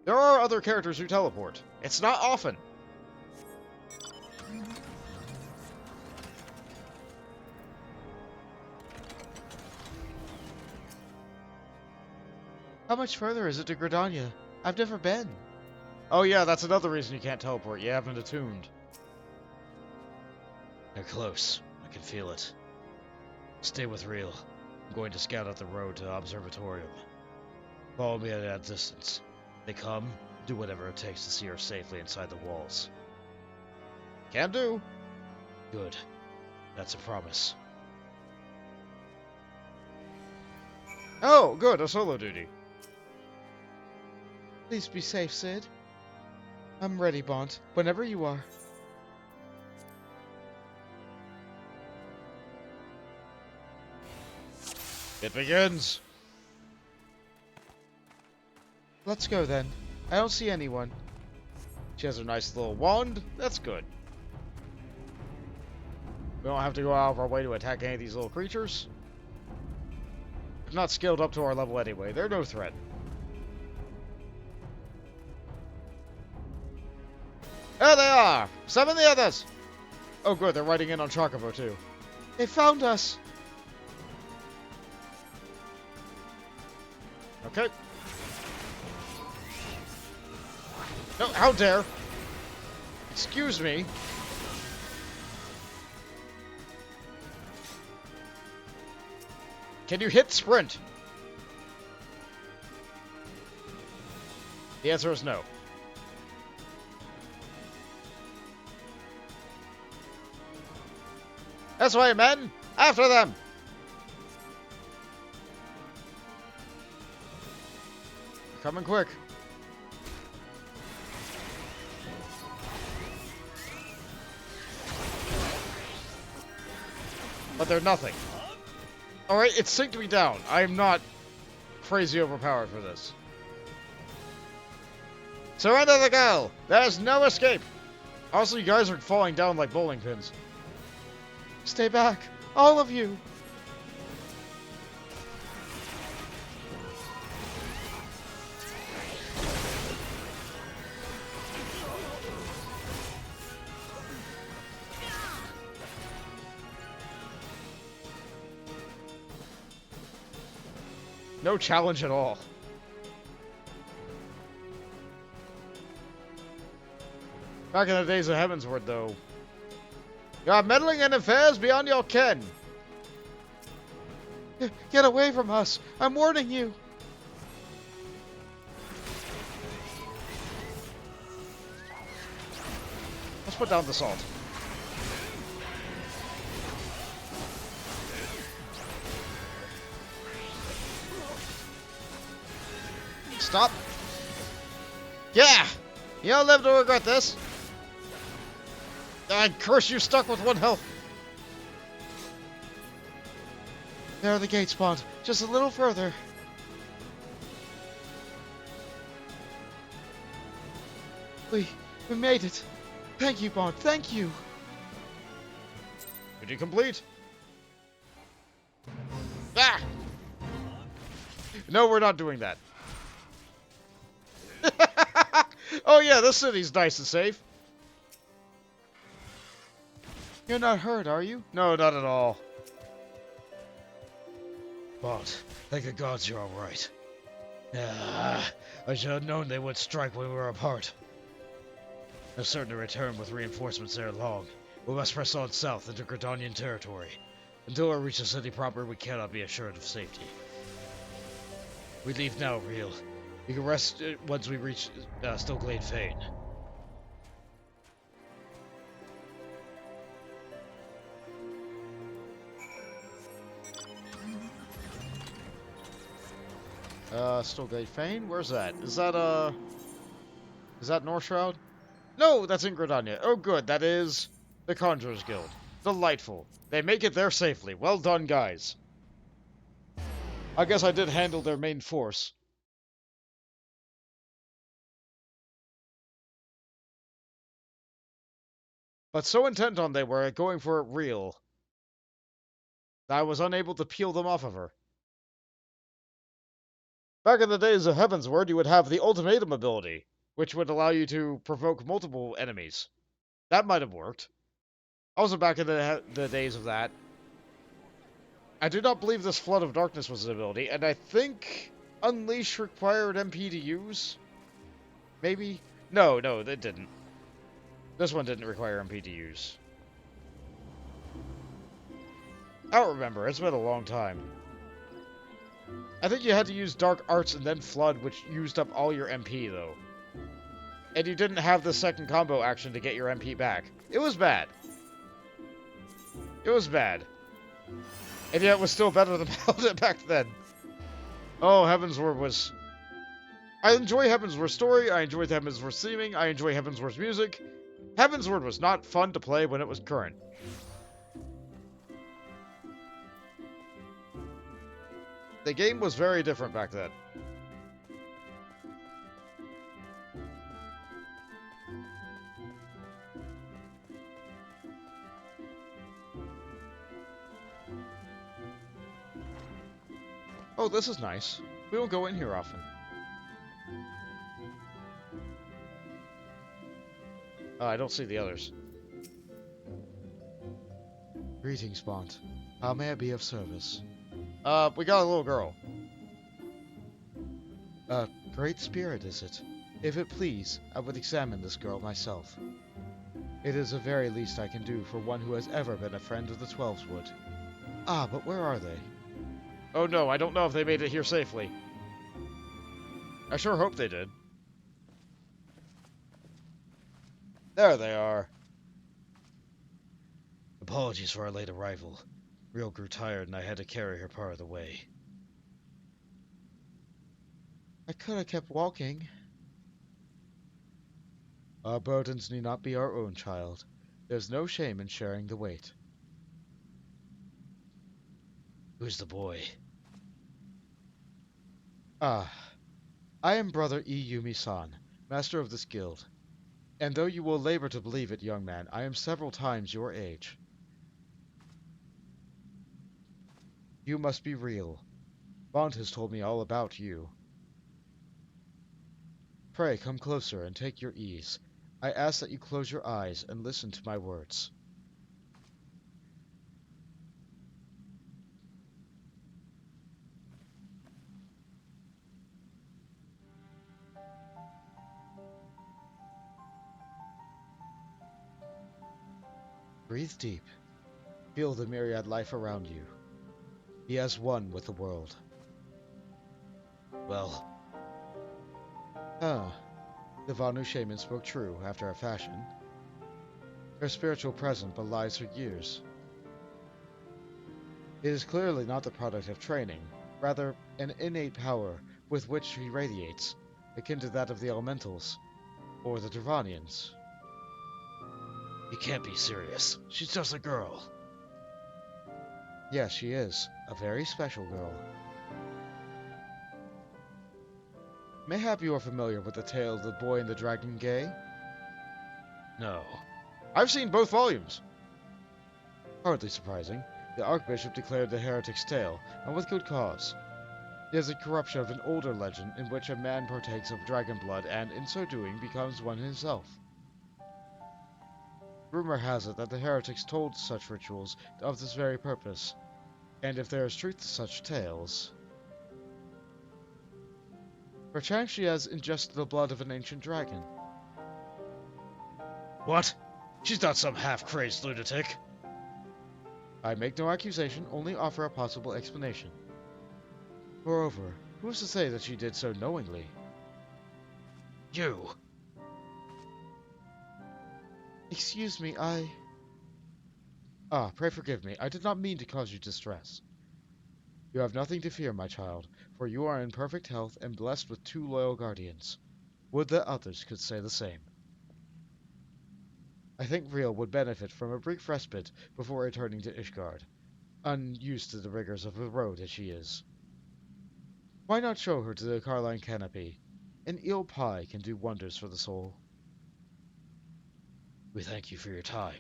There are other characters who teleport. It's not often. How much further is it to Gridania? I've never been. Oh yeah, that's another reason you can't teleport. You haven't attuned. They're close. I can feel it. Stay with Real. I'm going to scout out the road to the Observatorium. Follow me at a distance. They come, do whatever it takes to see her safely inside the walls. Can do. Good. That's a promise. Oh, good, a solo duty. Please be safe, Sid. I'm ready, Bont. Whenever you are. It begins. Let's go then. I don't see anyone. She has a nice little wand. That's good. We don't have to go out of our way to attack any of these little creatures. They're not scaled up to our level anyway. They're no threat. There they are! Summon the others! Oh good, they're riding in on Chocobo too. They found us! Okay. No, how dare! Excuse me. Can you hit sprint? The answer is no. That's right, men! After them! Coming quick. But they're nothing. Alright, it synced me down. I am not crazy overpowered for this. Surrender the girl! There's no escape! Also, you guys are falling down like bowling pins. Stay back! All of you! No challenge at all. Back in the days of Heavensward, though. You are meddling in affairs beyond your ken. Get away from us! I'm warning you! Let's put down the salt. Stop. Yeah! You'll live to regret this. I curse you stuck with 1 health. There are the gates, Bont. Just a little further. We made it. Thank you, Bont. Thank you. Duty complete. Ah! No, we're not doing that. Oh yeah, this city's nice and safe. You're not hurt, are you? No, not at all. Bont, thank the gods you're alright. I should have known they would strike when we were apart. They're certain to return with reinforcements ere long. We must press on south into Gridanian territory. Until we reach the city proper, we cannot be assured of safety. We leave now, Real. You can rest once we reach Stillglade Fane. Stillgate Fane? Where's that? Is that North Shroud? No, that's in Gridania. Oh, good. That is the Conjurer's Guild. Delightful. They make it there safely. Well done, guys. I guess I did handle their main force. But so intent on they were at going for it real, that I was unable to peel them off of her. Back in the days of Heavensward, you would have the ultimatum ability, which would allow you to provoke multiple enemies. That might have worked. Also back in the days of that. I do not believe this Flood of Darkness was an ability, and I think Unleash required MP to use? Maybe? No, it didn't. This one didn't require MP to use. I don't remember, it's been a long time. I think you had to use Dark Arts and then Flood, which used up all your MP, though. And you didn't have the second combo action to get your MP back. It was bad. It was bad. And yet it was still better than Paladin back then. Oh, Heavensward was... I enjoy Heavensward's story, I enjoy Heavensward's theming, I enjoy Heavensward's music. Heavensward was not fun to play when it was current. The game was very different back then. Oh, this is nice. We don't go in here often. Oh, I don't see the others. Greetings, Bont. How may I be of service? We got a little girl. Great spirit is it? If it please, I would examine this girl myself. It is the very least I can do for one who has ever been a friend of the Twelveswood. Ah, but where are they? Oh no, I don't know if they made it here safely. I sure hope they did. There they are. Apologies for our late arrival. Real grew tired and I had to carry her part of the way. I could have kept walking. Our burdens need not be our own, child. There's no shame in sharing the weight. Who's the boy? Ah, I am Brother Iyumi-san, master of this guild. And though you will labor to believe it, young man, I am several times your age. You must be real. Bont has told me all about you. Pray come closer and take your ease. I ask that you close your eyes and listen to my words. Breathe deep. Feel the myriad life around you. He has won with the world. Well, The Vanu shaman spoke true, after a fashion. Her spiritual presence belies her years. It is clearly not the product of training, rather an innate power with which she radiates, akin to that of the elementals, or the Dravanians. you can't be serious. She's just a girl. Yes, she is. A very special girl. Mayhap you are familiar with the tale of the boy and the dragon gay? No. I've seen both volumes. Hardly surprising. The Archbishop declared the heretic's tale, and with good cause. It is a corruption of an older legend in which a man partakes of dragon blood and, in so doing, becomes one himself. Rumor has it that the heretics told such rituals of this very purpose, and if there is truth to such tales... Perchance she has ingested the blood of an ancient dragon. What? She's not some half-crazed lunatic. I make no accusation, only offer a possible explanation. Moreover, who's to say that she did so knowingly? You. Excuse me, pray forgive me. I did not mean to cause you distress. You have nothing to fear, my child, for you are in perfect health and blessed with 2 loyal guardians. Would that others could say the same. I think Riel would benefit from a brief respite before returning to Ishgard, unused to the rigors of the road as she is. Why not show her to the Carline Canopy? An eel pie can do wonders for the soul. We thank you for your time.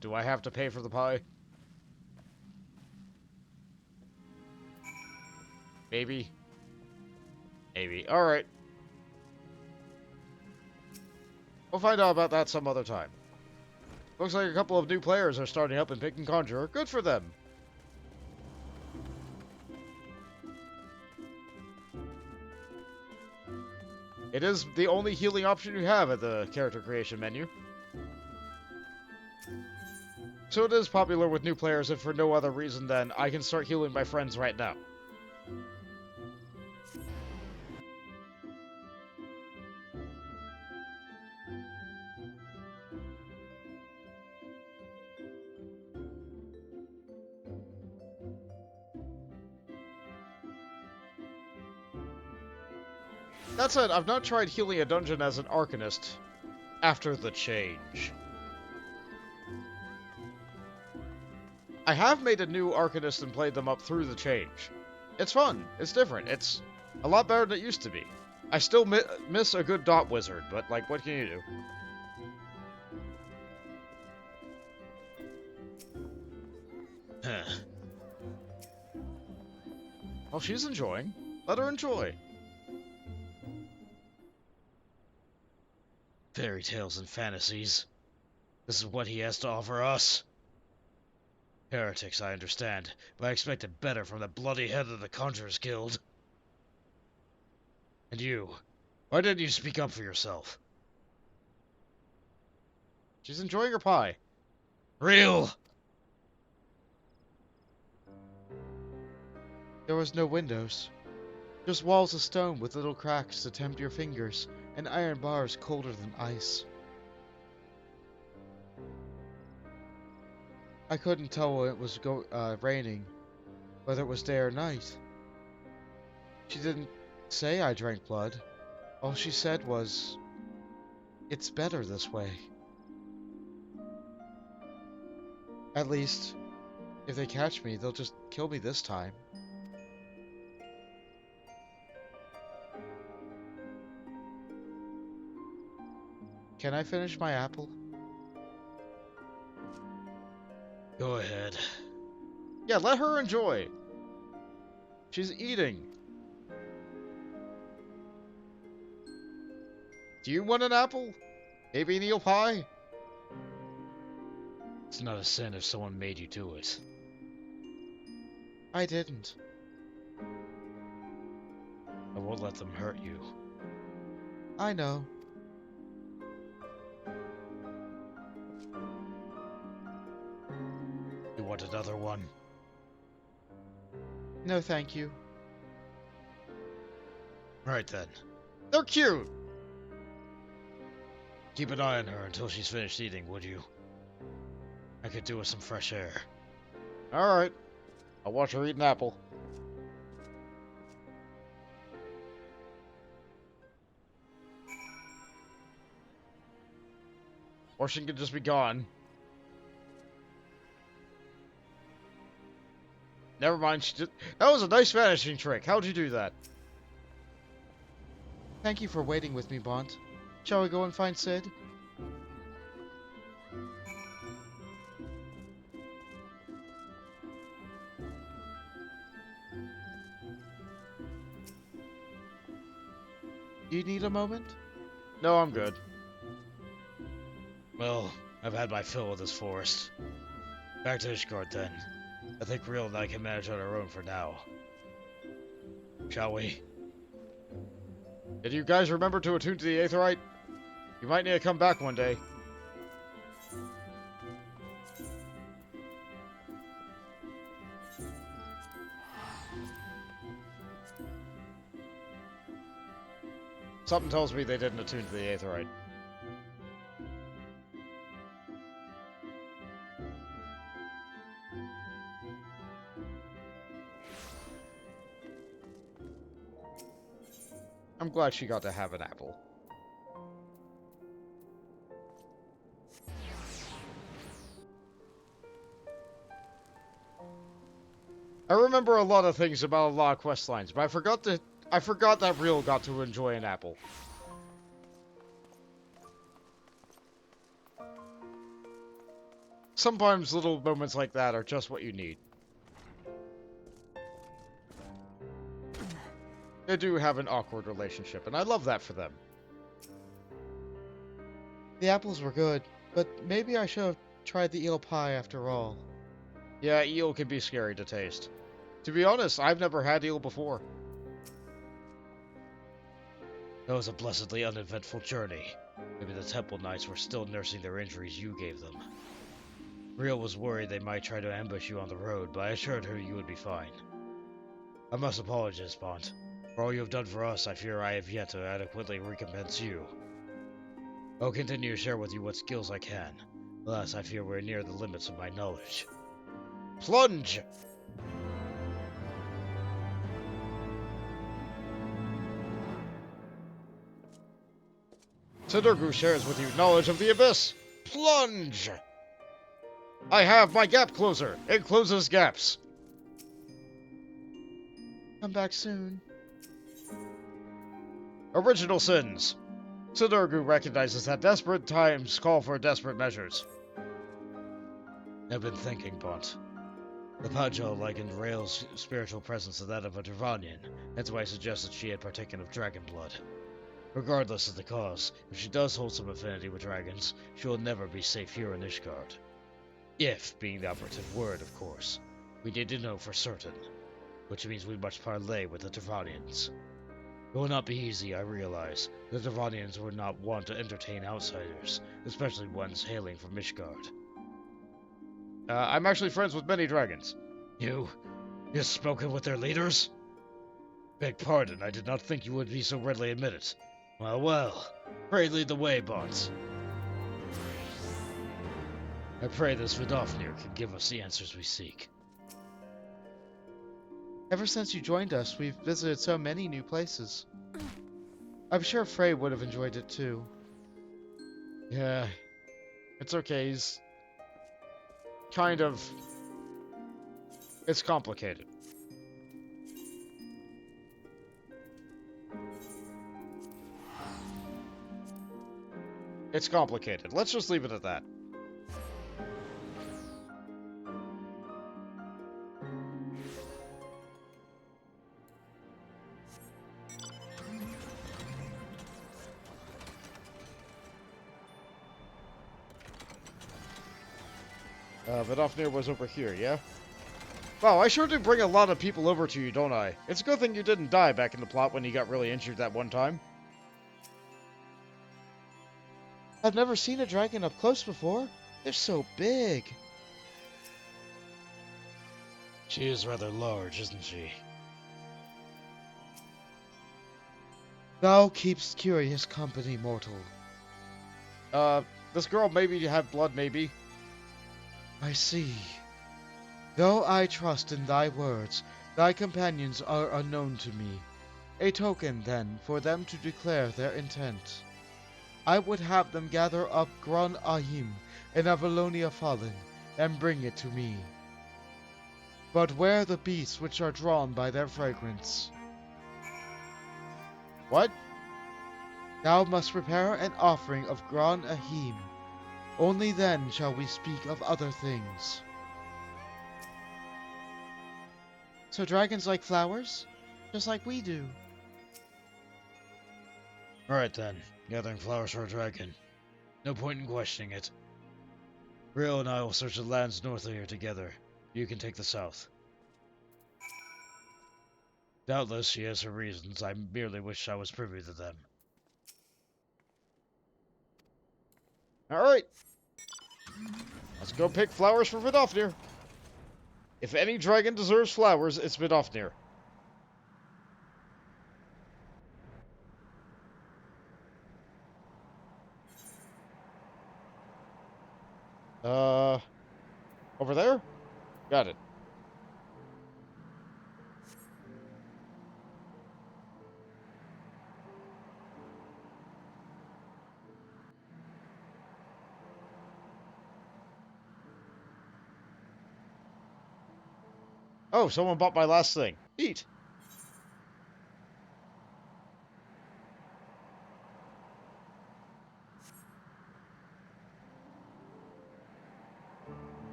Do I have to pay for the pie? Maybe. Maybe. Alright. We'll find out about that some other time. Looks like a couple of new players are starting up in Pick and Conjurer. Good for them. It is the only healing option you have at the character creation menu. So it is popular with new players if for no other reason than I can start healing my friends right now. That said, I've not tried healing a dungeon as an Arcanist after the change. I have made a new Arcanist and played them up through the change. It's fun. It's different. It's a lot better than it used to be. I still miss a good dot wizard, but, like, what can you do? Huh. Well, she's enjoying. Let her enjoy. Fairy tales and fantasies. This is what he has to offer us. Heretics, I understand, but I expected better from the bloody head of the Conjurers Guild. And you, why didn't you speak up for yourself? She's enjoying her pie. Real! There was no windows. Just walls of stone with little cracks to tempt your fingers, and iron bars colder than ice. I couldn't tell when it was raining, whether it was day or night. She didn't say I drank blood. All she said was, "It's better this way." At least, if they catch me, they'll just kill me this time. Can I finish my apple? Go ahead. Yeah, let her enjoy. She's eating. Do you want an apple? Maybe an eel pie? It's not a sin if someone made you do it. I didn't. I won't let them hurt you. I know. You want another one? No, thank you. Right then. They're cute. Keep an eye on her until she's finished eating, would you? I could do with some fresh air. Alright. I'll watch her eat an apple. Or she could just be gone. Never mind, she just... That was a nice vanishing trick. How'd you do that? Thank you for waiting with me, Bont. Shall we go and find Sid? Do you need a moment? No, I'm good. Well, I've had my fill of this forest. Back to Ishgard then. I think Real and I can manage on our own for now. shall we? Did you guys remember to attune to the Aetheryte? You might need to come back one day. Something tells me they didn't attune to the Aetheryte. I'm glad she got to have an apple. I remember a lot of things about a lot of quest lines, but I forgot that Real got to enjoy an apple. Sometimes little moments like that are just what you need. They do have an awkward relationship, and I love that for them. The apples were good, but maybe I should have tried the eel pie after all. Yeah, eel can be scary to taste. To be honest, I've never had eel before. That was a blessedly uneventful journey. Maybe the Temple Knights were still nursing their injuries you gave them. Real was worried they might try to ambush you on the road, but I assured her you would be fine. I must apologize, Bont. For all you have done for us, I fear I have yet to adequately recompense you. I'll continue to share with you what skills I can. Alas, I fear we're near the limits of my knowledge. Plunge! Sidurgu shares with you knowledge of the Abyss. Plunge! I have my gap closer. It closes gaps. Come back soon. Original sins. Sidurgu recognizes that desperate times call for desperate measures. I've been thinking, Bont. The Pajal likened Rael's spiritual presence to that of a Dravanian, that's why I suggested she had partaken of dragon blood. Regardless of the cause, if she does hold some affinity with dragons, she will never be safe here in Ishgard. If being the operative word, of course. We need to know for certain, which means we must parley with the Dravanians. It will not be easy, I realize. The Dravanians would not want to entertain outsiders, especially ones hailing from Ishgard. I'm actually friends with many dragons. You've spoken with their leaders? Beg pardon, I did not think you would be so readily admitted. Well, pray lead the way, Bont. I pray this Vidofnir can give us the answers we seek. Ever since you joined us, we've visited so many new places. I'm sure Frey would have enjoyed it too. Yeah, it's okay. He's kind of... It's complicated. It's complicated. Let's just leave it at that. Vidofnir was over here, yeah? Wow, I sure do bring a lot of people over to you, don't I? It's a good thing you didn't die back in the plot when you got really injured that one time. I've never seen a dragon up close before. They're so big. She is rather large, isn't she? Thou keepst curious company, mortal. This girl maybe have blood, maybe. I see. Though I trust in thy words, thy companions are unknown to me. A token, then, for them to declare their intent. I would have them gather up Gron Ahim and Avalonia Fallen, and bring it to me. But where the beasts which are drawn by their fragrance? What? Thou must prepare an offering of Gron Ahim. Only then shall we speak of other things. So dragons like flowers? Just like we do. Alright then, gathering flowers for a dragon. No point in questioning it. Real and I will search the lands north of here together. You can take the south. Doubtless she has her reasons. I merely wish I was privy to them. Alright. Let's go pick flowers for Vidofnir. If any dragon deserves flowers, it's Vidofnir. Over there? Got it. Oh, someone bought my last thing. Eat.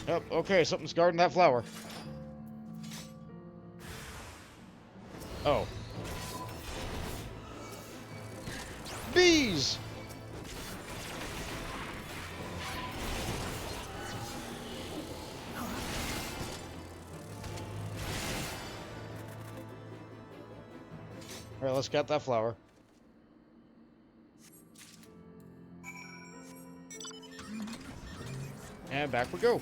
Yep, okay, something's guarding that flower. Oh. Bees! Alright, let's get that flower. And back we go.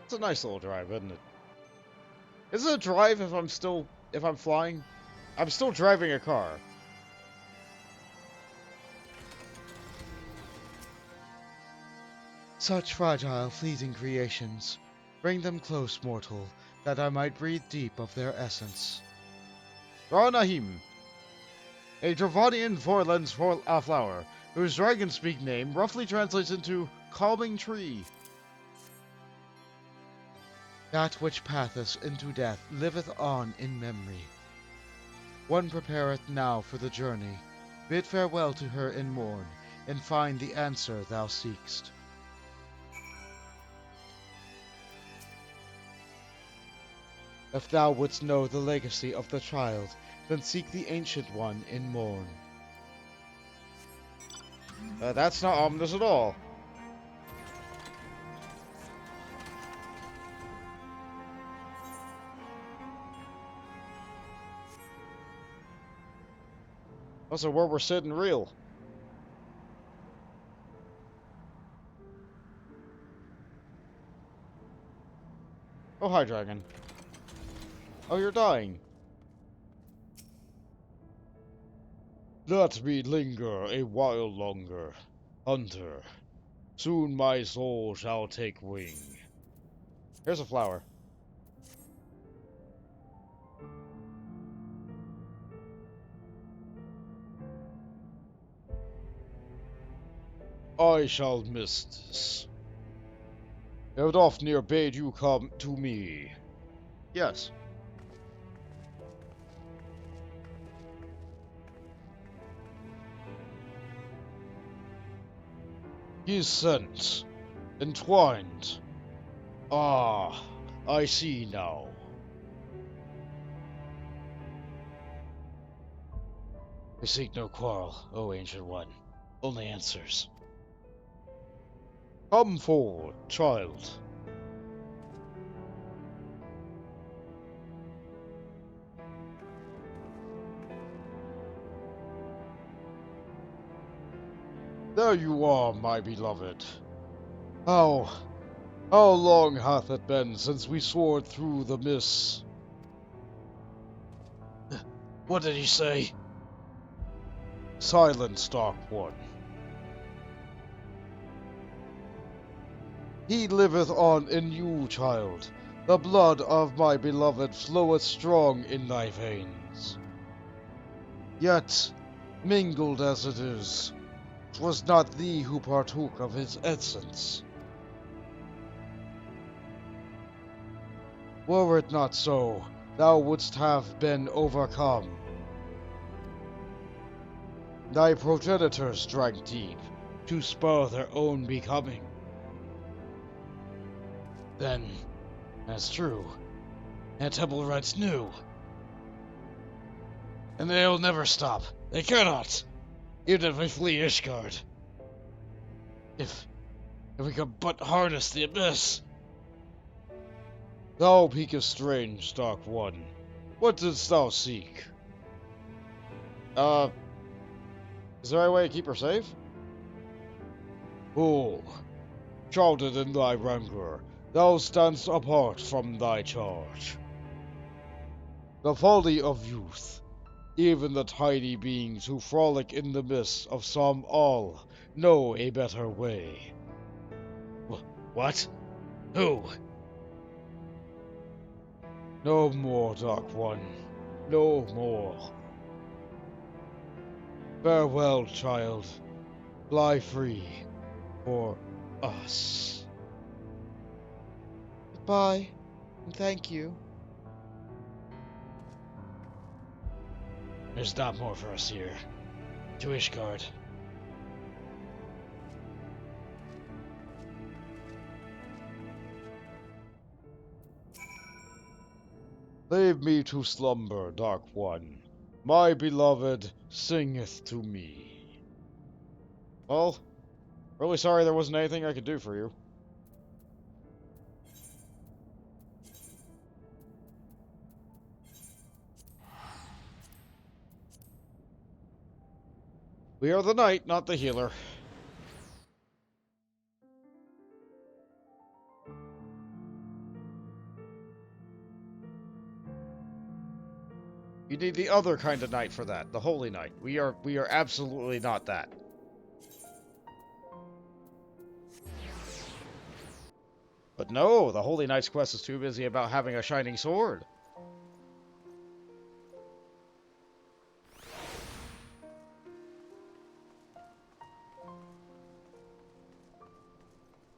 It's a nice little drive, isn't it? Is it a drive if I'm flying? I'm still driving a car. Such fragile, fleeting creations. Bring them close, mortal, that I might breathe deep of their essence. Ranahim, a Dravanian four-lens flower, whose dragon-speak name roughly translates into calming tree. That which patheth into death liveth on in memory. One prepareth now for the journey. Bid farewell to her in morn, and find the answer thou seekst. If thou wouldst know the legacy of the child, then seek the Ancient One in morn. That's not ominous at all. Also, where we're sitting real. Oh, hi, dragon. Oh, you're dying. Let me linger a while longer, hunter. Soon my soul shall take wing. Here's a flower. I shall miss this. Vidofnir bade you come to me. Yes. His scent, entwined. Ah, I see now. I seek no quarrel, O Ancient One, only answers. Come forward, child. There you are, my beloved. How long hath it been since we soared through the mists? What did he say? Silence, Dark One. He liveth on in you, child. The blood of my beloved floweth strong in thy veins. Yet, mingled as it is, 'twas not thee who partook of his essence. Were it not so, thou wouldst have been overcome. Thy progenitors drank deep, to spur their own becoming. Then, that's true. And Temple Rites knew. And they'll never stop. They cannot. Even if we flee Ishgard. If we could but harness the Abyss. Thou peakest strange, Dark One. What didst thou seek? Is there any way to keep her safe? Fool, shrouded in thy rancor, thou standst apart from thy charge. The folly of youth, even the tiny beings who frolic in the midst of some all, know a better way. What? Who? No more, Dark One. No more. Farewell, child. Fly free. For us. Goodbye, and thank you. There's not more for us here. To Ishgard. Leave me to slumber, Dark One. My beloved singeth to me. Well, really sorry there wasn't anything I could do for you. We are the knight, not the healer. You need the other kind of knight for that, the holy knight. We are absolutely not that. But no, the holy knight's quest is too busy about having a shining sword.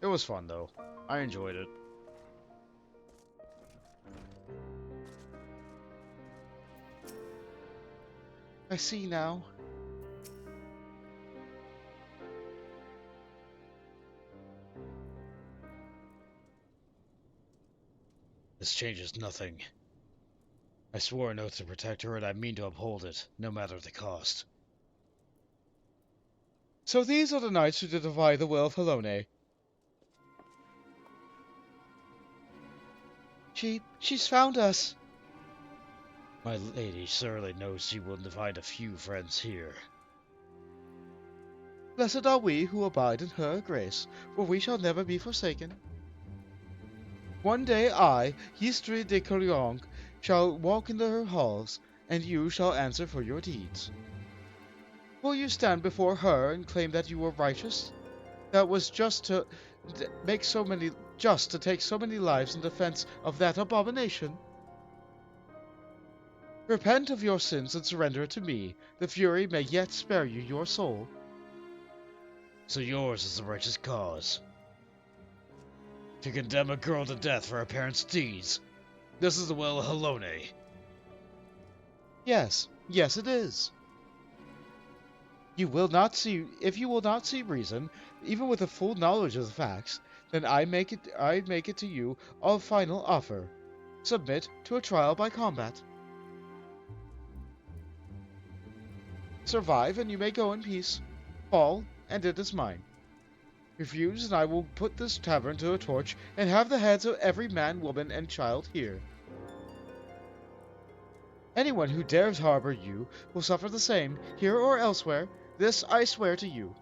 It was fun though. I enjoyed it. I see now. This changes nothing. I swore an oath to protect her, and I mean to uphold it, no matter the cost. So these are the knights who did defy the will of Helone. She's found us. My lady certainly knows she will find a few friends here. Blessed are we who abide in her grace, for we shall never be forsaken. One day I, Ystri de Coriong, shall walk into her halls, and you shall answer for your deeds. Will you stand before her and claim that you were righteous? That was just to take so many lives in defense of that abomination? Repent of your sins and surrender it to me. The Fury may yet spare you your soul. So yours is the righteous cause. To condemn a girl to death for her parents' deeds. This is the will of Helone. Yes, it is. If you will not see reason, even with a full knowledge of the facts, then I make it to you a final offer. Submit to a trial by combat. Survive, and you may go in peace. Fall, and it is mine. Refuse, and I will put this tavern to a torch, and have the heads of every man, woman, and child here. Anyone who dares harbor you will suffer the same, here or elsewhere. This I swear to you.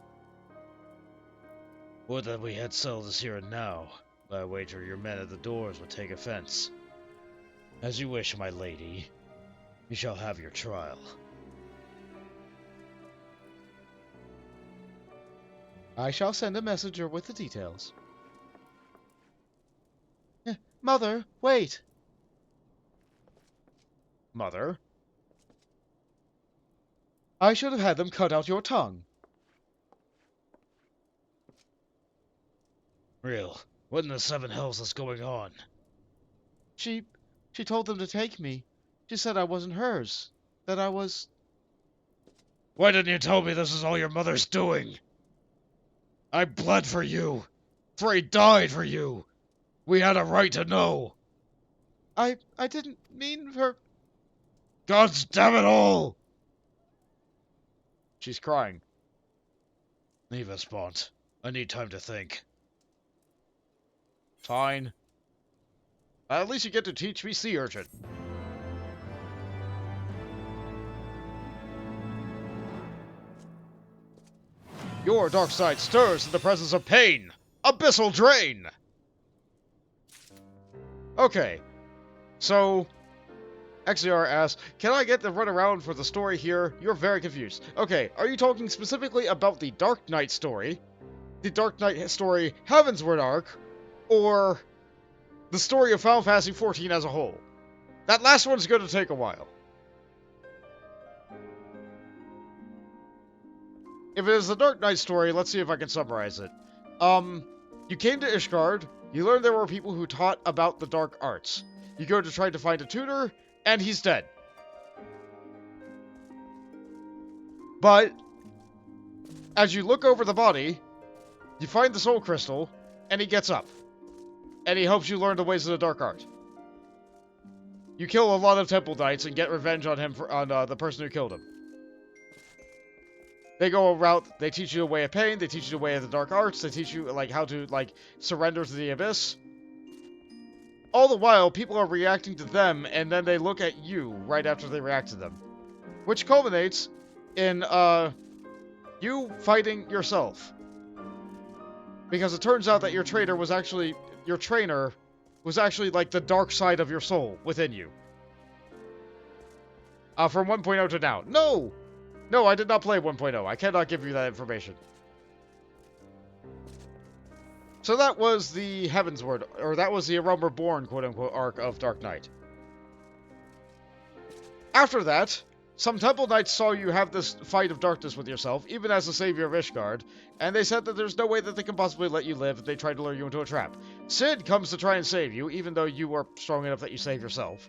Would that we had settled this here and now. But I wager your men at the doors would take offense. As you wish, my lady. You shall have your trial. I shall send a messenger with the details. Mother, wait! Mother? I should have had them cut out your tongue. Real, what in the seven hells is going on? She She told them to take me. She said I wasn't hers. That I was... Why didn't you tell me this is all your mother's doing? I bled for you. Frey died for you. We had a right to know. I didn't mean for... Gods damn it all! She's crying. Leave us, Bont. I need time to think. Fine. At least you get to teach me sea urchin. Your dark side stirs in the presence of pain. Abyssal drain! Okay. So, XIR asks, can I get the runaround for the story here? You're very confused. Okay, are you talking specifically about the Dark Knight story, the Dark Knight story Heavensward arc, or the story of Final Fantasy XIV as a whole? That last one's going to take a while. If it is the Dark Knight story, let's see if I can summarize it. You came to Ishgard, you learned there were people who taught about the dark arts. You go to try to find a tutor, and he's dead. But, as you look over the body, you find the soul crystal, and he gets up. And he helps you learn the ways of the dark art. You kill a lot of temple knights and get revenge on him on the person who killed him. They go around, they teach you the way of pain, they teach you the way of the dark arts, they teach you like how to surrender to the abyss. All the while, people are reacting to them, and then they look at you right after they react to them. Which culminates in, you fighting yourself. Because it turns out that your trainer was actually like the dark side of your soul within you. From 1.0 to now. No! No, I did not play 1.0. I cannot give you that information. So that was the Heavensward, or that was the A Realm Reborn, quote-unquote, arc of Dark Knight. After that, some Temple Knights saw you have this fight of darkness with yourself, even as the savior of Ishgard, and they said that there's no way that they can possibly let you live if they tried to lure you into a trap. Cid comes to try and save you, even though you are strong enough that you save yourself.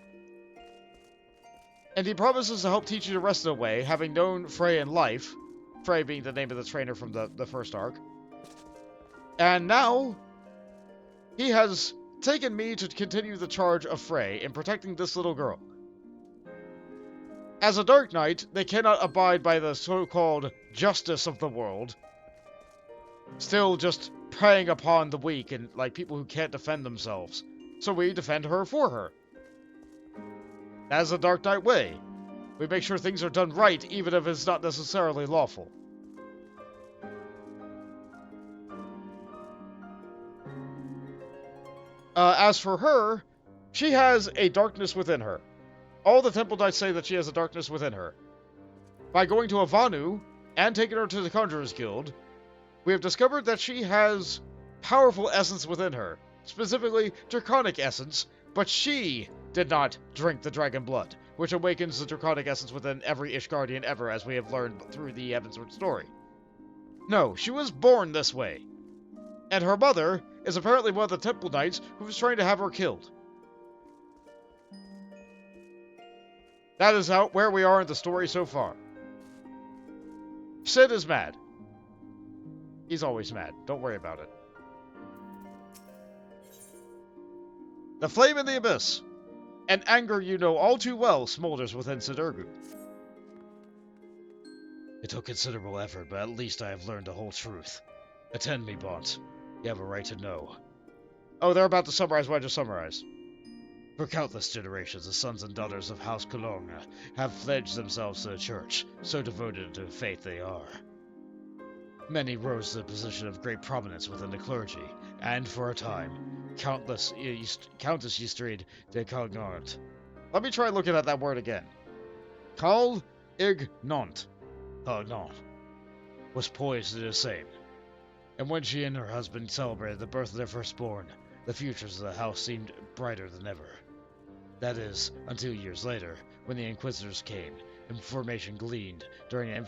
And he promises to help teach you the rest of the way, having known Frey in life, Frey being the name of the trainer from the first arc. And now, he has taken me to continue the charge of Frey in protecting this little girl. As a Dark Knight, they cannot abide by the so-called justice of the world, still just preying upon the weak and people who can't defend themselves. So we defend her for her. That's the Dark Knight way. We make sure things are done right, even if it's not necessarily lawful. As for her, she has a darkness within her. All the Temple Knights say that she has a darkness within her. By going to Avanu and taking her to the Conjurer's Guild, we have discovered that she has powerful essence within her, specifically draconic essence, but she did not drink the dragon blood, which awakens the draconic essence within every Ishgardian ever, as we have learned through the Heavensward story. No, she was born this way. And her mother is apparently one of the Temple Knights who was trying to have her killed. That is where we are in the story so far. Cid is mad. He's always mad. Don't worry about it. The flame in the abyss. An anger you know all too well smolders within Sidurgu. It took considerable effort, but at least I have learned the whole truth. Attend me, Bont. You have a right to know. Oh, they're about to summarize what I just summarized. For countless generations, the sons and daughters of House Cologne have pledged themselves to the church, so devoted to faith they are. Many rose to the position of great prominence within the clergy, and for a time, Countess Ystrid de Calgnant. Let me try looking at that word again. Calgnant. Calgnant was poised to do the same. And when she and her husband celebrated the birth of their firstborn, the futures of the house seemed brighter than ever. That is, until years later, when the Inquisitors came, information gleaned during an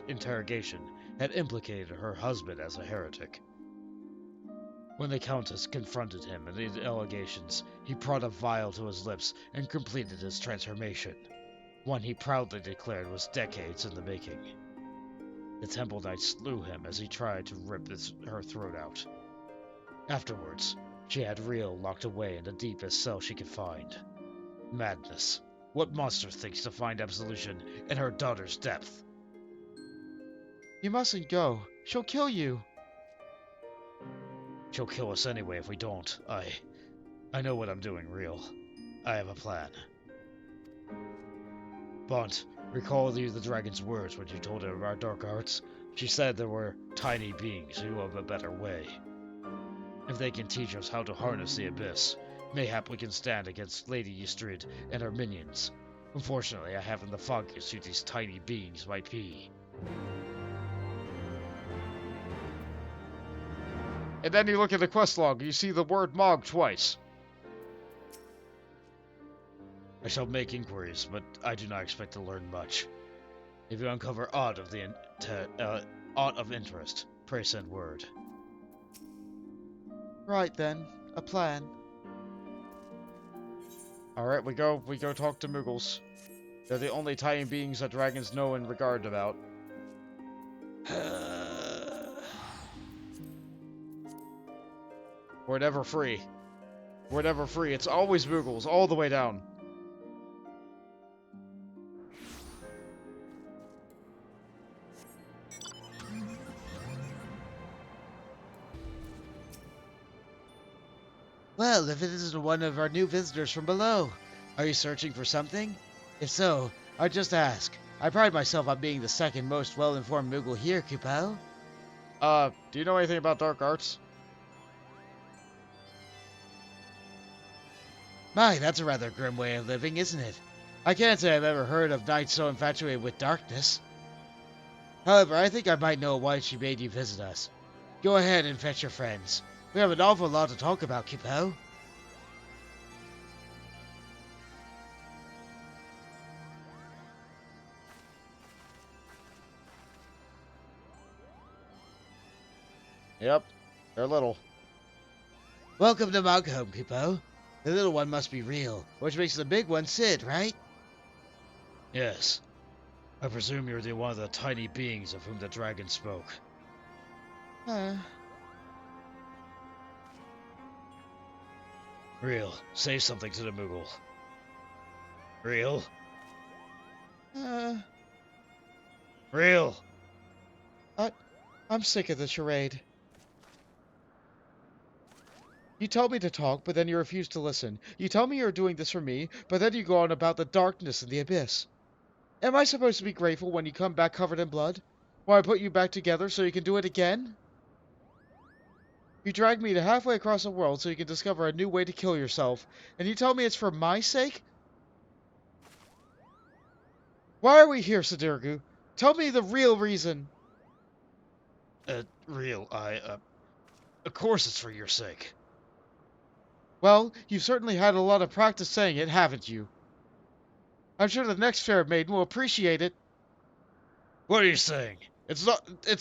interrogation had implicated her husband as a heretic. When the Countess confronted him and the allegations, he brought a vial to his lips and completed his transformation. One he proudly declared was decades in the making. The Temple Knight slew him as he tried to rip her throat out. Afterwards, she had Riel locked away in the deepest cell she could find. Madness. What monster thinks to find absolution in her daughter's depth? You mustn't go. She'll kill you. She'll kill us anyway if we don't. I know what I'm doing, Riel. I have a plan. Bont, recall you the dragon's words when you told her of our dark arts? She said there were tiny beings who have a better way. If they can teach us how to harness the abyss, mayhap we can stand against Lady Ystrid and her minions. Unfortunately, I haven't the foggiest who these tiny beings might be. And then you look at the quest log, you see the word Mog twice. I shall make inquiries, but I do not expect to learn much. If you uncover aught of interest, pray send word. Right then, a plan. Alright, we go talk to Moogles. They're the only tiny beings that dragons know and regard about. We're never free. We're never free. It's always Moogles, all the way down. Well, if it isn't one of our new visitors from below. Are you searching for something? If so, I'd just ask. I pride myself on being the second most well-informed Moogle here, Kupo. Do you know anything about dark arts? My, that's a rather grim way of living, isn't it? I can't say I've ever heard of knights so infatuated with darkness. However, I think I might know why she made you visit us. Go ahead and fetch your friends. We have an awful lot to talk about, Kupo. Yep, they're little. Welcome to Moghome, Kupo. The little one must be real, which makes the big one Sid, right? Yes. I presume you're the one of the tiny beings of whom the dragon spoke. Riel, say something to the Moogle. Riel? Riel! I'm sick of the charade. You told me to talk, but then you refused to listen. You tell me you're doing this for me, but then you go on about the darkness and the abyss. Am I supposed to be grateful when you come back covered in blood? When I put you back together so you can do it again? You dragged me to halfway across the world so you can discover a new way to kill yourself, and you tell me it's for my sake? Why are we here, Sadirgu? Tell me the real reason. Riel, of course it's for your sake. Well, you've certainly had a lot of practice saying it, haven't you? I'm sure the next fair maiden will appreciate it. What are you saying? It's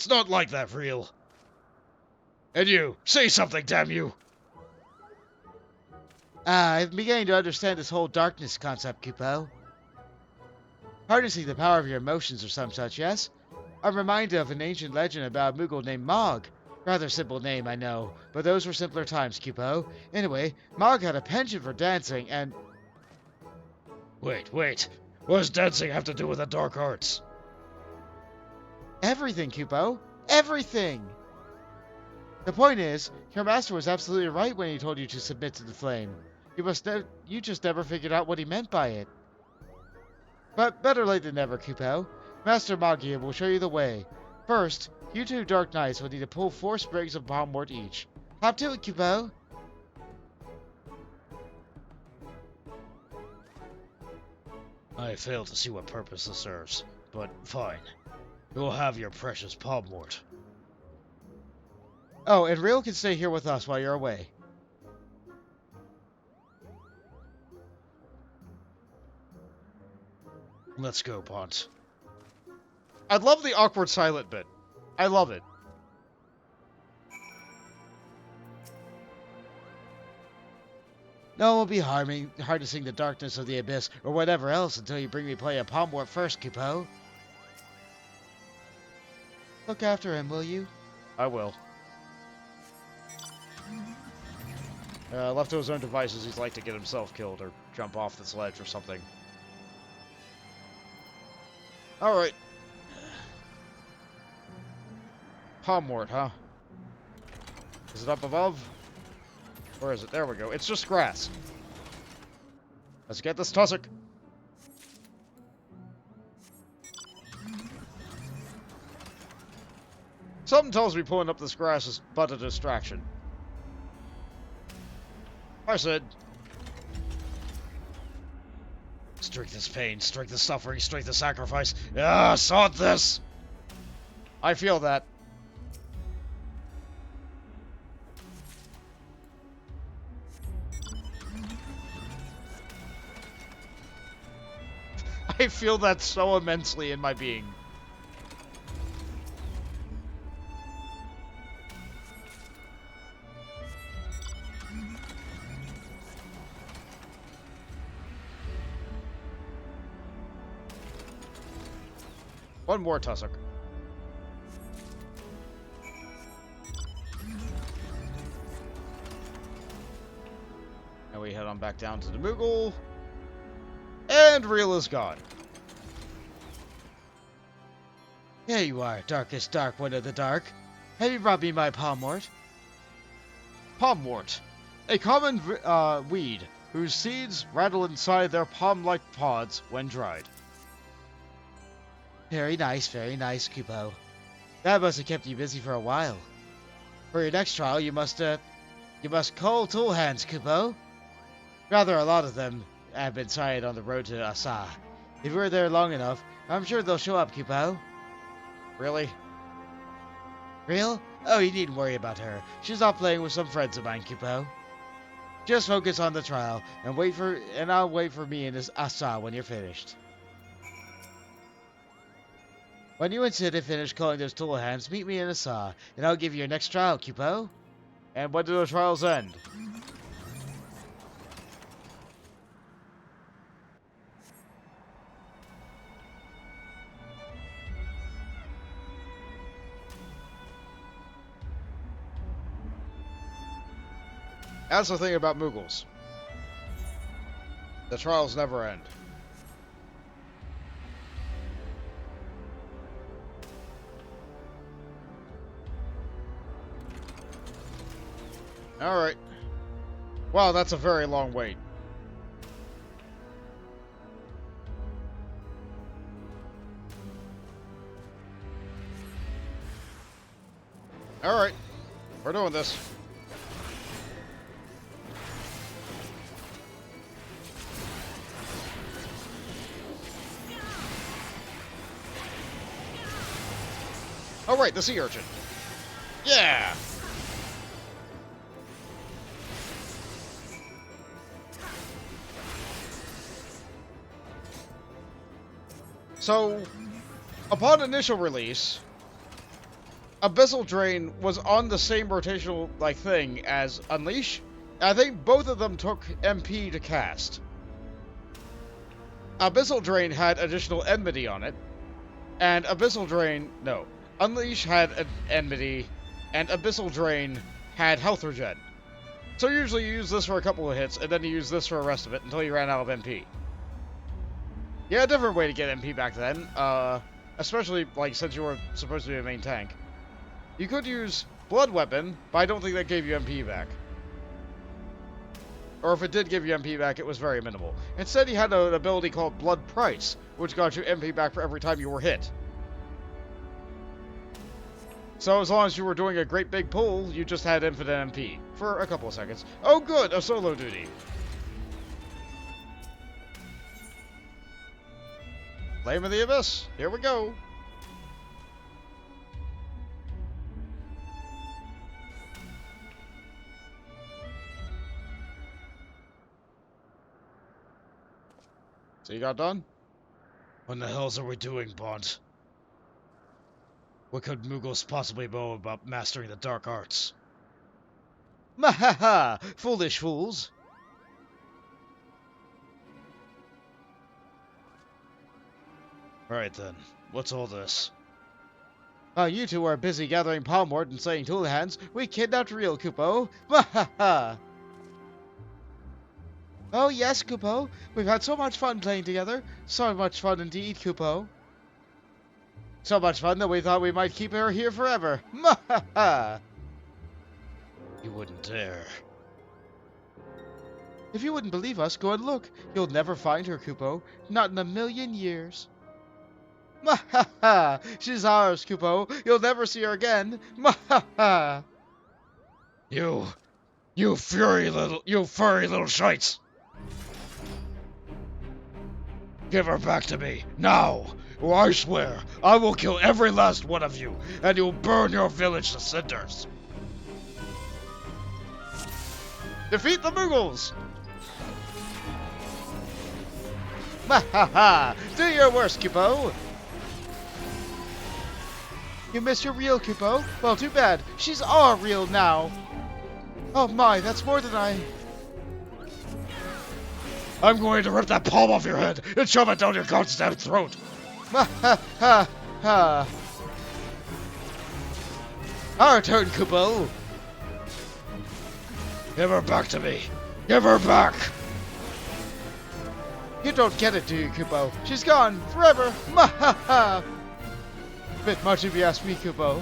not like that, Riel. And you, say something, damn you! I'm beginning to understand this whole darkness concept, Kupo. Harnessing the power of your emotions or some such, yes? I'm reminded of an ancient legend about a Moogle named Mog. Rather simple name, I know, but those were simpler times, Kupo. Anyway, Mog had a penchant for dancing, and... Wait. What does dancing have to do with the dark arts? Everything, Kupo. Everything! The point is, your master was absolutely right when he told you to submit to the flame. You just never figured out what he meant by it. But better late than never, Kupo. Master Magia will show you the way. First, you two Dark Knights will need to pull 4 sprigs of bombwort each. Hop to it, Kupo. I fail to see what purpose this serves, but fine. You'll have your precious bombwort. Oh, and Riel can stay here with us while you're away. Let's go, Pont. I love the awkward silent bit. I love it. No one will be harnessing the darkness of the abyss or whatever else until you bring me play a palm warp first, Kupo. Look after him, will you? I will. Left to his own devices, he's like to get himself killed or jump off this ledge or something. Alright. Palmwort, huh? Is it up above? Where is it? There we go. It's just grass. Let's get this tussock. Something tells me pulling up this grass is but a distraction. I said. Strike this pain, strike the suffering, strike the sacrifice. Ah, sod this! I feel that. I feel that so immensely in my being. One more tussock. And we head on back down to the Moogle. And Reel is gone. Here you are, darkest dark one of the dark. Have you brought me my palmwort? Palmwort. A common weed whose seeds rattle inside their palm-like pods when dried. Very nice, Kupo. That must have kept you busy for a while. For your next trial, you must cull tool hands, Kupo. Rather, a lot of them have been sighted on the road to Asa. If we're there long enough, I'm sure they'll show up, Kupo. Really? Real? Oh, you needn't worry about her. She's off playing with some friends of mine, Kupo. Just focus on the trial, and I'll wait for me in Asa when you're finished. When you and Sid have finished culling those tool hands, meet me in Asa, and I'll give you your next trial, Kupo. And when do the trials end? That's the thing about Moogles. The trials never end. Alright. Wow, that's a very long wait. Alright. We're doing this. Oh, right, the sea urchin. Yeah! So, upon initial release, Abyssal Drain was on the same rotational thing as Unleash. I think both of them took MP to cast. Abyssal Drain had additional enmity on it, and Unleash had an enmity, and Abyssal Drain had health regen. So usually you use this for a couple of hits, and then you use this for the rest of it until you ran out of MP. Yeah, a different way to get MP back then, especially, since you were supposed to be a main tank. You could use Blood Weapon, but I don't think that gave you MP back. Or if it did give you MP back, it was very minimal. Instead, he had an ability called Blood Price, which got you MP back for every time you were hit. So as long as you were doing a great big pull, you just had infinite MP for a couple of seconds. Oh good, a solo duty. Flame of the Abyss, here we go. So you got done? What the hells are we doing, Bond? What could Moogles possibly know about mastering the dark arts? Mahaha! Foolish fools! Right then, what's all this? While you two were busy gathering palmwort and slaying tool hands, we kidnapped real Kupo. Mwahaha! Oh yes, Kupo. We've had so much fun playing together. So much fun indeed, Kupo. So much fun that we thought we might keep her here forever. Mwahaha! You wouldn't dare. If you wouldn't believe us, go and look. You'll never find her, Kupo. Not in a million years. Mwahaha! She's ours, Kupo. You'll never see her again. Mwahaha! You furry little shites! Give her back to me, now! Or I swear, I will kill every last one of you, and you'll burn your village to cinders! Defeat the Moogles! Mwahaha! Do your worst, Kupo! You missed your real Kupo? Well, too bad. She's our real now. Oh my, that's more than I... I'm going to rip that palm off your head and shove it down your goddamn throat! Mwahaha! Our turn, Kupo! Give her back to me! Give her back! You don't get it, do you, Kupo? She's gone forever! Mwahaha! Bit much if you ask me, Kupo.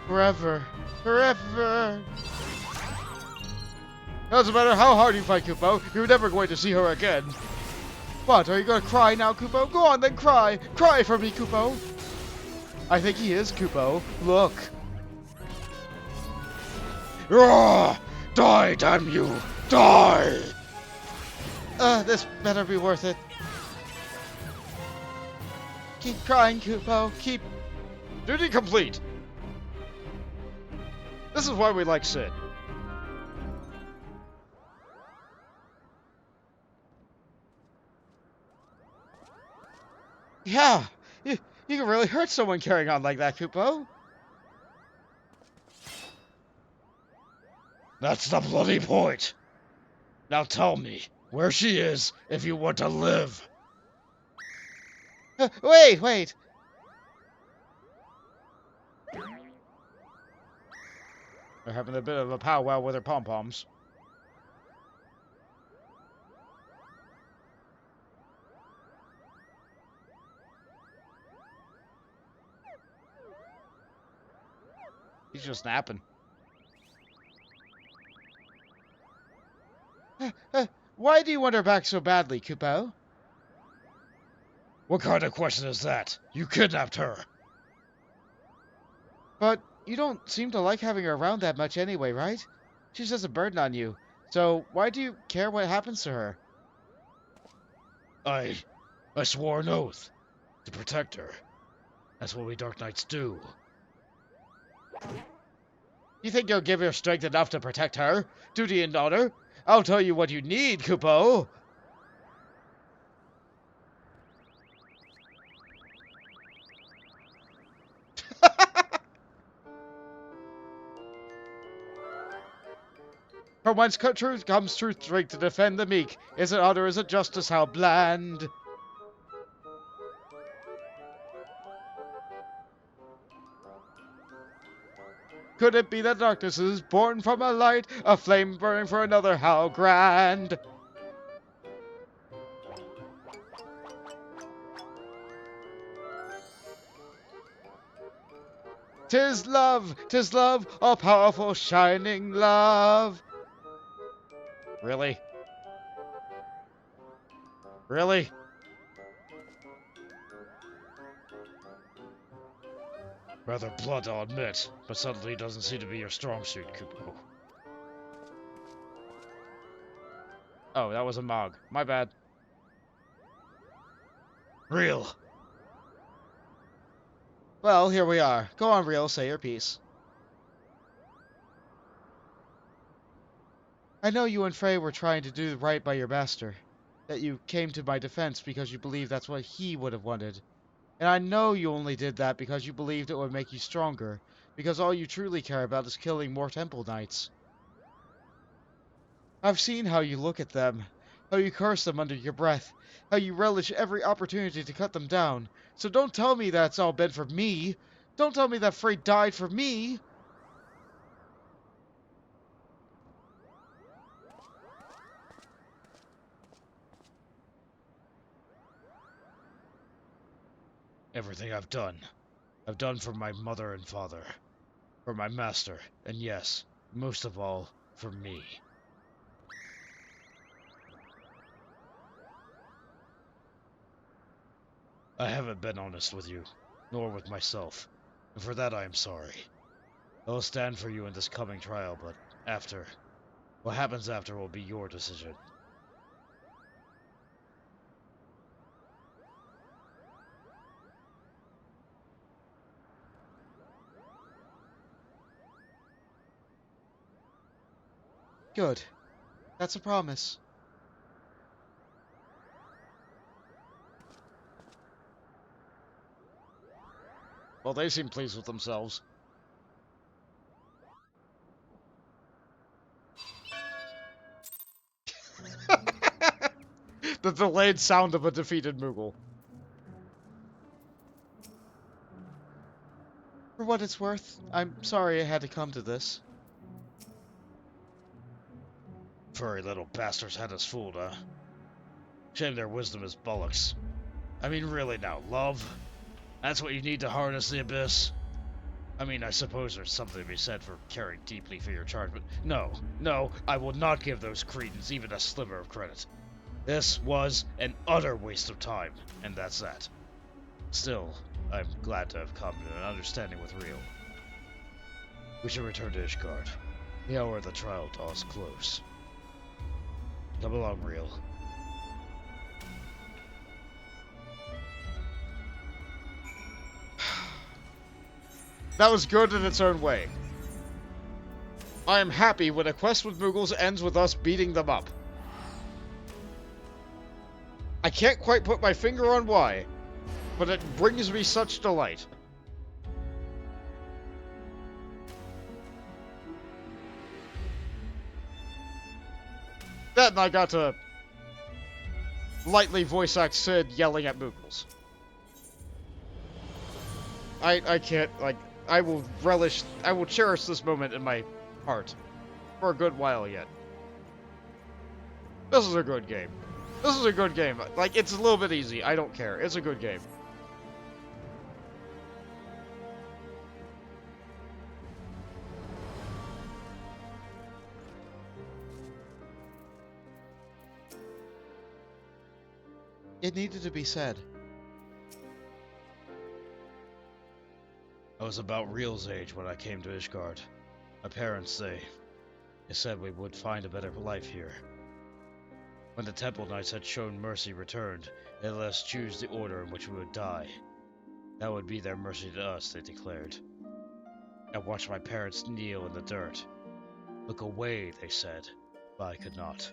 Forever. Forever. Doesn't matter how hard you fight, Kupo, you're never going to see her again. What, are you going to cry now, Kupo? Go on then, cry! Cry for me, Kupo! I think he is, Kupo. Look. Die, damn you! Die! This better be worth it. Keep crying, Kupo. Keep... Duty complete! This is why we like Sid. Yeah, you can really hurt someone carrying on like that, Kupo. That's the bloody point! Now tell me where she is if you want to live! Wait! They're having a bit of a powwow with their pom-poms. He's just napping. Why do you want her back so badly, Kupo? What kind of question is that? You kidnapped her! But you don't seem to like having her around that much anyway, right? She's just a burden on you. So why do you care what happens to her? I swore an oath to protect her. That's what we Dark Knights do. You think you'll give your strength enough to protect her? Duty and honor? I'll tell you what you need, Kupo. From whence truth comes truth strength to defend the meek. Is it honor, is it justice, how bland? Could it be that darkness is born from a light, a flame burning for another, how grand? 'Tis love, all powerful shining love. Really? Really? Rather blunt, I'll admit, but subtlety doesn't seem to be your strong suit, Kupo. Oh, that was a Mog. My bad. Real. Well, here we are. Go on, Real, say your piece. I know you and Frey were trying to do right by your master. That you came to my defense because you believed that's what he would have wanted. And I know you only did that because you believed it would make you stronger. Because all you truly care about is killing more Temple Knights. I've seen how you look at them. how you curse them under your breath, how you relish every opportunity to cut them down. So don't tell me that's all been for me. Don't tell me that Frey died for me. Everything I've done for my mother and father, for my master, and yes, most of all, for me. I haven't been honest with you, nor with myself, and for that I am sorry. I'll stand for you in this coming trial, but after, what happens after will be your decision. Good. That's a promise. Well, they seem pleased with themselves. The delayed sound of a defeated Moogle. For what it's worth, I'm sorry I had to come to this. Furry little bastards had us fooled, huh? Shame their wisdom is bollocks. I mean, really now, love? That's what you need to harness the abyss? I mean, I suppose there's something to be said for caring deeply for your charge, but no, I will not give those cretins even a sliver of credit. This was an utter waste of time, and that's that. Still, I'm glad to have come to an understanding with Real. We should return to Ishgard. The hour of the trial draws close. Come along, Real. That was good in its own way. I am happy when a quest with Moogles ends with us beating them up. I can't quite put my finger on why, but it brings me such delight. Then I got to lightly voice act Sid yelling at Moogles. I can't, like, I will cherish this moment in my heart for a good while yet. This is a good game. This is a good game. Like, it's a little bit easy. I don't care. It's a good game. It needed to be said. I was about Real's age when I came to Ishgard. My parents, they said we would find a better life here. When the Temple Knights had shown mercy returned, they let us choose the order in which we would die. That would be their mercy to us, they declared. I watched my parents kneel in the dirt. Look away, they said, but I could not.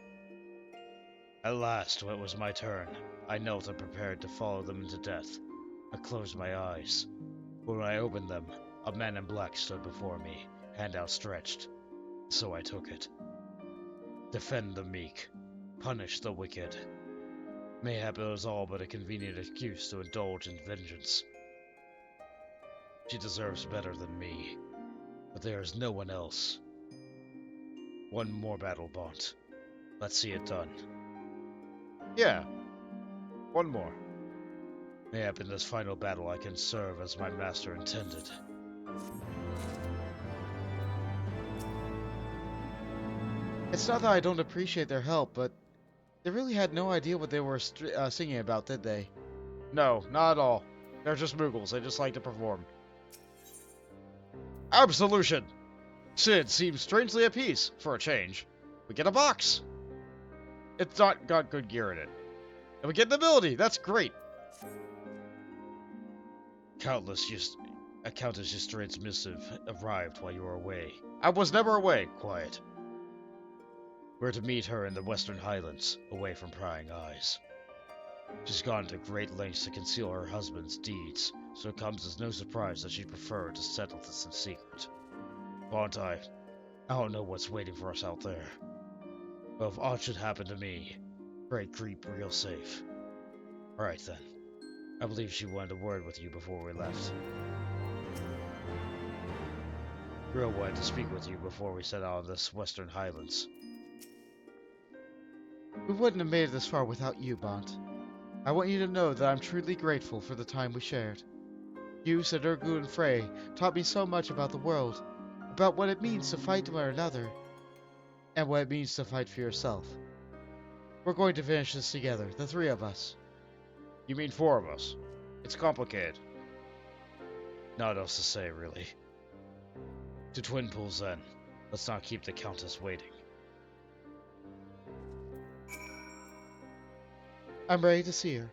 At last, when it was my turn, I knelt and prepared to follow them into death. I closed my eyes. When I opened them, a man in black stood before me, hand outstretched. So I took it. Defend the meek. Punish the wicked. Mayhap it was all but a convenient excuse to indulge in vengeance. She deserves better than me, but there is no one else. One more battle, Bont. Let's see it done. Yeah. One more. Mayhap in this final battle I can serve as my master intended. It's not that I don't appreciate their help, but they really had no idea what they were singing about, did they? No, not at all. They're just Moogles. They just like to perform. Absolution! Sid seems strangely at peace, for a change. We get a box! It's not got good gear in it. And we get an ability! That's great! A Countess Ystraid's missive arrived while you were away. I was never away. Quiet. We're to meet her in the Western Highlands, away from prying eyes. She's gone to great lengths to conceal her husband's deeds, so it comes as no surprise that she'd prefer to settle this in secret. Bont, I don't know what's waiting for us out there. But if aught should happen to me, Great creep, real safe. Alright then. I believe she wanted a word with you before we left. Real wanted to speak with you before we set out on this Western Highlands. We wouldn't have made it this far without you, Bont. I want you to know that I'm truly grateful for the time we shared. You, Sidurgu, and Frey taught me so much about the world, about what it means to fight one another, and what it means to fight for yourself. We're going to finish this together, the three of us. You mean 4 of us? It's complicated. Not else to say, really. To Twin Pools then. Let's not keep the Countess waiting. I'm ready to see her.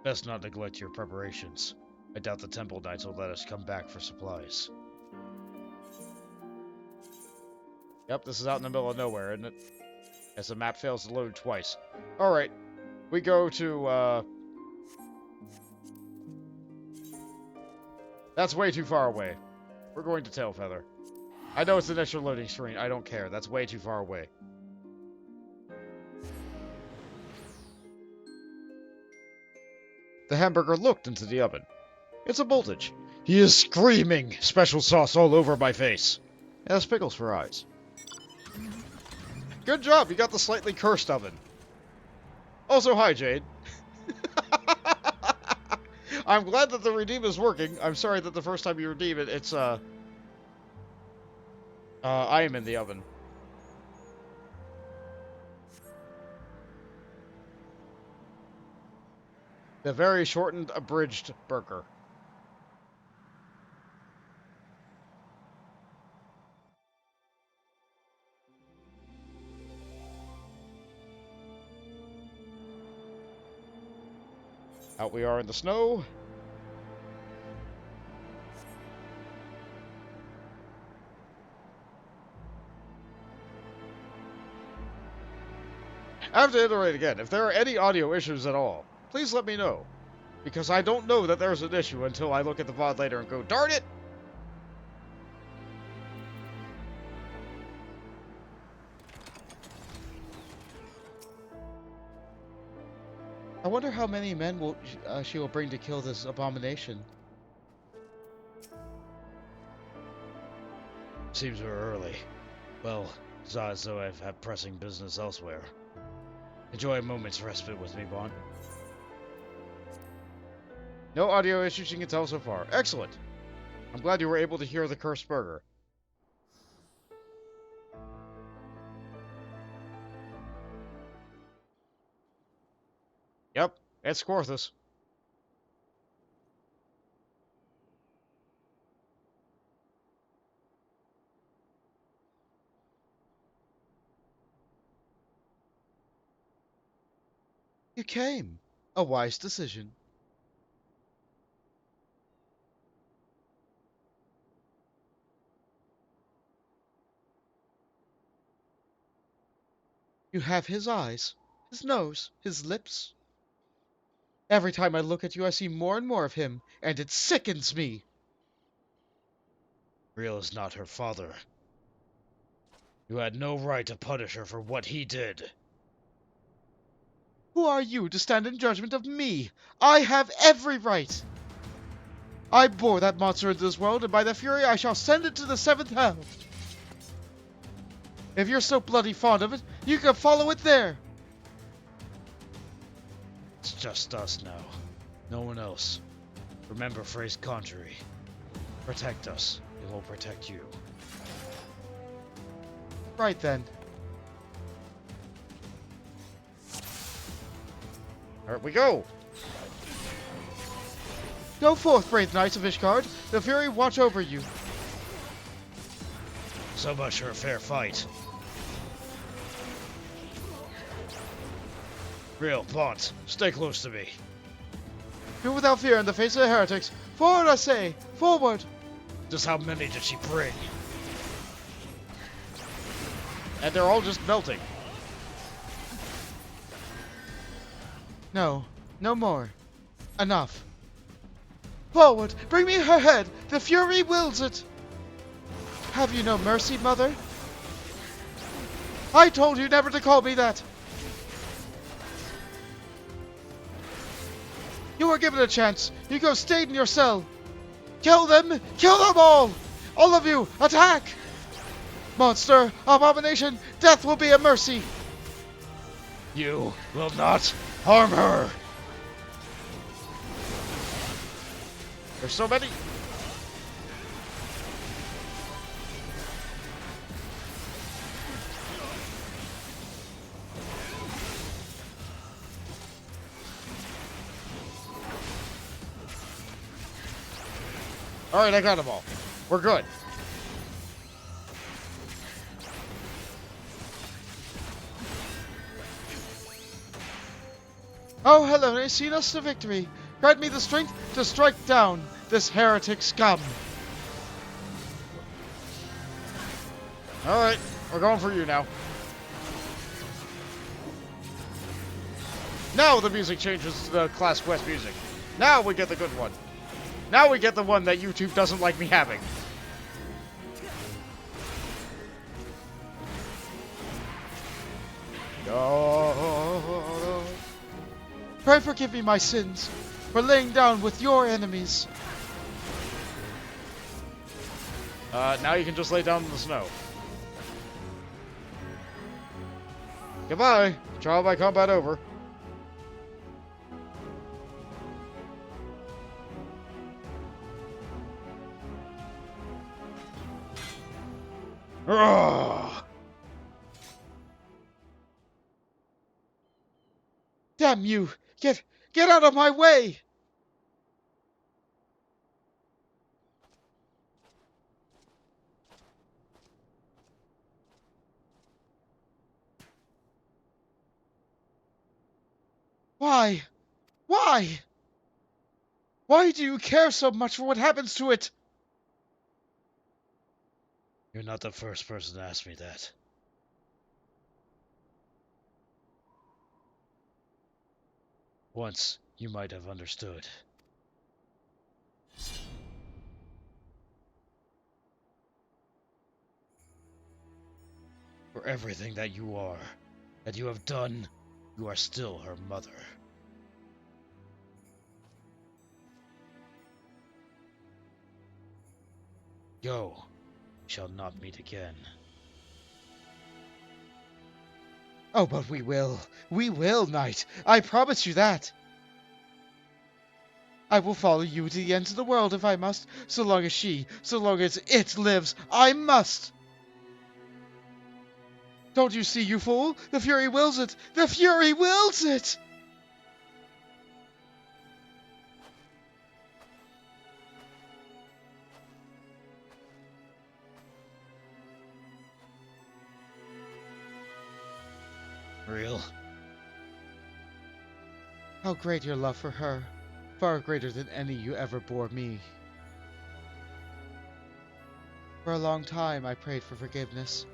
Best not neglect your preparations. I doubt the Temple Knights will let us come back for supplies. Yep, this is out in the middle of nowhere, isn't it? As the map fails to load twice. Alright. We go to, That's way too far away. We're going to Tailfeather. I know it's an extra loading screen. I don't care. That's way too far away. The hamburger looked into the oven. It's a voltage. He is screaming special sauce all over my face. It has pickles for eyes. Good job, you got the slightly cursed oven. Also, hi, Jade. I'm glad that the redeem is working. I'm sorry that the first time you redeem it, it's, I am in the oven. The very shortened, abridged burger. Out we are in the snow. I have to iterate again. If there are any audio issues at all, please let me know. Because I don't know that there's an issue until I look at the VOD later and go, darn it! I wonder how many men she will bring to kill this abomination. Seems we're early. Well, it's not as though I've had pressing business elsewhere. Enjoy a moment's respite with me, Bond. No audio issues you can tell so far. Excellent. I'm glad you were able to hear the cursed burger. Yep, it's Scorthus. You came. A wise decision. You have his eyes, his nose, his lips. Every time I look at you, I see more and more of him, and it sickens me. Real is not her father. You had no right to punish her for what he did. Who are you to stand in judgment of me? I have every right. I bore that monster into this world, and by the fury I shall send it to the seventh hell. If you're so bloody fond of it, you can follow it there. It's just us now. No one else. Remember Frey's conjury. Protect us. It will protect you. Right then. Here we go! Go forth, brave knights of Ishgard. The fury watch over you. So much for a fair fight. Real, Bont, stay close to me. Do without fear in the face of the heretics. Forward, I say! Forward! Just how many did she bring? And they're all just melting. No. No more. Enough. Forward! Bring me her head! The fury wills it! Have you no mercy, mother? I told you never to call me that! You were given a chance. You go stay in your cell. Kill them! Kill them all! All of you, attack! Monster, abomination, death will be a mercy! You will not harm her! There's so many. Alright, I got them all. We're good. Oh, hello, see us to victory. Grant me the strength to strike down this heretic scum. Alright, we're going for you now. Now the music changes to the Class Quest music. Now we get the good one. Now we get the one that YouTube doesn't like me having. Pray forgive me my sins for laying down with your enemies. Now you can just lay down in the snow. Goodbye. Trial by combat over. Ugh. Damn you! Get out of my way! Why? Why? Why do you care so much for what happens to it? You're not the first person to ask me that. Once, you might have understood. For everything that you are, that you have done, you are still her mother. Go. We shall not meet again. Oh, but we will. We will, knight. I promise you that. I will follow you to the ends of the world if I must. So long as it lives, I must. Don't you see, you fool? The Fury wills it. The Fury wills it! Real? How great your love for her. Far greater than any you ever bore me. For a long time I prayed for forgiveness.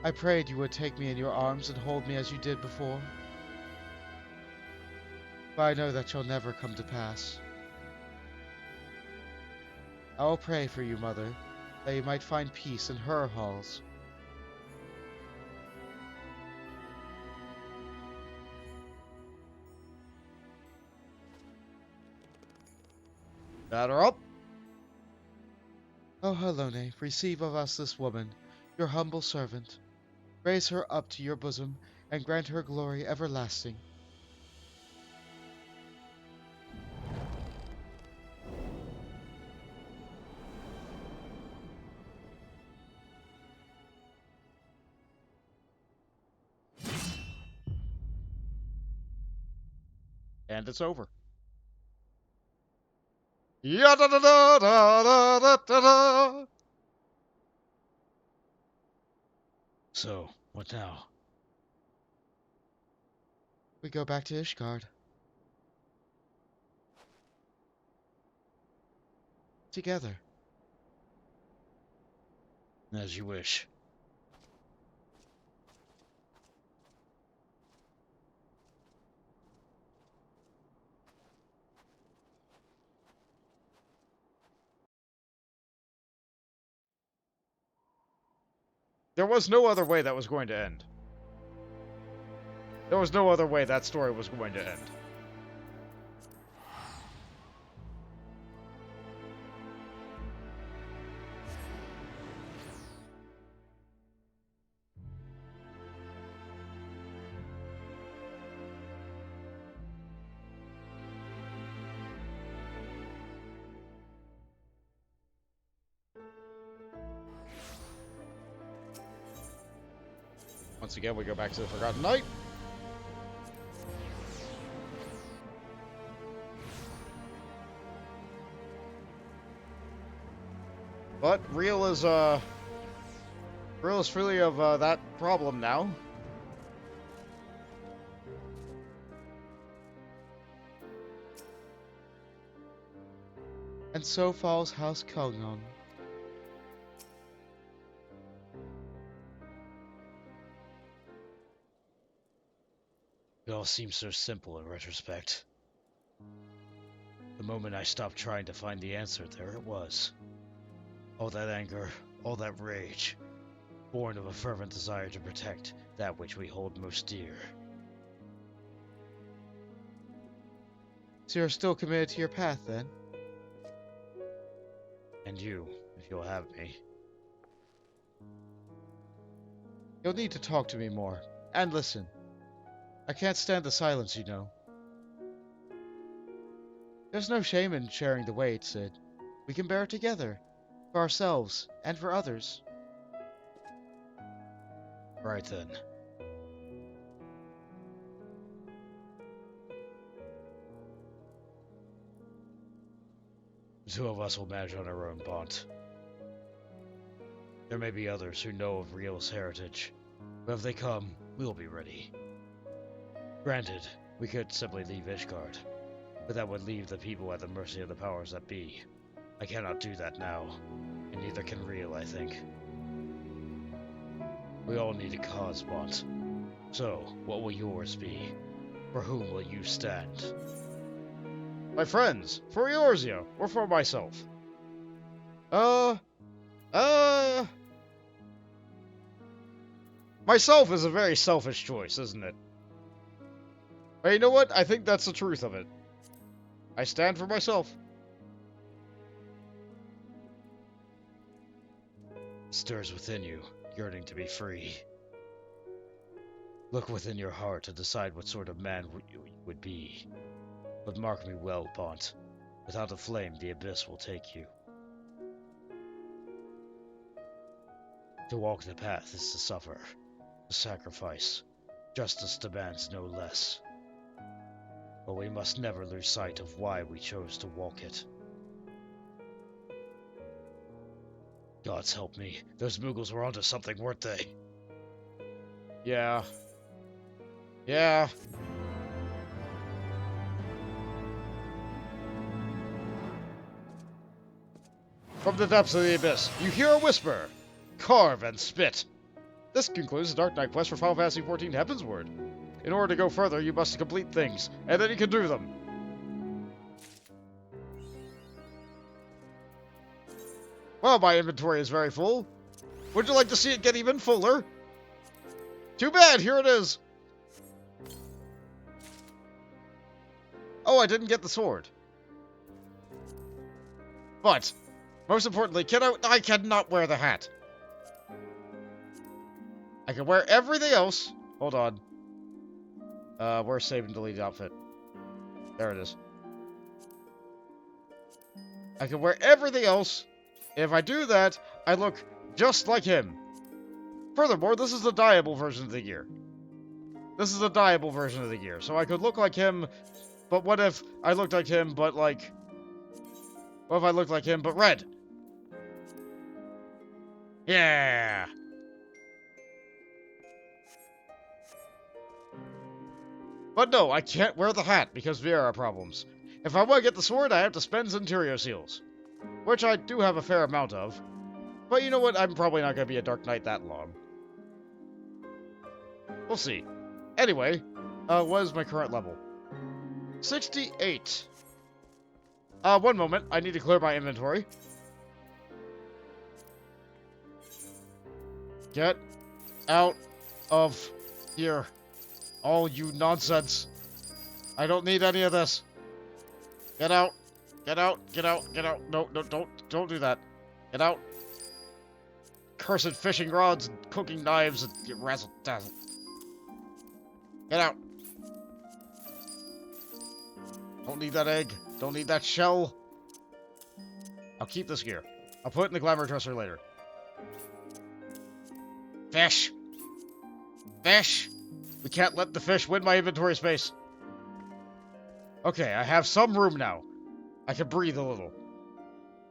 I prayed you would take me in your arms and hold me as you did before. But I know that shall never come to pass. I will pray for you, Mother, that you might find peace in her halls. Batter up. O Helone, receive of us this woman, your humble servant. Raise her up to your bosom, and grant her glory everlasting. And it's over. Ya-da-da-da-da-da-da-da. So, what now? We go back to Ishgard. Together. As you wish. There was no other way that was going to end. There was no other way that story was going to end. Once again, we go back to the Forgotten Night. But Real is free of that problem now. And so falls House Kognon. It all seems so simple in retrospect. The moment I stopped trying to find the answer, there it was. All that anger, all that rage, born of a fervent desire to protect that which we hold most dear. So you're still committed to your path, then? And you, if you'll have me. You'll need to talk to me more. And listen. I can't stand the silence, you know. There's no shame in sharing the weight, Sid. We can bear it together. For ourselves, and for others. Right then. The two of us will manage on our own, Bont. There may be others who know of Real's heritage, but if they come, we'll be ready. Granted, we could simply leave Ishgard, but that would leave the people at the mercy of the powers that be. I cannot do that now, and neither can Real, I think. We all need a cause, Bont. So, what will yours be? For whom will you stand? My friends, for Eorzea, or for myself? Myself is a very selfish choice, isn't it? But you know what? I think that's the truth of it. I stand for myself. It stirs within you, yearning to be free. Look within your heart to decide what sort of man you would be. But mark me well, Bont. Without a flame, the abyss will take you. To walk the path is to suffer, to sacrifice. Justice demands no less. But we must never lose sight of why we chose to walk it. Gods help me, those Moogles were onto something, weren't they? Yeah. Yeah. From the depths of the abyss, you hear a whisper. Carve and spit. This concludes the Dark Knight quest for Final Fantasy XIV Heavensward. In order to go further, you must complete things, and then you can do them. Well, my inventory is very full. Would you like to see it get even fuller? Too bad, here it is. Oh, I didn't get the sword. But, most importantly, I cannot wear the hat. I can wear everything else. Hold on. Where's save and delete outfit? There it is. I can wear everything else. If I do that, I look just like him. Furthermore, this is the dyeable version of the gear. This is a dyeable version of the gear, so I could look like him, but what if I looked like him, but like... What if I looked like him, but red? Yeah! But no, I can't wear the hat because Viera problems. If I want to get the sword, I have to spend Centurio seals. Which I do have a fair amount of. But you know what? I'm probably not going to be a Dark Knight that long. We'll see. Anyway, what is my current level? 68. One moment. I need to clear my inventory. Get out of here. Oh, you nonsense. I don't need any of this. Get out. Get out. Get out. Get out. No, no, don't do that. Get out. Cursed fishing rods and cooking knives and razzle dazzle. Get out. Don't need that egg. Don't need that shell. I'll keep this gear. I'll put it in the glamour dresser later. Fish. Fish. We can't let the fish win my inventory space. Okay, I have some room now. I can breathe a little.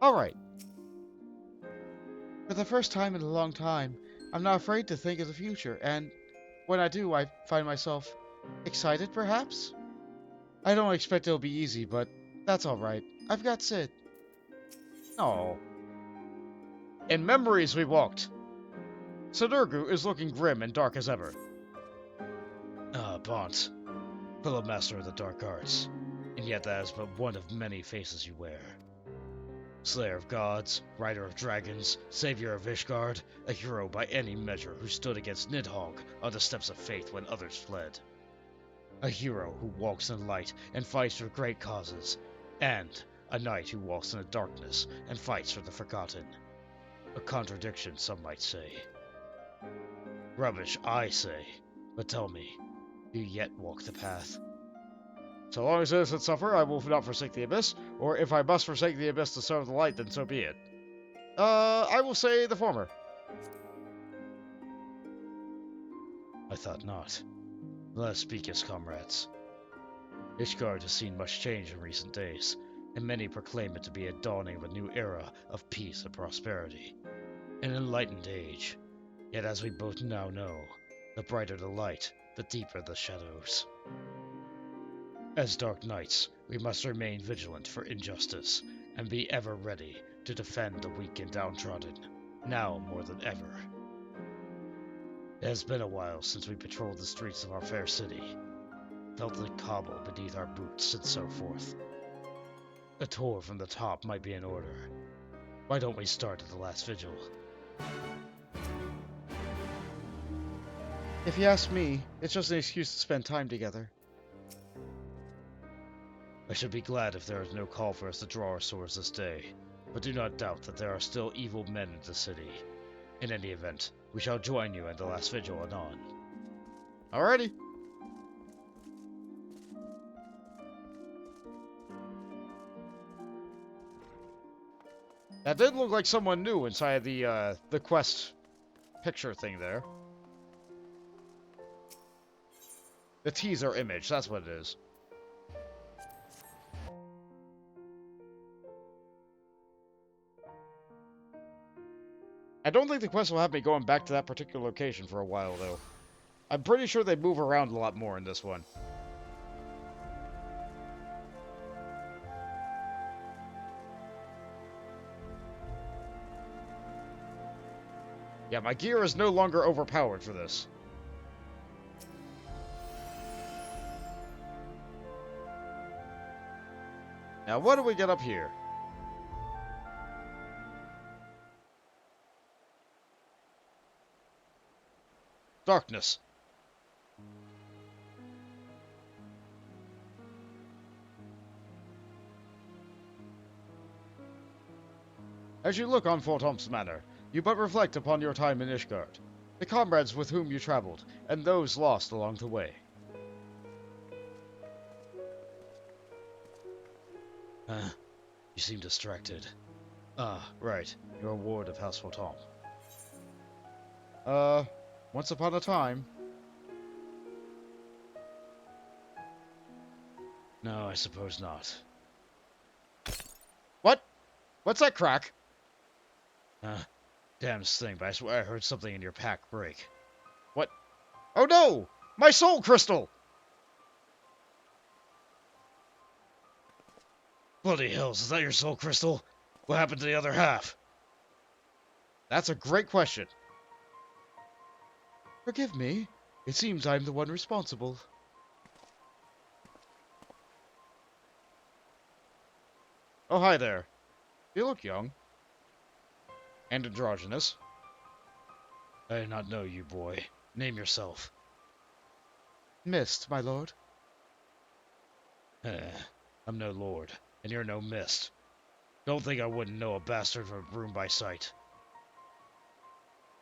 Alright. For the first time in a long time, I'm not afraid to think of the future, and when I do, I find myself excited, perhaps? I don't expect it'll be easy, but that's alright. I've got Sid. Oh. In memories we walked. Sidurgu is looking grim and dark as ever. Ah, Bont, fellow master of the dark arts, and yet that is but one of many faces you wear. Slayer of gods, rider of dragons, savior of Ishgard, a hero by any measure who stood against Nidhogg on the steps of faith when others fled. A hero who walks in light and fights for great causes, and a knight who walks in the darkness and fights for the forgotten. A contradiction, some might say. Rubbish, I say, but tell me, do you yet walk the path? So long as innocent suffer, I will not forsake the abyss, or if I must forsake the abyss to serve the light, then so be it. I will say the former. I thought not. Let us speak as comrades. Ishgard has seen much change in recent days, and many proclaim it to be a dawning of a new era of peace and prosperity. An enlightened age. Yet as we both now know, the brighter the light, the deeper the shadows. As Dark Knights, we must remain vigilant for injustice, and be ever ready to defend the weak and downtrodden, now more than ever. It has been a while since we patrolled the streets of our fair city, felt the cobble beneath our boots, and so forth. A tour from the top might be in order. Why don't we start at the last vigil? If you ask me, it's just an excuse to spend time together. I should be glad if there is no call for us to draw our swords this day, but do not doubt that there are still evil men in the city. In any event, we shall join you at the last vigil anon. Alrighty. That did look like someone new inside the quest picture thing there. The teaser image, that's what it is. I don't think the quest will have me going back to that particular location for a while, though. I'm pretty sure they move around a lot more in this one. Yeah, my gear is no longer overpowered for this. Now, what do we get up here? Darkness. As you look on Fortom's manor, you but reflect upon your time in Ishgard, the comrades with whom you traveled, and those lost along the way. You seem distracted. Ah, right. You're a ward of House Fortom. Once upon a time. No, I suppose not. What? What's that crack? Damnest thing, but I swear I heard something in your pack break. What? Oh no! My soul crystal! Bloody hells, is that your soul crystal? What happened to the other half? That's a great question. Forgive me. It seems I'm the one responsible. Oh, hi there. You look young. And androgynous. I do not know you, boy. Name yourself. Mist, my lord. I'm no lord, and you're no mist. Don't think I wouldn't know a bastard from a broom by sight.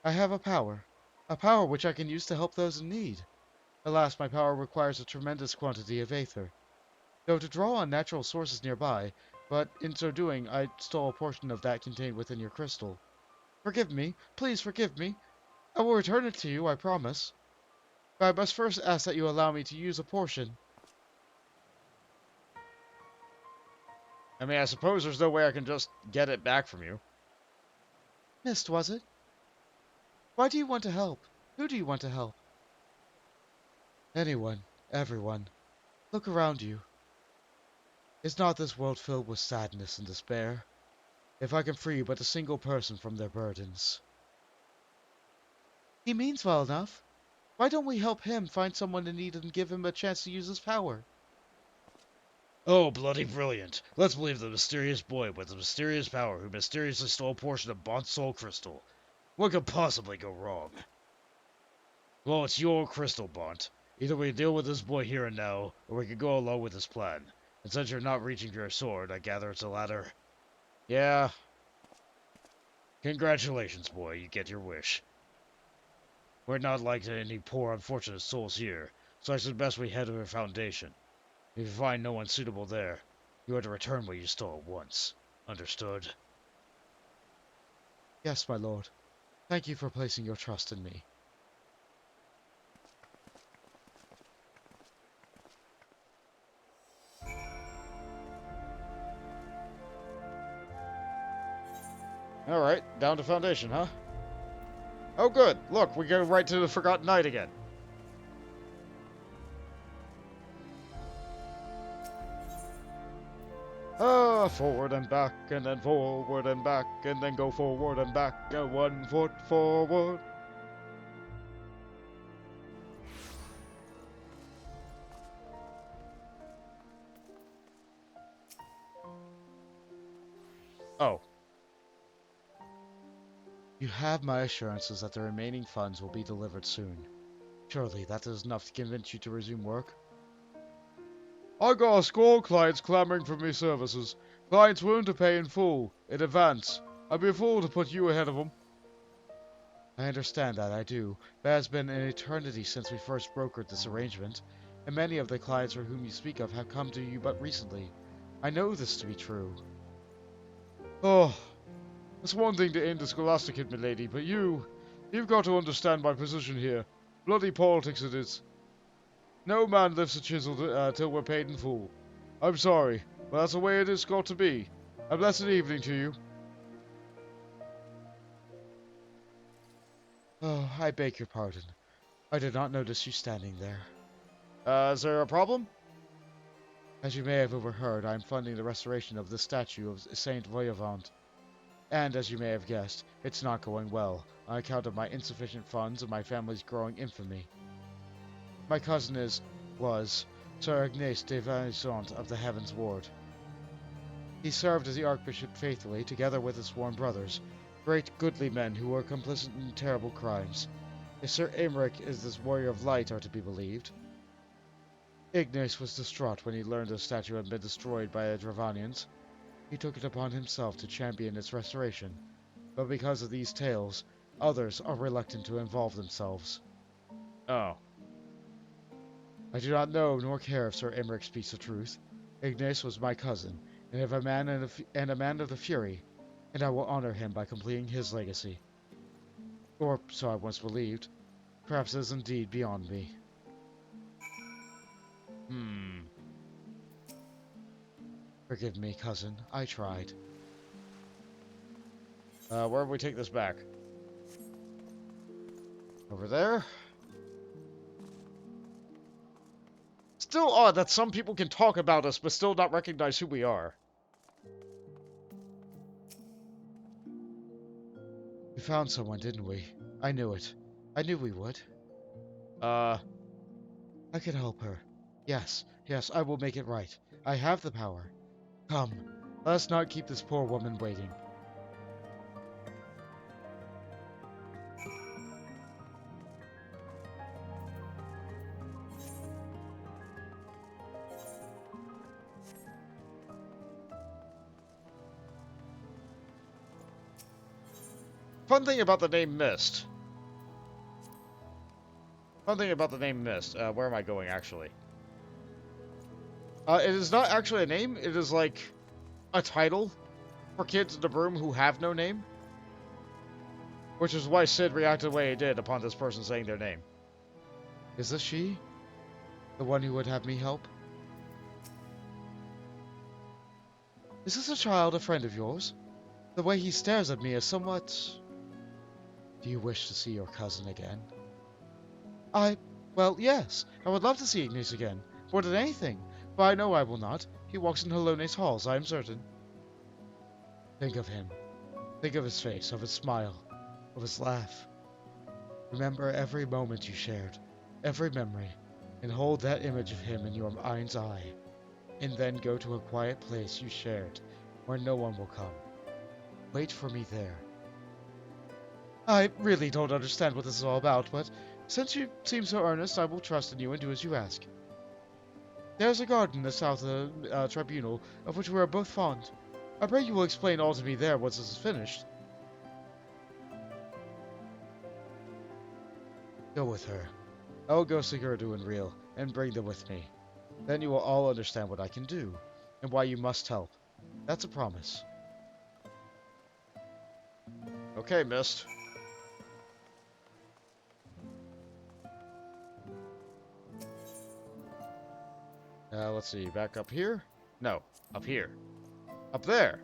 I have a power which I can use to help those in need. Alas, my power requires a tremendous quantity of aether. Though to draw on natural sources nearby, but in so doing, I stole a portion of that contained within your crystal. Forgive me, please forgive me. I will return it to you, I promise. But I must first ask that you allow me to use a portion. I mean, I suppose there's no way I can just get it back from you. Mist, was it? Why do you want to help? Who do you want to help? Anyone, everyone. Look around you. Is not this world filled with sadness and despair? If I can free but a single person from their burdens. He means well enough. Why don't we help him find someone in need and give him a chance to use his power? Oh, bloody brilliant. Let's believe the mysterious boy with the mysterious power who mysteriously stole a portion of Bont's soul crystal. What could possibly go wrong? Well, it's your crystal, Bont. Either we deal with this boy here and now, or we can go along with his plan. And since you're not reaching for your sword, I gather it's a ladder. Yeah. Congratulations, boy, you get your wish. We're not like any poor unfortunate souls here, so I suggest we head to the Foundation. If you find no one suitable there, you are to return what you stole at once. Understood? Yes, my lord. Thank you for placing your trust in me. Alright, down to Foundation, huh? Oh good, look, we go right to the Forgotten Night again. Forward and back, and then forward and back, and then go forward and back, and 1 foot forward. Oh. You have my assurances that the remaining funds will be delivered soon. Surely that is enough to convince you to resume work? I got a score of clients clamoring for me services. Clients willing to pay in full, in advance. I'd be a fool to put you ahead of them. I understand that, I do, but it has been an eternity since we first brokered this arrangement, and many of the clients for whom you speak of have come to you but recently. I know this to be true. Oh, it's one thing to end the scholastic, milady, but you've got to understand my position here. Bloody politics it is. No man lifts a chisel till we're paid in full. I'm sorry, but that's the way it is got to be. A blessed evening to you. Oh, I beg your pardon. I did not notice you standing there. Is there a problem? As you may have overheard, I am funding the restoration of the statue of Saint Voyavant. And as you may have guessed, it's not going well, on account of my insufficient funds and my family's growing infamy. My cousin was Sir Ignace de Vaisant of the Heavensward. He served as the Archbishop faithfully, together with his sworn brothers, great goodly men who were complicit in terrible crimes. If Sir Aymeric is this warrior of light are to be believed. Ignace was distraught when he learned the statue had been destroyed by the Dravanians. He took it upon himself to champion its restoration, but because of these tales, others are reluctant to involve themselves. Oh. I do not know nor care if Sir Aymeric speaks the truth. Ignace was my cousin, and a man of the Fury, and I will honor him by completing his legacy. Or so I once believed. Perhaps it is indeed beyond me. Forgive me, cousin. I tried. Where do we take this back? Over there? Still odd that some people can talk about us but still not recognize who we are. We found someone, didn't we? I knew it. I knew we would. I can help her. Yes, I will make it right. I have the power. Come, let us not keep this poor woman waiting. Fun thing about the name Mist. Fun thing about the name Mist. Where am I going, actually? It is not actually a name. It is like a title for kids in the room who have no name. Which is why Sid reacted the way he did upon this person saying their name. Is this she? The one who would have me help? Is this a child, a friend of yours? The way he stares at me is somewhat... Do you wish to see your cousin again? Well, yes. I would love to see Ignis again. More than anything. But I know I will not. He walks in Halone's halls, I am certain. Think of him. Think of his face, of his smile, of his laugh. Remember every moment you shared, every memory, and hold that image of him in your mind's eye. And then go to a quiet place you shared, where no one will come. Wait for me there. I really don't understand what this is all about, but since you seem so earnest, I will trust in you and do as you ask. There's a garden in the south of the tribunal, of which we are both fond. I pray you will explain all to me there once this is finished. Go with her. I will go see Gerdu and Real, and bring them with me. Then you will all understand what I can do, and why you must help. That's a promise. Okay, Mist. Let's see, back up here? No, up here. Up there!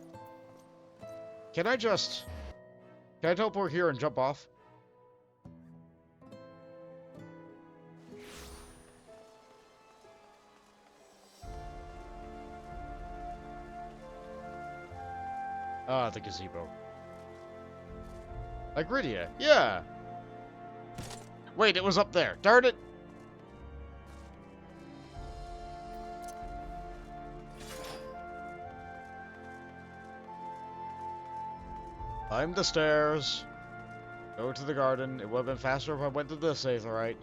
Can I teleport here and jump off? Ah, the gazebo. Agridia, yeah! Wait, it was up there. Darn it! Climb the stairs. Go to the garden. It would have been faster if I went to this Aetherite.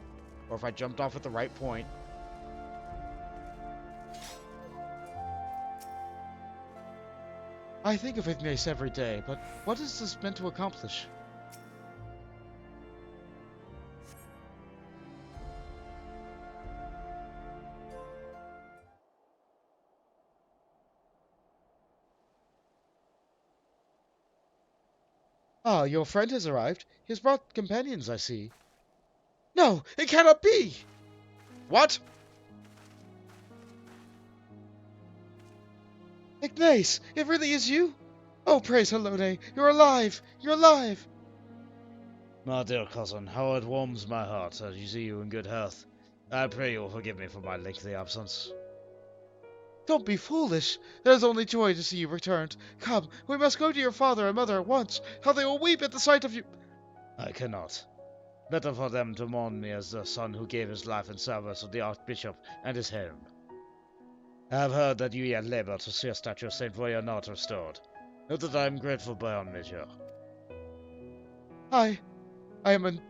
Or if I jumped off at the right point. I think of Ignis every day, but what is this meant to accomplish? Ah, your friend has arrived. He has brought companions, I see. No, it cannot be! What? Ignis, it really is you? Oh, praise Halone, you're alive! You're alive! My dear cousin, how it warms my heart to see you in good health. I pray you will forgive me for my lengthy absence. Don't be foolish. There's only joy to see you returned. Come, we must go to your father and mother at once. How they will weep at the sight of you. I cannot. Better for them to mourn me as the son who gave his life in service of the Archbishop and his harem. I have heard that you yet labor to see a statue of Saint Voya not restored. Note that I am grateful beyond measure. I am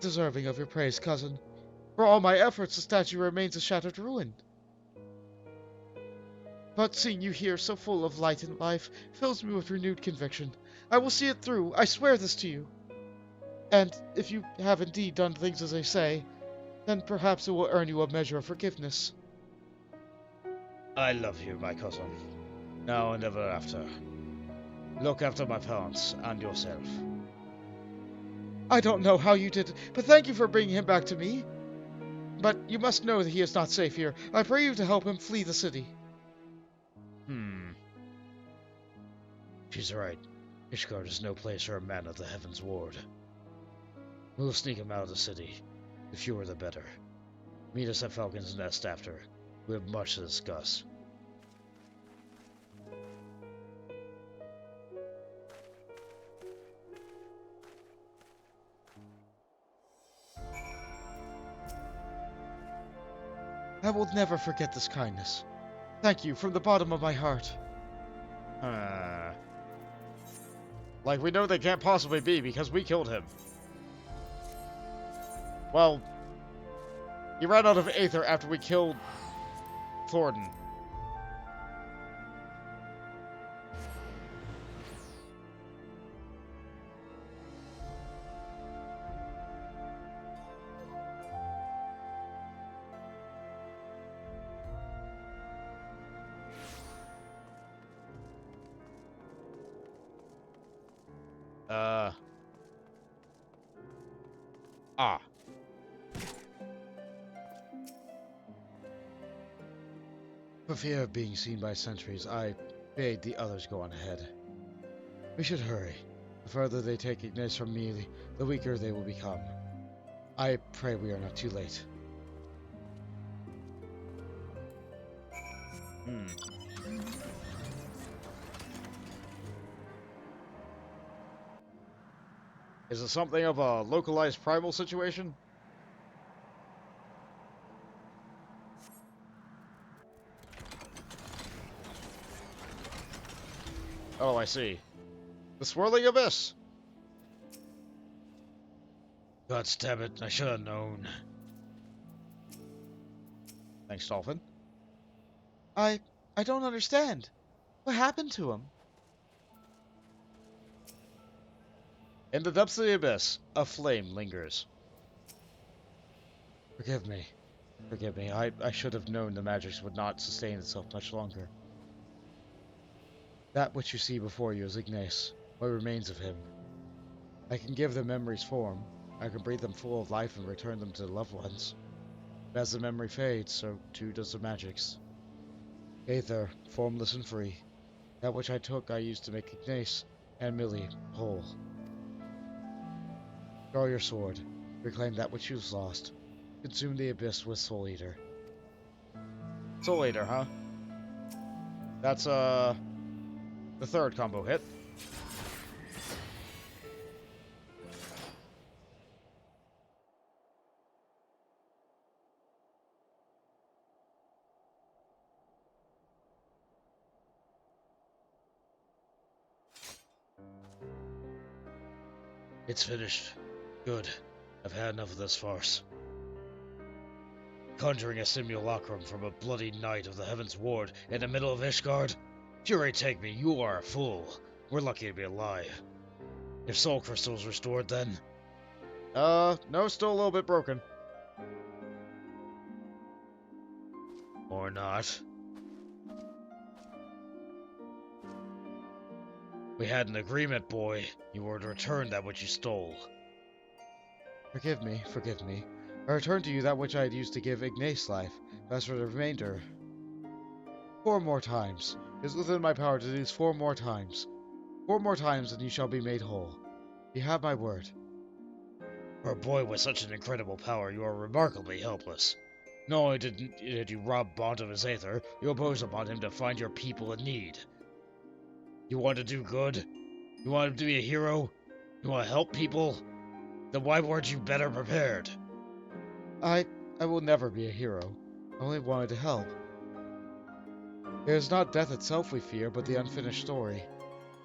undeserving of your praise, cousin. For all my efforts, the statue remains a shattered ruin. But seeing you here, so full of light and life, fills me with renewed conviction. I will see it through, I swear this to you. And if you have indeed done things as I say, then perhaps it will earn you a measure of forgiveness. I love you, my cousin. Now and ever after. Look after my parents and yourself. I don't know how you did it, but thank you for bringing him back to me. But you must know that he is not safe here. I pray you to help him flee the city. She's right. Ishgard is no place for a man of the Heavensward. We'll sneak him out of the city. The fewer the better. Meet us at Falcon's Nest after. We have much to discuss. I will never forget this kindness. Thank you from the bottom of my heart. Like, we know they can't possibly be because we killed him. Well, he ran out of Aether after we killed Thornton. Ah. For fear of being seen by sentries, I bade the others go on ahead. We should hurry. The further they take Ignace from me, the weaker they will become. I pray we are not too late. Is it something of a localized primal situation? Oh, I see. The swirling abyss! God damn it, I should have known. Thanks, Dolphin. I don't understand. What happened to him? In the depths of the abyss, a flame lingers. Forgive me. Forgive me. I should have known the magics would not sustain itself much longer. That which you see before you is Ignace, what remains of him. I can give the memories form. I can breathe them full of life and return them to the loved ones. But as the memory fades, so too does the magics. Aether, formless and free. That which I took I used to make Ignace and Millie whole. Draw your sword. Reclaim that which you've lost. Consume the abyss with Soul Eater. Soul Eater, huh? That's, the third combo hit. It's finished. Good. I've had enough of this farce. Conjuring a simulacrum from a bloody knight of the Heavensward in the middle of Ishgard? Fury take me, you are a fool. We're lucky to be alive. If soul crystal's restored then? No, still a little bit broken. Or not. We had an agreement, boy. You were to return that which you stole. Forgive me, forgive me. I return to you that which I had used to give Ignace life. As for the remainder... 4 more times. It is within my power to do this 4 more times. 4 more times and you shall be made whole. You have my word. For a boy with such an incredible power, you are remarkably helpless. Not only did you rob Bont of his Aether, you imposed upon him to find your people in need. You want to do good? You want to be a hero? You want to help people? Then why weren't you better prepared? I will never be a hero. I only wanted to help. It is not death itself we fear, but the unfinished story.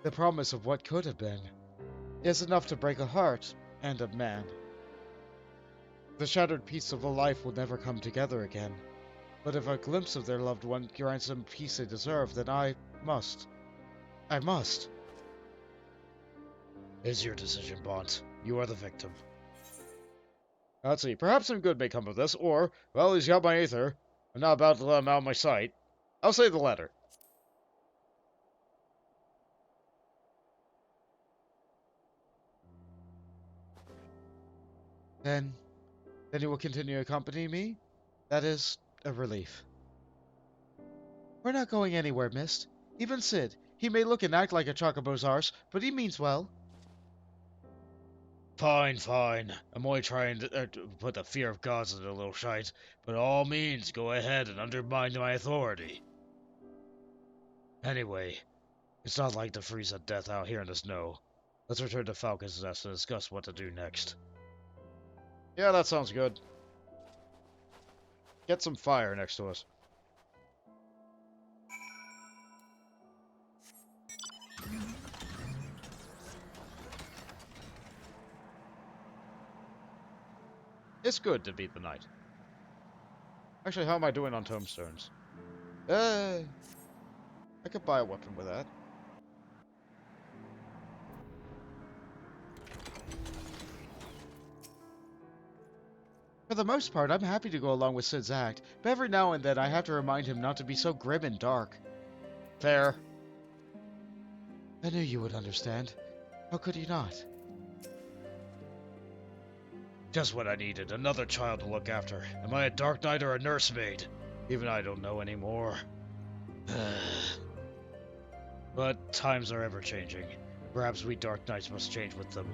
The promise of what could have been. It is enough to break a heart and a man. The shattered piece of a life will never come together again. But if a glimpse of their loved one grants them peace they deserve, then I must. I must. It's your decision, Bont. You are the victim. Let's see, perhaps some good may come of this, or, well, he's got my Aether. I'm not about to let him out of my sight. I'll say the latter. Then you will continue accompanying me? That is a relief. We're not going anywhere, Mist. Even Sid. He may look and act like a chocobo's arse, but he means well. Fine, fine. I'm only trying to put the fear of gods into a little shite. By all means, go ahead and undermine my authority. Anyway, it's not like to freeze to death out here in the snow. Let's return to Falcon's Nest and discuss what to do next. Yeah, that sounds good. Get some fire next to us. It's good to beat the night. Actually, how am I doing on tombstones? I could buy a weapon with that. For the most part, I'm happy to go along with Sid's act, but every now and then I have to remind him not to be so grim and dark. Fair. I knew you would understand. How could you not? Just what I needed, another child to look after. Am I a Dark Knight or a nursemaid? Even I don't know anymore. But times are ever-changing. Perhaps we Dark Knights must change with them.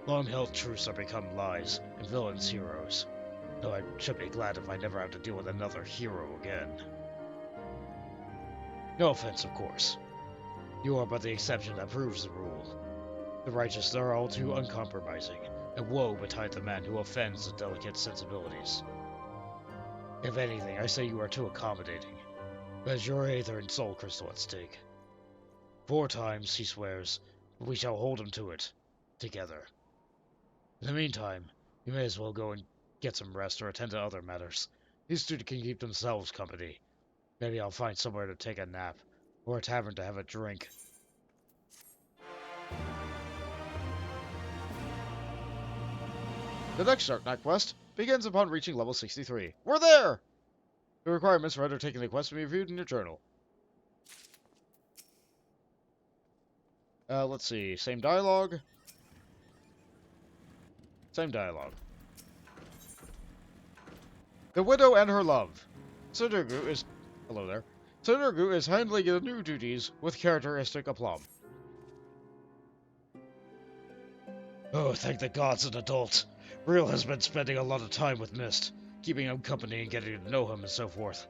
Long-held truths are become lies, and villains heroes. Though I should be glad if I never have to deal with another hero again. No offense, of course. You are but the exception that proves the rule. The righteous are all too uncompromising, and woe betide the man who offends the delicate sensibilities. If anything, I say you are too accommodating. There's your Aether and Soul Crystal at stake. 4 times, he swears, but we shall hold him to it. Together. In the meantime, you may as well go and get some rest or attend to other matters. These two can keep themselves company. Maybe I'll find somewhere to take a nap, or a tavern to have a drink. The next Dark Knight quest begins upon reaching level 63. We're there! The requirements for undertaking the quest will be reviewed in your journal. Let's see. Same dialogue. Same dialogue. The Widow and her love. Sudoku is... Hello there. Sudoku is handling the new duties with characteristic aplomb. Oh, thank the gods, an adult. Real has been spending a lot of time with Mist, keeping him company and getting to know him and so forth.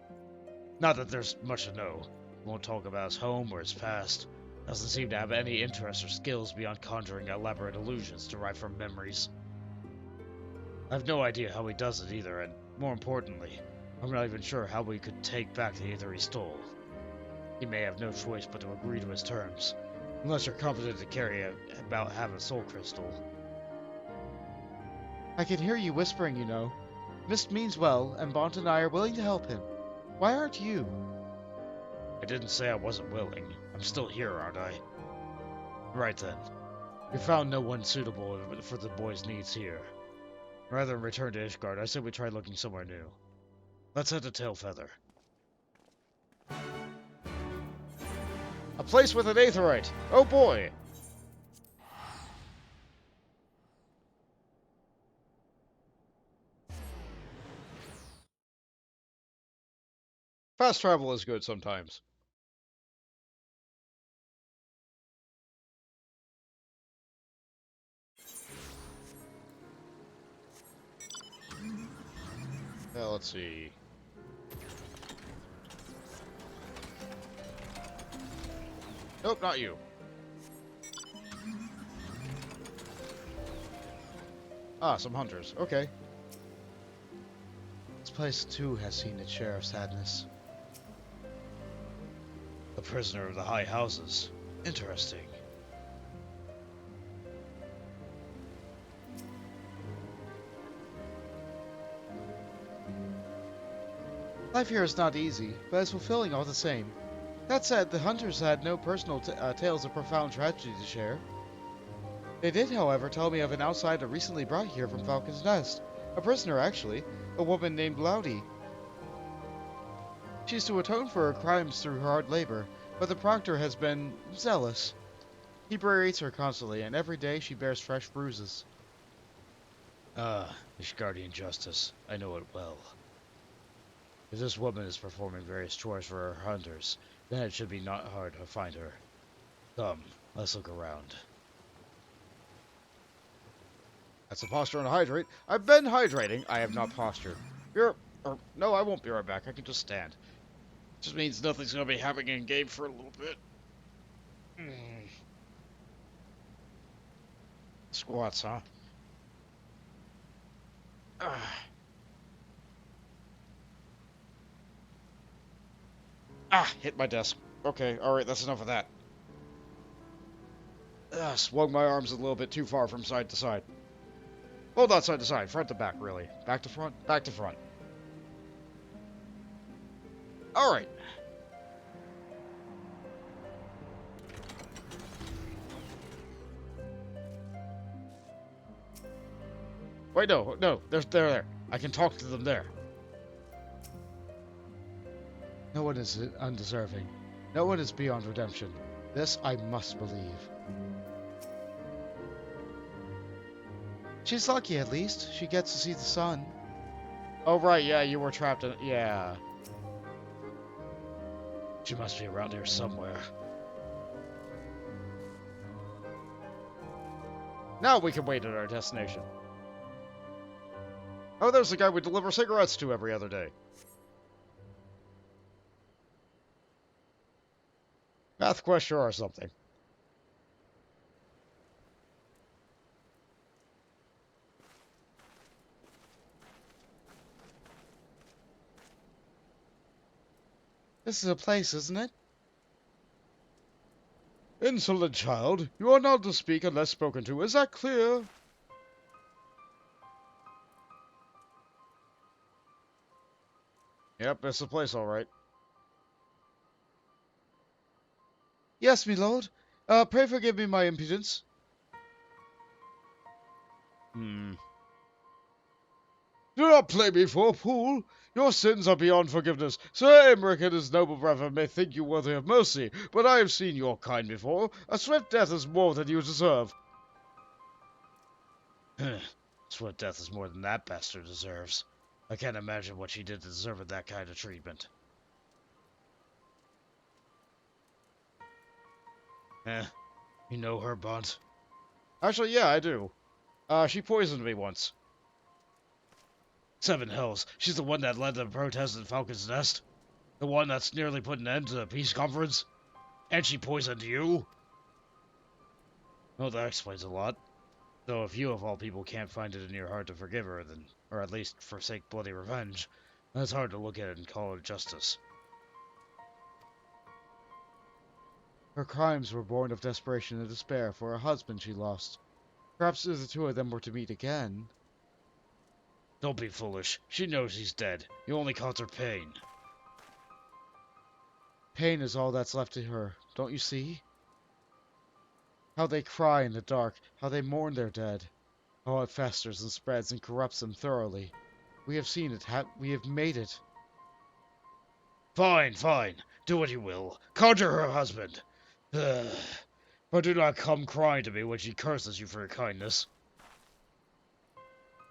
Not that there's much to know. He won't talk about his home or his past. Doesn't seem to have any interest or skills beyond conjuring elaborate illusions derived from memories. I have no idea how he does it either, and more importantly, I'm not even sure how we could take back the Aether he stole. He may have no choice but to agree to his terms, unless you're competent to carry about half a soul crystal. I can hear you whispering, you know. Mist means well, and Bont and I are willing to help him. Why aren't you? I didn't say I wasn't willing. I'm still here, aren't I? Right then. We found no one suitable for the boy's needs here. Rather than return to Ishgard, I said we try looking somewhere new. Let's head to Tailfeather. A place with an aetherite. Oh boy! Fast travel is good sometimes. Let's see. Nope, not you. Ah, some hunters. Okay. This place too has seen its share of sadness. The prisoner of the high houses. Interesting. Life here is not easy, but it's fulfilling all the same. That said, the hunters had no personal tales of profound tragedy to share. They did, however, tell me of an outsider recently brought here from Falcon's Nest. A prisoner, actually. A woman named Loudy. She's to atone for her crimes through hard labor, but the proctor has been zealous. He berates her constantly, and every day she bears fresh bruises. Ah, Ishgardian justice. I know it well. If this woman is performing various chores for her hunters, then it should be not hard to find her. Come, let's look around. That's a posture and a hydrate. I've been hydrating. I have not postured. No, I won't be right back. I can just stand. Just means nothing's gonna be happening in game for a little bit. Squats, huh? Hit my desk. Okay, alright, that's enough of that. Swung my arms a little bit too far from side to side. Well, not side to side, front to back, really. Back to front, back to front. Alright. Wait, no, they're there. I can talk to them there. No one is undeserving. No one is beyond redemption. This I must believe. She's lucky, at least. She gets to see the sun. Oh, right, yeah, you were trapped in... Yeah. She must be around here somewhere. Now we can wait at our destination. Oh, there's the guy we deliver cigarettes to every other day. Math question or something. This is a place, isn't it? Insolent child, you are not to speak unless spoken to. Is that clear? Yep, it's the place, all right. Yes, me lord. Pray forgive me my impudence. Do not play me for a fool. Your sins are beyond forgiveness. Sir Aymeric and his noble brethren may think you worthy of mercy, but I have seen your kind before. A swift death is more than you deserve. Swift death is more than that bastard deserves. I can't imagine what she did to deserve that kind of treatment. You know her, Bond? Actually, yeah, I do. She poisoned me once. Seven hells. She's the one that led the protest in Falcon's Nest? The one that's nearly put an end to the peace conference? And she poisoned you? Well, that explains a lot. Though if you of all people can't find it in your heart to forgive her, then, or at least forsake bloody revenge, that's hard to look at and call it justice. Her crimes were born of desperation and despair for a husband she lost. Perhaps if the two of them were to meet again... Don't be foolish. She knows he's dead. You only caused her pain. Pain is all that's left to her, don't you see? How they cry in the dark, how they mourn their dead. How it festers and spreads and corrupts them thoroughly. We have seen it, we have made it. Fine, fine. Do what you will. Conjure her husband. But do not come crying to me when she curses you for your kindness.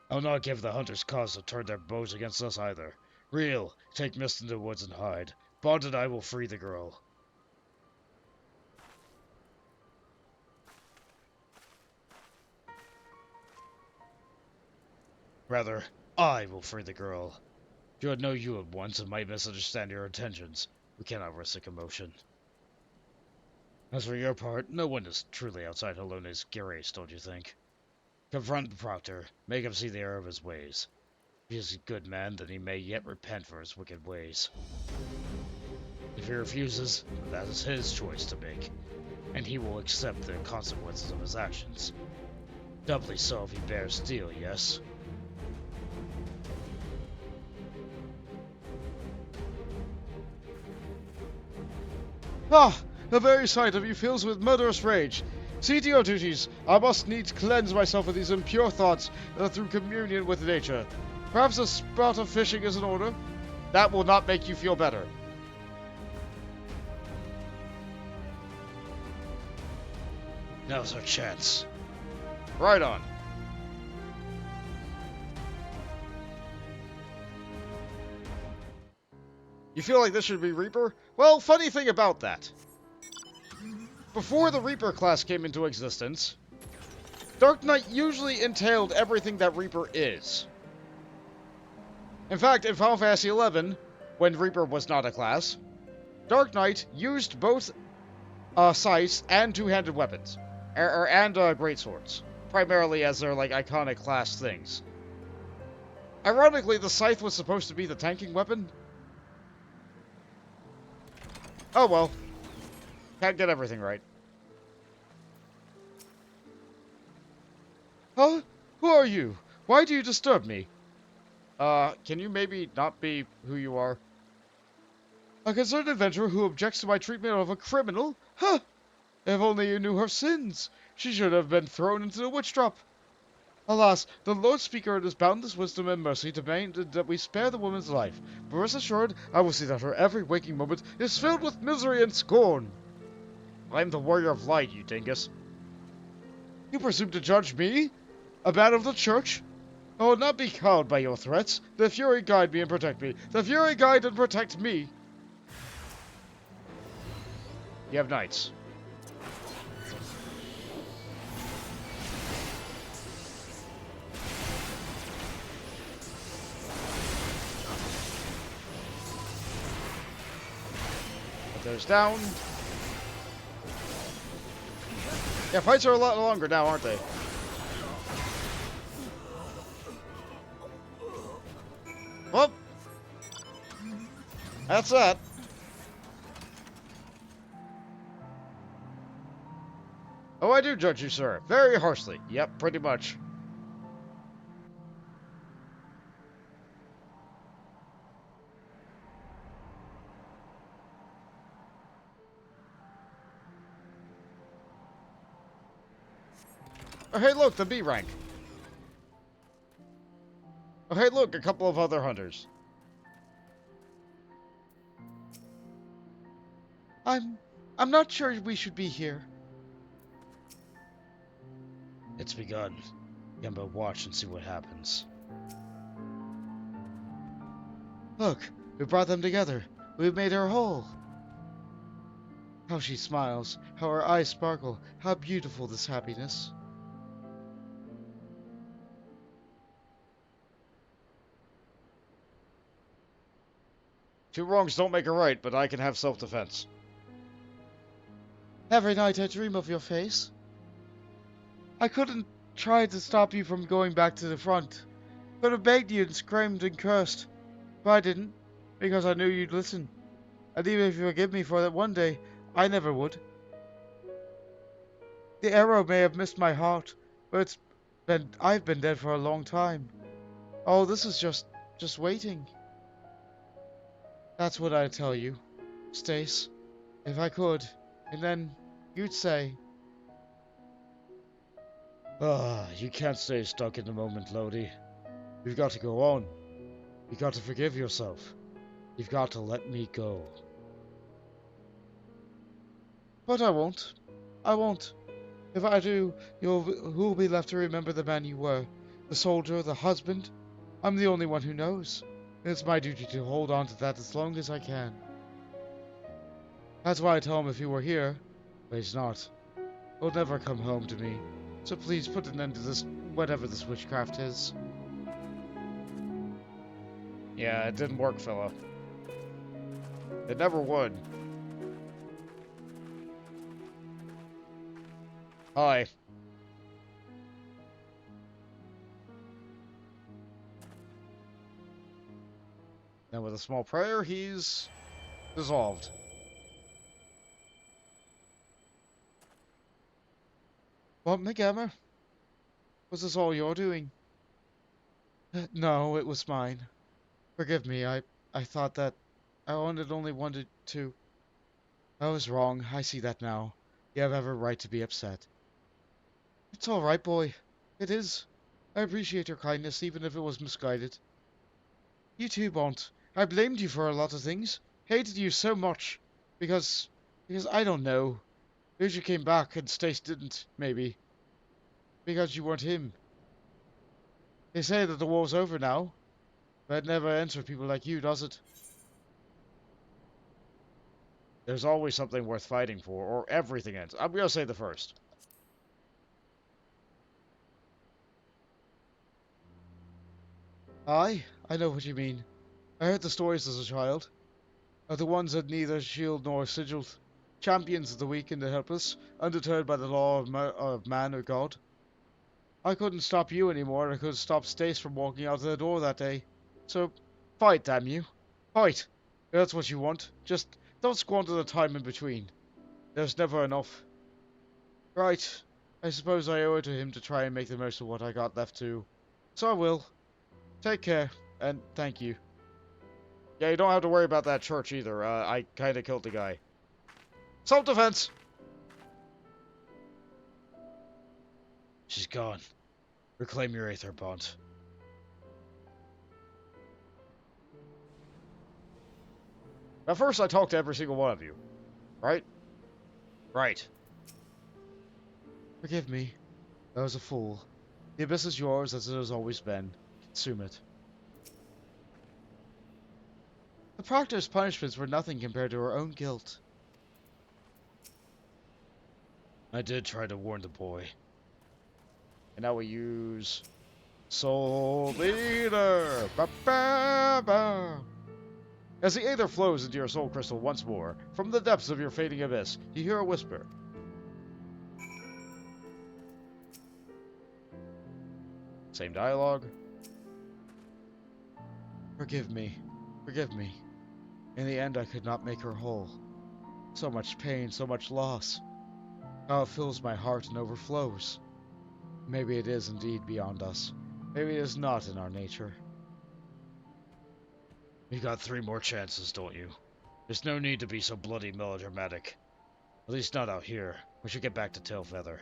I'll not give the hunters cause to turn their bows against us either. Real, take Mist into the woods and hide. Bond and I will free the girl. Rather, I will free the girl. She would know you at once and might misunderstand your intentions. We cannot risk a commotion. As for your part, no one is truly outside Halone's grace, don't you think? Confront the proctor, make him see the error of his ways. If he is a good man, then he may yet repent for his wicked ways. If he refuses, that is his choice to make, and he will accept the consequences of his actions. Doubly so if he bears steel, yes? Ah! The very sight of you fills with murderous rage. See to your duties. I must needs cleanse myself of these impure thoughts through communion with nature. Perhaps a spout of fishing is in order? That will not make you feel better. Now's our chance. Right on. You feel like this should be Reaper? Well, funny thing about that. Before the Reaper class came into existence, Dark Knight usually entailed everything that Reaper is. In fact, in Final Fantasy XI, when Reaper was not a class, Dark Knight used both scythes and two-handed weapons, and greatswords, primarily as their like iconic class things. Ironically, the scythe was supposed to be the tanking weapon. Oh well. Can't get everything right. Huh? Who are you? Why do you disturb me? Can you maybe not be who you are? A concerned adventurer who objects to my treatment of a criminal? Huh! If only you knew her sins. She should have been thrown into the witch trap. Alas, the Lord Speaker in his boundless wisdom and mercy demanded that we spare the woman's life. But rest assured, I will see that her every waking moment is filled with misery and scorn. I'm the warrior of light, you dingus. You presume to judge me? A man of the church? Oh, not be cowed by your threats. The Fury guide me and protect me. The Fury guide and protect me. You have knights. There's down. Yeah, fights are a lot longer now, aren't they? Well, that's that. Oh, I do judge you, sir. Very harshly. Yep, pretty much. Oh, hey, look, the B rank. Oh, hey, look, a couple of other hunters. I'm not sure we should be here. It's begun. Yemba, watch and see what happens. Look, we brought them together. We've made her whole. How she smiles, how her eyes sparkle, how beautiful this happiness. Two wrongs don't make a right, but I can have self-defense. Every night I dream of your face. I couldn't try to stop you from going back to the front. Could have begged you and screamed and cursed. But I didn't, because I knew you'd listen. And even if you forgive me for that one day, I never would. The arrow may have missed my heart, but I've been dead for a long time. Oh, this is just waiting. That's what I'd tell you, Stace, if I could, and then you'd say, You can't stay stuck in the moment, Lodi. You've got to go on. You've got to forgive yourself. You've got to let me go. but I won't. I won't. If I do, who'll be left to remember the man you were? The soldier, the husband? I'm the only one who knows. It's my duty to hold on to that as long as I can. That's why I tell him if he were here, but he's not. He'll never come home to me. So please put an end to this, whatever this witchcraft is. Yeah, it didn't work, fella. It never would. Hi. And with a small prayer, he's dissolved. What, McGammar? Was this all your doing? No, it was mine. Forgive me, I thought that only wanted to. I was wrong, I see that now. You have every right to be upset. It's all right, boy. It is. I appreciate your kindness, even if it was misguided. You too, Bont. I blamed you for a lot of things. Hated you so much. Because I don't know. Because you came back and Stace didn't, maybe. Because you weren't him. They say that the war's over now. But it never ends for people like you, does it? There's always something worth fighting for, or everything ends. I'm gonna say the first. Aye, I know what you mean. I heard the stories as a child. Of the ones that neither shield nor sigil. Champions of the weak and the helpless, undeterred by the law of man or God. I couldn't stop you anymore, and I couldn't stop Stace from walking out the door that day. So, fight, damn you. Fight! If that's what you want. Just don't squander the time in between. There's never enough. Right. I suppose I owe it to him to try and make the most of what I got left too. So I will. Take care, and thank you. Yeah, you don't have to worry about that church either. I kinda killed the guy. Self-defense! She's gone. Reclaim your Aether, Bont. At first, I talked to every single one of you. Right? Right. Forgive me. I was a fool. The abyss is yours as it has always been. Consume it. The proctor's punishments were nothing compared to her own guilt. I did try to warn the boy. And now we use Soul Leader. Ba -ba -ba. As the aether flows into your soul crystal once more, from the depths of your fading abyss, you hear a whisper. Same dialogue. Forgive me. Forgive me. In the end, I could not make her whole. So much pain, so much loss. How it fills my heart and overflows. Maybe it is indeed beyond us. Maybe it is not in our nature. You got 3 more chances, don't you? There's no need to be so bloody melodramatic. At least not out here. We should get back to Tailfeather.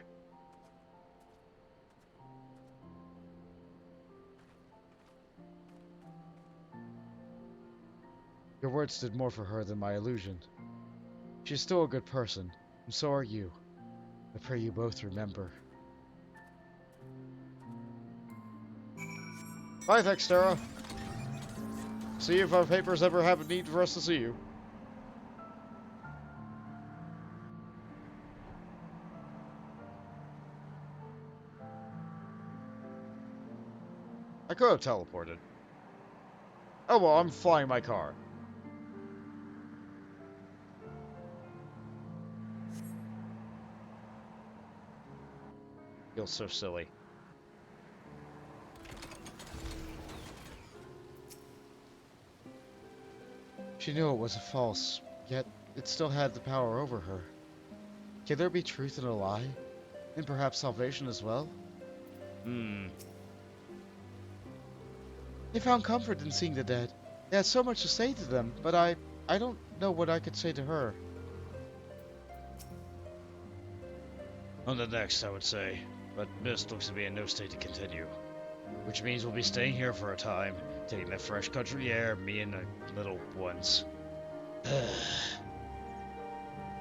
Your words did more for her than my illusion. She's still a good person, and so are you. I pray you both remember. Bye, Thextera. See if our papers ever have a need for us to see you. I could have teleported. Oh well, I'm flying my car. Feels so silly. She knew it was a false, yet it still had the power over her. Can there be truth in a lie? And perhaps salvation as well? They found comfort in seeing the dead. They had so much to say to them, but I don't know what I could say to her. On the next, I would say. But Mist looks to be in no state to continue. Which means we'll be staying here for a time, taking the fresh country air, me and the little ones.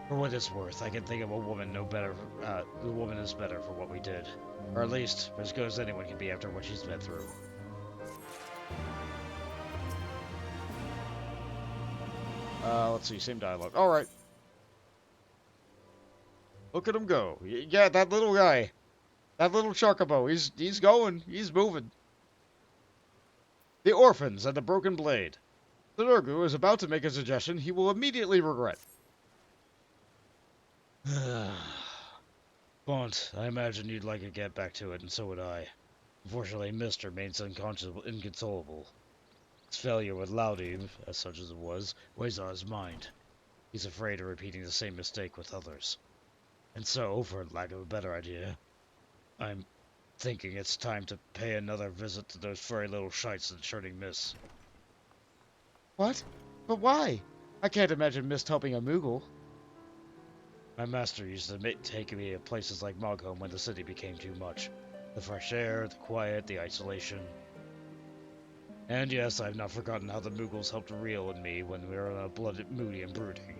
For what it's worth, I can think of a woman no better. The woman is better for what we did. Or at least, as good as anyone can be after what she's been through. Let's see, same dialogue. Alright. Look at him go. Yeah, that little guy. That little chocobo. He's going. He's moving. The orphans and the broken blade. The Nurgu is about to make a suggestion he will immediately regret. Bont, I imagine you'd like to get back to it, and so would I. Unfortunately, Mist remains inconsolable. His failure with Laudy, as such as it was, weighs on his mind. He's afraid of repeating the same mistake with others. And so, for lack of a better idea, I'm thinking it's time to pay another visit to those furry little shites in Churning Mist. What? But why? I can't imagine Mist helping a Moogle. My master used to take me to places like Mogholm when the city became too much. The fresh air, the quiet, the isolation. And yes, I've not forgotten how the Moogles helped reel in me when we were blooded, moody, and brooding.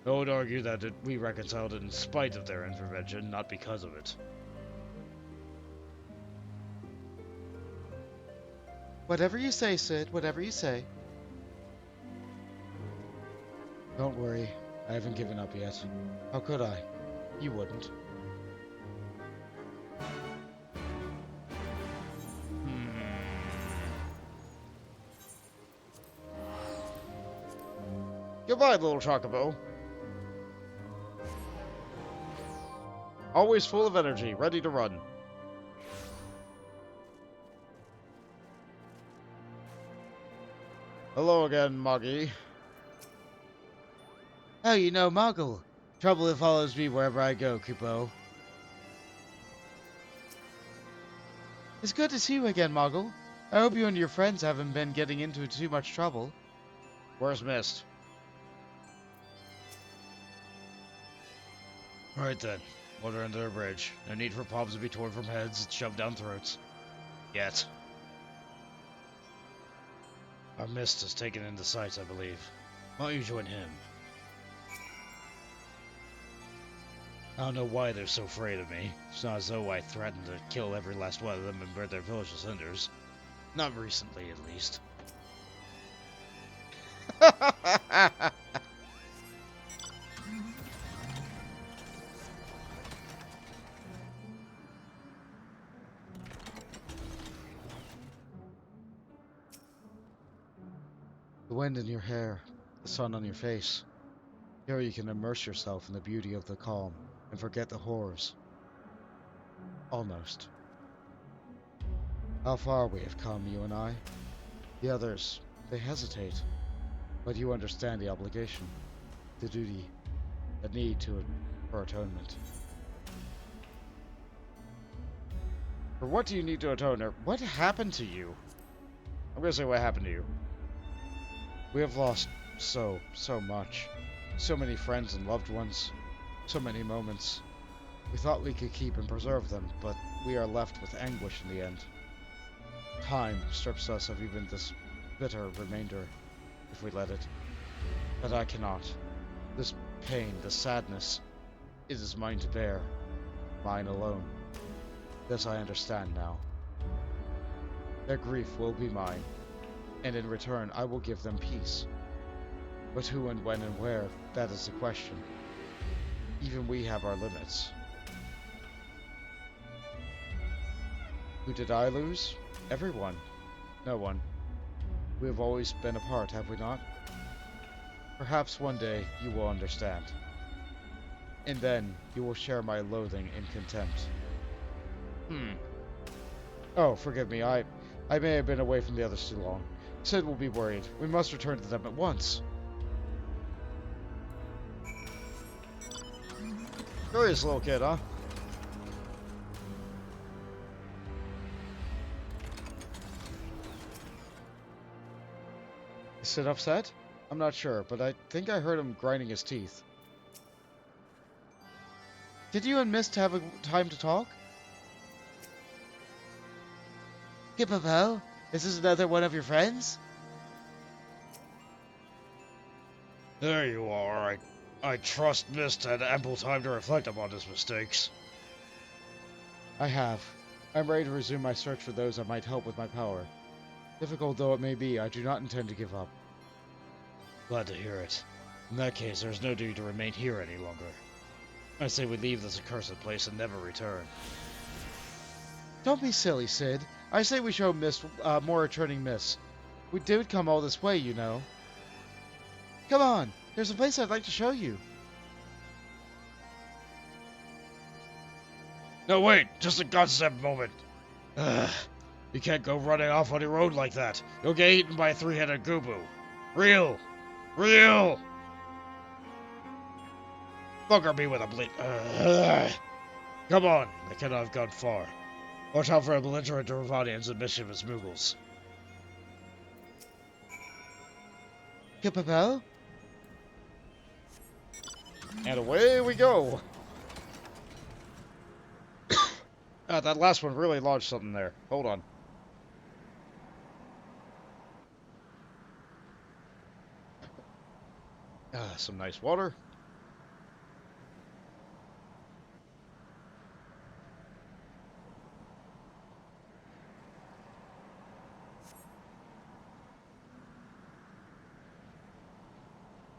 I would argue that we reconciled in spite of their intervention, not because of it. Whatever you say, Sid, whatever you say. Don't worry, I haven't given up yet. How could I? You wouldn't. Goodbye, little chocobo. Always full of energy, ready to run. Hello again, Moggy. Oh, you know Moogle. Trouble that follows me wherever I go, Kupo. It's good to see you again, Moogle. I hope you and your friends haven't been getting into too much trouble. Where's Mist? Alright then, water under the bridge. No need for palms to be torn from heads and shoved down throats. Yet. Our Mist has taken in the sights, I believe. Why don't you join him? I don't know why they're so afraid of me. It's not as though I threatened to kill every last one of them and burn their village to cinders. Not recently, at least. The wind in your hair, the sun on your face. Here you can immerse yourself in the beauty of the calm and forget the horrors. Almost. How far we have come, you and I. The others, they hesitate. But you understand the obligation, the duty, the need for atonement. For what do you need to atone? Or what happened to you? I'm gonna say what happened to you. We have lost so much. So many friends and loved ones. So many moments. We thought we could keep and preserve them, but we are left with anguish in the end. Time strips us of even this bitter remainder, if we let it. But I cannot. This pain, this sadness, it is mine to bear. Mine alone. This I understand now. Their grief will be mine, and in return I will give them peace. But who and when and where, that is the question. Even we have our limits. Who did I lose? Everyone. No one. We have always been apart, have we not? Perhaps one day you will understand. And then you will share my loathing and contempt. Oh, forgive me, I may have been away from the others too long. Sid will be worried. We must return to them at once. Curious little kid, huh? Is Sid upset? I'm not sure, but I think I heard him grinding his teeth. Did you and Mist have a time to talk? Hippopel, is this another one of your friends? There you are. I trust Mist had ample time to reflect upon his mistakes. I have. I'm ready to resume my search for those that might help with my power. Difficult though it may be, I do not intend to give up. Glad to hear it. In that case, there's no duty to remain here any longer. I say we leave this accursed place and never return. Don't be silly, Sid. I say we show Mist more returning Mists. We did come all this way, you know. Come on, there's a place I'd like to show you. No, wait! Just a goddamn moment! You can't go running off on your own like that. You'll get eaten by a three-headed gooboo. Real! Bugger me with a bleed. Come on, they cannot have gone far. Watch out for belligerent Durvanians and mischievous Moogles. Hippopel? And away we go. That last one really lodged something there. Hold on. Some nice water.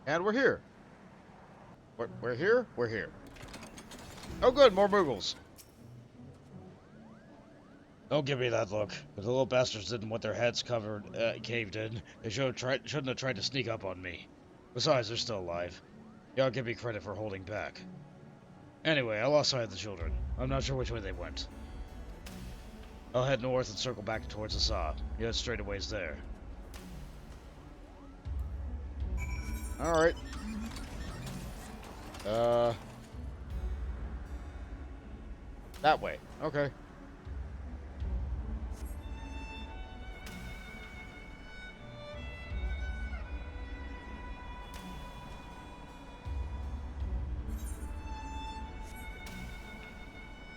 And we're here. We're here? We're here. Oh good, more Moogles. Don't give me that look. If the little bastards didn't want their heads caved in, they shouldn't have tried to sneak up on me. Besides, they're still alive. Y'all give me credit for holding back. Anyway, I lost sight of the children. I'm not sure which way they went. I'll head north and circle back towards the saw. You head straight away's there. Alright. That way. Okay.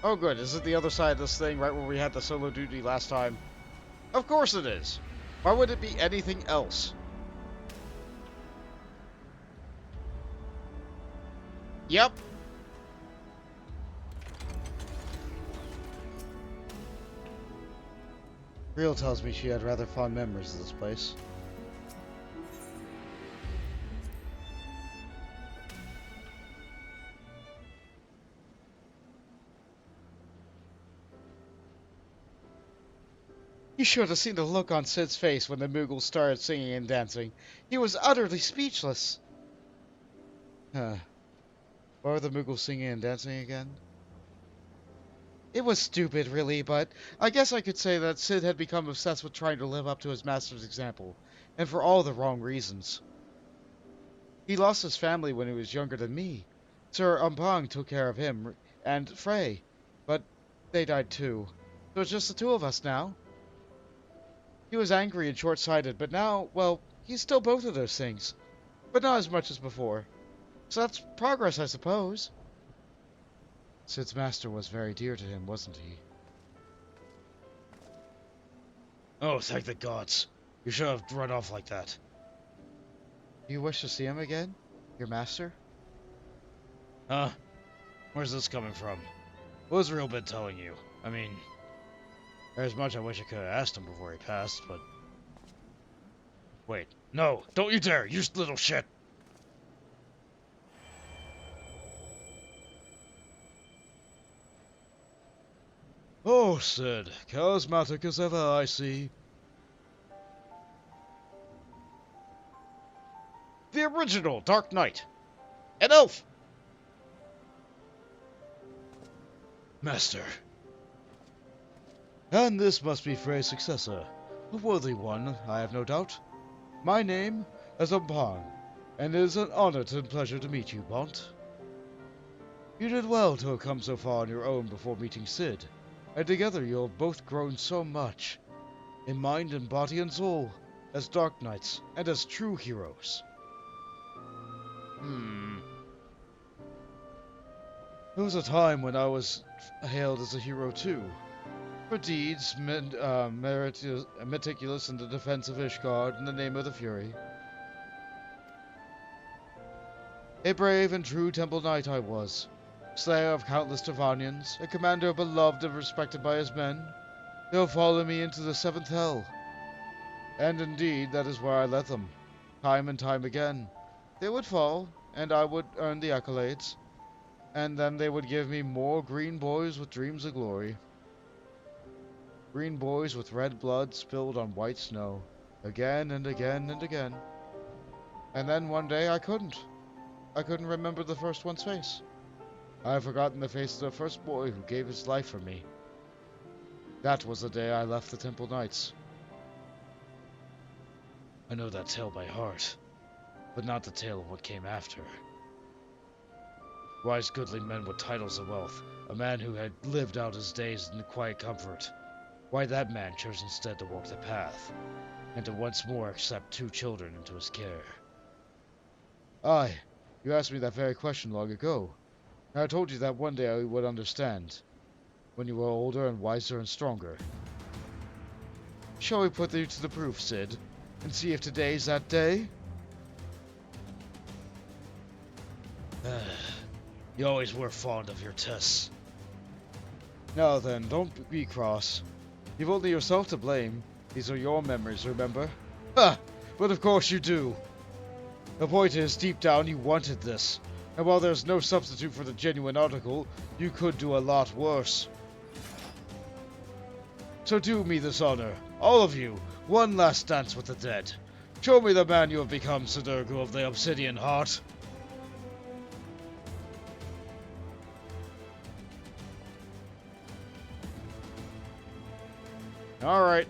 Oh good, is it the other side of this thing, right where we had the solo duty last time? Of course it is! Why would it be anything else? Yep. Real tells me she had rather fond memories of this place. You should have seen the look on Sid's face when the Moogle started singing and dancing. He was utterly speechless. Huh. Why were the Moogles singing and dancing again? It was stupid, really, but I guess I could say that Sid had become obsessed with trying to live up to his master's example, and for all the wrong reasons. He lost his family when he was younger than me. Sir Umpang took care of him, and Frey, but they died too. So it's just the two of us now. He was angry and short-sighted, but now, well, he's still both of those things, but not as much as before. So that's progress, I suppose. Sid's master was very dear to him, wasn't he? Oh, thank the gods. You should have run off like that. Do you wish to see him again? Your master? Huh? Where's this coming from? What has Real been telling you? I mean, there's much I wish I could have asked him before he passed, but... Wait, no, don't you dare, you little shit! Oh, Sid, charismatic as ever, I see. The original Dark Knight. An elf! Master. And this must be Frey's successor. A worthy one, I have no doubt. My name is Umpang, and it is an honor and pleasure to meet you, Bont. You did well to have come so far on your own before meeting Sid, and together you have both grown so much, in mind and body and soul, as Dark Knights and as true heroes. There was a time when I was hailed as a hero too, for deeds meticulous in the defense of Ishgard in the name of the Fury. A brave and true Temple Knight I was, slayer of countless Tavanians, a commander beloved and respected by his men. They'll follow me into the seventh hell. And indeed, that is where I led them, time and time again. They would fall, and I would earn the accolades, and then they would give me more green boys with dreams of glory. Green boys with red blood spilled on white snow, again and again and again. And then one day I couldn't remember the first one's face. I have forgotten the face of the first boy who gave his life for me. That was the day I left the Temple Knights. I know that tale by heart, but not the tale of what came after. Wise goodly men with titles of wealth, a man who had lived out his days in quiet comfort. Why that man chose instead to walk the path, and to once more accept 2 children into his care. Aye, you asked me that very question long ago. And I told you that one day I would understand, when you were older and wiser and stronger. Shall we put you to the proof, Sid, and see if today's that day? You always were fond of your tests. Now then, don't be cross. You've only yourself to blame. These are your memories, remember? Ha! But of course you do. The point is, deep down you wanted this. And while there's no substitute for the genuine article, you could do a lot worse. So do me this honor, all of you, one last dance with the dead. Show me the man you have become, Sidurgu of the Obsidian Heart. Alright.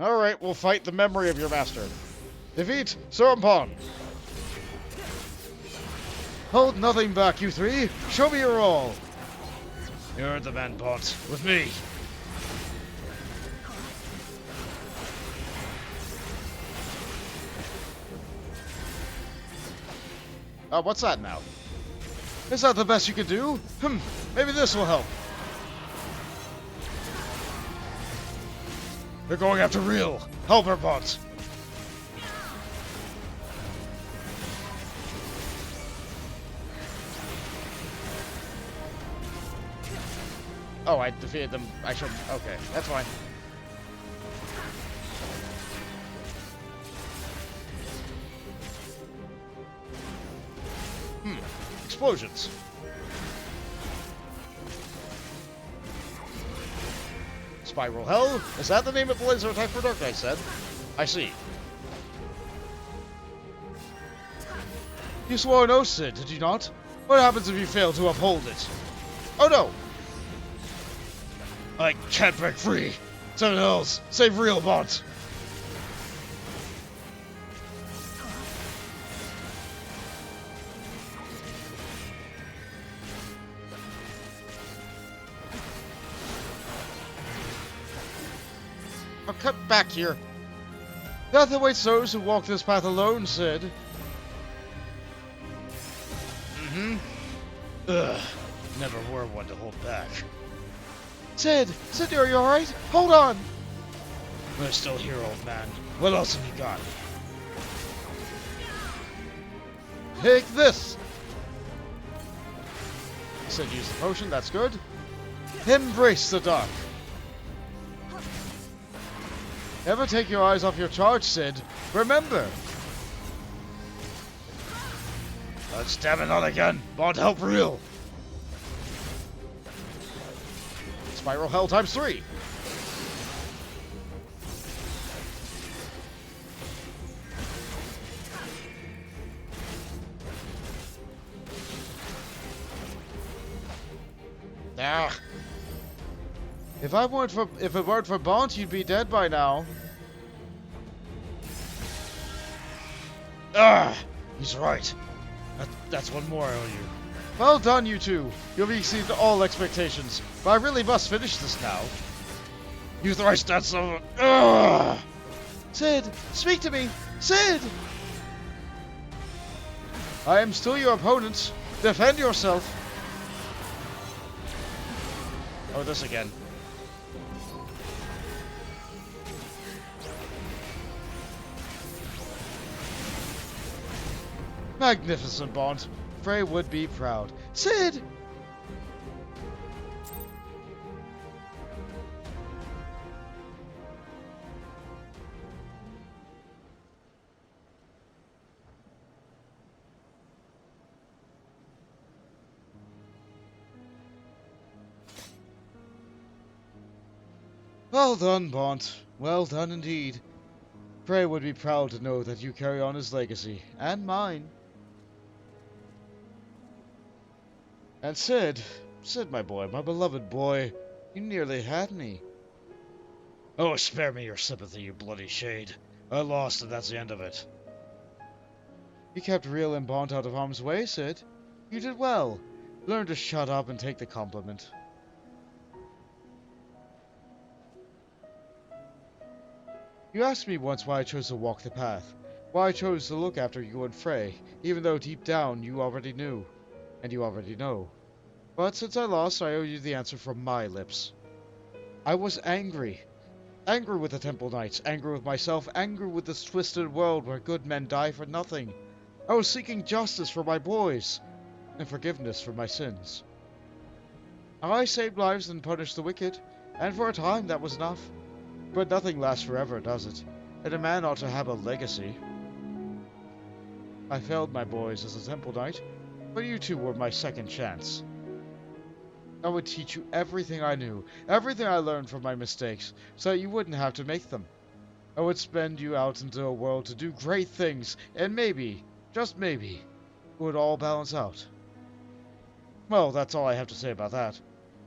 Alright, we'll fight the memory of your master. Defeat Stormblood. Hold nothing back, you three. Show me your all. You're the man, Bont. With me. What's that now? Is that the best you can do? Maybe this will help. They're going after Real. Help her, Bont. Oh, I defeated them. I should... Okay, that's fine. Explosions. Spiral Hell? Is that the name of the laser attack for Dark Knight said? I see. You swore an oath, Sid, did you not? What happens if you fail to uphold it? Oh no! I can't break free. Seven Hells, save real bot. Oh, cut back here. Death awaits those who walk this path alone, Sid. Ugh, never were one to hold back. Sid, are you alright? Hold on! We're still here, old man. What else have you got? Take this! Sid used the potion, that's good. Embrace the dark. Never take your eyes off your charge, Sid. Remember! Let's stab it on again. Bond help real. Spiral Hell times 3. Ah. If it weren't for Bont, you'd be dead by now. Ah, he's right. That's one more I owe you. Well done, you two. You've exceeded all expectations. But I really must finish this now. You thrice that son of a... Ugh! Sid, speak to me! Sid! I am still your opponent. Defend yourself. Oh, this again. Magnificent, Bont. Frey would be proud. Sid! Well done, Bont. Well done indeed. Frey would be proud to know that you carry on his legacy, and mine. And Sid, my boy, my beloved boy, you nearly had me. Oh, spare me your sympathy, you bloody shade. I lost, and that's the end of it. You kept Real and Bont out of harm's way, Sid. You did well. Learn to shut up and take the compliment. You asked me once why I chose to walk the path, why I chose to look after you and Frey, even though deep down you already knew. And you already know. But since I lost, I owe you the answer from my lips. I was angry. Angry with the Temple Knights, angry with myself, angry with this twisted world where good men die for nothing. I was seeking justice for my boys, and forgiveness for my sins. I saved lives and punished the wicked, and for a time that was enough. But nothing lasts forever, does it? And a man ought to have a legacy. I failed my boys as a Temple Knight, but you two were my second chance. I would teach you everything I knew, everything I learned from my mistakes, so that you wouldn't have to make them. I would spend you out into a world to do great things, and maybe, just maybe, it would all balance out. Well, that's all I have to say about that.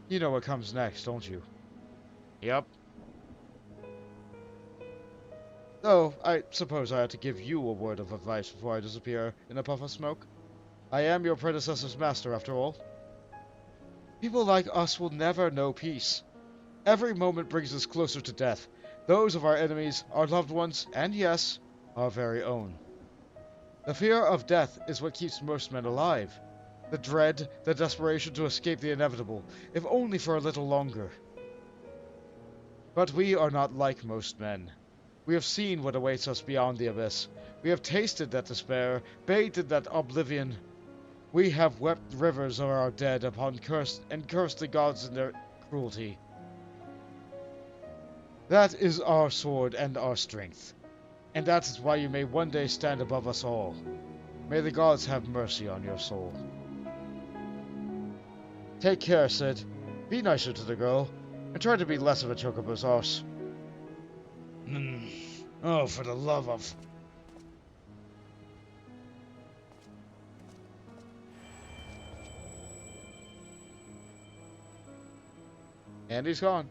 You know what comes next, don't you? Yep. Though, I suppose I ought to give you a word of advice before I disappear in a puff of smoke. I am your predecessor's master, after all. People like us will never know peace. Every moment brings us closer to death. Those of our enemies, our loved ones, and yes, our very own. The fear of death is what keeps most men alive. The dread, the desperation to escape the inevitable, if only for a little longer. But we are not like most men. We have seen what awaits us beyond the abyss. We have tasted that despair, bathed in that oblivion. We have wept rivers of our dead upon cursed the gods in their cruelty. That is our sword and our strength, and that is why you may one day stand above us all. May the gods have mercy on your soul. Take care, Sid. Be nicer to the girl, and try to be less of a chocobo's arse. Oh, for the love of... And he's gone.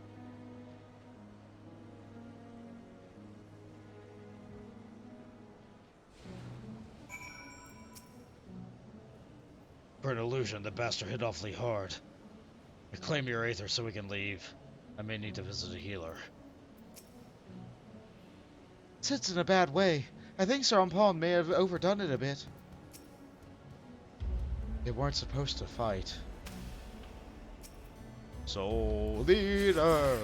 For an illusion, the bastard hit awfully hard. Reclaim your aether so we can leave. I may need to visit a healer. Sid's in a bad way. I think Sir Pawn may have overdone it a bit. They weren't supposed to fight. Soul Leader!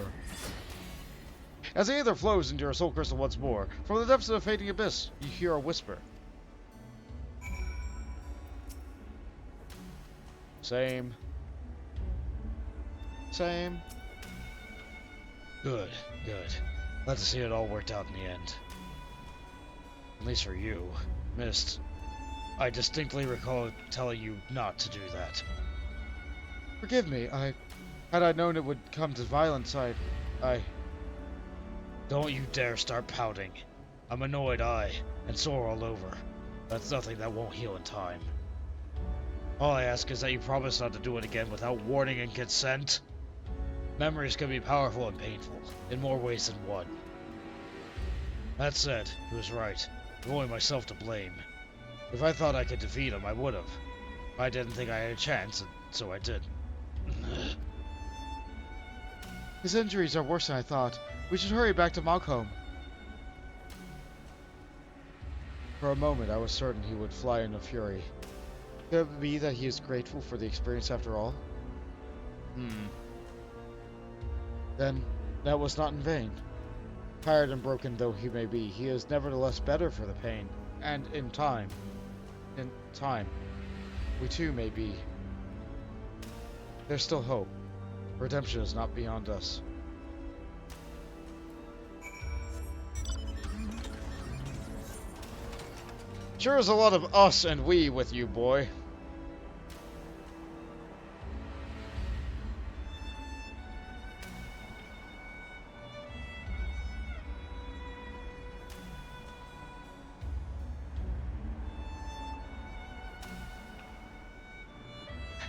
As the aether flows into your soul crystal once more, from the depths of the fading abyss, you hear a whisper. Same. Same. Good, good. Glad to see it all worked out in the end. At least for you, Mist. I distinctly recall telling you not to do that. Forgive me, had I known it would come to violence, I... Don't you dare start pouting. I'm annoyed, and sore all over. That's nothing that won't heal in time. All I ask is that you promise not to do it again without warning and consent. Memories can be powerful and painful, in more ways than one. That said, he was right. I'm only myself to blame. If I thought I could defeat him, I would have. I didn't think I had a chance, and so I did. His injuries are worse than I thought. We should hurry back to Malcolm. For a moment, I was certain he would fly in a fury. Could it be that he is grateful for the experience after all? Then, that was not in vain. Tired and broken though he may be, he is nevertheless better for the pain. And in time, we too may be. There's still hope. Redemption is not beyond us. Sure is a lot of us and we with you, boy.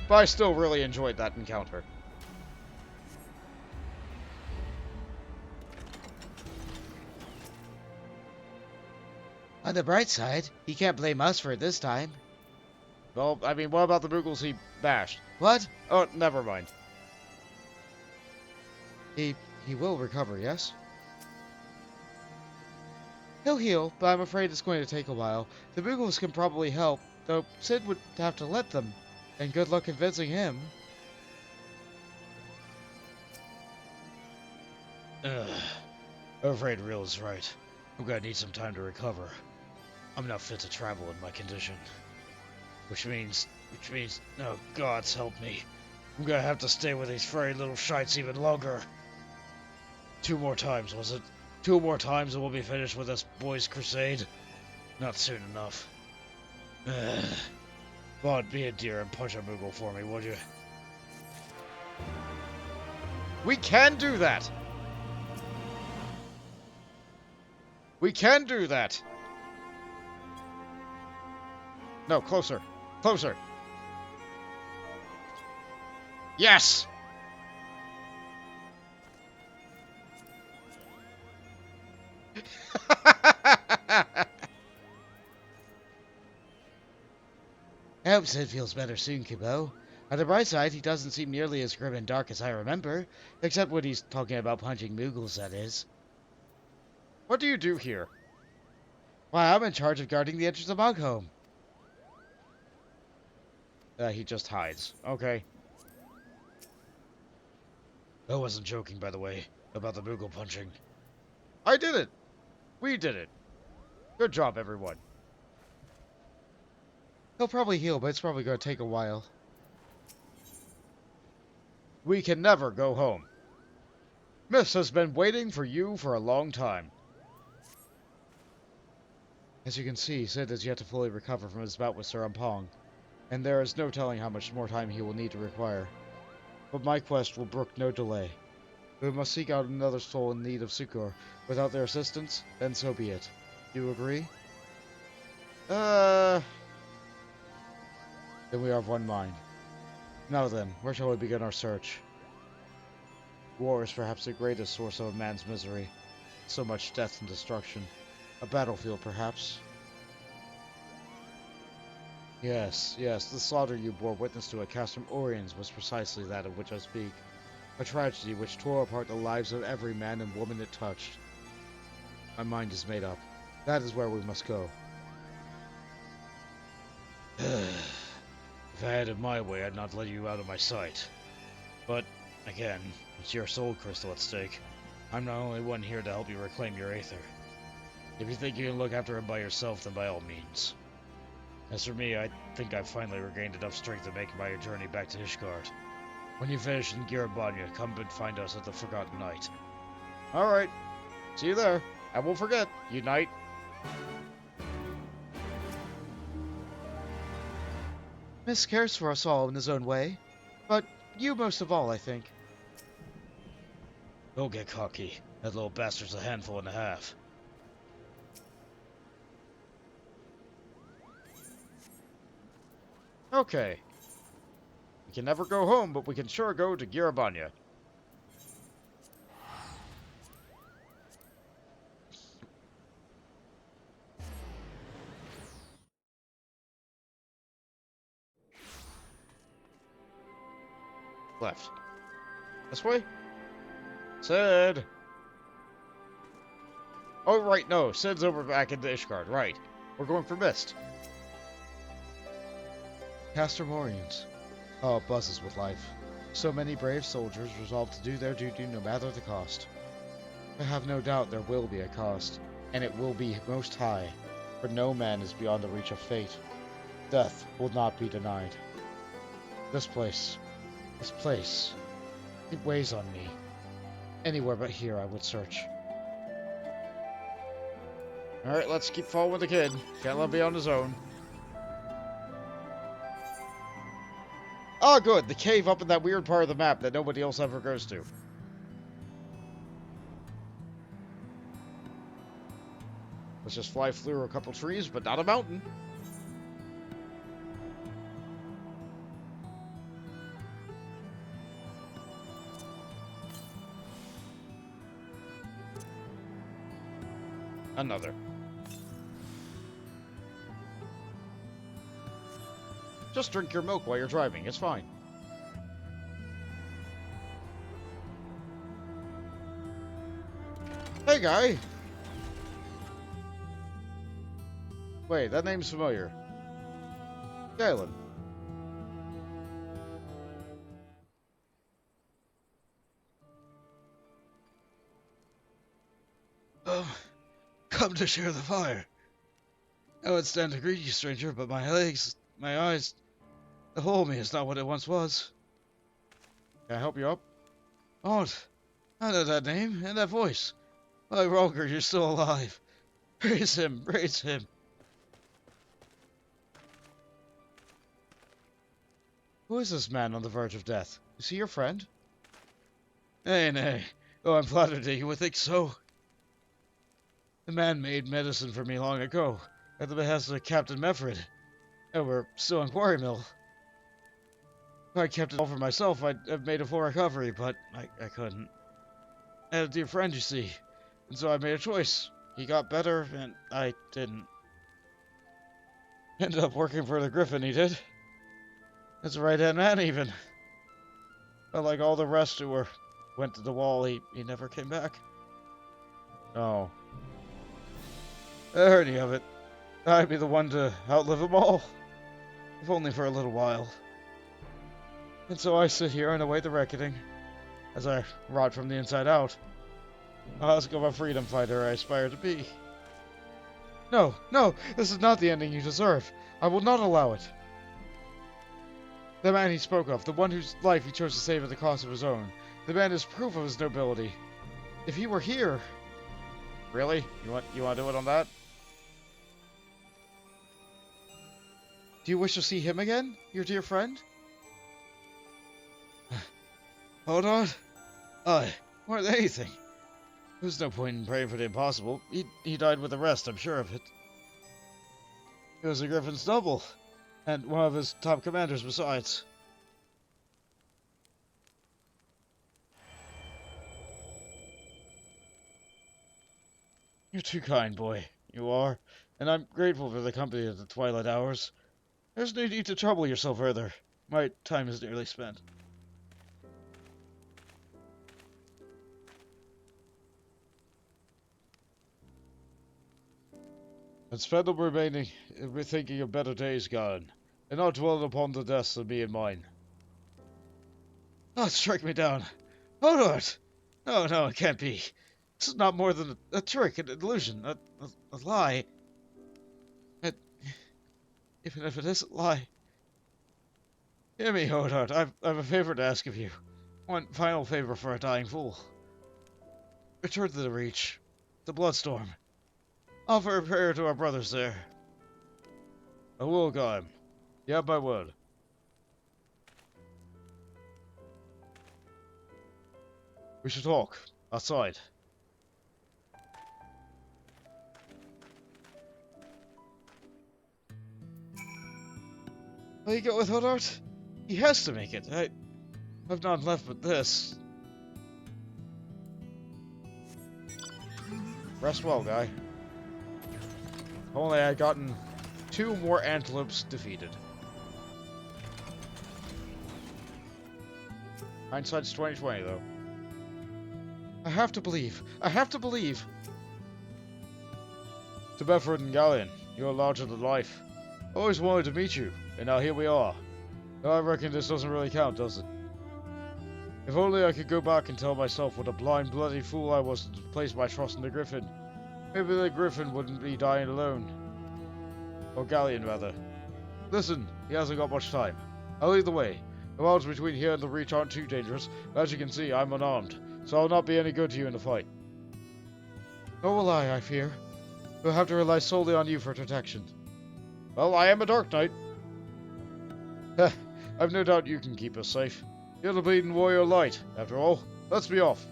But I still really enjoyed that encounter. On the bright side, he can't blame us for it this time. Well, I mean, what about the Moogles he bashed? What? Oh, never mind. He will recover, yes? He'll heal, but I'm afraid it's going to take a while. The Moogles can probably help, though Sid would have to let them. And good luck convincing him. I'm afraid Real is right. I'm gonna need some time to recover. I'm not fit to travel in my condition. Which means, oh gods help me. I'm gonna have to stay with these furry little shites even longer. 2 more times, was it? 2 more times and we'll be finished with this boys' crusade? Not soon enough. Bond, be a dear and punch a Moogle for me, would you? We can do that! We can do that! No, closer. Closer. Yes! I hope Sid feels better soon, Kubo. On the bright side, he doesn't seem nearly as grim and dark as I remember. Except when he's talking about punching Moogles, that is. What do you do here? Why, I'm in charge of guarding the entrance of Malcolm. He just hides. Okay. I wasn't joking, by the way, about the Moogle punching. I did it! We did it! Good job, everyone. He'll probably heal, but it's probably going to take a while. We can never go home. Miss has been waiting for you for a long time. As you can see, Sid has yet to fully recover from his bout with Sir Ampong, and there is no telling how much more time he will need to require. But my quest will brook no delay. We must seek out another soul in need of succor. Without their assistance, then so be it. Do you agree? Uh... Then we are of one mind. Now then, where shall we begin our search? War is perhaps the greatest source of a man's misery. So much death and destruction. A battlefield, perhaps? Yes, the slaughter you bore witness to at Castrum Oriens was precisely that of which I speak. A tragedy which tore apart the lives of every man and woman it touched. My mind is made up. That is where we must go. If I had it my way, I'd not let you out of my sight. But, again, it's your soul crystal at stake. I'm not only one here to help you reclaim your aether. If you think you can look after him by yourself, then by all means. As for me, I think I've finally regained enough strength to make my journey back to Ishgard. When you finish in Girabanya, come and find us at the Forgotten Night. Alright. See you there. I won't forget. Unite. Miss cares for us all in his own way, but you most of all, I think. Don't get cocky. That little bastard's a handful and a half. Okay. We can never go home, but we can sure go to Girabanya. Left. This way? Sid! Oh, right, no. Sid's over back into Ishgard. Right. We're going for Mist. Castrum Oriens. Oh, it buzzes with life. So many brave soldiers resolved to do their duty no matter the cost. I have no doubt there will be a cost, and it will be most high, for no man is beyond the reach of fate. Death will not be denied. This place, it weighs on me. Anywhere but here I would search. Alright, let's keep following the kid. Can't let him be on his own. Oh, good. The cave up in that weird part of the map that nobody else ever goes to. Let's just fly through a couple trees, but not a mountain. Another. Just drink your milk while you're driving. It's fine. Hey, guy. Wait, that name's familiar. Galen. Come to share the fire. I would stand to greet you, stranger, but my legs, my eyes, the whole of me is not what it once was. Can I help you up? Aunt, I know that name and that voice. By Rolger, you're still alive. Praise him, praise him. Who is this man on the verge of death? Is he your friend? Nay, though I'm flattered that you would think so. The man made medicine for me long ago, at the behest of Captain Meffred, and we're still in Quarry Mill. If I kept it all for myself, I'd have made a full recovery, but I couldn't. I had a dear friend, you see, and so I made a choice. He got better, and I didn't. Ended up working for the Griffin, he did. That's a right-hand man, even. But like all the rest who went to the wall, he never came back. Oh. I heard any of it. I'd be the one to outlive them all. If only for a little while. And so I sit here and await the reckoning, as I rot from the inside out. A husk of a freedom fighter I aspire to be. No, this is not the ending you deserve. I will not allow it. The man he spoke of, the one whose life he chose to save at the cost of his own. The man is proof of his nobility. If he were here... Really? You want to do it on that? Do you wish to see him again, your dear friend? Hold on. More than anything. There's no point in praying for the impossible. He died with the rest, I'm sure of it. He was the Griffin's double, and one of his top commanders besides. You're too kind, boy. You are, and I'm grateful for the company at the twilight hours. There's no need to trouble yourself further. My time is nearly spent. And spend the remaining in thinking of better days gone, and not dwell upon the deaths of me and mine. Oh, strike me down. Oh, Lord! No, it can't be. This is not more than a trick, an illusion, a lie. Even if it is a lie. Hear me, Hodart. I've a favor to ask of you. One final favor for a dying fool. Return to the Reach, the Bloodstorm. Offer a prayer to our brothers there. I will, Gaim. You have my word. We should talk. Outside. Will you go with Hodart? He has to make it. I've none left but this. Rest well, guy. If only I had gotten 2 more antelopes defeated. Hindsight's 20/20, though. I have to believe. I have to believe. To Bedford and Galleon, you're larger than life. Always wanted to meet you, and now here we are. Though I reckon this doesn't really count, does it? If only I could go back and tell myself what a blind, bloody fool I was to place my trust in the Griffin. Maybe the Griffin wouldn't be dying alone. Or Galleon, rather. Listen, he hasn't got much time. I'll lead the way. The roads between here and the Reach aren't too dangerous, but as you can see, I'm unarmed, so I'll not be any good to you in the fight. Nor will I fear. We'll have to rely solely on you for protection. Well, I am a Dark Knight. I've no doubt you can keep us safe. You're the bleeding warrior light, after all. Let's be off.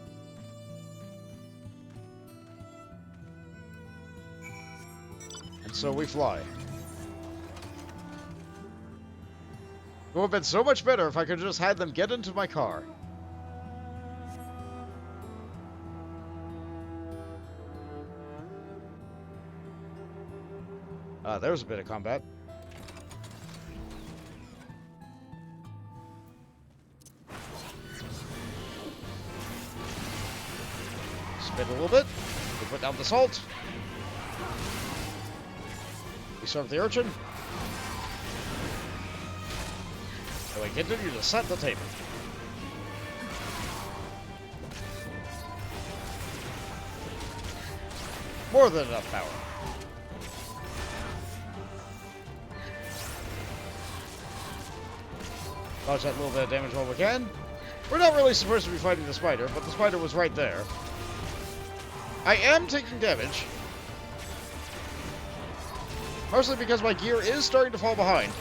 And so we fly. It would have been so much better if I could have just had them get into my car. There's a bit of combat. Spin a little bit. We put down the salt. We serve the urchin. And we continue to set the table. More than enough power. Dodge that little bit of damage while we can. We're not really supposed to be fighting the spider, but the spider was right there. I am taking damage. Mostly because my gear is starting to fall behind.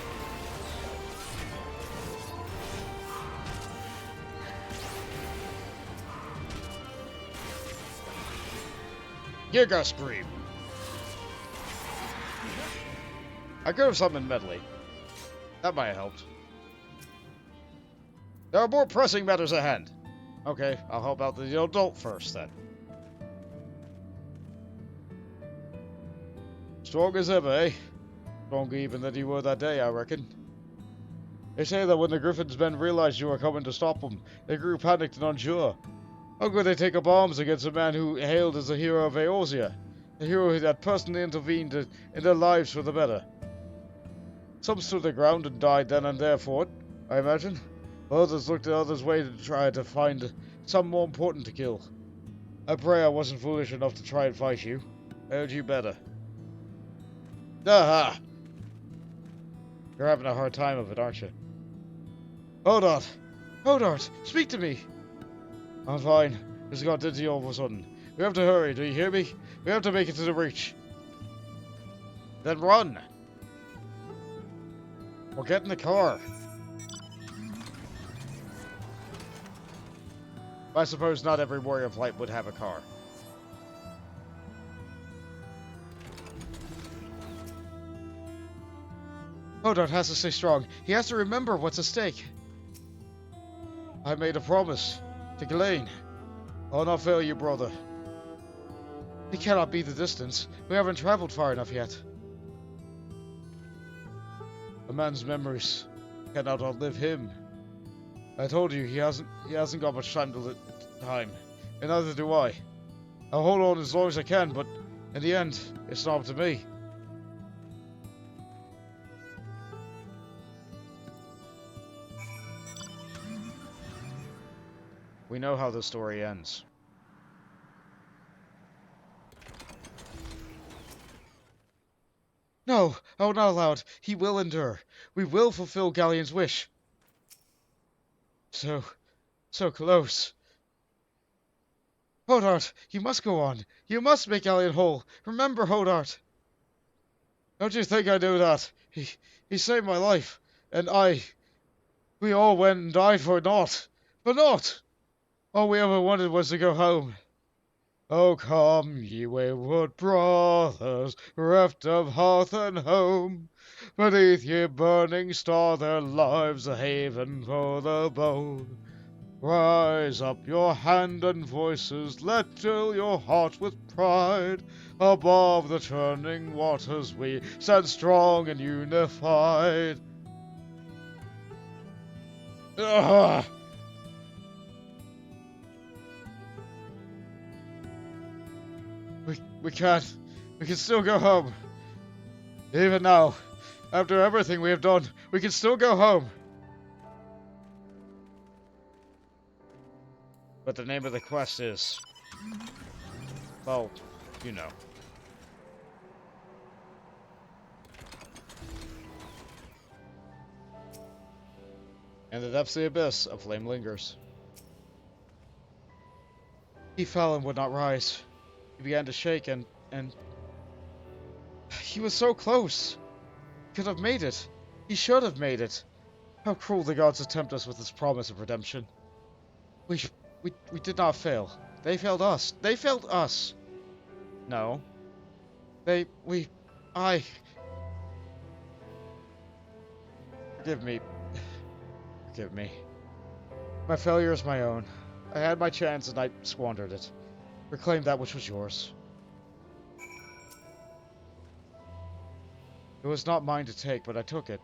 Giga Scream. I could have summoned Medley. That might have helped. There are more pressing matters at hand. Okay, I'll help out the adult first, then. Strong as ever, eh? Stronger even than you were that day, I reckon. They say that when the Griffin's men realized you were coming to stop them, they grew panicked and unsure. How could they take up arms against a man who hailed as a hero of Eorzea? A hero who had personally intervened in their lives for the better. Some stood their ground and died then and there for it, I imagine. Others looked the other's way to try to find some more important to kill. I pray I wasn't foolish enough to try and fight you. I owed you better. Aha! You're having a hard time of it, aren't you? Hodart! Hodart, speak to me! I'm fine. Just got dizzy all of a sudden. We have to hurry, do you hear me? We have to make it to the breach. Then run! Or get in the car. I suppose not every warrior of light would have a car. Hodart has to stay strong. He has to remember what's at stake. I made a promise to Ghislaine. I'll not fail you, brother. It cannot be the distance. We haven't traveled far enough yet. A man's memories cannot outlive him. I told you he hasn't got much time to time, and neither do I. I'll hold on as long as I can, but in the end, it's not up to me. We know how the story ends. No, I will not allow it. He will endure. We will fulfill Galleon's wish. So close. Hodart, you must go on. You must make Galleon whole. Remember, Hodart. Don't you think I knew that? He saved my life, and we all went and died for naught. For naught! All we ever wanted was to go home. Oh, come, ye wayward brothers, reft of hearth and home. Beneath ye burning star their lives a haven for the bold. Rise up your hand and voices, let fill your heart with pride. Above the churning waters we stand strong and unified. Ugh! We can't. We can still go home. Even now, after everything we have done, we can still go home. But the name of the quest is... well, you know. In the depths of the abyss, a flame lingers. He fell and would not rise. He began to shake and... He was so close. He could have made it. He should have made it. How cruel the gods to tempt us with this promise of redemption. We did not fail. They failed us. They failed us. No. I... Forgive me. Forgive me. My failure is my own. I had my chance and I squandered it. Reclaim that which was yours. It was not mine to take, but I took it.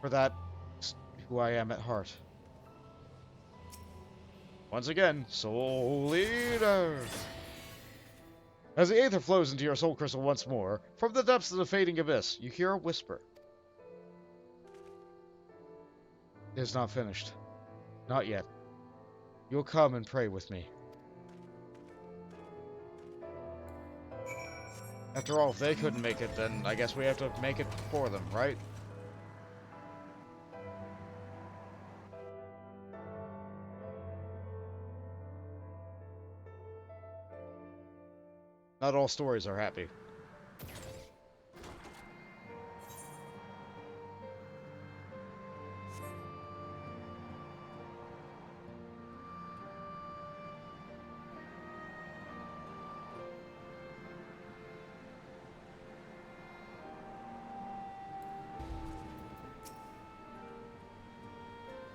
For that is who I am at heart. Once again, Soul Leader! As the aether flows into your soul crystal once more, from the depths of the fading abyss, you hear a whisper. It is not finished. Not yet. You'll come and pray with me. After all, if they couldn't make it, then I guess we have to make it for them, right? Not all stories are happy.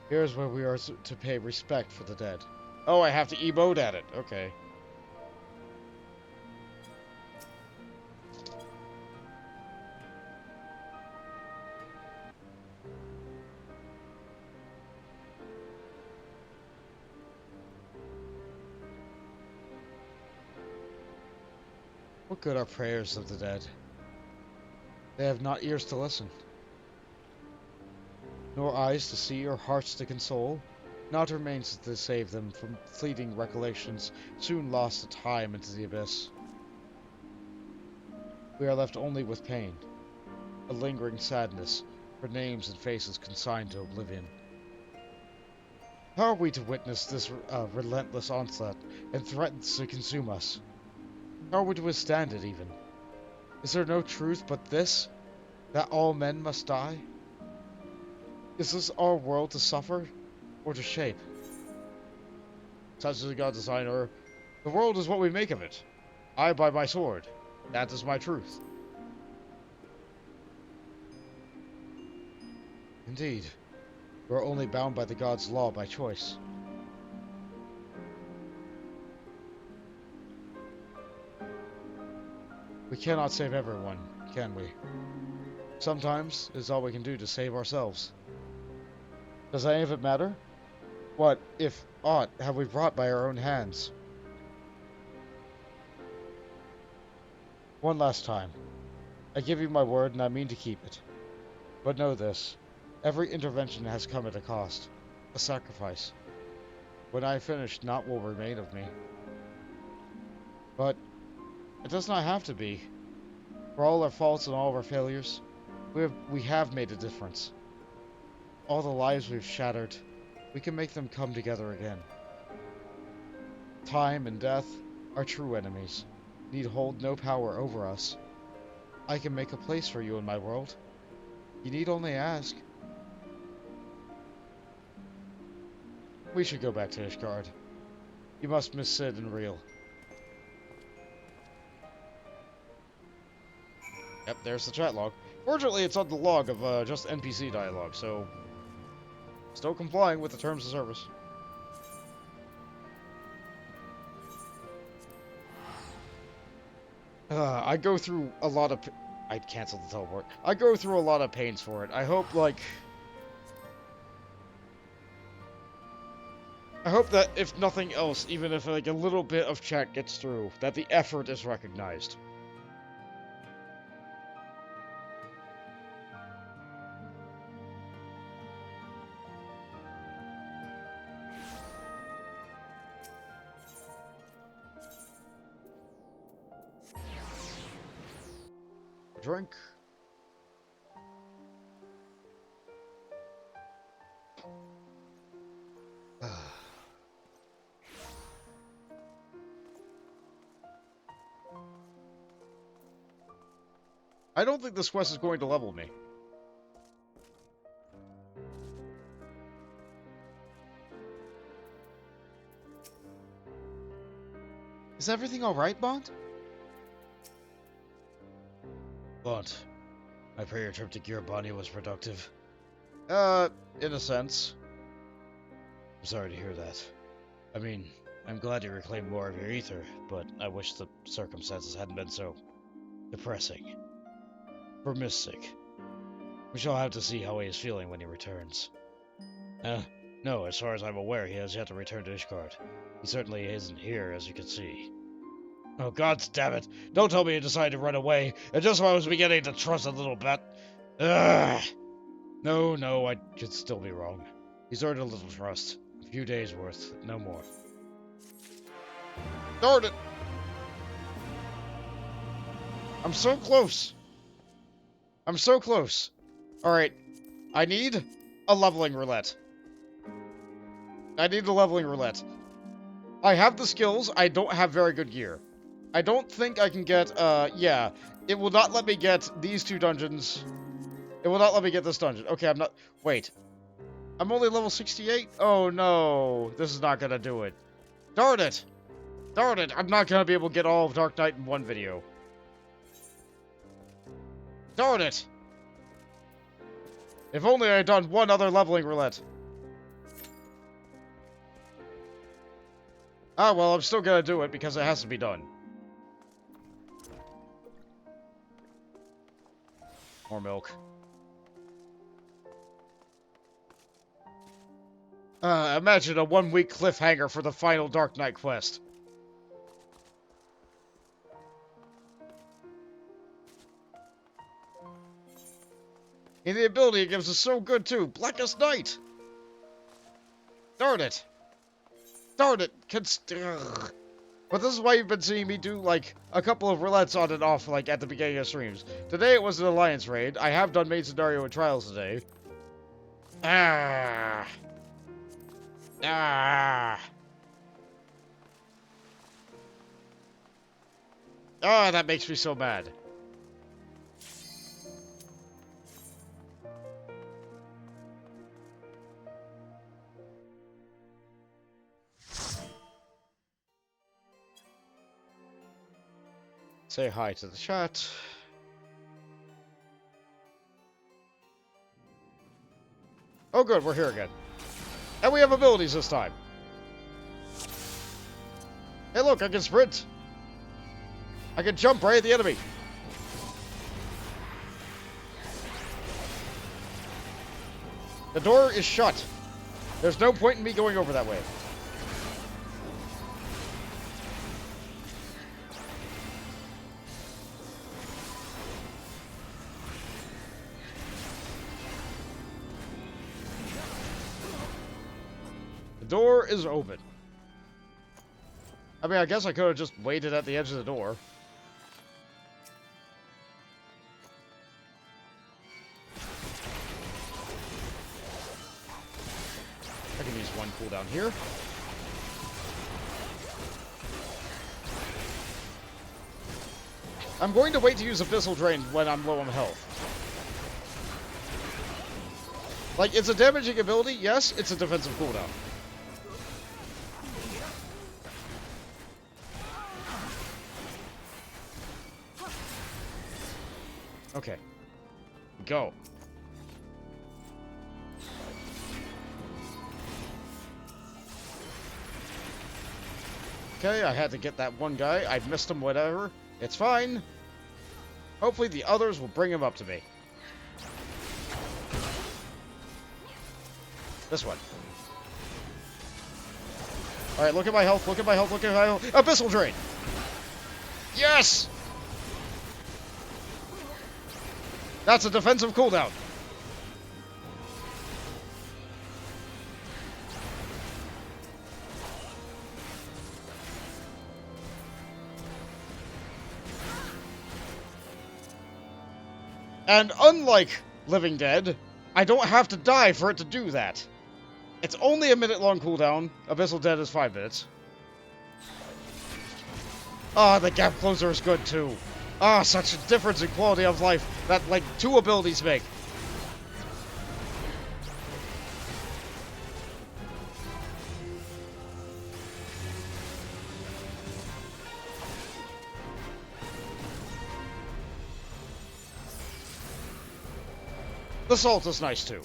Here's where we are to pay respect for the dead. Oh, I have to emote at it. Okay. What good are prayers of the dead? They have not ears to listen, nor eyes to see or hearts to console. Naught remains to save them from fleeting recollections, soon lost to time into the abyss. We are left only with pain, a lingering sadness for names and faces consigned to oblivion. How are we to witness this relentless onslaught and threatens to consume us? How are we to withstand it, even? Is there no truth but this? That all men must die? Is this our world to suffer, or to shape? Such is the God designer. The world is what we make of it. I by my sword. That is my truth. Indeed. We are only bound by the God's law by choice. We cannot save everyone, can we? Sometimes it's all we can do to save ourselves. Does any of it matter? What, if aught, have we brought by our own hands? One last time. I give you my word and I mean to keep it. But know this. Every intervention has come at a cost. A sacrifice. When I finish, naught will remain of me. But it does not have to be. For all our faults and all of our failures, we have made a difference. All the lives we've shattered, we can make them come together again. Time and death, our true enemies, need hold no power over us. I can make a place for you in my world. You need only ask. We should go back to Ishgard. You must miss Sid and Reel. Yep, there's the chat log. Fortunately, it's on the log of just NPC dialogue, so still complying with the terms of service. I go through a lot of... I'd cancel the teleport. I go through a lot of pains for it. I hope, like... I hope that, if nothing else, even if, like, a little bit of chat gets through, that the effort is recognized. Drink. I don't think this quest is going to level me. Is everything alright, Bond? But I pray your trip to Gearbani was productive. In a sense. I'm sorry to hear that. I mean, I'm glad you reclaimed more of your ether, but I wish the circumstances hadn't been so depressing. For Mist's sake. We shall have to see how he is feeling when he returns. No, as far as I'm aware, he has yet to return to Ishgard. He certainly isn't here, as you can see. Oh, God damn it! Don't tell me you decided to run away, and just when I was beginning to trust a little bit. Ugh! No, I could still be wrong. He's earned a little trust. A few days' worth, no more. Darn it! I'm so close! I'm so close! Alright, I need a leveling roulette. I need a leveling roulette. I have the skills, I don't have very good gear. I don't think I can get, yeah. It will not let me get these two dungeons. It will not let me get this dungeon. Okay, I'm not... Wait. I'm only level 68? Oh, no. This is not gonna do it. Darn it! Darn it! I'm not gonna be able to get all of Dark Knight in one video. Darn it! If only I had done one other leveling roulette. Ah, well, I'm still gonna do it because it has to be done. More milk. Imagine a 1-week cliffhanger for the final Dark Knight quest. And the ability it gives is so good too. Blackest Night! Darn it! Darn it! Ugh. But this is why you've been seeing me do, like, a couple of roulettes on and off, like, at the beginning of streams. Today it was an Alliance raid. I have done main scenario and trials today. Ah! Ah! Oh, that makes me so mad. Say hi to the chat. Oh good, we're here again. And we have abilities this time. Hey look, I can sprint. I can jump right at the enemy. The door is shut. There's no point in me going over that way. The door is open. I mean, I guess I could have just waited at the edge of the door. I can use one cooldown here. I'm going to wait to use Abyssal Drain when I'm low on health. Like, it's a damaging ability, yes, it's a defensive cooldown. Okay. Go. Okay, I had to get that one guy. I missed him, whatever. It's fine. Hopefully the others will bring him up to me. This one. Alright, look at my health, look at my health, look at my health. Abyssal Drain! Yes! That's a defensive cooldown. And unlike Living Dead, I don't have to die for it to do that. It's only a minute-long cooldown. Abyssal Dead is 5 minutes. Ah, the gap closer is good too. Ah, such a difference in quality of life that, like, 2 abilities make. The salt is nice too.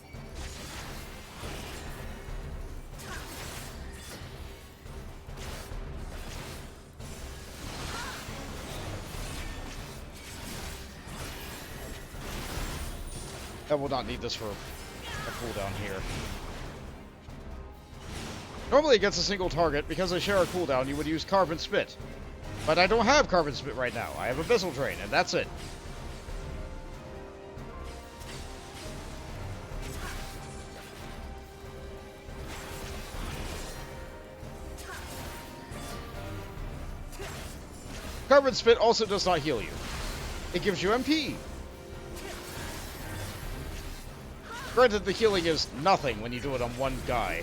I will not need this for a cooldown here. Normally against a single target, because I share a cooldown, you would use Carbon Spit. But I don't have Carbon Spit right now. I have Abyssal Drain, and that's it. Carbon Spit also does not heal you. It gives you MP. Granted, the healing is nothing when you do it on one guy.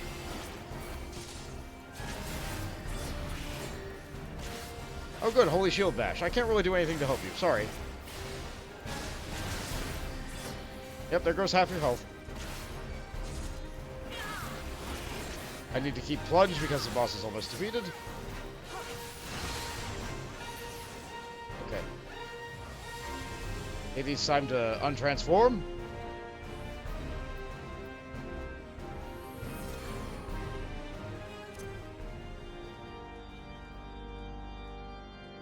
Oh good, Holy Shield Bash. I can't really do anything to help you, sorry. Yep, there goes half your health. I need to keep Plunge because the boss is almost defeated. Okay. Maybe it's time to untransform.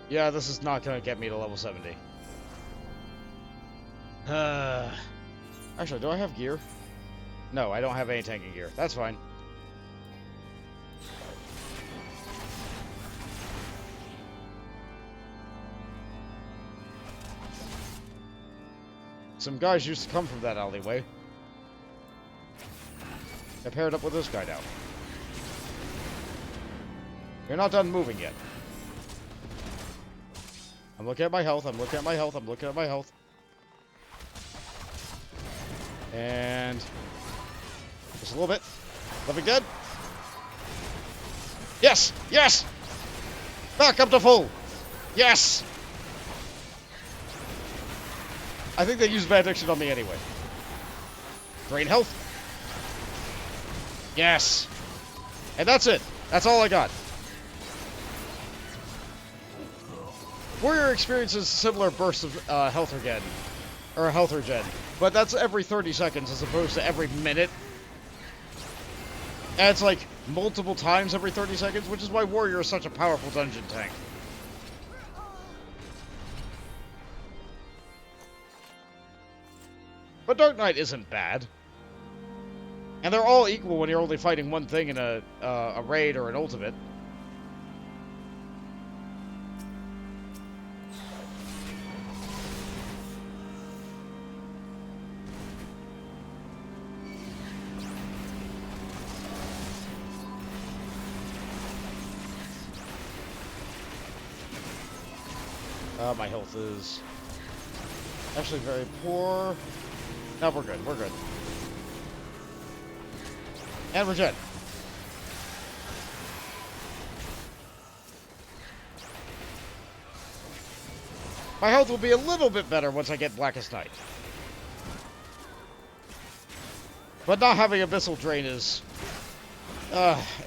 Yeah, this is not going to get me to level 70. Actually, do I have gear? No, I don't have any tanking gear. That's fine. Some guys used to come from that alleyway. I paired up with this guy now. You're not done moving yet. I'm looking at my health, I'm looking at my health, I'm looking at my health. And just a little bit. Living Dead. Yes! Yes! Back up to full! Yes! I think they used Benediction on me anyway. Drain health. Yes! And that's it. That's all I got. Warrior experiences similar bursts of health regen. Or health regen. But that's every 30 seconds as opposed to every minute. And it's like multiple times every 30 seconds, which is why Warrior is such a powerful dungeon tank. But Dark Knight isn't bad. And they're all equal when you're only fighting one thing in a raid or an ultimate. My health is actually very poor. No, we're good. We're good. And regen. My health will be a little bit better once I get Blackest Night. But not having Abyssal Drain is...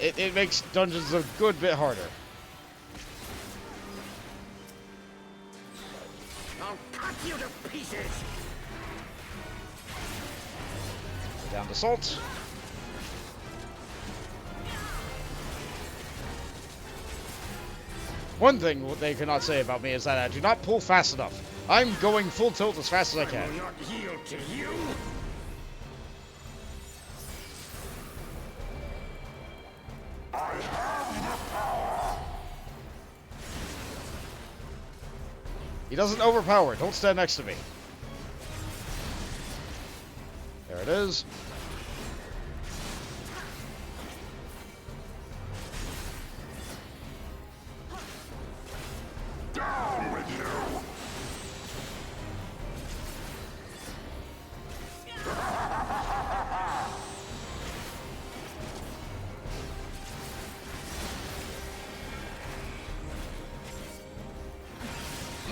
it makes dungeons a good bit harder. I'll cut you to pieces! Down to Salt. One thing they cannot say about me is that I do not pull fast enough. I'm going full tilt as fast as I can. I will not yield to you! He doesn't overpower. Don't stand next to me. There it is. Down with you!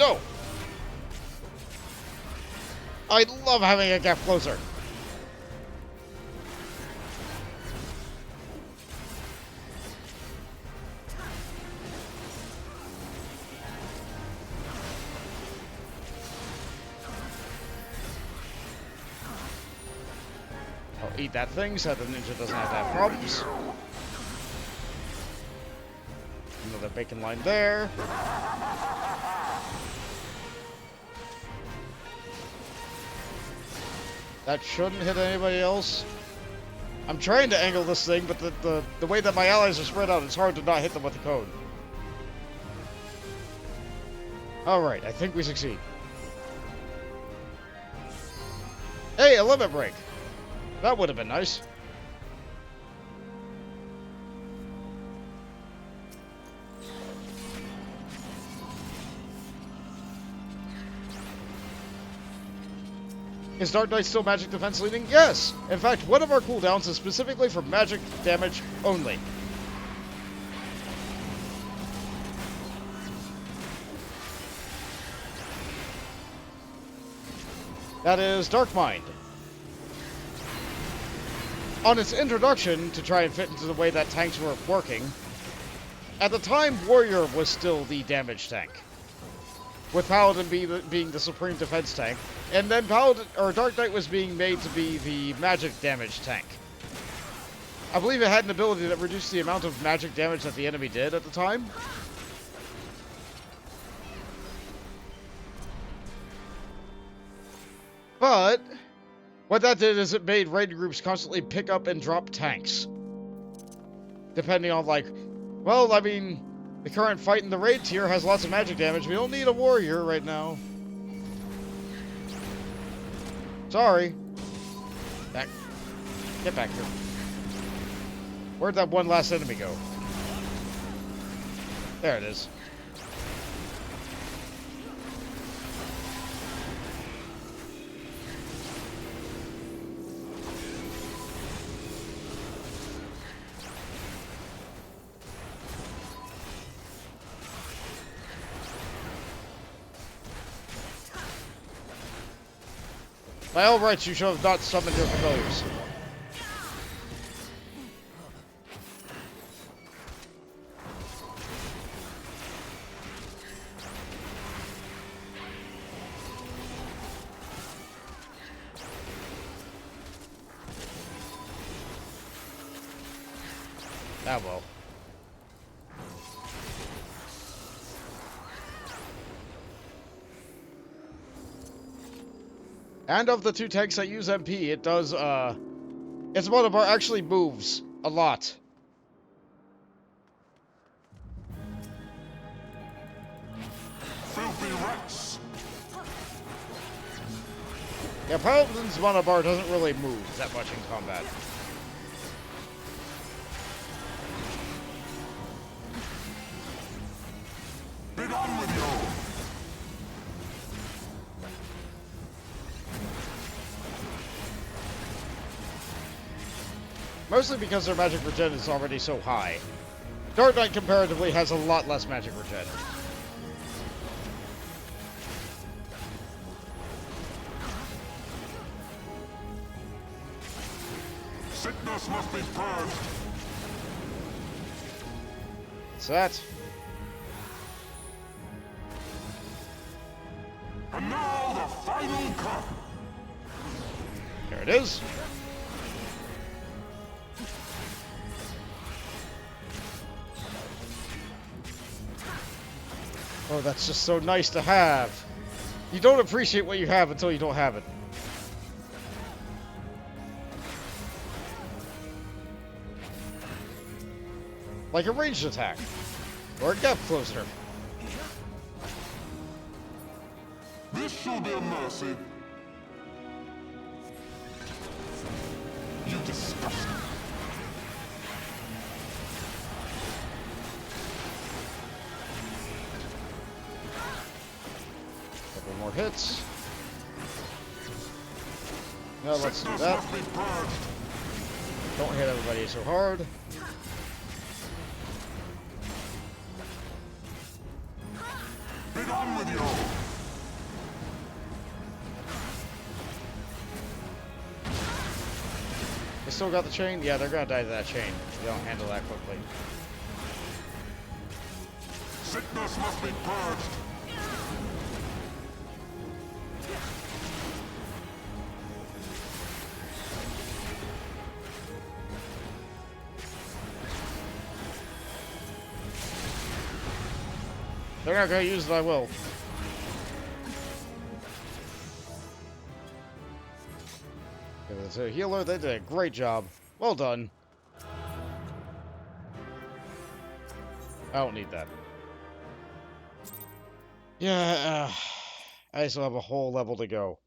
No! I love having a gap closer. I'll eat that thing so the ninja doesn't have to have problems. Another bacon line there. That shouldn't hit anybody else. I'm trying to angle this thing, but the way that my allies are spread out, it's hard to not hit them with the cone. Alright, I think we succeed. Hey, a limit break! That would have been nice. Is Dark Knight still magic defense leading? Yes! In fact, one of our cooldowns is specifically for magic damage only. That is Dark Mind. On its introduction, to try and fit into the way that tanks were working, at the time, Warrior was still the damage tank, with Paladin being the supreme defense tank, and then Dark Knight was being made to be the magic damage tank. I believe it had an ability that reduced the amount of magic damage that the enemy did at the time. But what that did is it made raid groups constantly pick up and drop tanks. Depending on, like, well, I mean, the current fight in the raid tier has lots of magic damage. We don't need a warrior right now. Sorry. Back. Get back here. Where'd that one last enemy go? There it is. By all rights, you should have not summoned your familiars. Ah, well. And of the two tanks that use MP, it does, its monobar actually moves a lot. Filthy rats! Yeah, Paladin's monobar doesn't really move that much in combat. Be gone with you! Mostly because their magic regen is already so high. Dark Knight comparatively has a lot less magic regen. Sickness must be purged! What's that? And now the final cut! There it is. Oh, that's just so nice to have. You don't appreciate what you have until you don't have it. Like a ranged attack. Or a gap closer. This shall be a mercy. You disgust me. Couple more hits. Now let's do Sickness that. must be purged. Don't hit everybody so hard. Be gone with you! They still got the chain? Yeah, they're gonna die to that chain if you don't handle that quickly. Sickness must be purged. They're not gonna use it, I will. It's a healer, they did a great job. Well done. I don't need that. Yeah, I still have a whole level to go.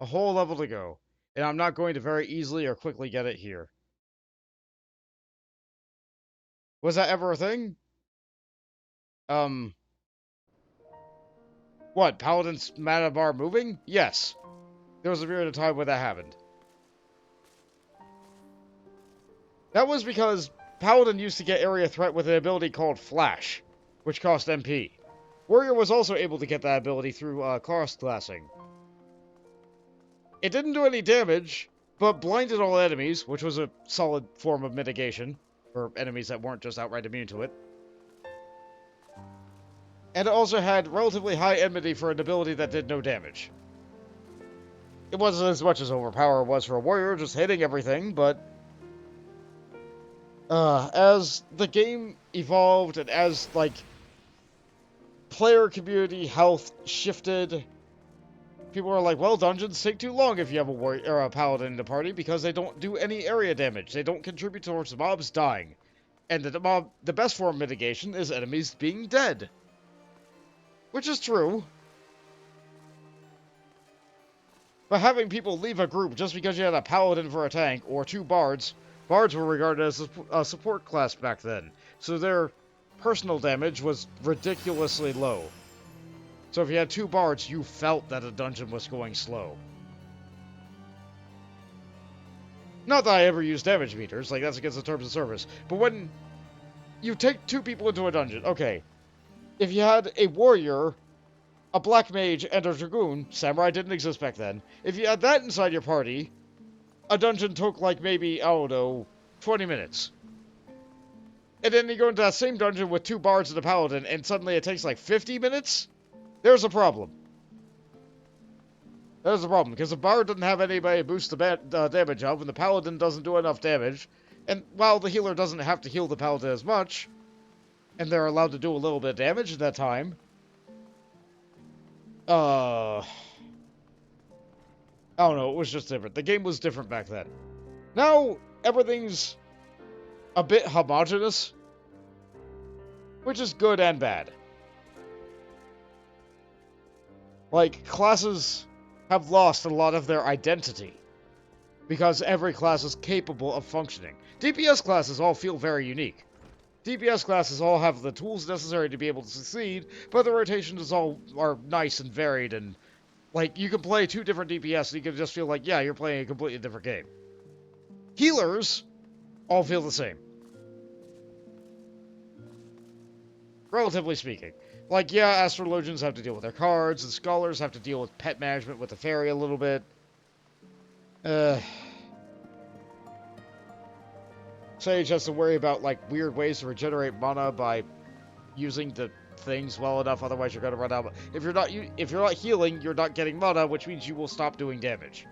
A whole level to go. And I'm not going to very easily or quickly get it here. Was that ever a thing? What, Paladin's mana bar moving? Yes. There was a period of time where that happened. That was because Paladin used to get area threat with an ability called Flash, which cost MP. Warrior was also able to get that ability through cross-classing. It didn't do any damage, but blinded all enemies, which was a solid form of mitigation for enemies that weren't just outright immune to it. And it also had relatively high enmity for an ability that did no damage. It wasn't as much as Overpower was for a warrior, just hitting everything, but as the game evolved and as, like, player community health shifted, people were like, well, dungeons take too long if you have a warrior or a paladin in the party because they don't do any area damage. They don't contribute towards the mobs dying. And the best form of mitigation is enemies being dead. Which is true. But having people leave a group just because you had a paladin for a tank, or two bards, bards were regarded as a support class back then, so their personal damage was ridiculously low. So if you had two bards, you felt that a dungeon was going slow. Not that I ever used damage meters, like that's against the terms of service, but when you take two people into a dungeon, okay, if you had a warrior a black mage, and a dragoon, samurai didn't exist back then, if you had that inside your party, a dungeon took like maybe, I don't know, 20 minutes. And then you go into that same dungeon with 2 bards and a paladin, and suddenly it takes like 50 minutes? There's a problem. There's a problem, because the bard doesn't have anybody to boost the damage of, and the paladin doesn't do enough damage. And while the healer doesn't have to heal the paladin as much, and they're allowed to do a little bit of damage at that time, I don't know, it was just different. The game was different back then. Now, everything's a bit homogenous, which is good and bad. Like, classes have lost a lot of their identity, because every class is capable of functioning. DPS classes all feel very unique. DPS classes all have the tools necessary to be able to succeed, but the rotations are nice and varied, and like, you can play 2 different DPS and you can just feel like, yeah, you're playing a completely different game. Healers all feel the same. Relatively speaking. Like, yeah, astrologians have to deal with their cards, and scholars have to deal with pet management with the fairy a little bit. Sage has to worry about, like, weird ways to regenerate mana by using the things well enough, otherwise you're gonna run out. If you're not healing, you're not getting mana, which means you will stop doing damage.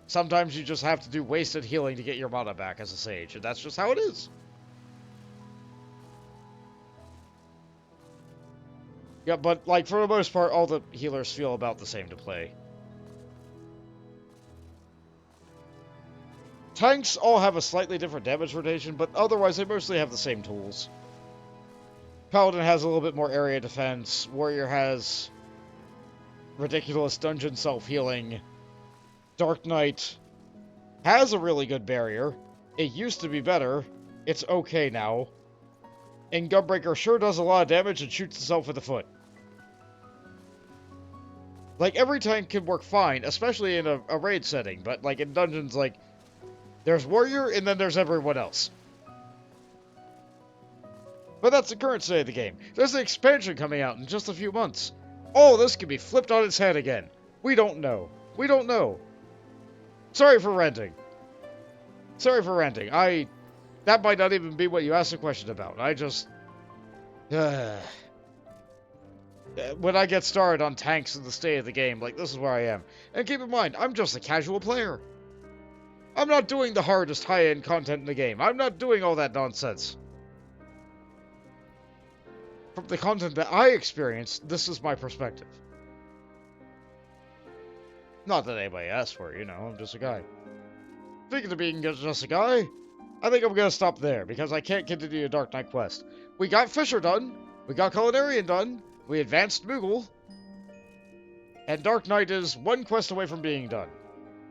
Sometimes you just have to do wasted healing to get your mana back as a sage, and that's just how it is. Yeah, but, like, for the most part, all the healers feel about the same to play. Tanks all have a slightly different damage rotation, but otherwise they mostly have the same tools. Paladin has a little bit more area defense. Warrior has ridiculous dungeon self-healing. Dark Knight has a really good barrier. It used to be better. It's okay now. And Gunbreaker sure does a lot of damage and shoots itself in the foot. Like, every tank can work fine, especially in a raid setting, but, like, in dungeons, like, there's Warrior, and then there's everyone else. But that's the current state of the game. There's an expansion coming out in just a few months. Oh, this could be flipped on its head again. We don't know. We don't know. Sorry for ranting. Sorry for ranting. That might not even be what you asked a question about. I just... when I get started on tanks and the state of the game, like, this is where I am. And keep in mind, I'm just a casual player. I'm not doing the hardest high-end content in the game. I'm not doing all that nonsense. From the content that I experienced, this is my perspective. Not that anybody asked for it, you know, I'm just a guy. Speaking of being just a guy, I think I'm gonna stop there, because I can't continue a Dark Knight quest. We got Fisher done, we got Culinarian done, we advanced Moogle, and Dark Knight is 1 quest away from being done.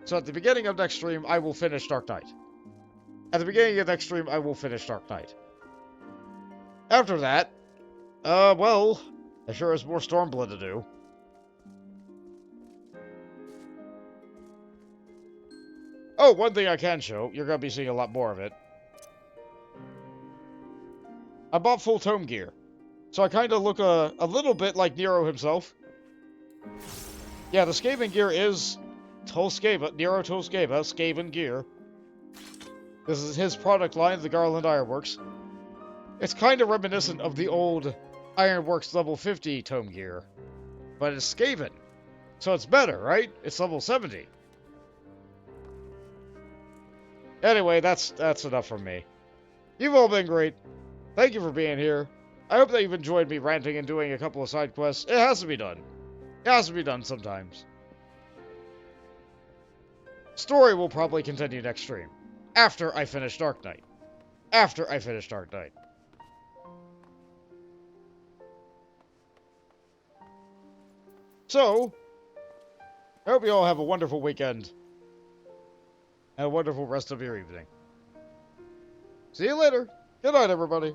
So at the beginning of next stream, I will finish Dark Knight. At the beginning of next stream, I will finish Dark Knight. After that, well, there sure is more Stormblood to do. Oh, one thing I can show, you're gonna be seeing a lot more of it. I bought full tome gear. So I kind of look a little bit like Nero himself. Yeah, the Skaven gear is Nero Tolskeva, Skaven gear. This is his product line, the Garland Ironworks. It's kind of reminiscent of the old Ironworks level 50 tome gear. But it's Skaven. So it's better, right? It's level 70. Anyway, that's enough from me. You've all been great. Thank you for being here. I hope that you've enjoyed me ranting and doing a couple of side quests. It has to be done. It has to be done sometimes. Story will probably continue next stream. After I finish Dark Knight. After I finish Dark Knight. So, I hope you all have a wonderful weekend. And a wonderful rest of your evening. See you later. Good night, everybody.